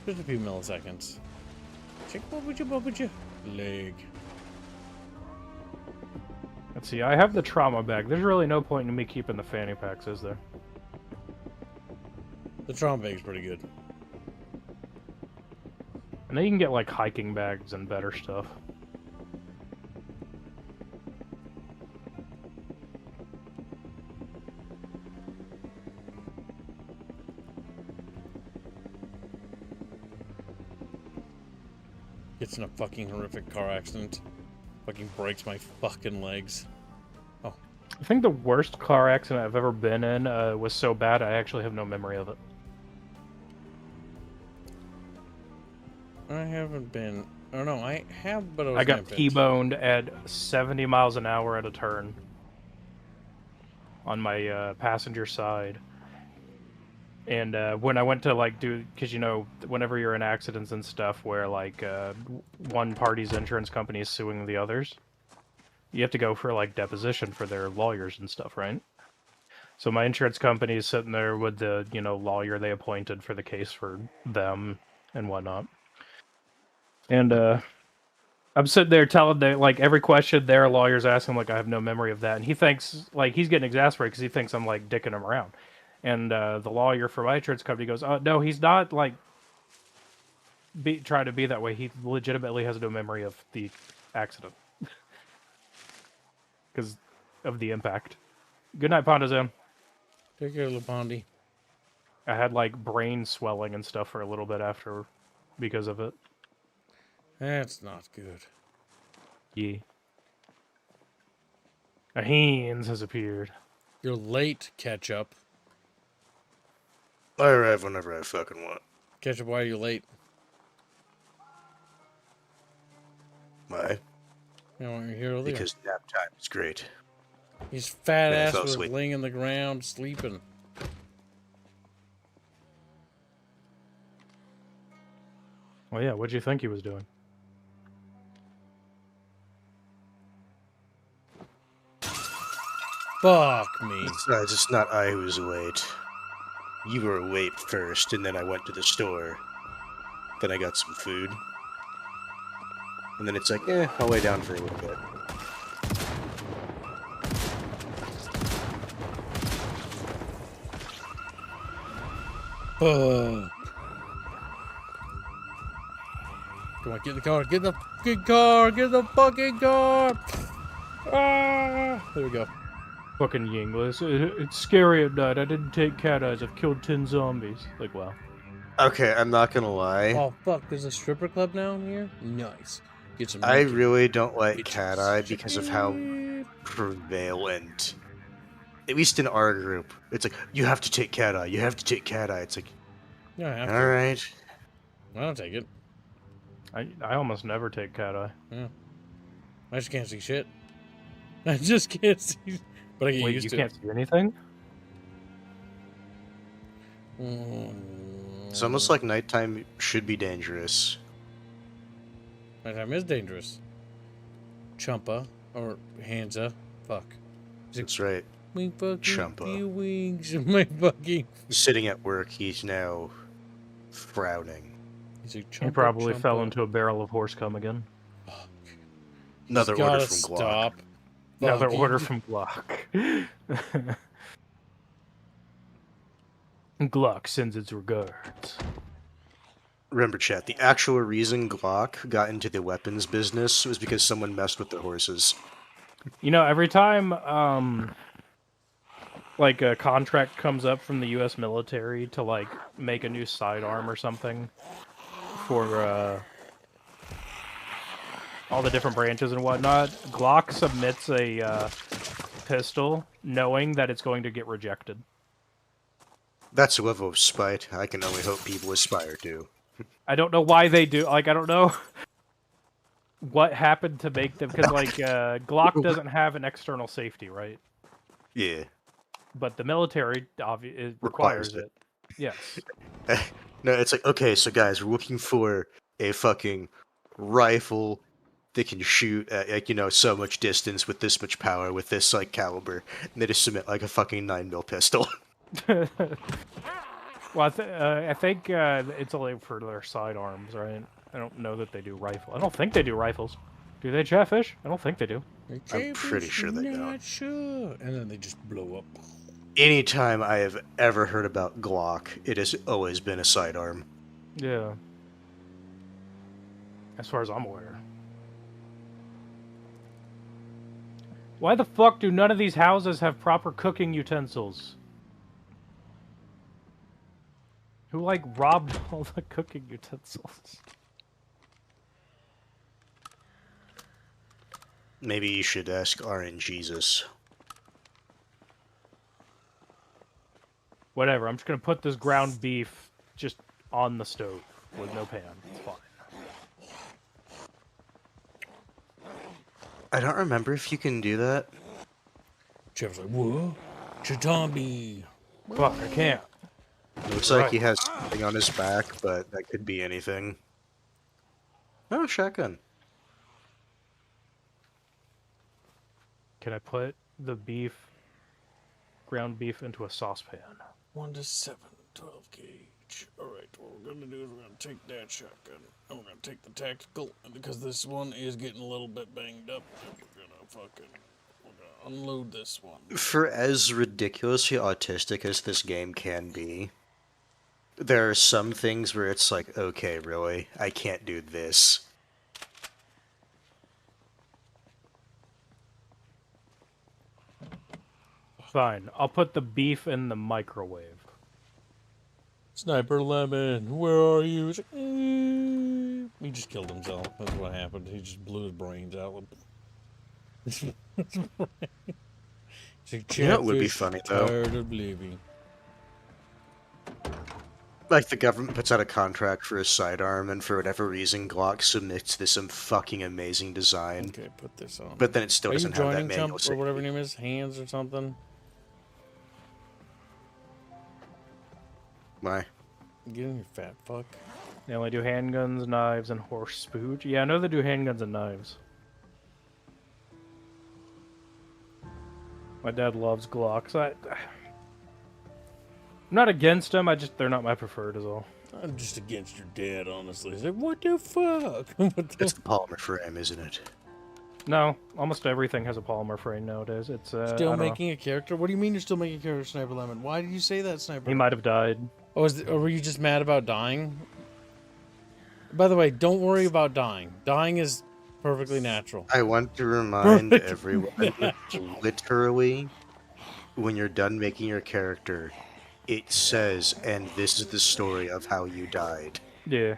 Just a few milliseconds. Check what would you? Lag. Let's see, I have the trauma bag. There's really no point in me keeping the fanny packs, is there? The trauma bag's pretty good. I know you can get, like, hiking bags and better stuff. Gets in a fucking horrific car accident. Fucking breaks my fucking legs. Oh. I think the worst car accident I've ever been in was so bad I actually have no memory of it. I haven't been... Oh no, I have, but I got T-boned at 70 miles an hour at a turn. On my passenger side. And when I went to, like, because, you know, whenever you're in accidents and stuff where, like, one party's insurance company is suing the others, you have to go for, like, deposition for their lawyers and stuff, right? So my insurance company is sitting there with the, you know, lawyer they appointed for the case for them and whatnot. And I'm sitting there telling them, like, every question their lawyer's asking, like, I have no memory of that. And he thinks, like, he's getting exasperated because he thinks I'm, like, dicking him around. And the lawyer for my insurance company goes, no, he's not, like, try to be that way. He legitimately has no memory of the accident because of the impact. Good night, Pondazone. Take care, Lapondi. I had like brain swelling and stuff for a little bit after because of it. That's not good. Yeah. A Haynes has appeared. You're late, Ketchup. I arrive whenever I fucking want. Ketchup, why are you late? Why? You know, you're here earlier. Because nap time is great. He's fat Man, I ass fell was asleep. laying on the ground sleeping. Well, yeah. What'd you think he was doing? Fuck me. Besides, it's not I who was late. You were late first, and then I went to the store. Then I got some food. And then it's like, I'll lay down for a little bit. Come on, get in the car. Get in the fucking car. Get in the fucking car. Ah, there we go. Fucking Yinglis. It's scary at night. I didn't take cat eyes. I've killed 10 zombies. Like, wow. Okay, I'm not gonna lie. Oh fuck, there's a stripper club now in here? Nice. Get some I naked really don't like bitches. Cat Eye because of how prevalent. At least in our group, it's like, you have to take Cat Eye, you have to take Cat Eye. It's like, Yeah, I have to. alright. I don't take it. I almost never take cat eye. I just can't see shit. I just can't see. But I get Wait, used you to can't see anything? it. It's almost like nighttime should be dangerous. Nighttime is dangerous. Chumpa or Hansa. Fuck. That's right. Wing fucking Chumpa. few wings. My fucking. Sitting at work, he's now frowning. He's a He chumpa, probably chumpa. fell into a barrel of horse cum again. Another He's order gotta from Glock. stop. Another Fuck, order he- from Glock. Glock sends its regards. Remember, chat, the actual reason Glock got into the weapons business was because someone messed with the horses. You know, every time, like, a contract comes up from the U.S. military to, like, make a new sidearm or something for, all the different branches and whatnot, Glock submits a, pistol knowing that it's going to get rejected. That's a level of spite I can only hope people aspire to. I don't know why they do. Like, I don't know what happened to make them, because, like, Glock doesn't have an external safety, right? Yeah. But the military it requires it. Yes. No, it's like, okay, so guys, we're looking for a fucking rifle that can shoot at, like, you know, so much distance with this much power, with this, like, caliber. And they just submit, like, a fucking 9mm pistol. Well, I think it's only for their sidearms, right? I don't know that they do rifle. I don't think they do rifles. Do they, Chatfish? I don't think they do. I'm pretty sure they don't. Not sure. And then they just blow up. Anytime I have ever heard about Glock, it has always been a sidearm. Yeah. As far as I'm aware. Why the fuck do none of these houses have proper cooking utensils? Who, like, robbed all the cooking utensils? Maybe you should ask RNGesus. Whatever, I'm just gonna put this ground beef just on the stove with no pan. It's fine. I don't remember if you can do that. Jeff's like, whoa, Chatombi. Fuck, I can't. Looks like Right. he has something on his back, but that could be anything. Oh, shotgun. Can I put the ground beef into a saucepan? 1 to 7, 12 gauge. Alright, what we're gonna do is we're gonna take that shotgun and we're gonna take the tactical, and because this one is getting a little bit banged up, we're gonna unload this one. For as ridiculously autistic as this game can be, there are some things where it's like, okay, really, I can't do this. Fine. I'll put the beef in the microwave. Sniper Lemon, where are you? He's like, he just killed himself. That's what happened. He just blew his brains out. He's like, You know what would be Chatfish funny, though? tired of living. Like, the government puts out a contract for a sidearm, and for whatever reason, Glock submits this some fucking amazing design. Okay, put this on. But then it still Are you doesn't have that joining manual Chump or whatever safety. your name is? Hands or something? Why? Get in here, fat fuck. They only do handguns, knives, and horse spooge. Yeah, I know they do handguns and knives. My dad loves Glocks. I'm not against them. They're not my preferred, is all. I'm just against your dad, honestly. He's like, what the fuck? What the It's the polymer frame, isn't it? No, almost everything has a polymer frame nowadays. It's I Still don't know. making a character? What do you mean you're still making a character, Sniper Lemon? Why did you say that, Sniper? He might have died. Oh, or were you just mad about dying? By the way, don't worry about dying. Dying is perfectly natural. I want to remind Perfect everyone, natural. literally, when you're done making your character, it says, and this is the story of how you died. Yeah.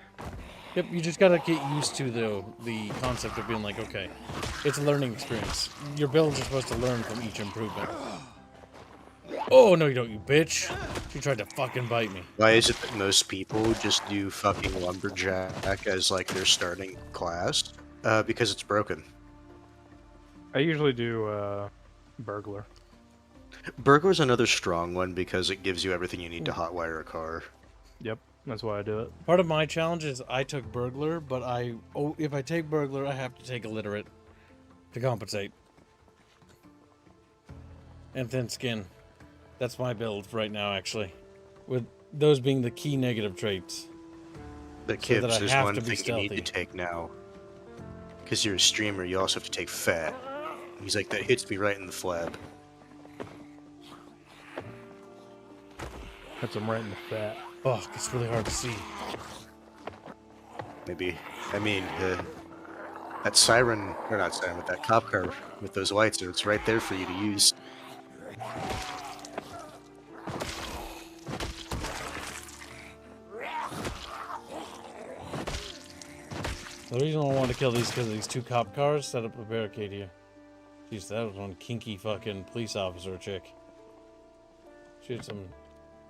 Yep, you just gotta get used to the concept of being like, okay, it's a learning experience. Your builds are supposed to learn from each improvement. Oh, no you don't, you bitch. She tried to fucking bite me. Why is it that most people just do fucking lumberjack as like their starting class? Because it's broken. I usually do burglar. Burglar's another strong one because it gives you everything you need to hotwire a car. Yep, that's why I do it. Part of my challenge is I took burglar, but if I take burglar, I have to take illiterate to compensate. And thin skin. That's my build right now, actually. With those being the key negative traits. But So that Kibbs, I there's have one to be thing you need to stealthy. take now. Because you're a streamer, you also have to take fat. He's like, that hits me right in the flab. Puts him right in the fat. Fuck, it's really hard to see. Maybe, I mean, that siren, or not siren, but that cop car with those lights, it's right there for you to use. The reason I wanted to kill these is because of these two cop cars set up a barricade here. Jeez, that was one kinky fucking police officer chick. She had some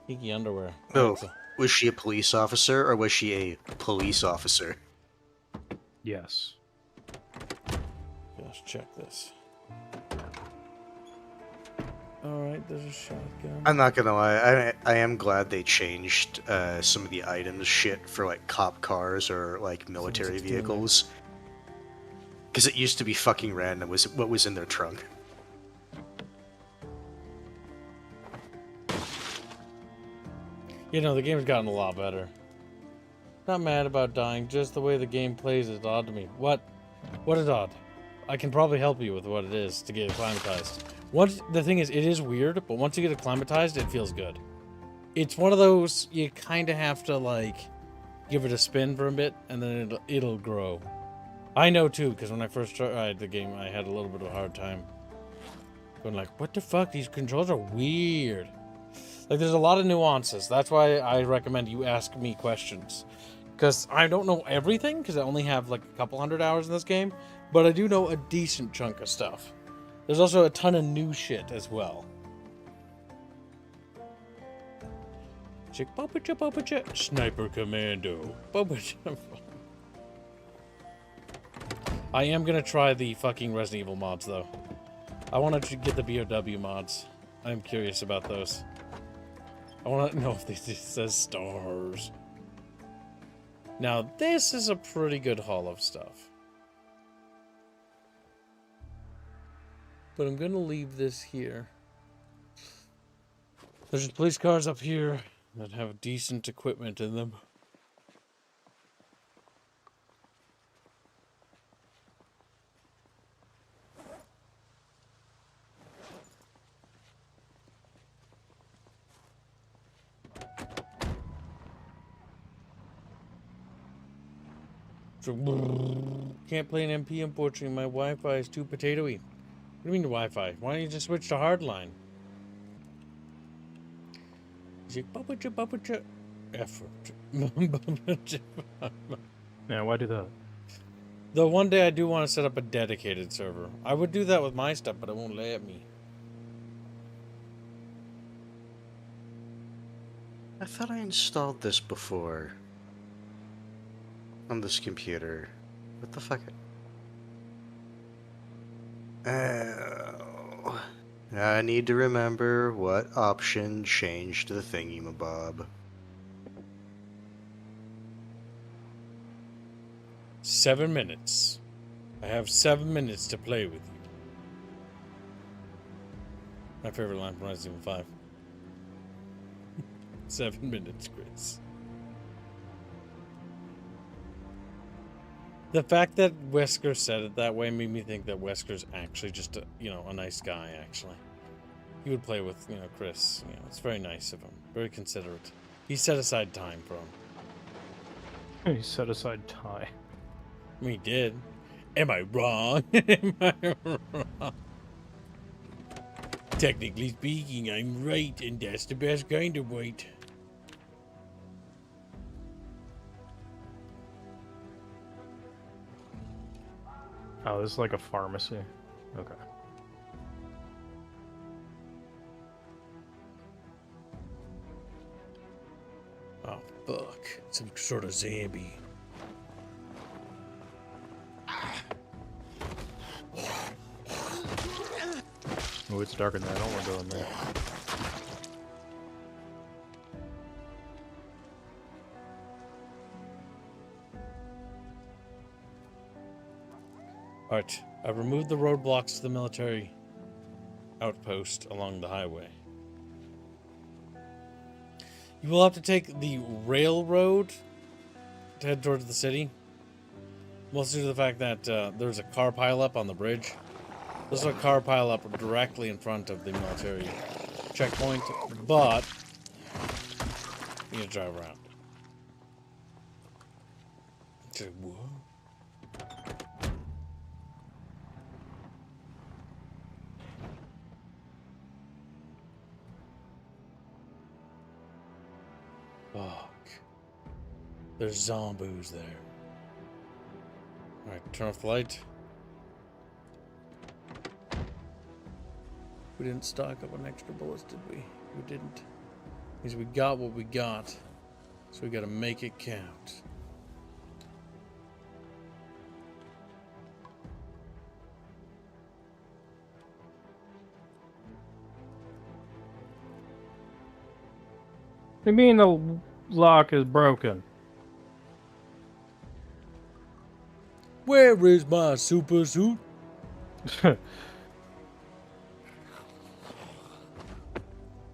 kinky underwear. Oh, Like, was she a police officer, or was she a police officer? Yes. let's check this. Alright, there's a shotgun. I'm not gonna lie, I am glad they changed some of the items shit for like cop cars or like military 16 there. vehicles. Because it used to be fucking random what was in their trunk. You know, the game's gotten a lot better. Not mad about dying, just the way the game plays is odd to me. What? What is odd? I can probably help you with what it is to get acclimatized. The thing is, it is weird, but once you get acclimatized, it feels good. It's one of those, you kind of have to, like, give it a spin for a bit, and then it'll grow. I know, too, because when I first tried the game, I had a little bit of a hard time. Going like, what the fuck? These controls are weird. Like, there's a lot of nuances. That's why I recommend you ask me questions. Because I don't know everything, because I only have, like, a couple hundred hours in this game. But I do know a decent chunk of stuff. There's also a ton of new shit as well. Chick, Papa Sniper Commando. I am gonna try the fucking Resident Evil mods, though. I want to get the BOW mods. I'm curious about those. I want to know if this says stars. Now, this is a pretty good haul of stuff. But I'm going to leave this here. There's police cars up here that have decent equipment in them. Can't play an MP, unfortunately. My Wi-Fi is too potatoey. What do you mean Wi-Fi? Why don't you just switch to hardline? Effort. Yeah, why do that? Though one day I do want to set up a dedicated server. I would do that with my stuff, but it won't let me. I thought I installed this before. On this computer. What the fuck? Oh. I need to remember what option changed the thingy-mabob. 7 minutes. I have 7 minutes to play with you. My favorite line from Resident Evil 5. 7 minutes, Chris. The fact that Wesker said it that way made me think that Wesker's actually just a, a nice guy, actually. He would play with, Chris. It's very nice of him. Very considerate. He set aside time for him. He set aside time. I mean, he did. Am I wrong? Am I wrong? Technically speaking, I'm right, and that's the best kind of right. Oh, this is like a pharmacy. Okay. Oh, fuck. Some sort of zombie. Oh, it's dark in there. I don't want to go in there. Alright, I've removed the roadblocks to the military outpost along the highway. You will have to take the railroad to head towards the city. Mostly due to the fact that there's a car pileup on the bridge. There's a car pileup directly in front of the military checkpoint, but you need to drive around. What? Fuck. There's zombies there. Alright, turn off the light. We didn't stock up on extra bullets, did we? We didn't. Means we got what we got. So we gotta make it count. What do you mean the lock is broken? Where is my super suit?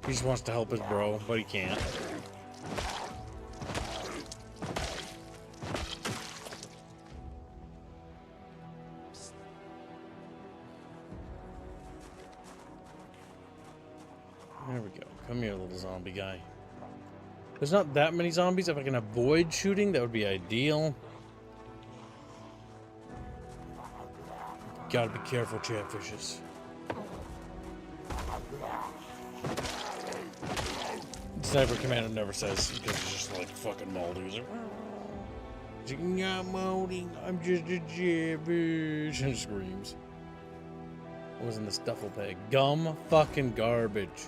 He just wants to help his bro, but he can't. There we go. Come here, little zombie guy. There's not that many zombies. If I can avoid shooting, that would be ideal. Gotta be careful, chatfishes. Sniper Commander never says, because he's just like fucking moldy. He's like, I'm not moldy, I'm just a chatfish. And screams. What was in this duffel bag? Gum fucking garbage.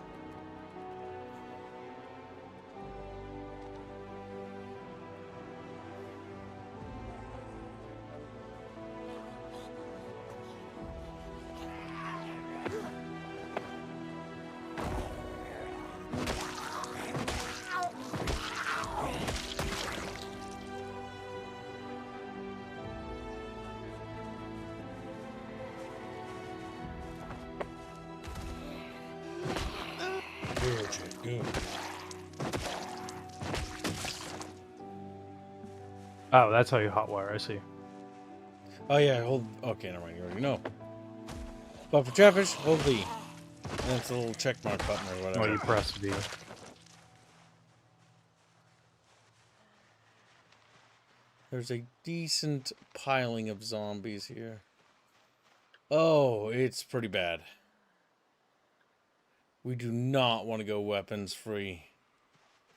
Oh, that's how you hotwire. I see. Oh yeah, hold. Okay, never mind. You already know. But for Chatfish, hold V. And it's a little check mark button or whatever. Oh, you press V. There's a decent piling of zombies here. Oh, it's pretty bad. We do not want to go weapons free.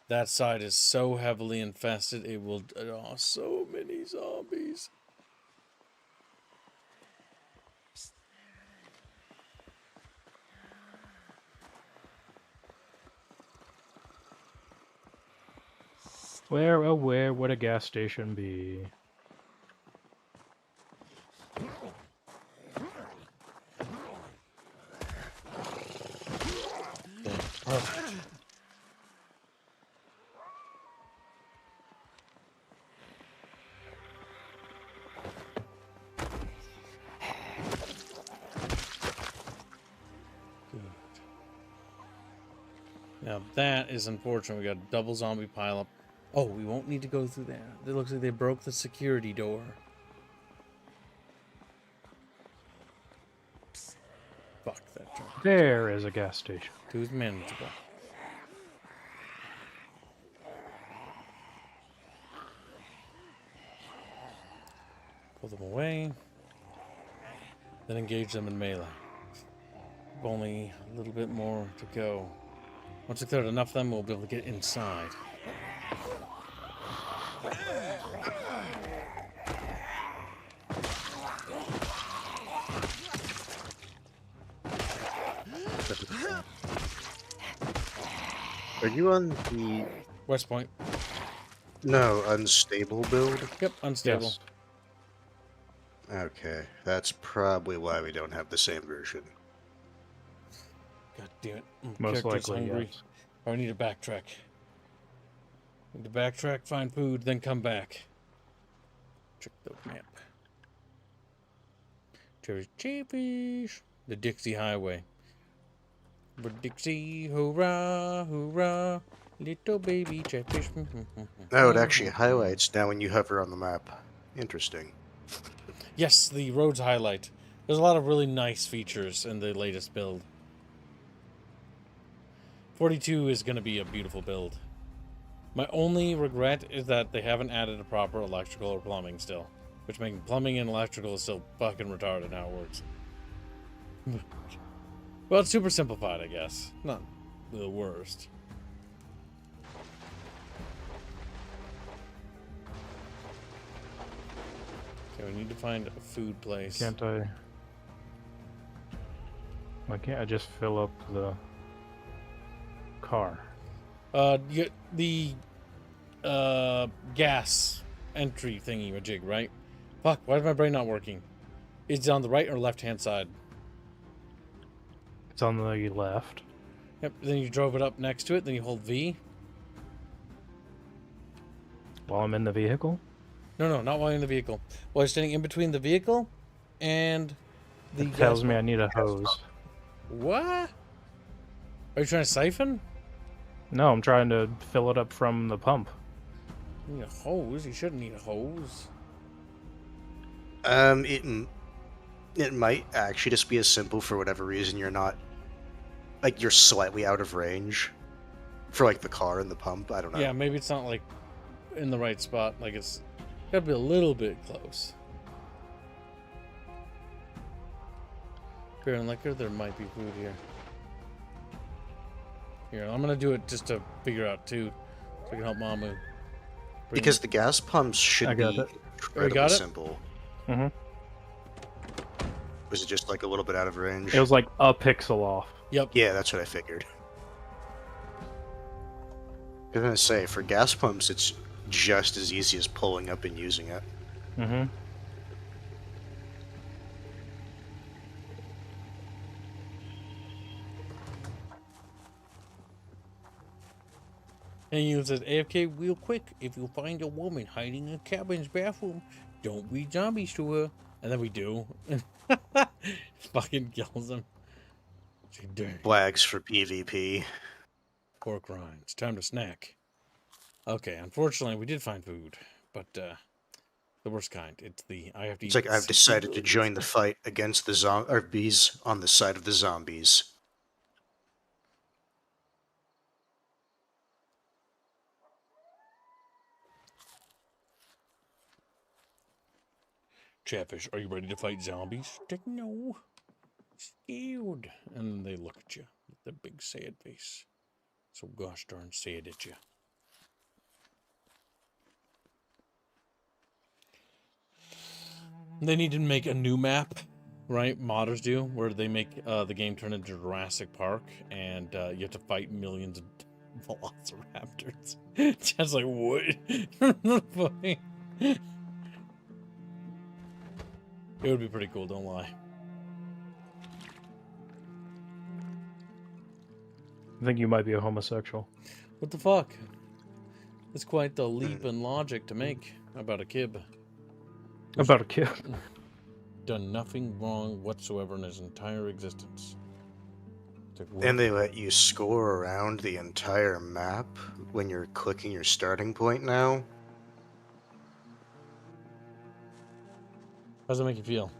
That side is so heavily infested, it will... Oh, so many zombies. Where, oh where would a gas station be? Perfect. Good. Now that is unfortunate. We got a double zombie pileup. Oh, we won't need to go through there. It looks like they broke the security door. Fuck that truck. There is a gas station. Two's manageable. Pull them away. Then engage them in melee. Only a little bit more to go. Once we cleared enough of them, we'll be able to get inside. Are you on the West Point. no unstable build? Yep, unstable. Yes. Okay, that's probably why we don't have the same version. God damn it. Most Character's likely, hungry. yes. Oh, I need to backtrack. Need to backtrack, find food, then come back. Check the map. There's CHATFISH. The Dixie Highway. But Dixie, hurrah, hurrah. Little baby CHATFISH. Oh, it actually highlights now when you hover on the map. Interesting. Yes, the roads highlight. There's a lot of really nice features in the latest build. 42 is going to be a beautiful build. My only regret is that they haven't added a proper electrical or plumbing still. Which making plumbing and electrical is still fucking retarded how it works. Well, it's super simplified, I guess. Not the worst. Okay, we need to find a food place. Can't I? Why can't I just fill up the car? The gas entry thingy majig, right? Fuck, why is my brain not working? Is it on the right or left hand side? It's on the left. Yep, then you drove it up next to it, then you hold V. While I'm in the vehicle? No, not while you're in the vehicle. While you're standing in between the vehicle and the It tells gas me I pump. need a hose. What? Are you trying to siphon? No, I'm trying to fill it up from the pump. You need a hose? You shouldn't need a hose. It might actually just be as simple for whatever reason you're not, like, you're slightly out of range for, like, the car and the pump. I don't know. Yeah, maybe it's not like in the right spot. Like it's gotta be a little bit close. Beer and liquor, there might be food here. Here, I'm gonna do it just to figure out too, so I can help Mamu. Because the gas pumps should I got be it. incredibly got it? simple. Mm-hmm. Was it just, like, a little bit out of range? It was like a pixel off. Yep. Yeah, that's what I figured. I was gonna say, for gas pumps, it's just as easy as pulling up and using it. Mm-hmm. And you says AFK real quick. If you find a woman hiding in a cabin's bathroom, don't read zombies to her. And then we do. Fucking kills him. Flags for PvP. Pork rinds. Time to snack. Okay, unfortunately we did find food, but the worst kind. It's the I have to It's eat like I've 60 decided to burgers. join the fight against the zombies on the side of the zombies. Chatfish, are you ready to fight zombies? Like, no. Scared. And they look at you with their big sad face. So gosh darn sad at you. They need to make a new map, right? Modders do, where they make the game turn into Jurassic Park, and you have to fight millions of velociraptors. Just like, what? Funny. It would be pretty cool, don't lie. I think you might be a homosexual. What the fuck? It's quite the leap in logic to make about a kid. About a kid. Done nothing wrong whatsoever in his entire existence. Like, And they let you score around the entire map when you're clicking your starting point now. How does it make you feel?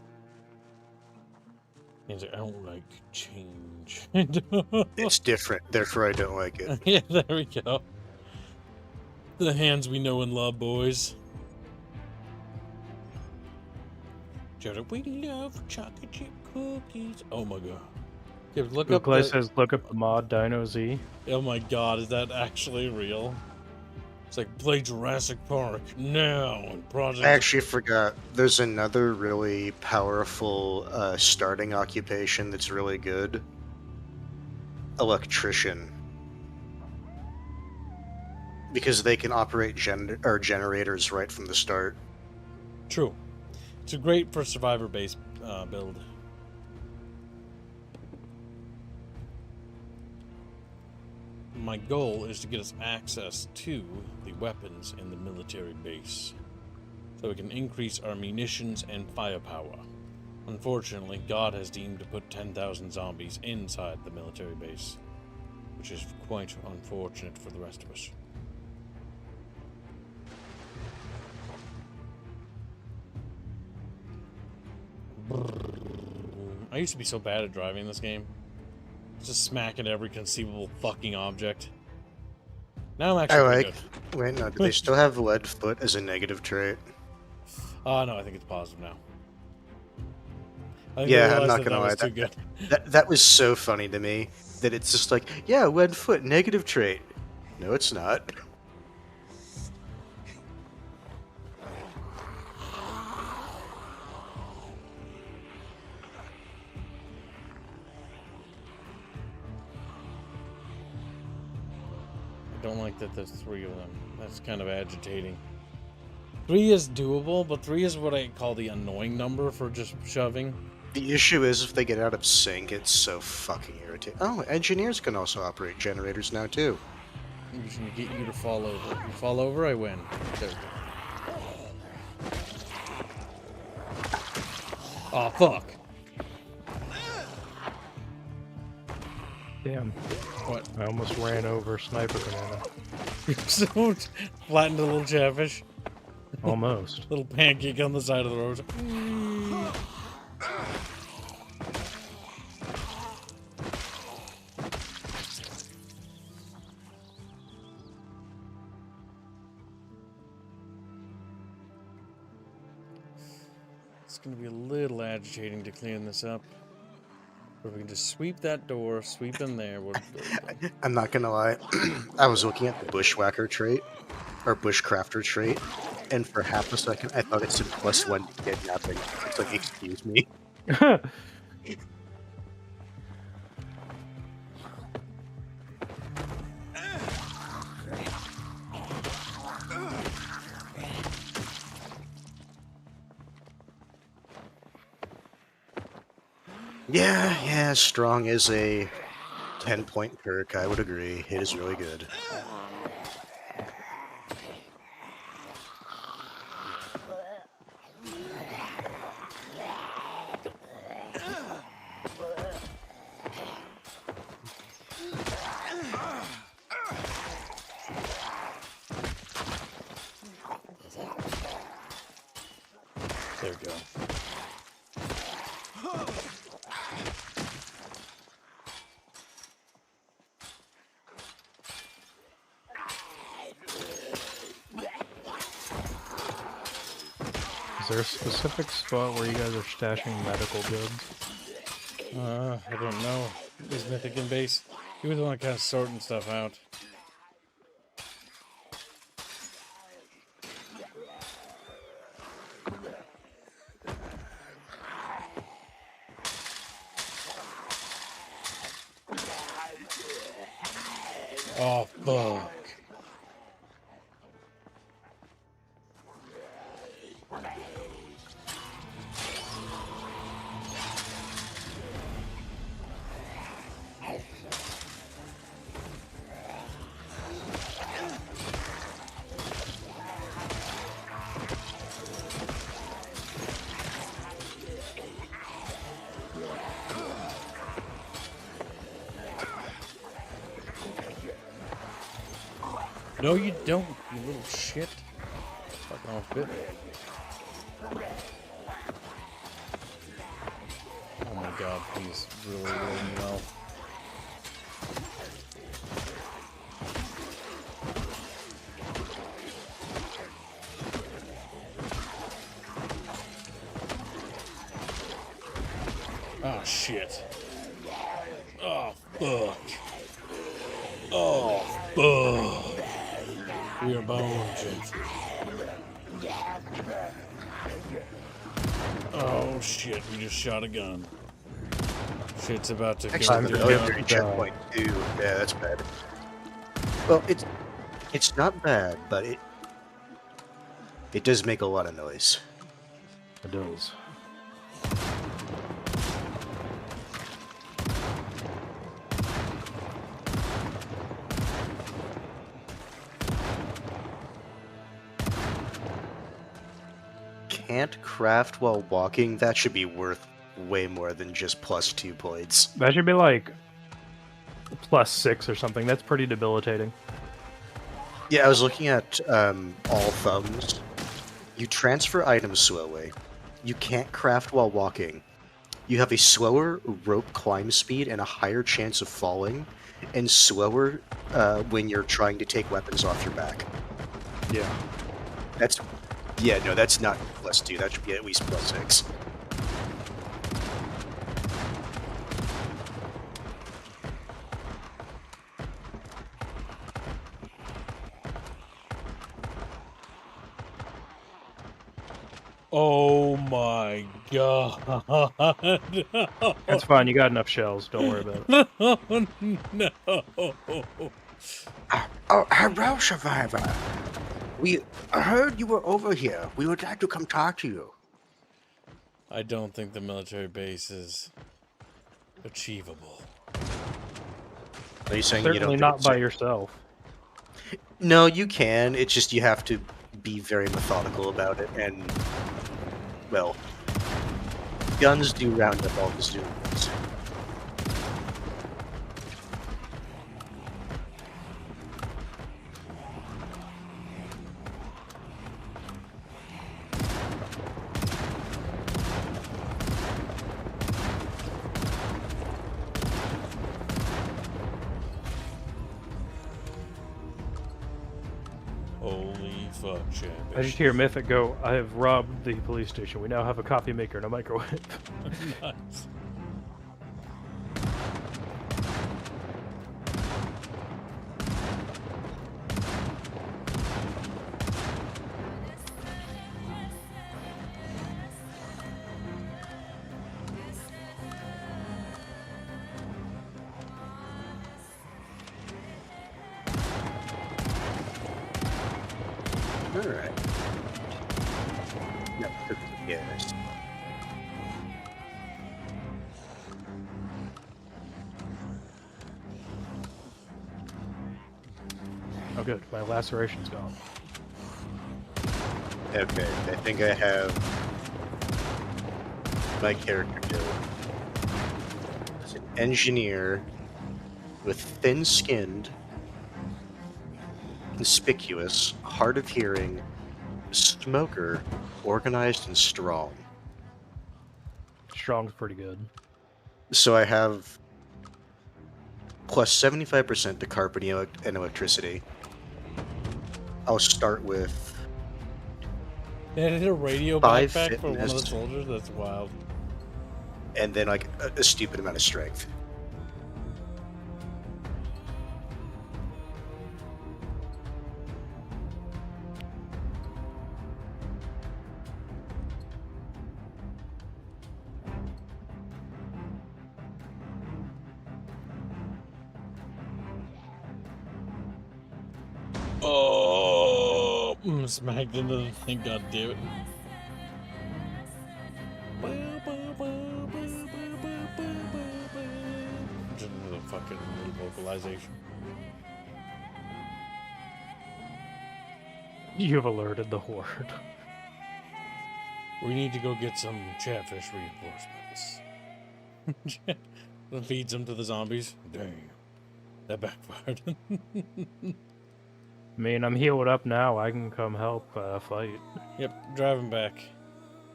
He's like, I don't like change. It's different, therefore I don't like it. Yeah, there we go. The hands we know and love, boys. We love chocolate chip cookies. Oh my god. Yeah, look up Clay says, look up the mod Dino Z. Oh my god, is that actually real? It's like, play Jurassic Park now and Project... I actually forgot, there's another really powerful starting occupation that's really good. Electrician. Because they can operate generators right from the start. True. It's a great for survivor-based build. My goal is to get us access to the weapons in the military base, so we can increase our munitions and firepower. Unfortunately, God has deemed to put 10,000 zombies inside the military base, which is quite unfortunate for the rest of us. I used to be so bad at driving this game. Just smacking every conceivable fucking object. Now I'm actually pretty good. Wait, no, do they still have lead foot as a negative trait? No, I think it's positive now. I think Yeah, they I'm realized not that gonna that lie. was too good. That was so funny to me that it's just like, yeah, lead foot, negative trait. No, it's not. I don't like that there's 3 of them. That's kind of agitating. 3 is doable, but 3 is what I call the annoying number for just shoving. The issue is if they get out of sync, it's so fucking irritating. Oh, engineers can also operate generators now too. I'm just gonna get you to fall over. If you fall over, I win. There we go. Oh, fuck. Damn. What? I almost ran over Sniper Banana. So flattened a little chatfish. Almost. Little pancake on the side of the road. It's going to be a little agitating to clean this up. But we can just sweep that door, sweep in there. We're good. I'm not gonna lie, I was looking at the bushwhacker trait, or bushcrafter trait, and for half a second I thought it said +1 to kidnapping. It's like, excuse me. Yeah, strong is a 10-point perk, I would agree. It is really good. There we go. there a specific spot where you guys are stashing medical goods? I don't know. Is Mythic in base? He was the one kind of sorting stuff out. Oh, fuck. No, you don't, you little shit. Fuck off, bit. Oh my god, he's really rolling well. Oh shit. Oh fuck. Oh fuck. We are bones. Oh shit, we just shot a gun. Shit's about to Actually, go the down. other checkpoint too. Yeah, that's bad. Well, it's not bad, but it does make a lot of noise. It does. Can't craft while walking. That should be worth way more than just +2 points. That should be like +6 or something. That's pretty debilitating. Yeah, I was looking at all thumbs. You transfer items slowly. You can't craft while walking. You have a slower rope climb speed and a higher chance of falling, and slower when you're trying to take weapons off your back. Yeah. No, that's not +2. That should be at least +6. Oh my god. That's fine. You got enough shells. Don't worry about it. Oh no. Oh, hello, survivor. We heard you were over here. We would like to come talk to you. I don't think the military base is achievable. Are you saying you Certainly don't not think by it's- yourself. No, you can. It's just you have to be very methodical about it, and well, guns do round up all the zooms. Holy fuck, champion. I just hear Mythic go, I have robbed the police station. We now have a coffee maker and a microwave. Nice. Alright. Yep, yes. Oh good, my laceration's gone. Okay, I think I have my character build. It's an engineer with thin-skinned, conspicuous, hard of hearing, smoker, organized and strong. Strong's pretty good. So I have plus 75% to carpet and electricity. I'll start with They had a radio 5 backpack for one of the fitness. soldiers? That's wild. And then like a stupid amount of strength. Oh, smacked into the thing. God damn it. Just a fucking little vocalization. You've alerted the horde. We need to go get some chatfish reinforcements. That feeds them to the zombies. Damn. That backfired. I mean, I'm healed up now. I can come help fight. Yep, driving back.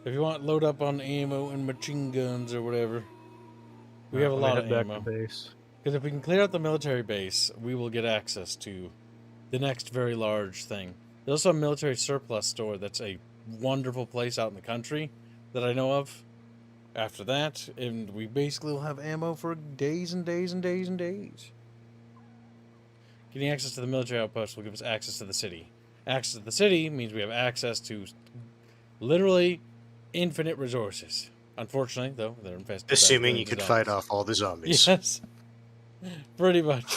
If you want, load up on ammo and machine guns or whatever. We have a lot of head back ammo. to base. Because if we can clear out the military base, we will get access to the next very large thing. There's also a military surplus store that's a wonderful place out in the country that I know of. After that, and we basically will have ammo for days and days and days and days. Getting access to the military outpost will give us access to the city. Access to the city means we have access to literally infinite resources. Unfortunately, though, they're infested. Assuming you could fight off all the zombies. Yes. Pretty much.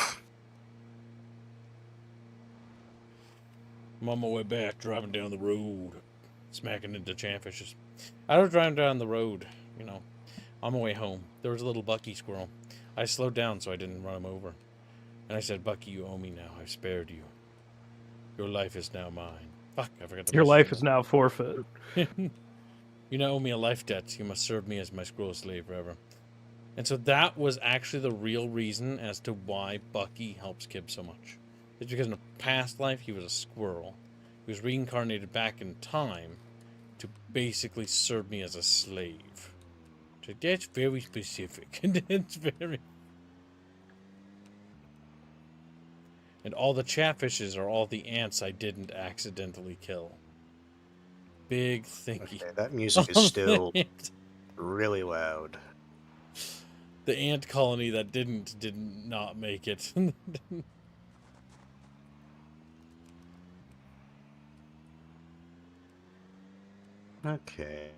I'm on my way back, driving down the road, smacking into chatfishes. I was driving down the road, you know, on my way home. There was a little Bucky squirrel. I slowed down so I didn't run him over. And I said, Bucky, you owe me now. I've spared you. Your life is now mine. Fuck, I forgot to Your life is now forfeit. You now owe me a life debt. You must serve me as my squirrel slave forever. And so that was actually the real reason as to why Bucky helps Kib so much. It's because in a past life, he was a squirrel. He was reincarnated back in time to basically serve me as a slave. So that's very specific. It's very... And all the chatfishes are all the ants I didn't accidentally kill. Big thinky. Okay, that music is still really loud. The ant colony that did not make it. Okay,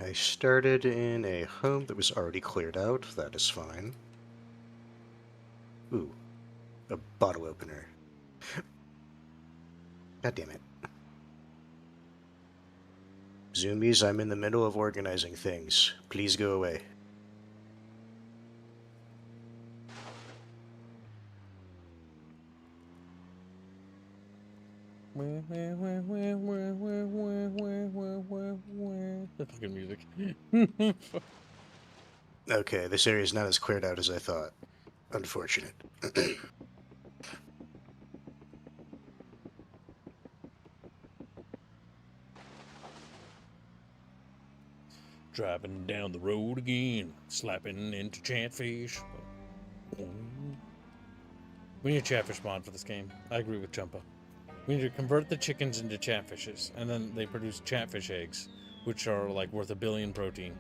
I started in a home that was already cleared out. That is fine. Ooh, a bottle opener. God damn it. Zombies, I'm in the middle of organizing things. Please go away. The fucking music. Okay, this area is not as cleared out as I thought. Unfortunate. Driving down the road again, slapping into chatfish. We need a chatfish mod for this game. I agree with Chumpa. We need to convert the chickens into chatfishes, and then they produce chatfish eggs, which are like worth 1 billion protein.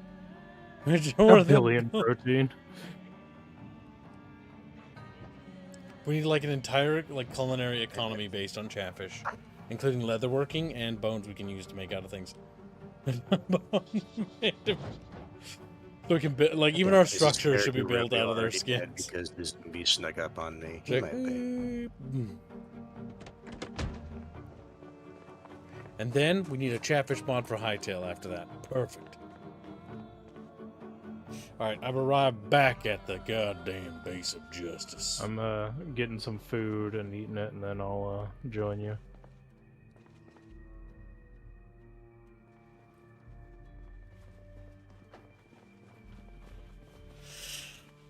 Which are A worth billion protein. We need like an entire like culinary economy based on chatfish, including leatherworking and bones we can use to make out of things. So we can build, like, even our structure should be built out of their skins. Because this zombie snuck up on me. He Check. might be. And then we need a chatfish mod for Hightail after that. Perfect. Alright, I've arrived back at the goddamn base of justice. I'm getting some food and eating it, and then I'll join you.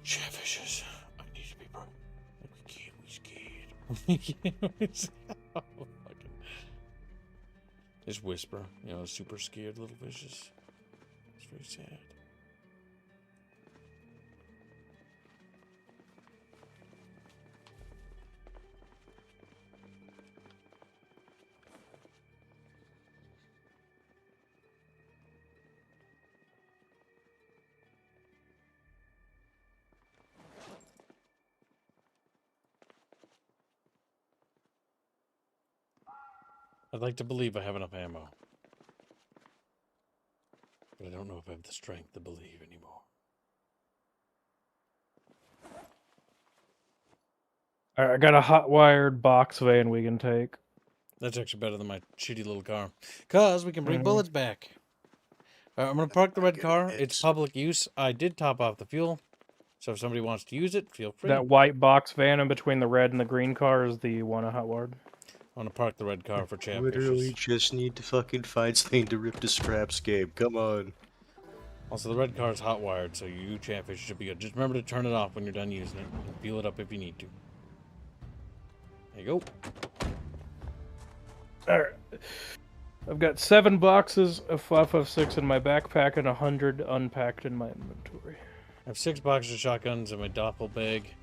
Chatfishes. I need to be broke. We can't be scared. We can't be scared. Oh, fucking. Just whisper, you know, super scared little fishes. It's very sad. I'd like to believe I have enough ammo. But I don't know if I have the strength to believe anymore. Alright, I got a hot-wired box van we can take. That's actually better than my shitty little car. Because we can bring Mhm. bullets back. I'm going to park the red car. It's It's public use. I did top off the fuel. So if somebody wants to use it, feel free. That white box van in between the red and the green car is the one I hot-wired. I want to park the red car for literally CHATFISHIES. just need to fucking find something to rip to scraps, Gabe. Come on. Also, the red car is hot wired, so you CHATFISH should be good. Just remember to turn it off when you're done using it. And fuel it up if you need to. There you go. Alright. I've got 7 boxes of 5.56 in my backpack and 100 unpacked in my inventory. I have 6 boxes of shotguns in my duffel bag.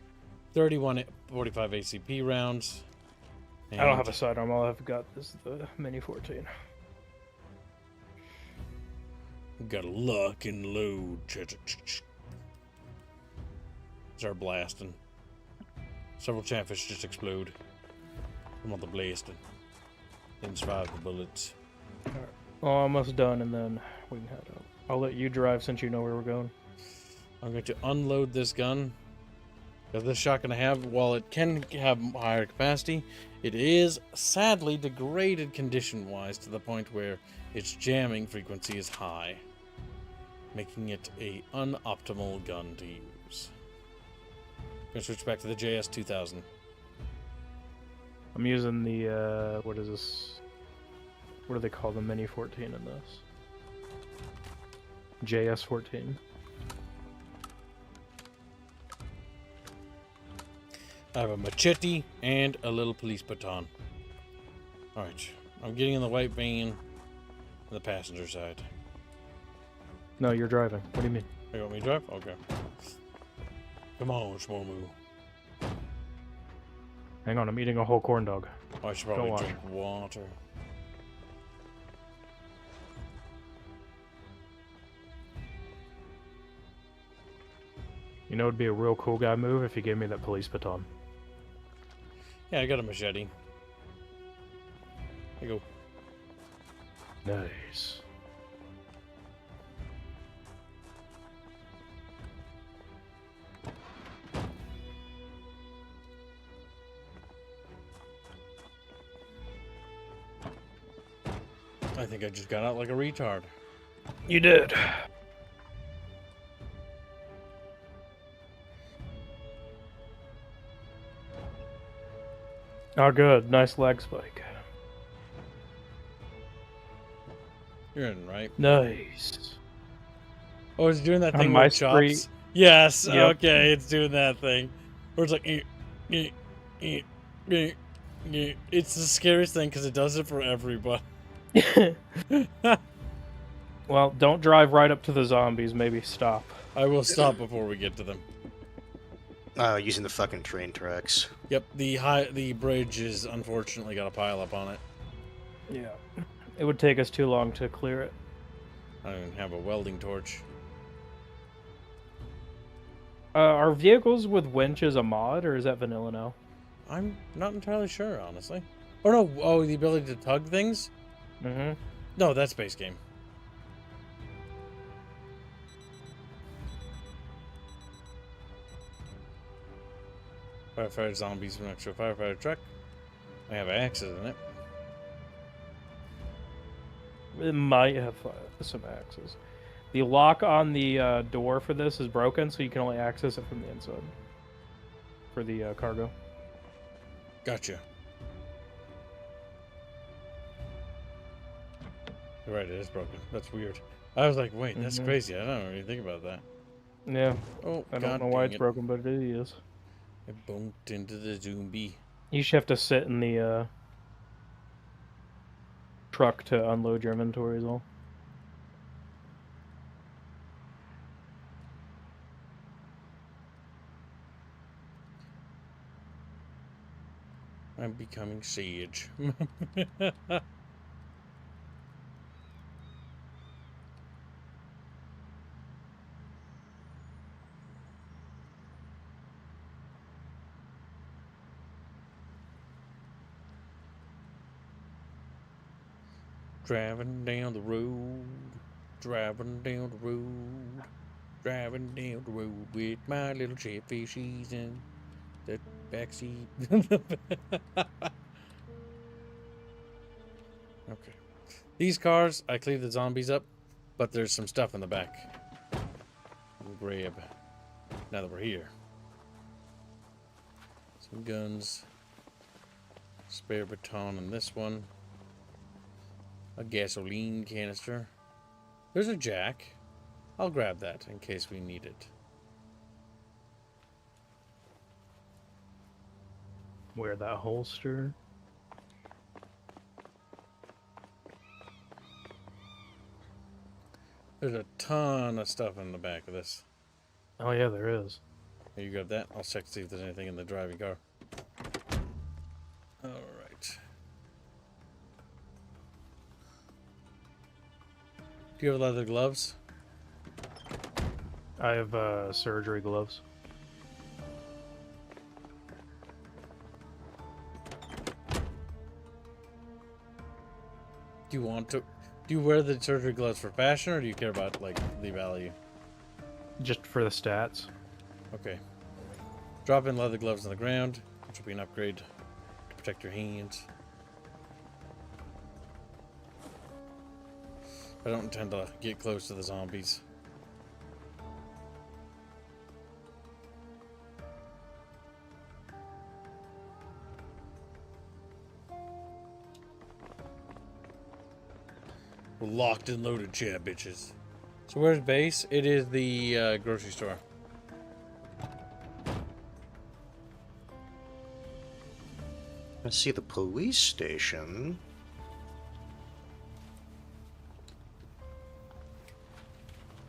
31 45 ACP rounds. I don't have a sidearm. All I've got is the Mini 14. Got a lock and load. Start blasting. Several CHATFISH just explode from all the blasting. Didn't survive the bullets. Alright. Well, almost done, and then we can head out. I'll let you drive since you know where we're going. I'm going to unload this gun. Because this shotgun I have, while it can have higher capacity, it is sadly degraded condition-wise to the point where its jamming frequency is high, making it a unoptimal gun to use. I'm going to switch back to the JS 2000. I'm using the, what is this? What do they call the Mini 14 in this? JS 14. I have a machete and a little police baton. Alright, I'm getting in the white van on the passenger side. No, you're driving. What do you mean? You want me to drive? Okay. Come on, Shmomu. Hang on, I'm eating a whole corn dog. Oh, I should Don't probably watch. drink water. You know, it'd be a real cool guy move if you gave me that police baton. Yeah, I got a machete. There you go. Nice. I think I just got out like a retard. You did. Oh, good. Nice lag spike. You're in, right? Nice. Oh, it's doing that On thing my where it chops? street. Yes, Yep. okay, it's doing that thing. Where it's like... It's the scariest thing because it does it for everybody. Well, don't drive right up to the zombies. Maybe stop. I will stop before we get to them. Using the fucking train tracks. Yep, the bridge is unfortunately got a pile up on it. Yeah. It would take us too long to clear it. I don't even have a welding torch. Are vehicles with winches a mod, or is that vanilla now? I'm not entirely sure, honestly. Oh no, oh, the ability to tug things? Mm-hmm. No, that's base game. Firefighter zombies next to a firefighter truck. I have axes in it. It might have some axes. The lock on the door for this is broken, so you can only access it from the inside. For the cargo. Gotcha. You're right, it is broken. That's weird. I was like, wait, that's crazy. I don't really think about that. Yeah. Oh, I God don't know why dang it's it. broken, but it is. It bumped into the zombie. You should have to sit in the truck to unload your inventory as well. I'm becoming sage. Driving down the road, driving down the road, driving down the road with my little chatfishies in the backseat. Okay. These cars, I cleave the zombies up, but there's some stuff in the back. We'll grab now that we're here. Some guns, spare baton in this one, a gasoline canister. There's a jack. I'll grab that in case we need it. Wear that holster. There's a ton of stuff in the back of this. Oh yeah, there is. Here, you grab that. I'll check to see if there's anything in the driving car. Alright. Do you have leather gloves? I have surgery gloves. Do you want to... Do you wear the surgery gloves for fashion, or do you care about, like, the value? Just for the stats. Okay. Drop in leather gloves on the ground, which will be an upgrade to protect your hands. I don't intend to get close to the zombies. We're locked and loaded, chat bitches. So where's base? It is the grocery store. I see the police station.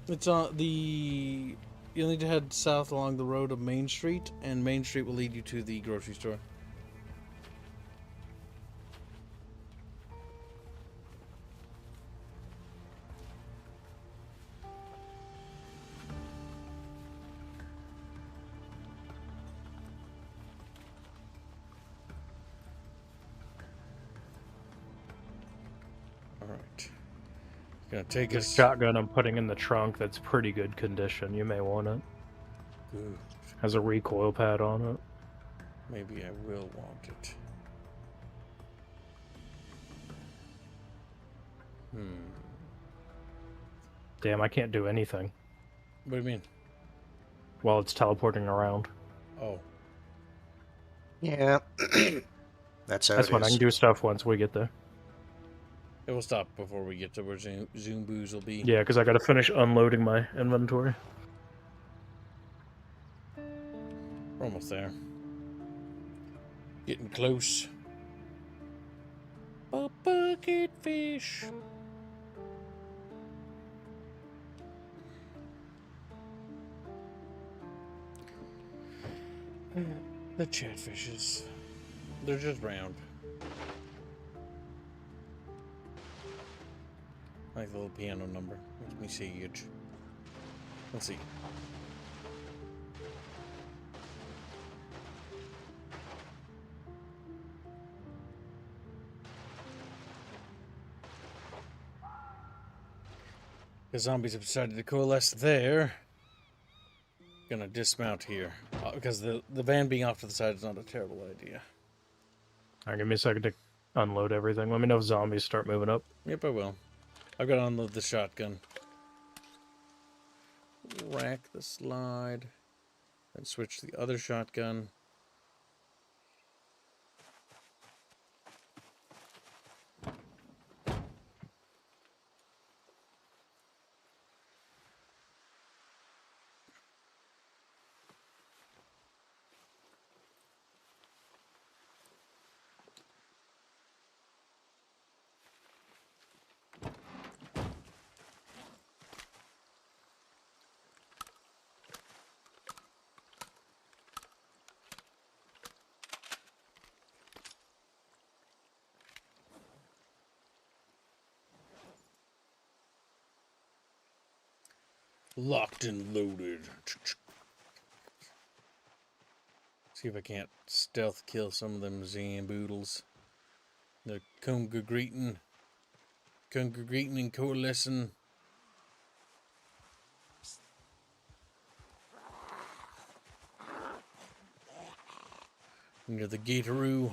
It's on the... You'll need to head south along the road of Main Street, and Main Street will lead you to the grocery store. Alright. Gonna take This us... shotgun I'm putting in the trunk that's pretty good condition. You may want it. Good. Has a recoil pad on it. Maybe I will want it. Damn, I can't do anything What do you mean? while it's teleporting around. Oh. Yeah. That's how That's it fine. I is. can do stuff once we get there. It will stop before we get to where Zoom Booze will be. Yeah, because I got to finish unloading my inventory. We're almost there. Getting close. A bucket fish. The chatfishes. They're just round. Like the little piano number. Let me see it. Let's see. The zombies have decided to coalesce there. Gonna dismount here. Because the van being off to the side is not a terrible idea. Alright, give me a second to unload everything. Let me know if zombies start moving up. Yep, I will. I've got to unload the shotgun. Rack the slide. Then switch to the other shotgun. Locked and loaded. See if I can't stealth kill some of them Zamboodles. The Conga greeting. congregating and coalescing. Near the Gatoroo.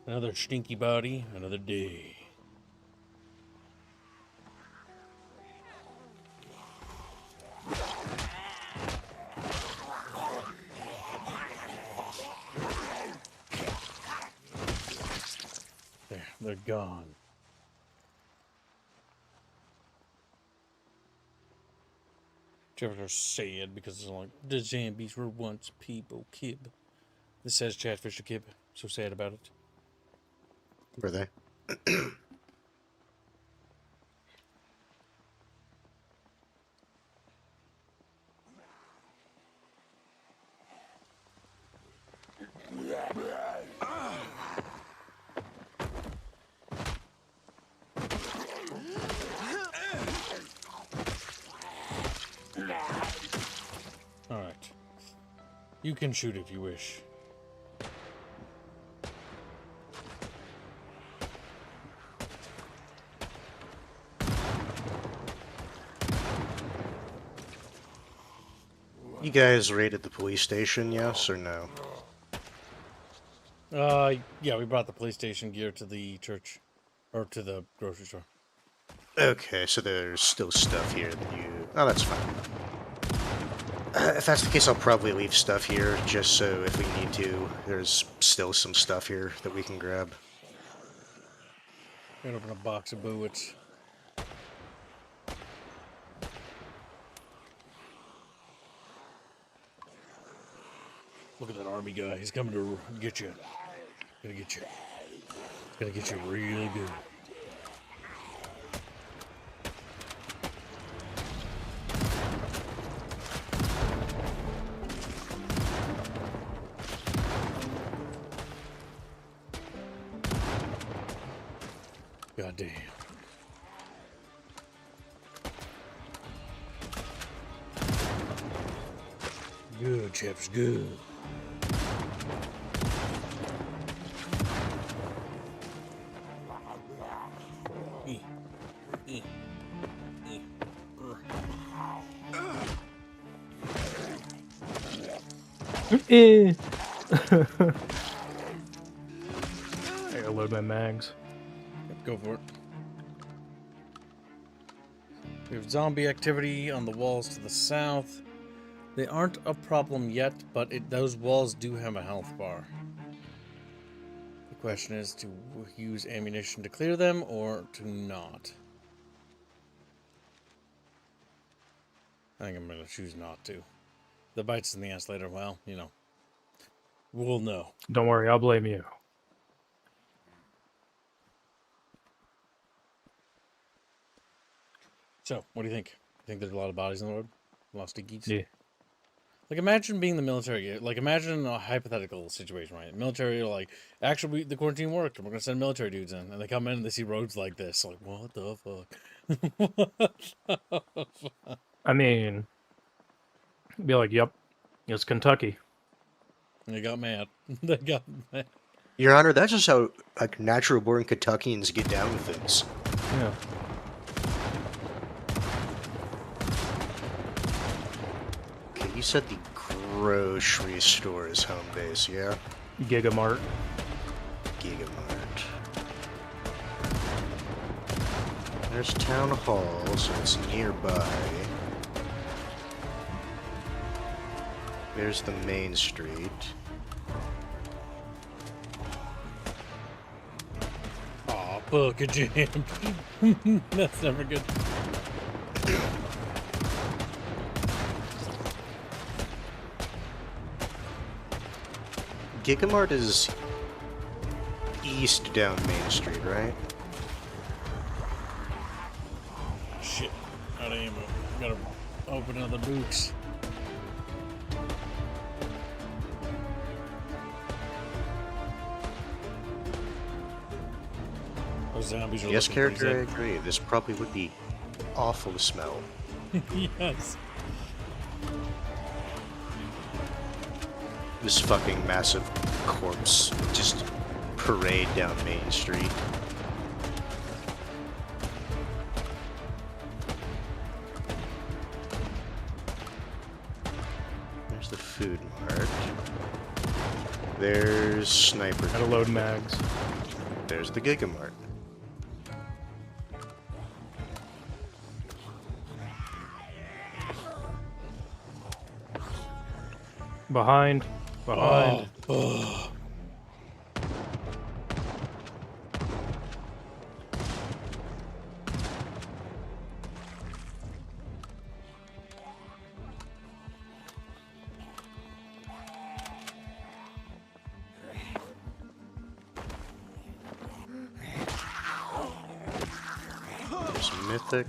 Another stinky body, another day. There, they're gone. They're sad because it's like, the zombies were once people, kib. This says Chatfish to kib. So sad about it. Were they? Alright. You can shoot if you wish. You guys raided the police station, yes or no? Yeah, we brought the police station gear to the church. Or to the grocery store. Okay, so there's still stuff here that you... Oh, that's fine. If that's the case, I'll probably leave stuff here, just so if we need to, there's still some stuff here that we can grab. Gonna open a box of bullets. Look at that army guy. He's coming to get you. Gonna get you. He's gonna get you really good. God damn. Good, chaps, good. I gotta load my mags. Go for it. We have zombie activity on the walls to the south. They aren't a problem yet, but those walls do have a health bar. The question is to use ammunition to clear them or to not. I think I'm going to choose not to. The bites in the ass later, well, you know. We'll know. Don't worry, I'll blame you. So, what do you think? You think there's a lot of bodies on the road? Lost geeks? Yeah. Like, imagine being the military. Like, imagine a hypothetical situation, right? Military are like, actually, the quarantine worked. We're going to send military dudes in. And they come in and they see roads like this. Like, what the fuck? What the fuck? I mean, be like, yep, it's Kentucky. They got mad. They got mad. Your Honor, that's just how like natural-born Kentuckians get down with things. Yeah. Okay, you said the grocery store is home base, yeah? Gigamart. Gigamart. There's Town Hall, so it's nearby. There's the main street. Aw, fuck a jam. That's never good. Gigamart is east down Main Street, right? Shit. Out of ammo. Gotta open another boots. Those zombies are Yes, looking pretty character, I agree. This probably would be awful to smell. sick. Yes. This fucking massive corpse just parade down Main Street. There's the food mart. There's Sniper. Gotta load mags. There's the Gigamart. Behind. Behind. Oh. There's Mythic.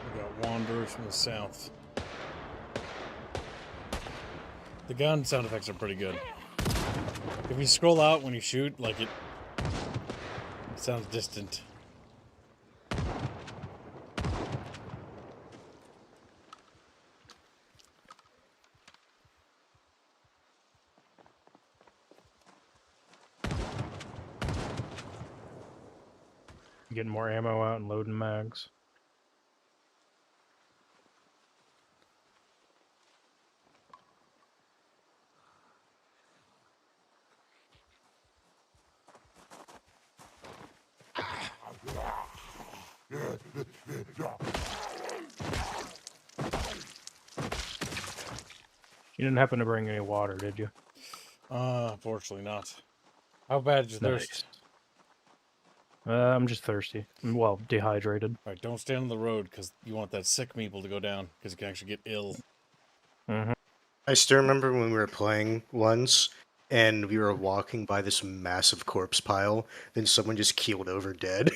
We got wanderers from the south. The gun sound effects are pretty good. If you scroll out when you shoot, like it sounds distant. Getting more ammo out and loading mags. You didn't happen to bring any water, did you? Fortunately not. How bad is your thirst? I'm just thirsty. Well, dehydrated. Alright, don't stand on the road because you want that sick meeple to go down because you can actually get ill. Mm-hmm. I still remember when we were playing once, and we were walking by this massive corpse pile, then someone just keeled over dead.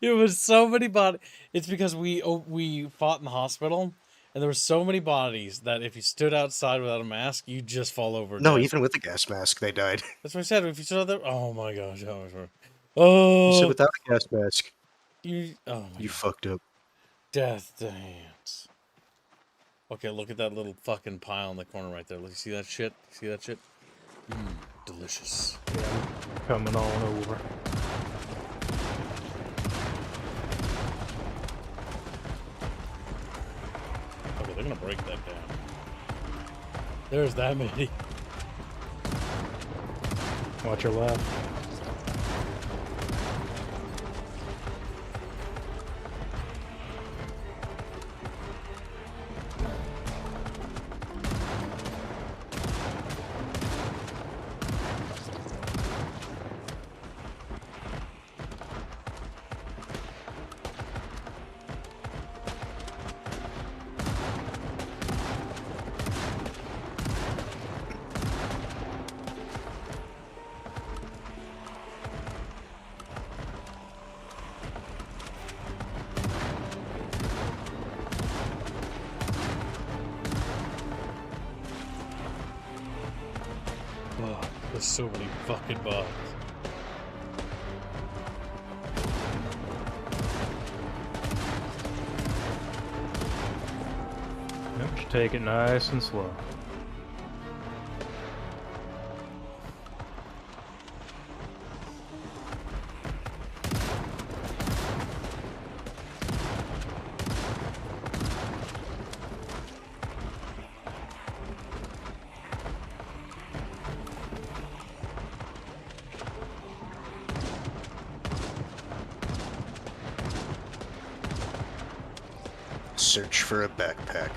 It was so many bodies. It's because we fought in the hospital, and there were so many bodies that if you stood outside without a mask, you just fall over. No, dead. even with the gas mask, they died. That's what I said. If you stood out there, oh my gosh, You oh, said without a gas mask, oh my you God. fucked up. Death dance. Okay, look at that little fucking pile in the corner right there. Look, you see that shit? See that shit? Delicious. Yeah, I'm coming on over. Okay, they're gonna break that down. There's that many. Watch your left. Oh, there's so many fucking bots. Yep, just take it nice and slow. Search for a backpack.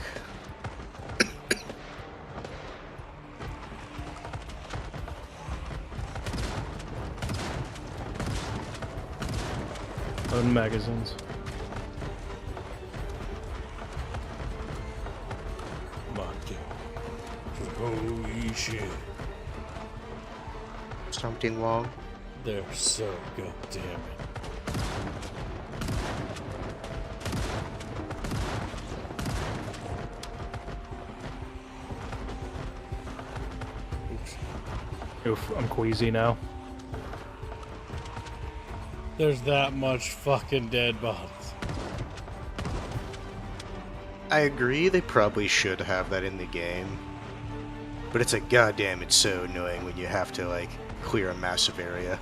Own magazines. Holy shit. Something wrong? They're so goddamn it. Oof, I'm queasy now. There's that much fucking dead bodies. I agree, they probably should have that in the game. But it's like, goddamn, it's so annoying when you have to, like, clear a massive area.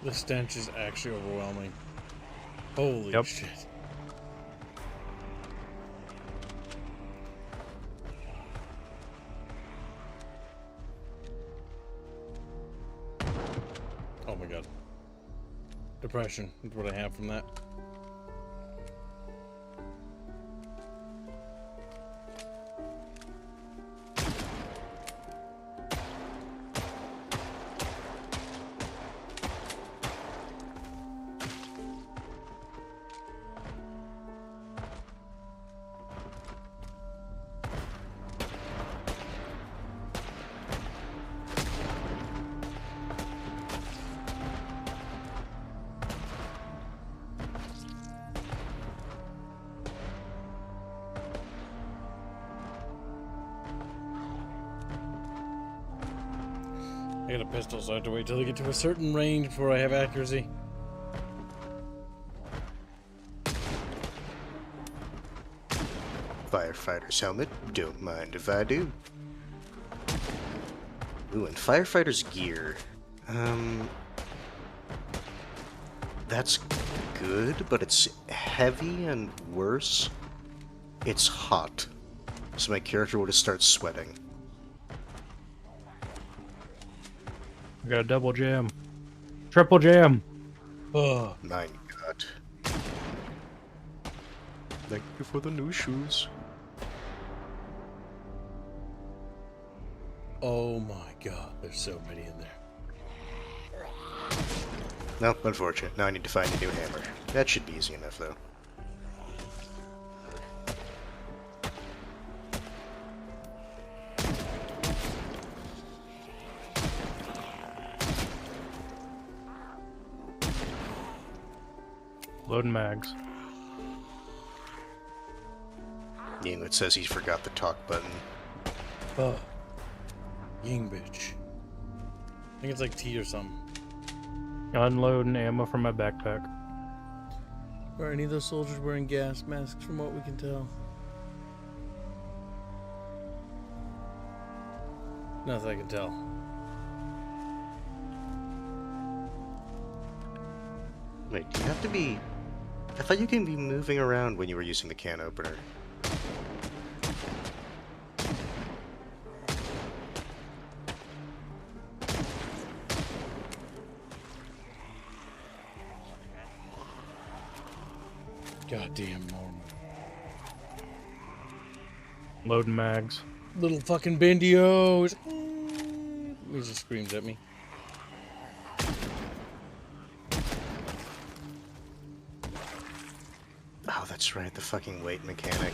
The stench is actually overwhelming. Holy Yep. shit. Oh my god. Depression is what I have from that. I got a pistol, so I have to wait till I get to a certain range before I have accuracy. Firefighter's helmet, don't mind if I do. Ooh, and firefighter's gear. That's good, but it's heavy and worse. It's hot. So my character will just start sweating. I got a double jam. Triple jam. Oh, My god. Thank you for the new shoes. oh my god, there's so many in there. No, unfortunate. Now I need to find a new hammer. That should be easy enough, though. Loading mags. It says he forgot the talk button. Fuck. Ying bitch. I think it's like T or something. Unloading ammo from my backpack. Are any of those soldiers wearing gas masks from what we can tell? Not that I can tell. Wait, do you have to be... I thought you can be moving around when you were using the can opener. Goddamn Norman. Loading mags. Little fucking bendios. He just screams at me. Oh, that's right, the fucking weight mechanic.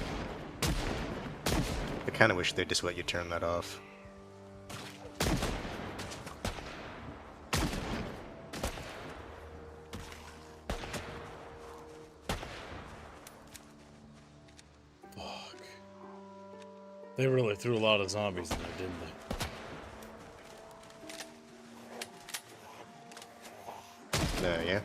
I kinda wish they'd just let you turn that off. Fuck. They really threw a lot of zombies in there, didn't they? Yeah.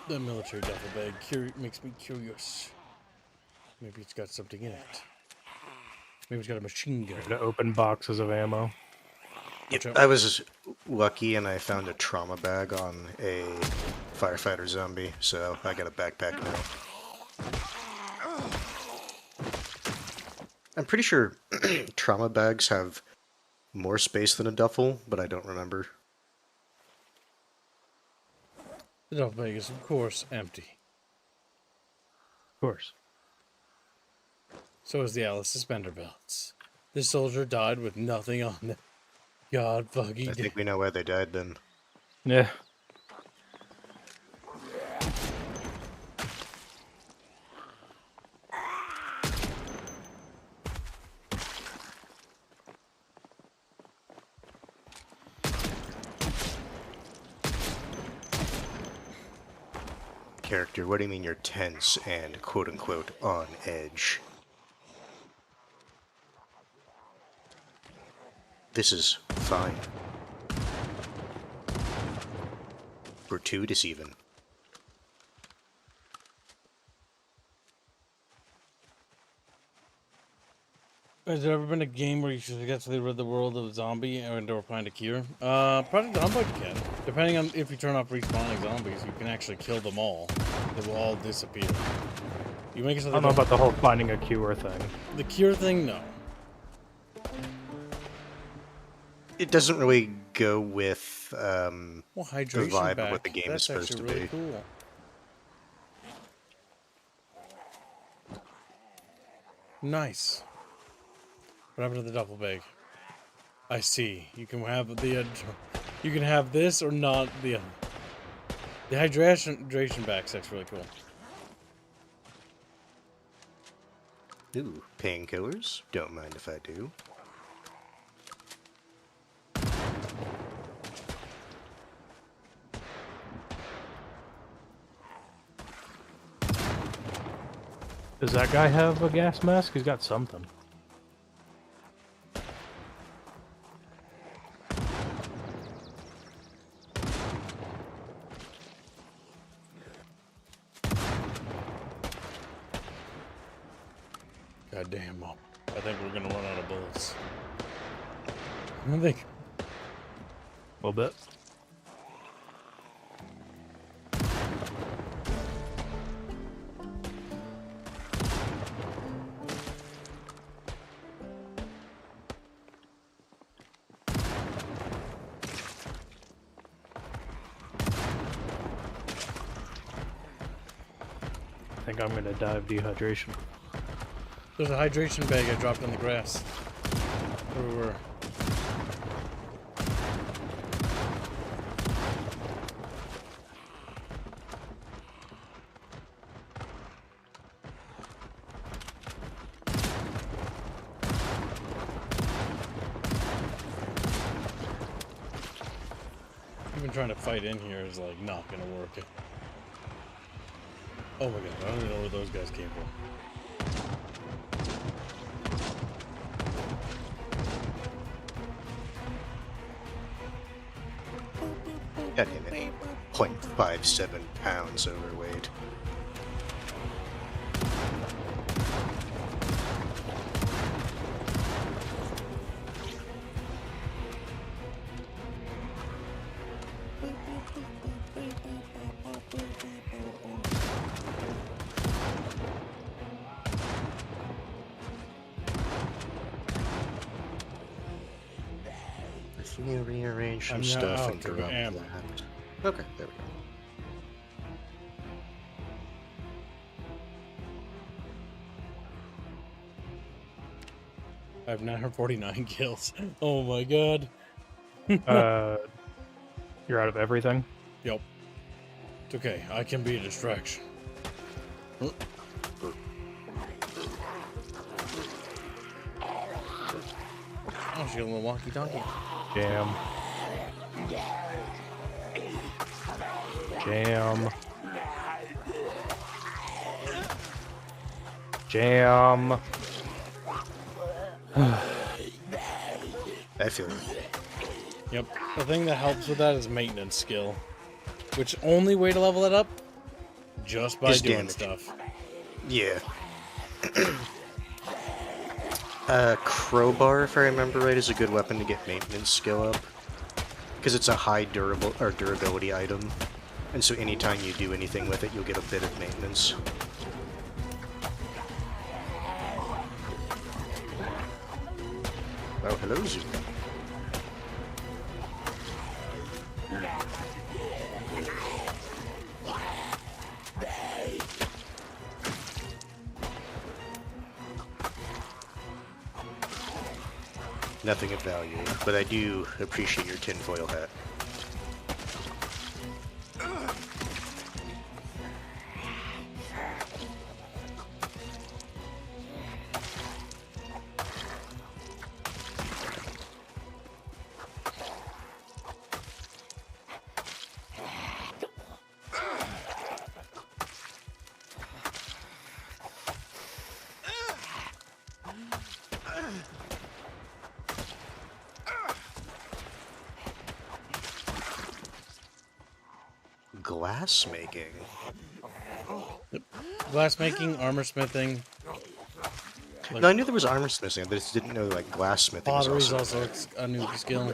The military duffel bag makes me curious. Maybe it's got something in it. Maybe it's got a machine gun. To open boxes of ammo. Watch out. I was lucky and I found a trauma bag on a firefighter zombie, so I got a backpack now. I'm pretty sure trauma bags have more space than a duffel, but I don't remember. The duffel bag is, of course, empty. Of course. So is the Alice suspender belts. This soldier died with nothing on them. God fucking I damn. think we know why they died then. Yeah. Character, what do you mean you're tense and quote-unquote on edge? This is fine. Gratuitous even. Has there ever been a game where you successfully rid the world of a zombie or find a cure? Project Zomboid you can. Depending on if you turn off respawning zombies, you can actually kill them all. They will all disappear. You make it so I they don't know about the whole finding a cure thing. The cure thing, no. It doesn't really go with Well, the hydration vibe back. of what the game is That's supposed to actually really be. cool. Nice. What happened to the duffel bag? I see. You can have the you can have this or not the other. The hydration back that's really cool. Ooh, painkillers? Don't mind if I do. Does that guy have a gas mask? He's got something. God damn, Mom. I think we're gonna run out of bullets. I think. A little bit. I think I'm gonna die of dehydration. There's a hydration bag I dropped on the grass. Where we were. Even trying to fight in here is like not gonna work. Oh my god, I don't even know where those guys came from. God damn it. 0.57 pounds overweight. If you rearrange some I'm now stuff out and of drop ammo. that. Okay, there we go. I have 949 kills. Oh my god. You're out of everything? Yep. It's okay. I can be a distraction. Oh, she got a little walkie-talkie. Jam. Jam. Jam. I feel you. Yep. The thing that helps with that is maintenance skill. Which only way to level that up? Just by Is doing damage. stuff. Yeah. Crowbar, if I remember right, is a good weapon to get maintenance skill up. Because it's a high durability item. And so anytime you do anything with it, you'll get a bit of maintenance. Oh, hello, Zuka. Nothing of value, but I do appreciate your tinfoil hat. Glass making. Glass making, armor smithing. No, I knew there was armor smithing, I just didn't know like glass smithing was Pottery is also. also a new skill.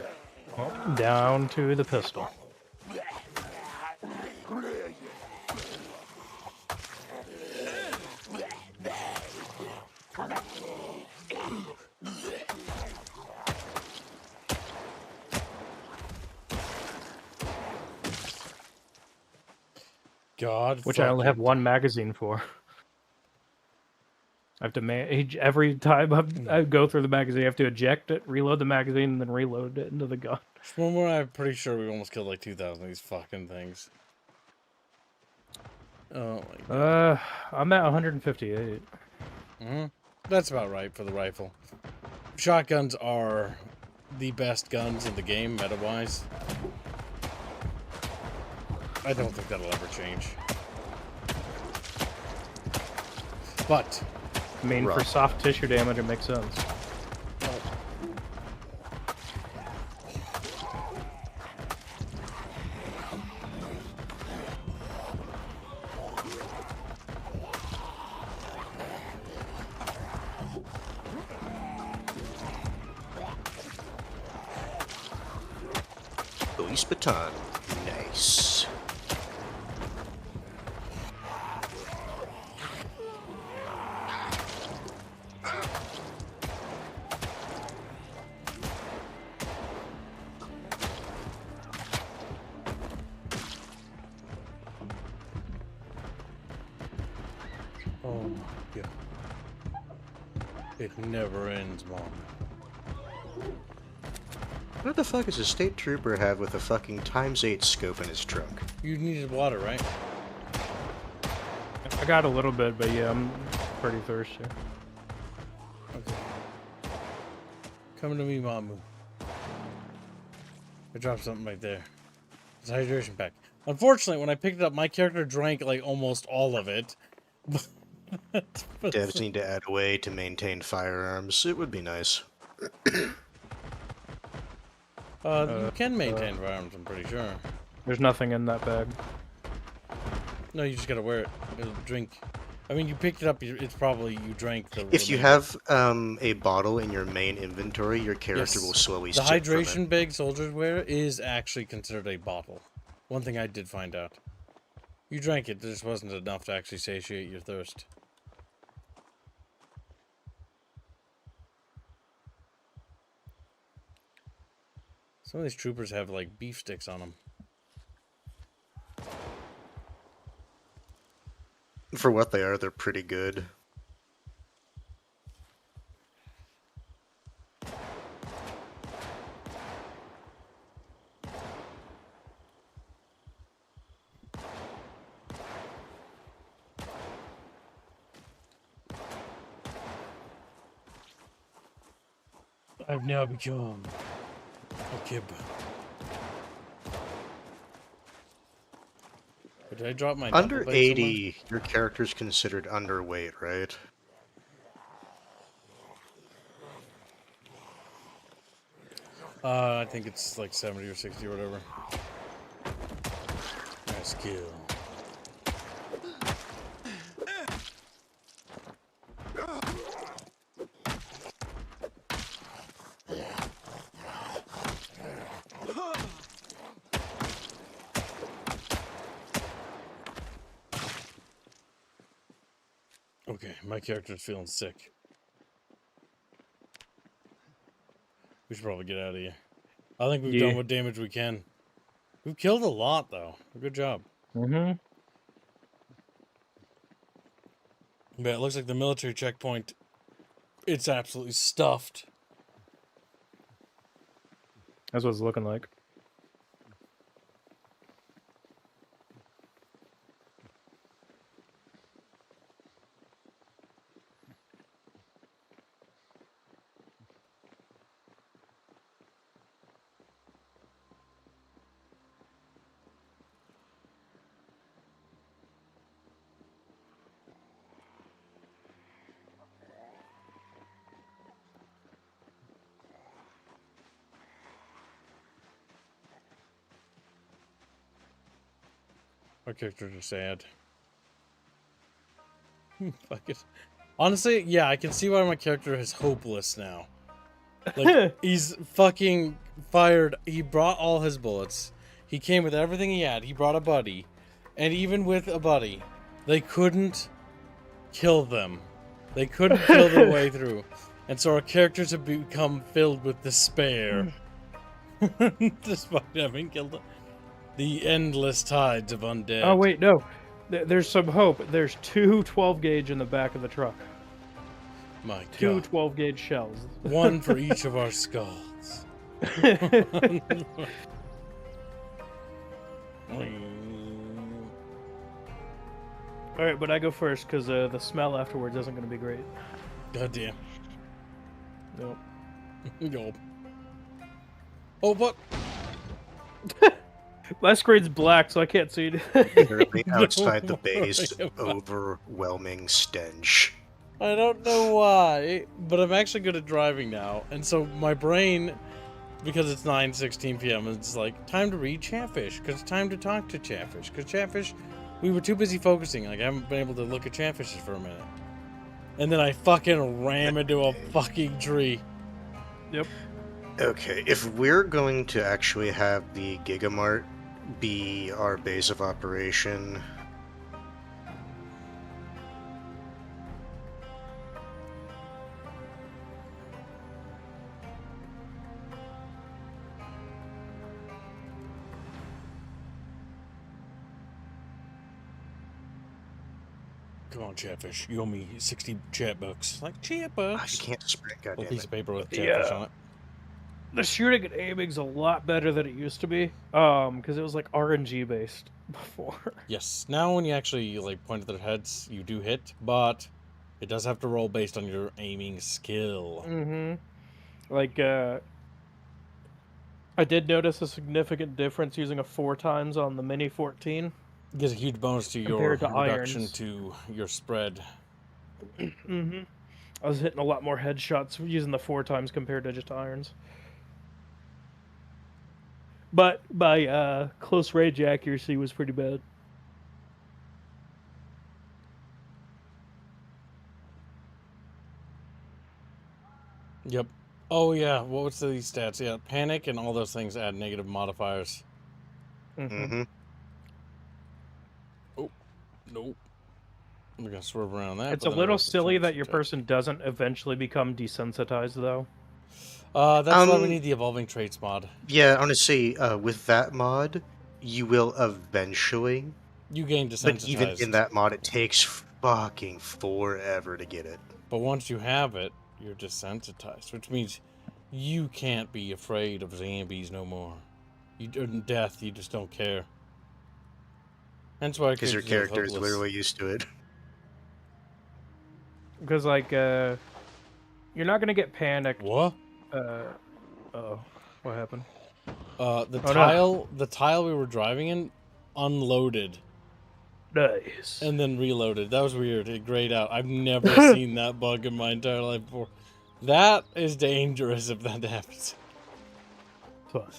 Well, down to the pistol. God, Which I only have fucking- one magazine for. I have to every time I go through the magazine, I have to eject it, reload the magazine, and then reload it into the gun. Just one more, I'm pretty sure we almost killed like 2,000 of these fucking things. Oh my god. I'm at 158. That's about right for the rifle. Shotguns are the best guns in the game, meta-wise. I don't think that'll ever change. But I mean, for Rough. soft tissue damage, it makes sense. Police baton. Nice. oh my god. It never ends, Mom. What the fuck does a state trooper have with a fucking ×8 scope in his trunk? You needed water, right? I got a little bit, but yeah, I'm pretty thirsty. Okay. Coming to me, Mamu. I dropped something right there. It's a hydration pack. Unfortunately, when I picked it up, my character drank like almost all of it. Devs need to add a way to maintain firearms. It would be nice. You can maintain firearms, I'm pretty sure. There's nothing in that bag. No, you just gotta wear it. It'll drink. I mean, you picked it up. It's probably you drank the. If you remainder. have a bottle in your main inventory, your character Yes. will slowly The sip from it. hydration bag soldiers wear is actually considered a bottle. One thing I did find out. You drank it. There just wasn't enough to actually satiate your thirst. Some of these troopers have like beef sticks on them. For what they are, they're pretty good. I've now become Okay. Did I drop my duffel Under bag somewhere? 80, your character's considered underweight, right? I think it's like 70 or 60 or whatever. Nice kill. Okay, my character's feeling sick. We should probably get out of here. I think we've done what damage we can. We've killed a lot, though. Good job. Mm-hmm. But it looks like the military checkpoint, it's absolutely stuffed. That's what it's looking like. Our characters are sad. Fuck it. Honestly, yeah, I can see why my character is hopeless now. Like, he's fucking fired. He brought all his bullets. He came with everything he had. He brought a buddy. And even with a buddy, they couldn't kill them. They couldn't kill their way through. And so our characters have become filled with despair. Despite having killed the endless tides of undead. Oh, wait, no. There's some hope. There's two 12-gauge in the back of the truck. My Two God. 12-gauge shells. One for each of our skulls. Alright, but I go first because the smell afterwards isn't going to be great. God damn. Nope. Nope. Oh, what? My screen's black, so I can't see it. Literally outside the base, overwhelming stench. I don't know why, but I'm actually good at driving now. And so my brain, because it's 9:16 p.m., it's like, time to read Chatfish, because it's time to talk to Chatfish. Because Chatfish, we were too busy focusing. Like, I haven't been able to look at Chatfishes for a minute. And then I fucking ram into a fucking tree. Yep. Okay, if we're going to actually have the Gigamart be our base of operation, Come on, Chatfish. You owe me 60 chat bucks. Like, chat you bucks. can't sprint, A goddammit. piece of paper with Yeah. Chatfish on it. The shooting and aiming's a lot better than it used to be. Because it was like RNG based before. Yes. Now when you actually, like, point at their heads, you do hit, but it does have to roll based on your aiming skill. Mm-hmm. Like, I did notice a significant difference using a 4x on the Mini 14. It gives a huge bonus to your Compared to reduction irons. to your spread. Mm-hmm. I was hitting a lot more headshots using the 4x compared to just irons. But my close range accuracy was pretty bad. Yep. Oh, yeah. What was these stats? Yeah, panic and all those things add negative modifiers. Mm-hmm. Oh, nope. I'm going to swerve around that. It's but a then I little got the silly chance that to your check. person doesn't eventually become desensitized, though. That's why we need the evolving traits mod. Yeah, honestly, with that mod, you will eventually, You gain desensitized. but even in that mod, it takes fucking forever to get it. But once you have it, you're desensitized, which means you can't be afraid of zombies no more. Death, you just don't care. Hence why Because your characters are character is hopeless. literally used to it. Because, like, you're not going to get panicked. What? Oh, what happened? The tile we were driving in unloaded Nice. and then reloaded. That was weird. It grayed out. I've never seen that bug in my entire life before. That is dangerous if that happens. Fun.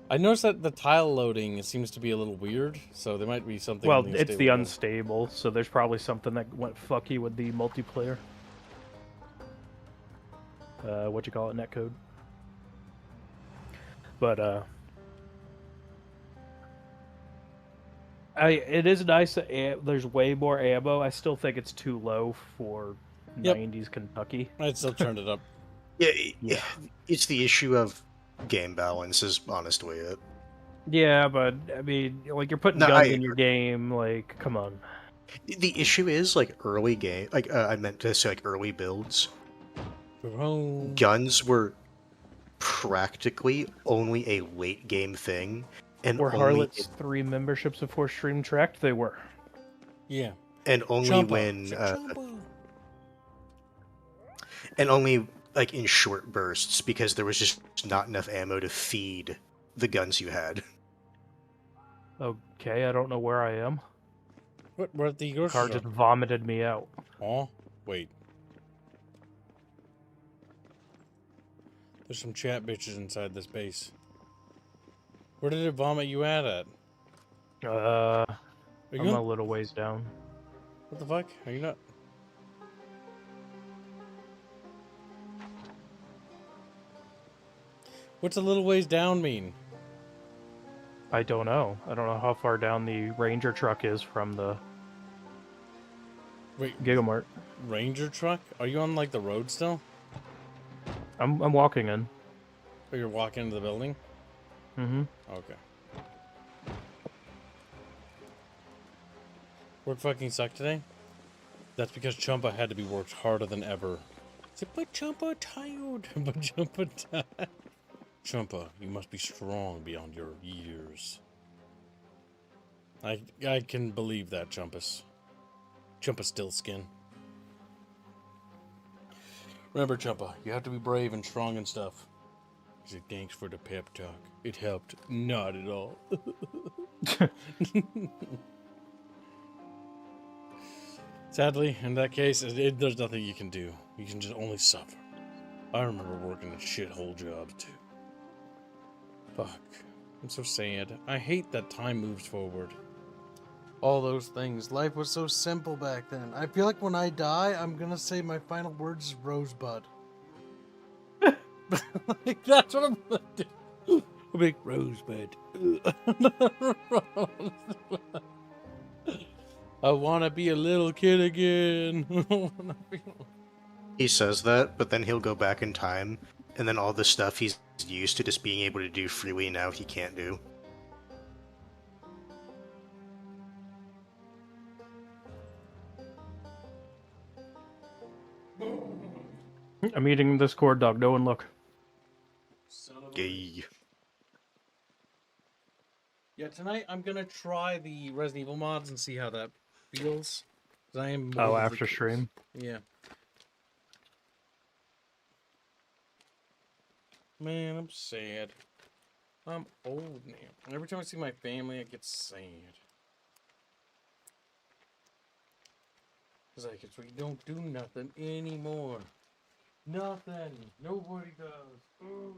I noticed that the tile loading seems to be a little weird, so there might be something. Well, it's the unstable. unstable, so there's probably something that went fucky with the multiplayer. What you call it, netcode. But it is nice that there's way more ammo. I still think it's too low for 90s Kentucky. I'd still turn it up. Yeah, it's the issue of game balance is honestly it. Yeah, but I mean, like, you're putting guns in your game, like, come on. The issue is, like, early game, like, I meant to say, like, early builds. Guns were practically only a late game thing, and were Harlot's 3 memberships before Stream Tracked? They were. Yeah. And only when and only like in short bursts, because there was just not enough ammo to feed the guns you had. Okay, I don't know where I am. We're at the grocery car store. just vomited me out. Oh, wait. There's some chat bitches inside this base. Where did it vomit you at? I'm a little ways down. What the fuck? Are you not? What's a little ways down mean? I don't know. I don't know how far down the Ranger truck is from the Gigamart. Ranger truck? Are you on like the road still? I'm walking in. Or you're walking into the building? Mm-hmm. Okay. Work fucking sucked today? That's because Chumpa had to be worked harder than ever. But Chumpa tired. But Chumpa tired. Chumpa, you must be strong beyond your years. I can believe that, Chumpus. Chumpa still skin. Remember, Chumpa, you have to be brave and strong and stuff. He said, thanks for the pep talk. It helped. Not at all. Sadly, in that case, there's nothing you can do. You can just only suffer. I remember working a shithole job, too. Fuck. I'm so sad. I hate that time moves forward. All those things. Life was so simple back then. I feel like when I die, I'm gonna say my final words is Rosebud. Like, that's what I'm gonna do. A big Rosebud. I wanna be a little kid again. He says that, but then he'll go back in time, and then all the stuff he's used to just being able to do freely now he can't do. I'm eating this corn dog. No one look. Gay. Yeah, tonight I'm gonna try the Resident Evil mods and see how that feels. I am after stream. Yeah. Man, I'm sad. I'm old now. Every time I see my family, I get sad. It's like we don't do nothing anymore. Nothing. Nobody does. Ooh.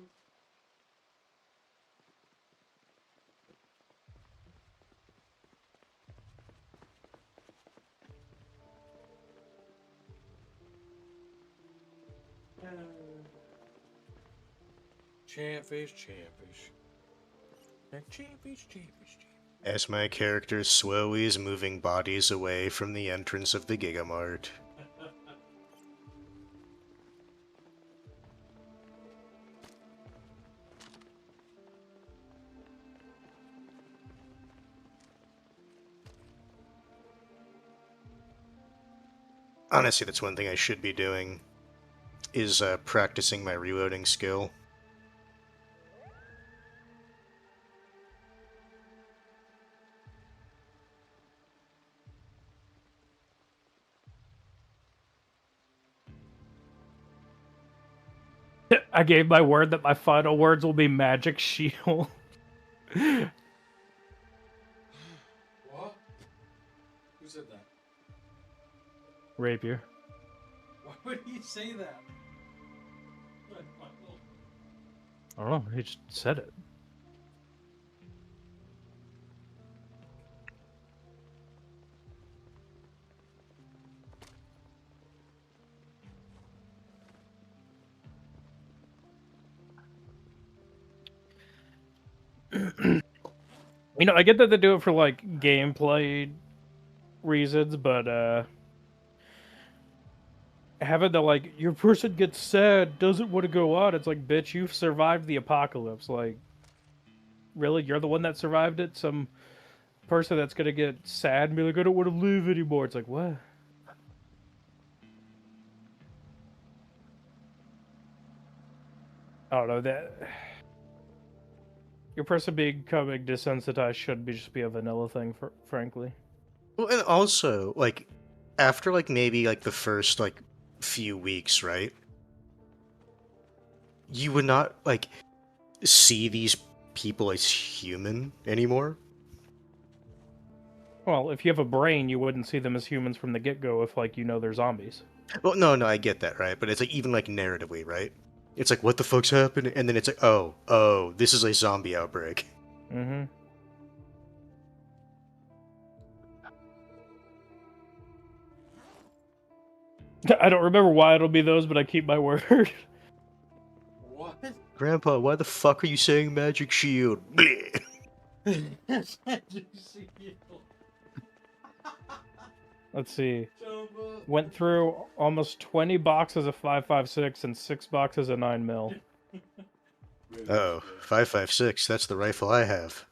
Chatfish. Chatfish. As my character slowly is moving bodies away from the entrance of the Gigamart. Honestly, that's one thing I should be doing, is practicing my reloading skill. I gave my word that my final words will be magic shield. What? Who said that? Rapier. Why would he say that? I don't know. He just said it. You know, I get that they do it for like gameplay reasons, but having the like your person gets sad, doesn't want to go on. It's like, bitch, you've survived the apocalypse. Like, really, you're the one that survived it. Some person that's gonna get sad and be like, I don't want to live anymore. It's like, what? I don't know that. Your person becoming desensitized should be just be a vanilla thing, frankly. Well, and also, like, after, like, maybe, like, the first, like, few weeks, right? You would not, like, see these people as human anymore. Well, if you have a brain, you wouldn't see them as humans from the get-go if, like, you know they're zombies. Well, no, I get that, right? But it's, like, even, like, narratively, right? It's like, what the fuck's happening? And then it's like, oh, this is a zombie outbreak. Mm-hmm. I don't remember why it'll be those, but I keep my word. What? Grandpa, why the fuck are you saying magic shield? Bleh. Let's see. Went through almost 20 boxes of 5.56 and 6 boxes of 9mm. Oh, 5.56, that's the rifle I have.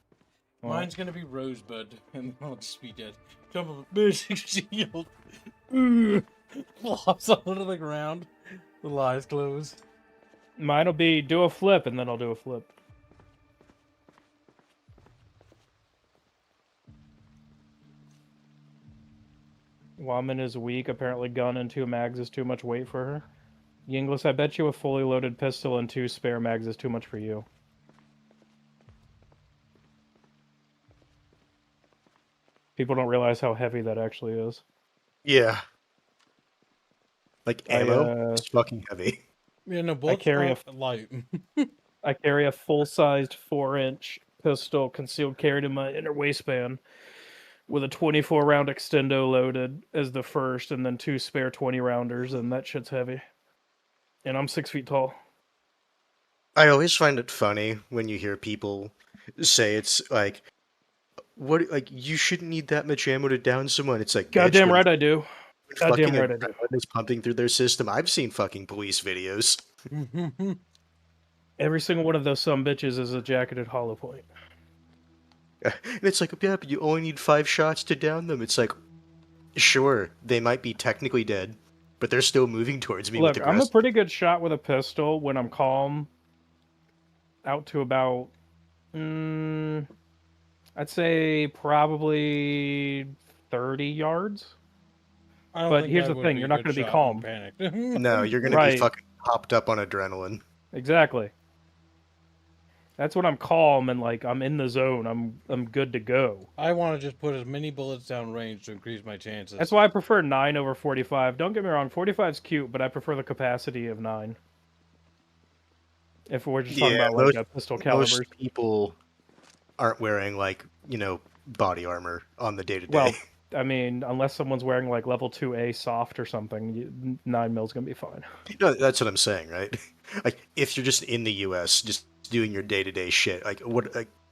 Well, Mine's gonna be Rosebud, and I'll just be dead. Jump on the magic shield. Flops onto the ground. The eyes close. mine'll be do a flip, and then I'll do a flip. Woman is weak. Apparently, gun and 2 mags is too much weight for her. Yinglis, I bet you a fully loaded pistol and 2 spare mags is too much for you. People don't realize how heavy that actually is. Yeah. Like, ammo? It's fucking heavy. Yeah, no, bullets carry are light. I carry a full-sized 4-inch pistol concealed carried in my inner waistband with a 24-round extendo loaded as the first, and then 2 spare 20-rounders, and that shit's heavy. And I'm 6 feet tall. I always find it funny when you hear people say it's like, what, like, you shouldn't need that much ammo to down someone. It's like, Goddamn bitch, right I do. when Goddamn fucking right I do. adrenaline is pumping through their system. I've seen fucking police videos. Every single one of those bitches is a jacketed hollow point. And it's like, yeah, but you only need 5 shots to down them. It's like, sure, they might be technically dead, but they're still moving towards me. Look, with I'm a aggressive. pretty good shot with a pistol when I'm calm. Out to about, I'd say probably 30 yards. But here's the thing, you're not going to be calm. No, you're going to be fucking hopped up on adrenaline. Exactly. That's when I'm calm and like I'm in the zone. I'm good to go. I want to just put as many bullets down range to increase my chances. That's why I prefer 9 over 45. Don't get me wrong, 45's cute, but I prefer the capacity of 9. If we're just talking about like a pistol calibers. Most people aren't wearing like, body armor on the day-to-day. Well, I mean, unless someone's wearing like level 2A soft or something, 9mm gonna be fine. No, that's what I'm saying, right? Like, if you're just in the U.S., just doing your day-to-day shit, like,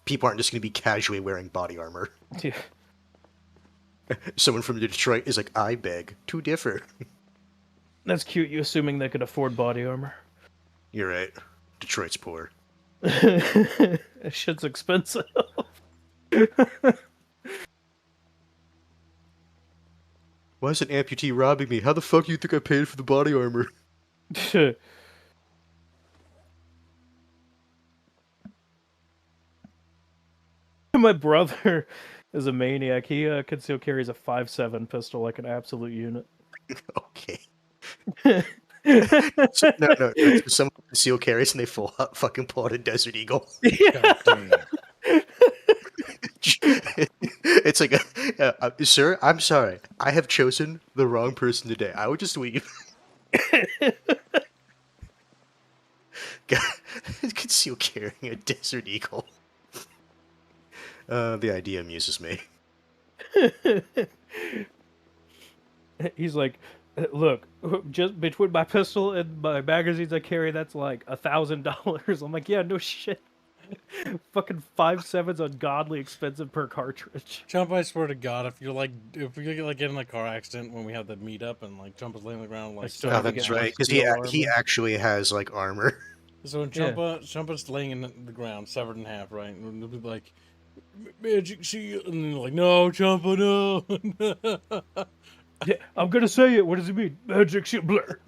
people aren't just gonna be casually wearing body armor. Yeah. Someone from Detroit is like, I beg to differ. That's cute, you assuming they could afford body armor. You're right. Detroit's poor. That shit's expensive. Why is an amputee robbing me? How the fuck do you think I paid for the body armor? My brother is a maniac. He conceal carries a 5.7 pistol like an absolute unit. Okay. No. Someone conceal carries and they fucking pull out a Desert Eagle. Yeah. It's like, sir, I'm sorry. I have chosen the wrong person today. I would just leave. Conceal carrying a desert eagle. The idea amuses me. He's like, look, just between my pistol and my magazines I carry, that's like $1,000. I'm like, yeah, no shit. Fucking 5.7's ungodly expensive per cartridge. Chump, I swear to God, if we like get in a car accident when we have the meetup and like Chump is laying on the ground like still Oh, have to that's get my right. Because steel he armor. actually has like armor. So when Chumpa's laying in the ground, severed in half, right? And they'll be like, magic shield, and then like, no, Chumpa, no. Yeah, I'm gonna say it. What does it mean? Magic shit blur.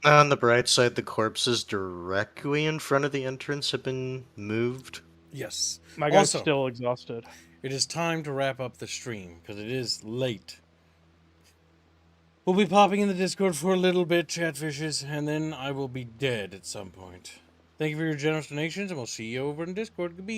On the bright side, the corpses directly in front of the entrance have been moved. Yes. My guy's Also, still exhausted. it is time to wrap up the stream because it is late. We'll be popping in the Discord for a little bit, Chatfishes, and then I will be dead at some point. Thank you for your generous donations, and we'll see you over in Discord. Goodbye.